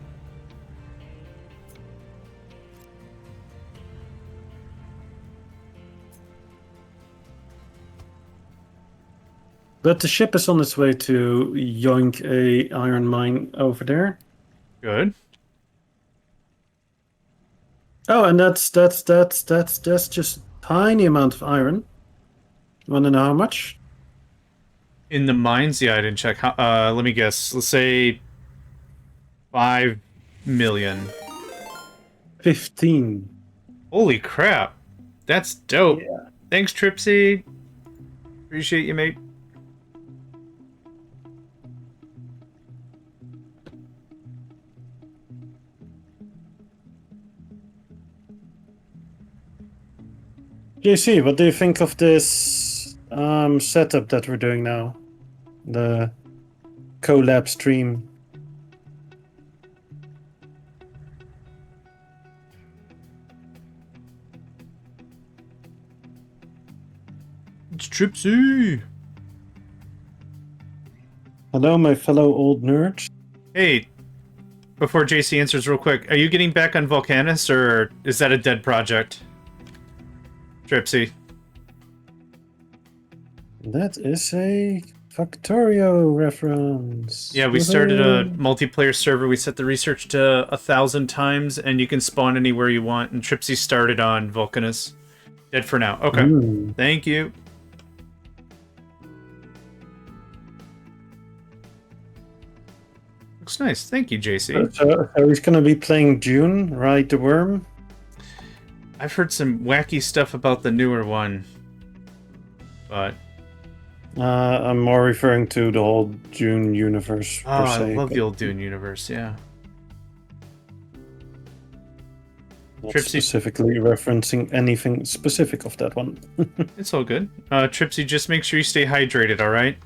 But the ship is on its way to yoink a iron mine over there. Good. Oh, and that's just tiny amount of iron. Wanna know how much? In the mines, yeah, I didn't check. Let me guess. Let's say 5 million. 15. Holy crap. That's dope. Yeah. Thanks, Tripsy. Appreciate you, mate. JC, what do you think of this setup that we're doing now? The collab stream. It's Tripsy. Hello, my fellow old nerds. Hey, before JC answers real quick, are you getting back on Volcanus, or is that a dead project? Tripsy. That is a Factorio reference. Yeah, we started a multiplayer server. We set the research to 1,000 times, and you can spawn anywhere you want. And Tripsy started on Volcanus. Dead for now. Okay. Thank you. Looks nice. Thank you, JC. So he's going to be playing June, Ride the Worm? I've heard some wacky stuff about the newer one. But... I'm more referring to the whole Dune universe, per se. I love the old Dune universe, yeah. Not specifically referencing anything specific of that one. It's all good. Tripsy, just make sure you stay hydrated, alright?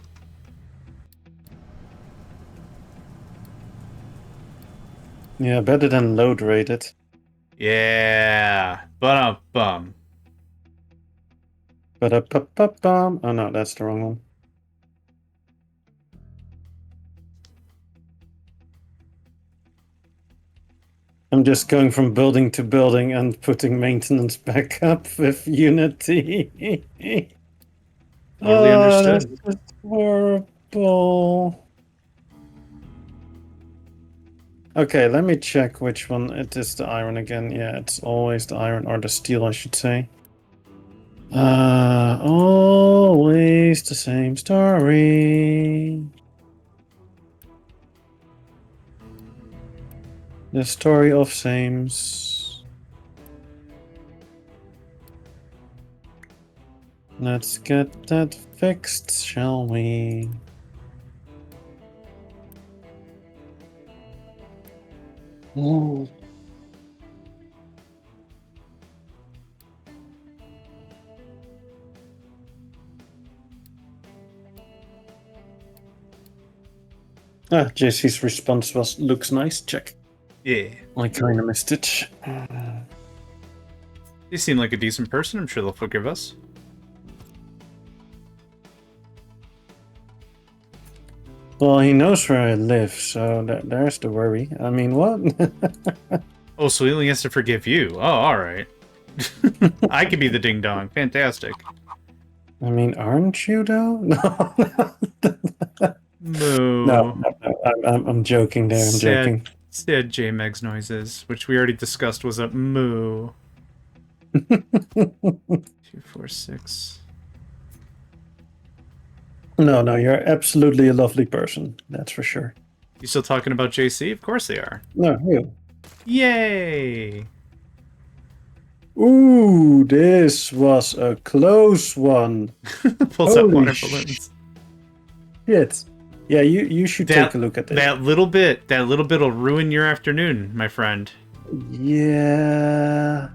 Yeah, better than load rated. Yeah. Bum. Ba-da-pa-pa-bum. Oh no, that's the wrong one. I'm just going from building to building and putting maintenance back up with Unity. Totally understood. That's just horrible. Okay, let me check which one it is the iron again. Yeah, it's always the iron or the steel, I should say. Always the same story. The story of sames. Let's get that fixed, shall we? Ooh. JC's response was looks nice. Check. Yeah. I kind of missed it. They seem like a decent person. I'm sure they'll forgive us. Well, he knows where I live, so there's the worry. I mean, what? Oh, so he only has to forgive you. Oh, alright. I could be the ding-dong. Fantastic. I mean, aren't you, though? Moo. No, I'm joking there. I'm joking. Sad JMegs noises, which we already discussed was a moo. 246. No, you're absolutely a lovely person. That's for sure. You still talking about JC? Of course they are. No, you. Yay! Ooh, this was a close one. Pulls out Holy water balloons. Shit. Yeah, you should take a look at this. That little bit'll ruin your afternoon, my friend. Yeah.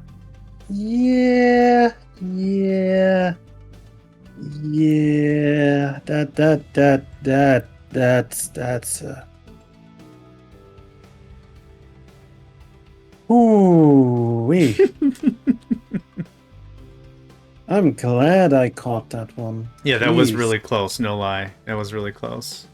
That's ooh wee. I'm glad I caught that one. Yeah, that was really close, no lie. That was really close.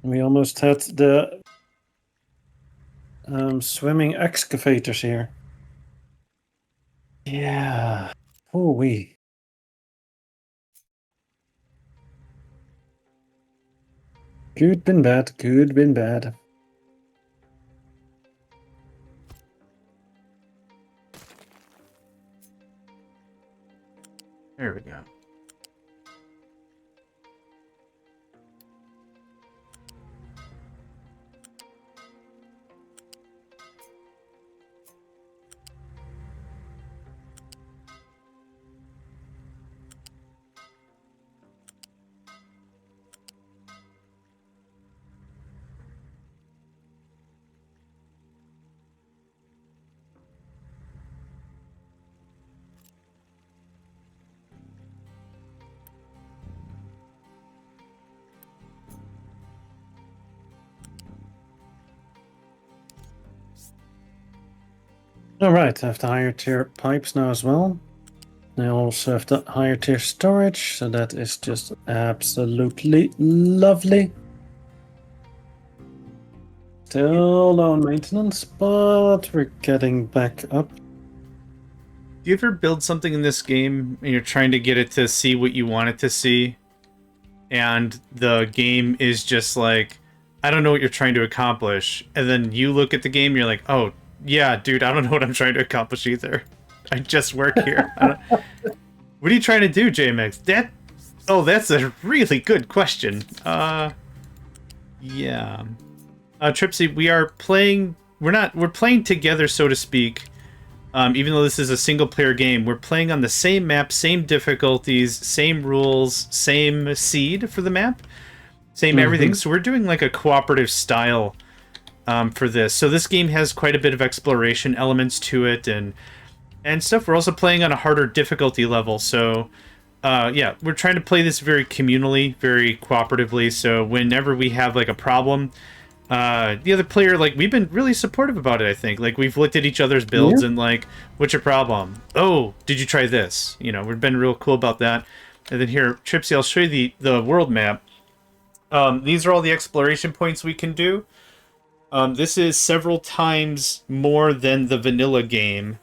We almost had the swimming excavators here. Yeah. Oh wee. Good been bad. Good been bad. There we go. Alright, I have the higher tier pipes now as well. I also have the higher tier storage, so that is just absolutely lovely. Still low on maintenance, but we're getting back up. Do you ever build something in this game and you're trying to get it to see what you want it to see? And the game is just like, I don't know what you're trying to accomplish. And then you look at the game, you're like, oh, yeah, dude, I don't know what I'm trying to accomplish either. I just work here. What are you trying to do, JMX? That's a really good question. Yeah. Tripsy, we are playing, we're playing together, so to speak. Even though this is a single player game, we're playing on the same map, same difficulties, same rules, same seed for the map, same everything. So we're doing like a cooperative style for this. So this game has quite a bit of exploration elements to it and stuff. We're also playing on a harder difficulty level. So yeah, we're trying to play this very communally, very cooperatively. So whenever we have like a problem, the other player, like, we've been really supportive about it, I think. Like, we've looked at each other's builds and like, what's your problem? Oh, did you try this? You know, we've been real cool about that. And then here, Tripsy, I'll show you the world map. These are all the exploration points we can do. This is several times more than the vanilla game.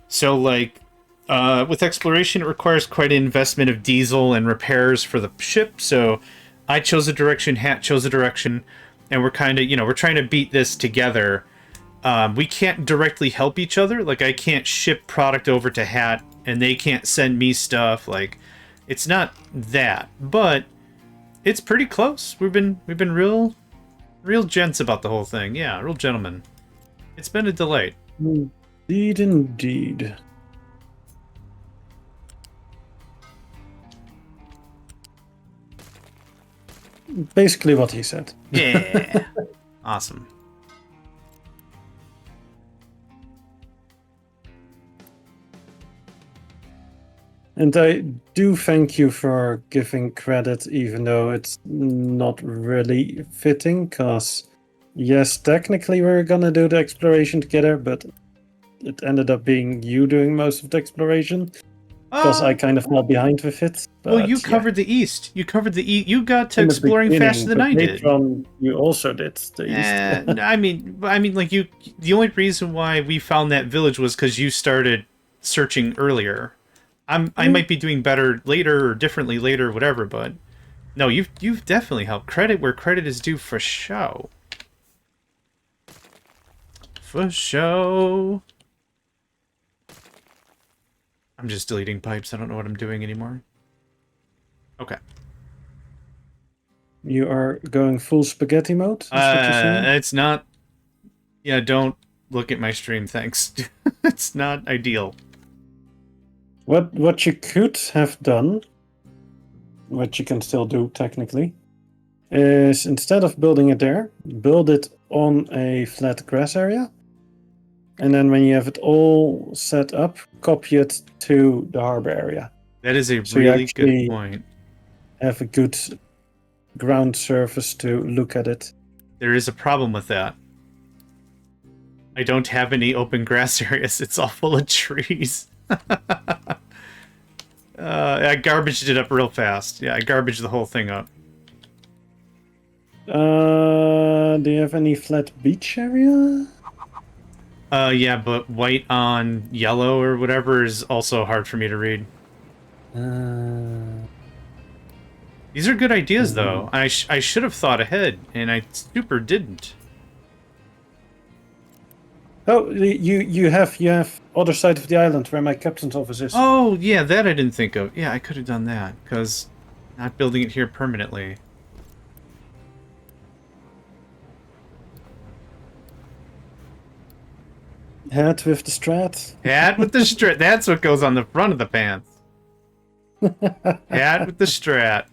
So, like, with exploration, it requires quite an investment of diesel and repairs for the ship. So, I chose a direction, Hat chose a direction, and we're kind of, we're trying to beat this together. We can't directly help each other. Like, I can't ship product over to Hat, and they can't send me stuff. Like, it's not that, but it's pretty close. We've been real gents about the whole thing. Yeah, real gentlemen. It's been a delight. Indeed, indeed. Basically what he said. Yeah. Awesome. And I do thank you for giving credit, even though it's not really fitting, because yes, technically we're gonna do the exploration together, but it ended up being you doing most of the exploration, because I kind of fell behind with it. Well, you but yeah. covered the East. You covered the East. You got to In the exploring beginning, faster than but I did. later on, you also did the East. I mean, like you. The only reason why we found that village was because you started searching earlier. I might be doing better later or differently later, whatever. But no, you've definitely helped. Credit where credit is due, for show. For show. I'm just deleting pipes. I don't know what I'm doing anymore. Okay. You are going full spaghetti mode? Is what you're saying? It's not. Yeah, don't look at my stream, thanks. It's not ideal. What you could have done, what you can still do technically, is instead of building it there, build it on a flat grass area. And then when you have it all set up, copy it to the harbor area. That is a really good point. Have a good ground surface to look at it. There is a problem with that. I don't have any open grass areas. It's all full of trees. I garbaged it up real fast. Yeah, I garbaged the whole thing up. Do you have any flat beach area? Yeah, but white on yellow or whatever is also hard for me to read. These are good ideas, though. I should have thought ahead, and I super didn't. Oh, you have other side of the island where my captain's office is. Oh, yeah, that I didn't think of. Yeah, I could have done that, because not building it here permanently. Hat with the strat. Hat with the strat. That's what goes on the front of the pants. Hat with the strat.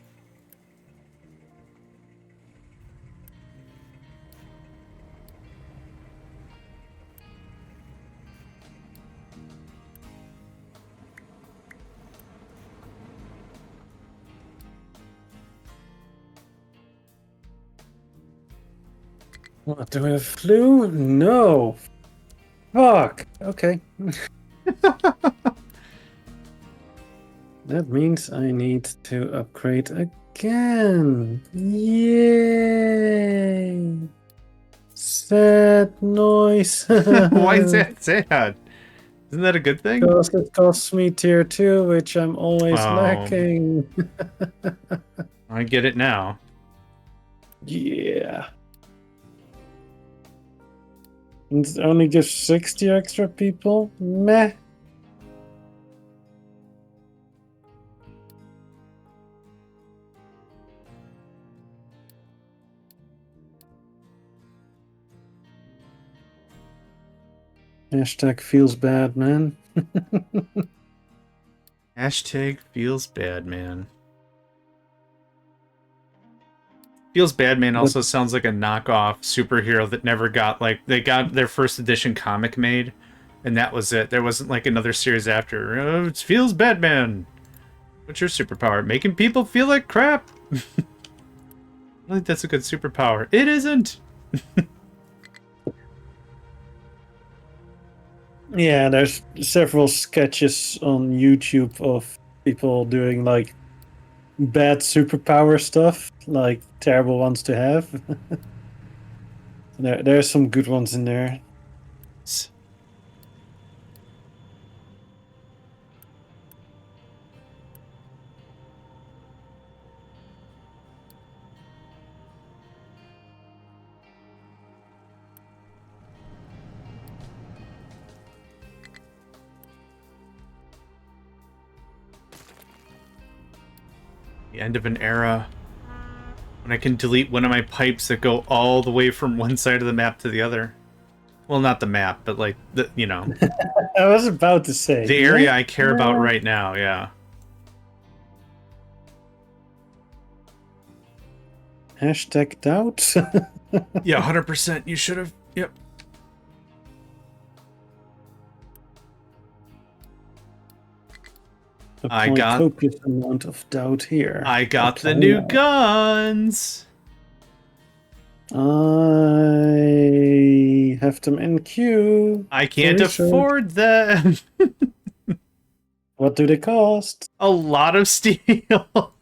What, do we have flu? No. Fuck. Okay. That means I need to upgrade again. Yay! Sad noise. Why is that sad? Isn't that a good thing? Because it costs me tier 2, which I'm always lacking. I get it now. Yeah. And it only gives 60 extra people? Meh. Hashtag feels bad, man. Hashtag feels bad, man. Feels Bad Man also sounds like a knockoff superhero that never got, like, they got their first edition comic made, and that was it. There wasn't, like, another series after. Oh, it feels Bad Man. What's your superpower? Making people feel like crap. I think that's a good superpower. It isn't. Yeah, there's several sketches on YouTube of people doing, like, bad superpower stuff, like terrible ones to have. There's some good ones in there. The end of an era. When I can delete one of my pipes that go all the way from one side of the map to the other. Well, not the map, but like the I was about to say the area I care about right now. Yeah. Hashtag doubt. Yeah, 100%. You should have. Yep. I got copious amount of doubt here. I got the new guns. I have them in queue. I can't afford them. What do they cost? A lot of steel.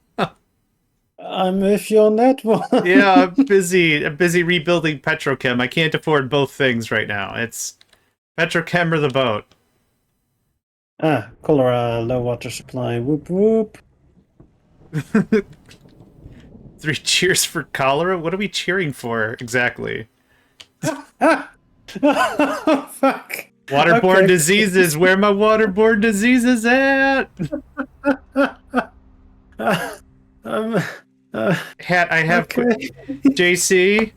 I'm with you on that one. Yeah, I'm busy rebuilding Petrochem. I can't afford both things right now. It's Petrochem or the boat. Cholera, low water supply. Whoop whoop. 3 cheers for cholera? What are we cheering for exactly? Fuck. Waterborne diseases. Where my waterborne diseases at? Hat, I have JC,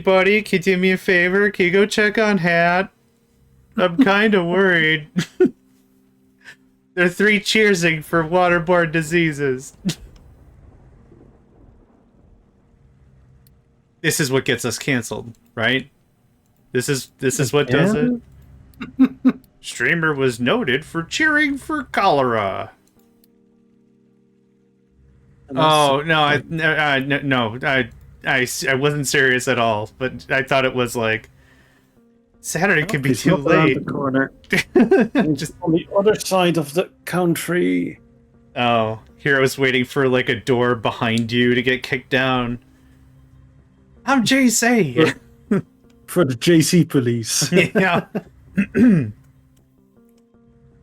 buddy, can you do me a favor? Can you go check on Hat? I'm kind of worried. They're 3 cheersing for waterborne diseases. This is what gets us canceled, right? This is what does it. Streamer was noted for cheering for cholera. Oh no, I wasn't serious at all. But I thought it was like Saturday could be too late. The corner. Just on the other side of the country. Oh, here I was waiting for like a door behind you to get kicked down. I'm JC. For the JC police. Yeah.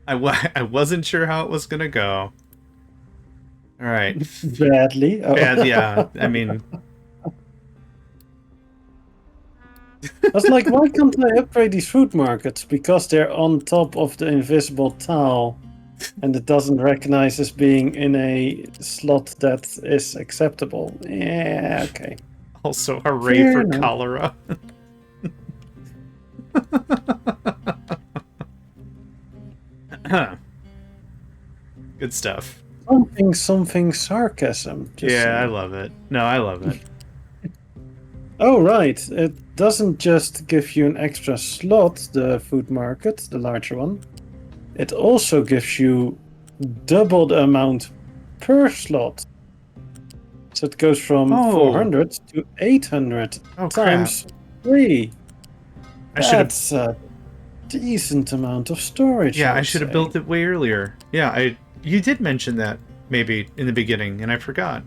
I wasn't sure how it was gonna go. All right. Badly. Oh. Yeah. I mean, I was like, why can't I upgrade these food markets? Because they're on top of the invisible tile, and it doesn't recognize as being in a slot that is acceptable. Yeah. Okay. Also, hooray for cholera. Good stuff. Something sarcasm. I love it. No, I love it. Oh, right. It doesn't just give you an extra slot, the food market, the larger one. It also gives you double the amount per slot. So it goes from 400 to 800 times 3. That's a decent amount of storage. Yeah, I should have built it way earlier. Yeah, you did mention that maybe in the beginning, and I forgot.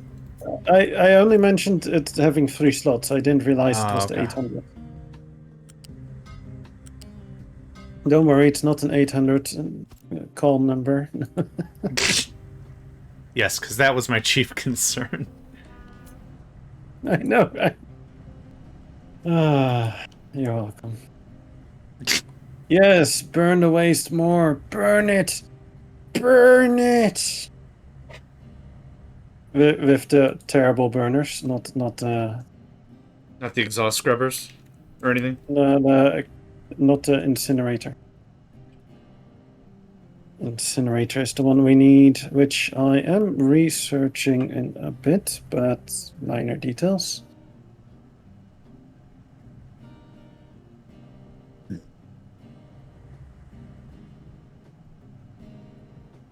I only mentioned it having 3 slots. I didn't realize it was the 800. Don't worry, it's not an 800 call number. Yes, because that was my chief concern. I know, right? You're welcome. Yes, burn the waste more. Burn it! Burn it! With the terrible burners, not the exhaust scrubbers or anything. Not the incinerator. Incinerator is the one we need, which I am researching in a bit, but minor details.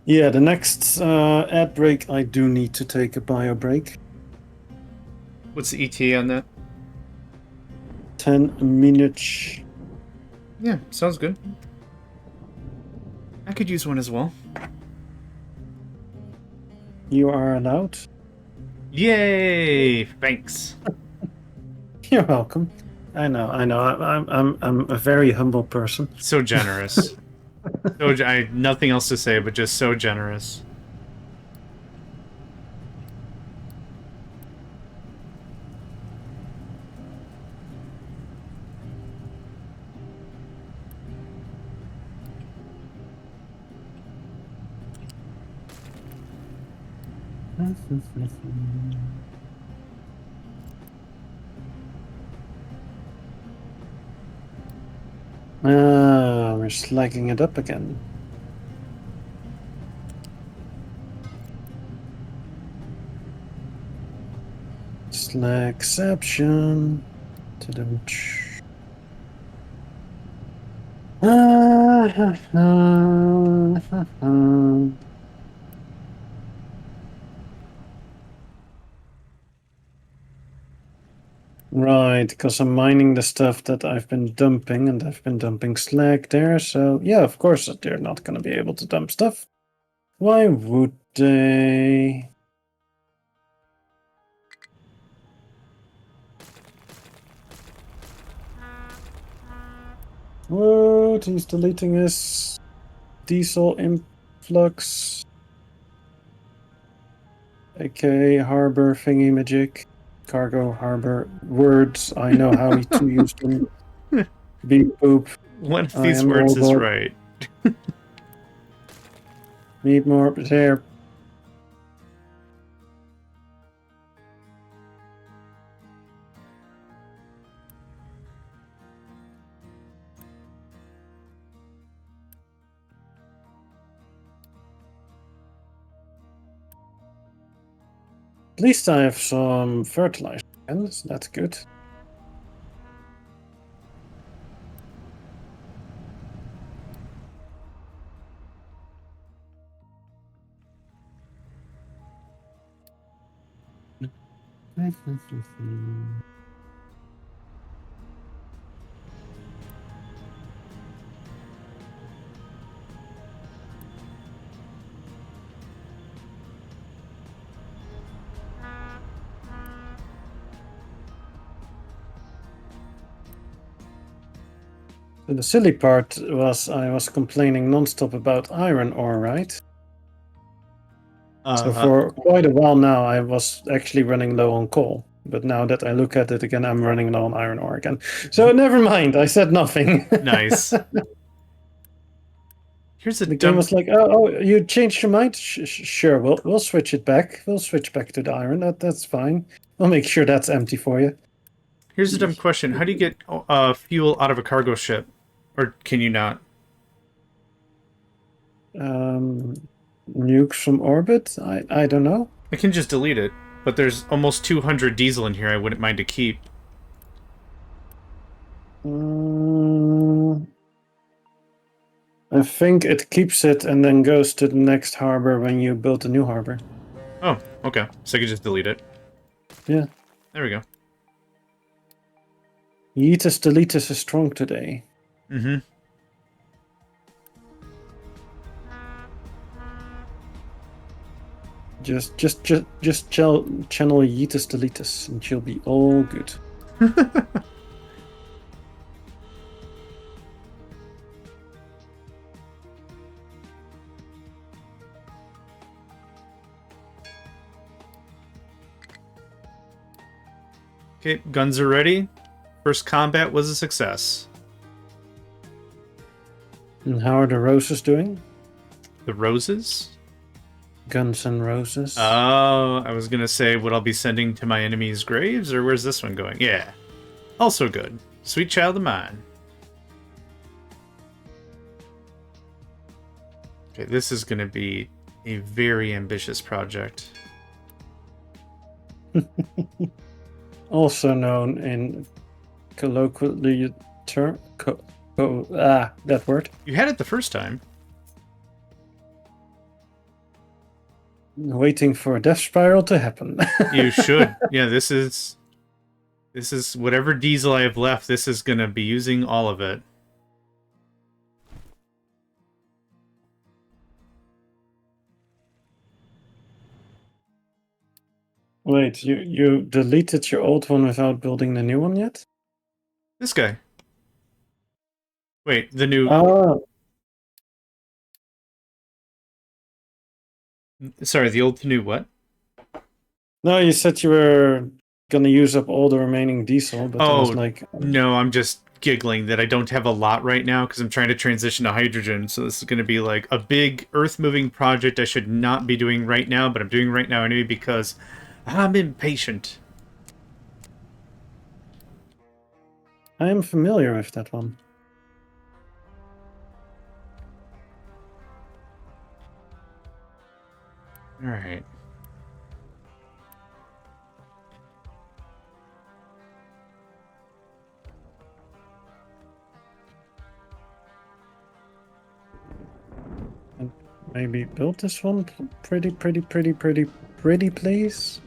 Yeah, the next ad break, I do need to take a bio break. What's the ETA on that? 10 minutes. Yeah, sounds good. I could use one as well. You are allowed. Yay! Thanks. You're welcome. I know. I'm a very humble person. So generous. Nothing else to say, but just so generous. We're slagging it up again. Slagception. Right, because I'm mining the stuff that I've been dumping, and I've been dumping slag there, so yeah, of course they're not going to be able to dump stuff. Why would they? What? He's deleting his diesel influx. aka harbor thingy magic. Cargo harbor words. I know how to use them. Beep boop. One of I these am words is Orbot. right. Need more there. At least I have some fertilizer again, so that's good. So the silly part was I was complaining nonstop about iron ore, right? So for quite a while now, I was actually running low on coal. But now that I look at it again, I'm running low on iron ore again. So never mind, I said nothing. Nice. Here's a The game dumb... was like, oh, you changed your mind? Sure, we'll switch it back. We'll switch back to the iron. That's fine. I'll make sure that's empty for you. Here's a dumb question. How do you get fuel out of a cargo ship? Or can you not? Nukes from orbit? I don't know. I can just delete it. But there's almost 200 diesel in here I wouldn't mind to keep. I think it keeps it and then goes to the next harbor when you build a new harbor. Oh, okay. So I could just delete it. Yeah. There we go. Yeetus deletus is strong today. Mm-hmm. Just channel Yeetus deletus and she'll be all good. Okay, guns are ready. First combat was a success. And how are the roses doing? The roses? Guns and Roses. Oh, I was gonna say what I'll be sending to my enemies' graves, or where's this one going? Yeah. Also good. Sweet child of mine. Okay, this is gonna be a very ambitious project. Also known in colloquially term that word. You had it the first time. Waiting for a death spiral to happen. You should. Yeah, this is whatever diesel I have left, this is gonna be using all of it. Wait, you deleted your old one without building the new one yet? This guy. Wait, the new... Oh, Sorry, the old to new what? no, you said you were gonna use up all the remaining diesel, but I was Oh, like, no, I'm just giggling that I don't have a lot right now because I'm trying to transition to hydrogen. So this is going to be like a big earth-moving project I should not be doing right now, but I'm doing right now anyway because I'm impatient. I am familiar with that one. All right. And maybe build this one pretty, please?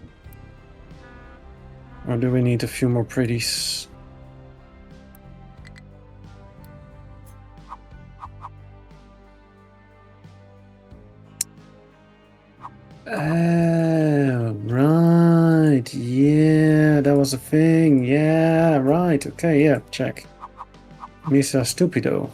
Or do we need a few more pretties? Oh, right. Yeah, that was a thing. Yeah, right. Okay, yeah, check. Misa stupido.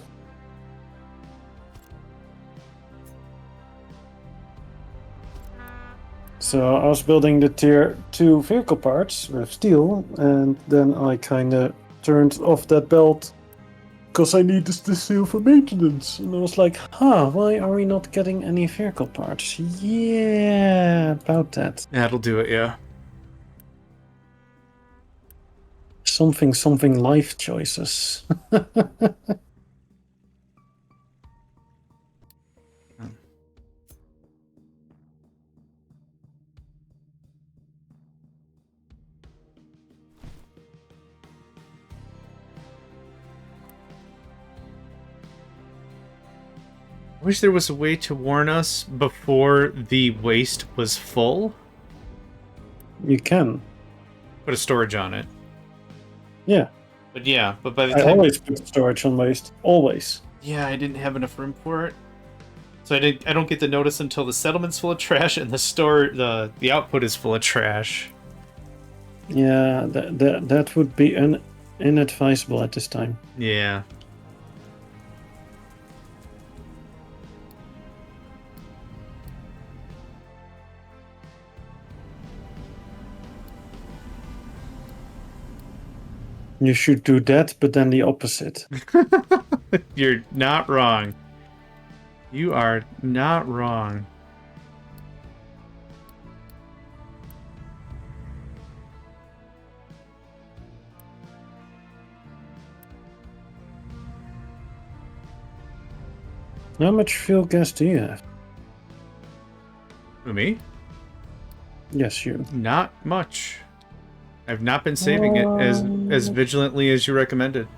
So I was building the tier 2 vehicle parts with steel, and then I kind of turned off that belt because I needed the steel for maintenance. And I was like, why are we not getting any vehicle parts? Yeah, about that. That'll do it, yeah. Something life choices. I wish there was a way to warn us before the waste was full. You can. Put a storage on it. Yeah. But yeah, but by the I time... always put storage on waste. Always. Yeah, I didn't have enough room for it. So I don't get the notice until the settlement's full of trash and the output is full of trash. Yeah, that would be inadvisable at this time. Yeah. You should do that, but then the opposite. You're not wrong. You are not wrong. How much fuel gas do you have? Who, me? Yes, you. Not much. I've not been saving it as vigilantly as you recommended.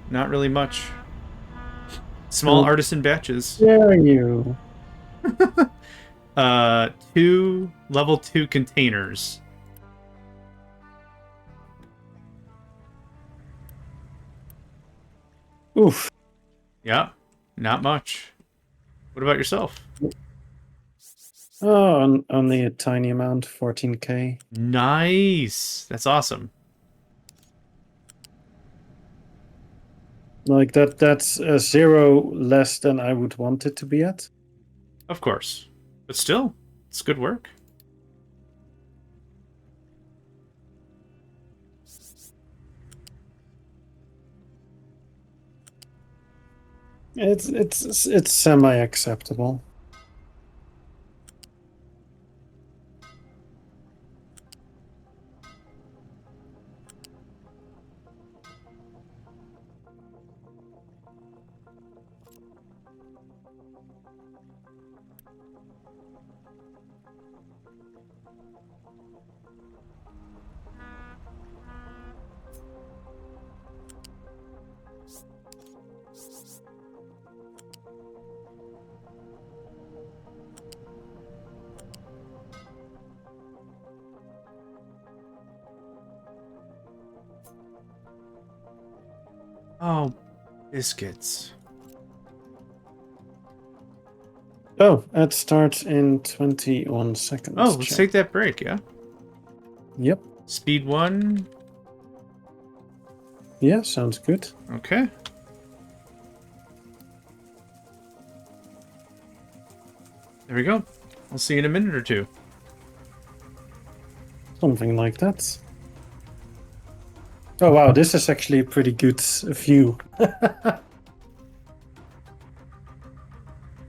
Not really much. Small artisan batches. Dare you? 2 level 2 containers. Oof. Yeah, not much. What about yourself? Oh, only a tiny amount, 14k. Nice. That's awesome. Like that's a 0 less than I would want it to be at. Of course. But still, it's good work. It's semi-acceptable. Oh, biscuits. Oh, that starts in 21 seconds. Oh, let's take that break, yeah? Yep. Speed 1. Yeah, sounds good. Okay. There we go. I'll see you in a minute or two. Something like that. Oh wow, this is actually a pretty good view.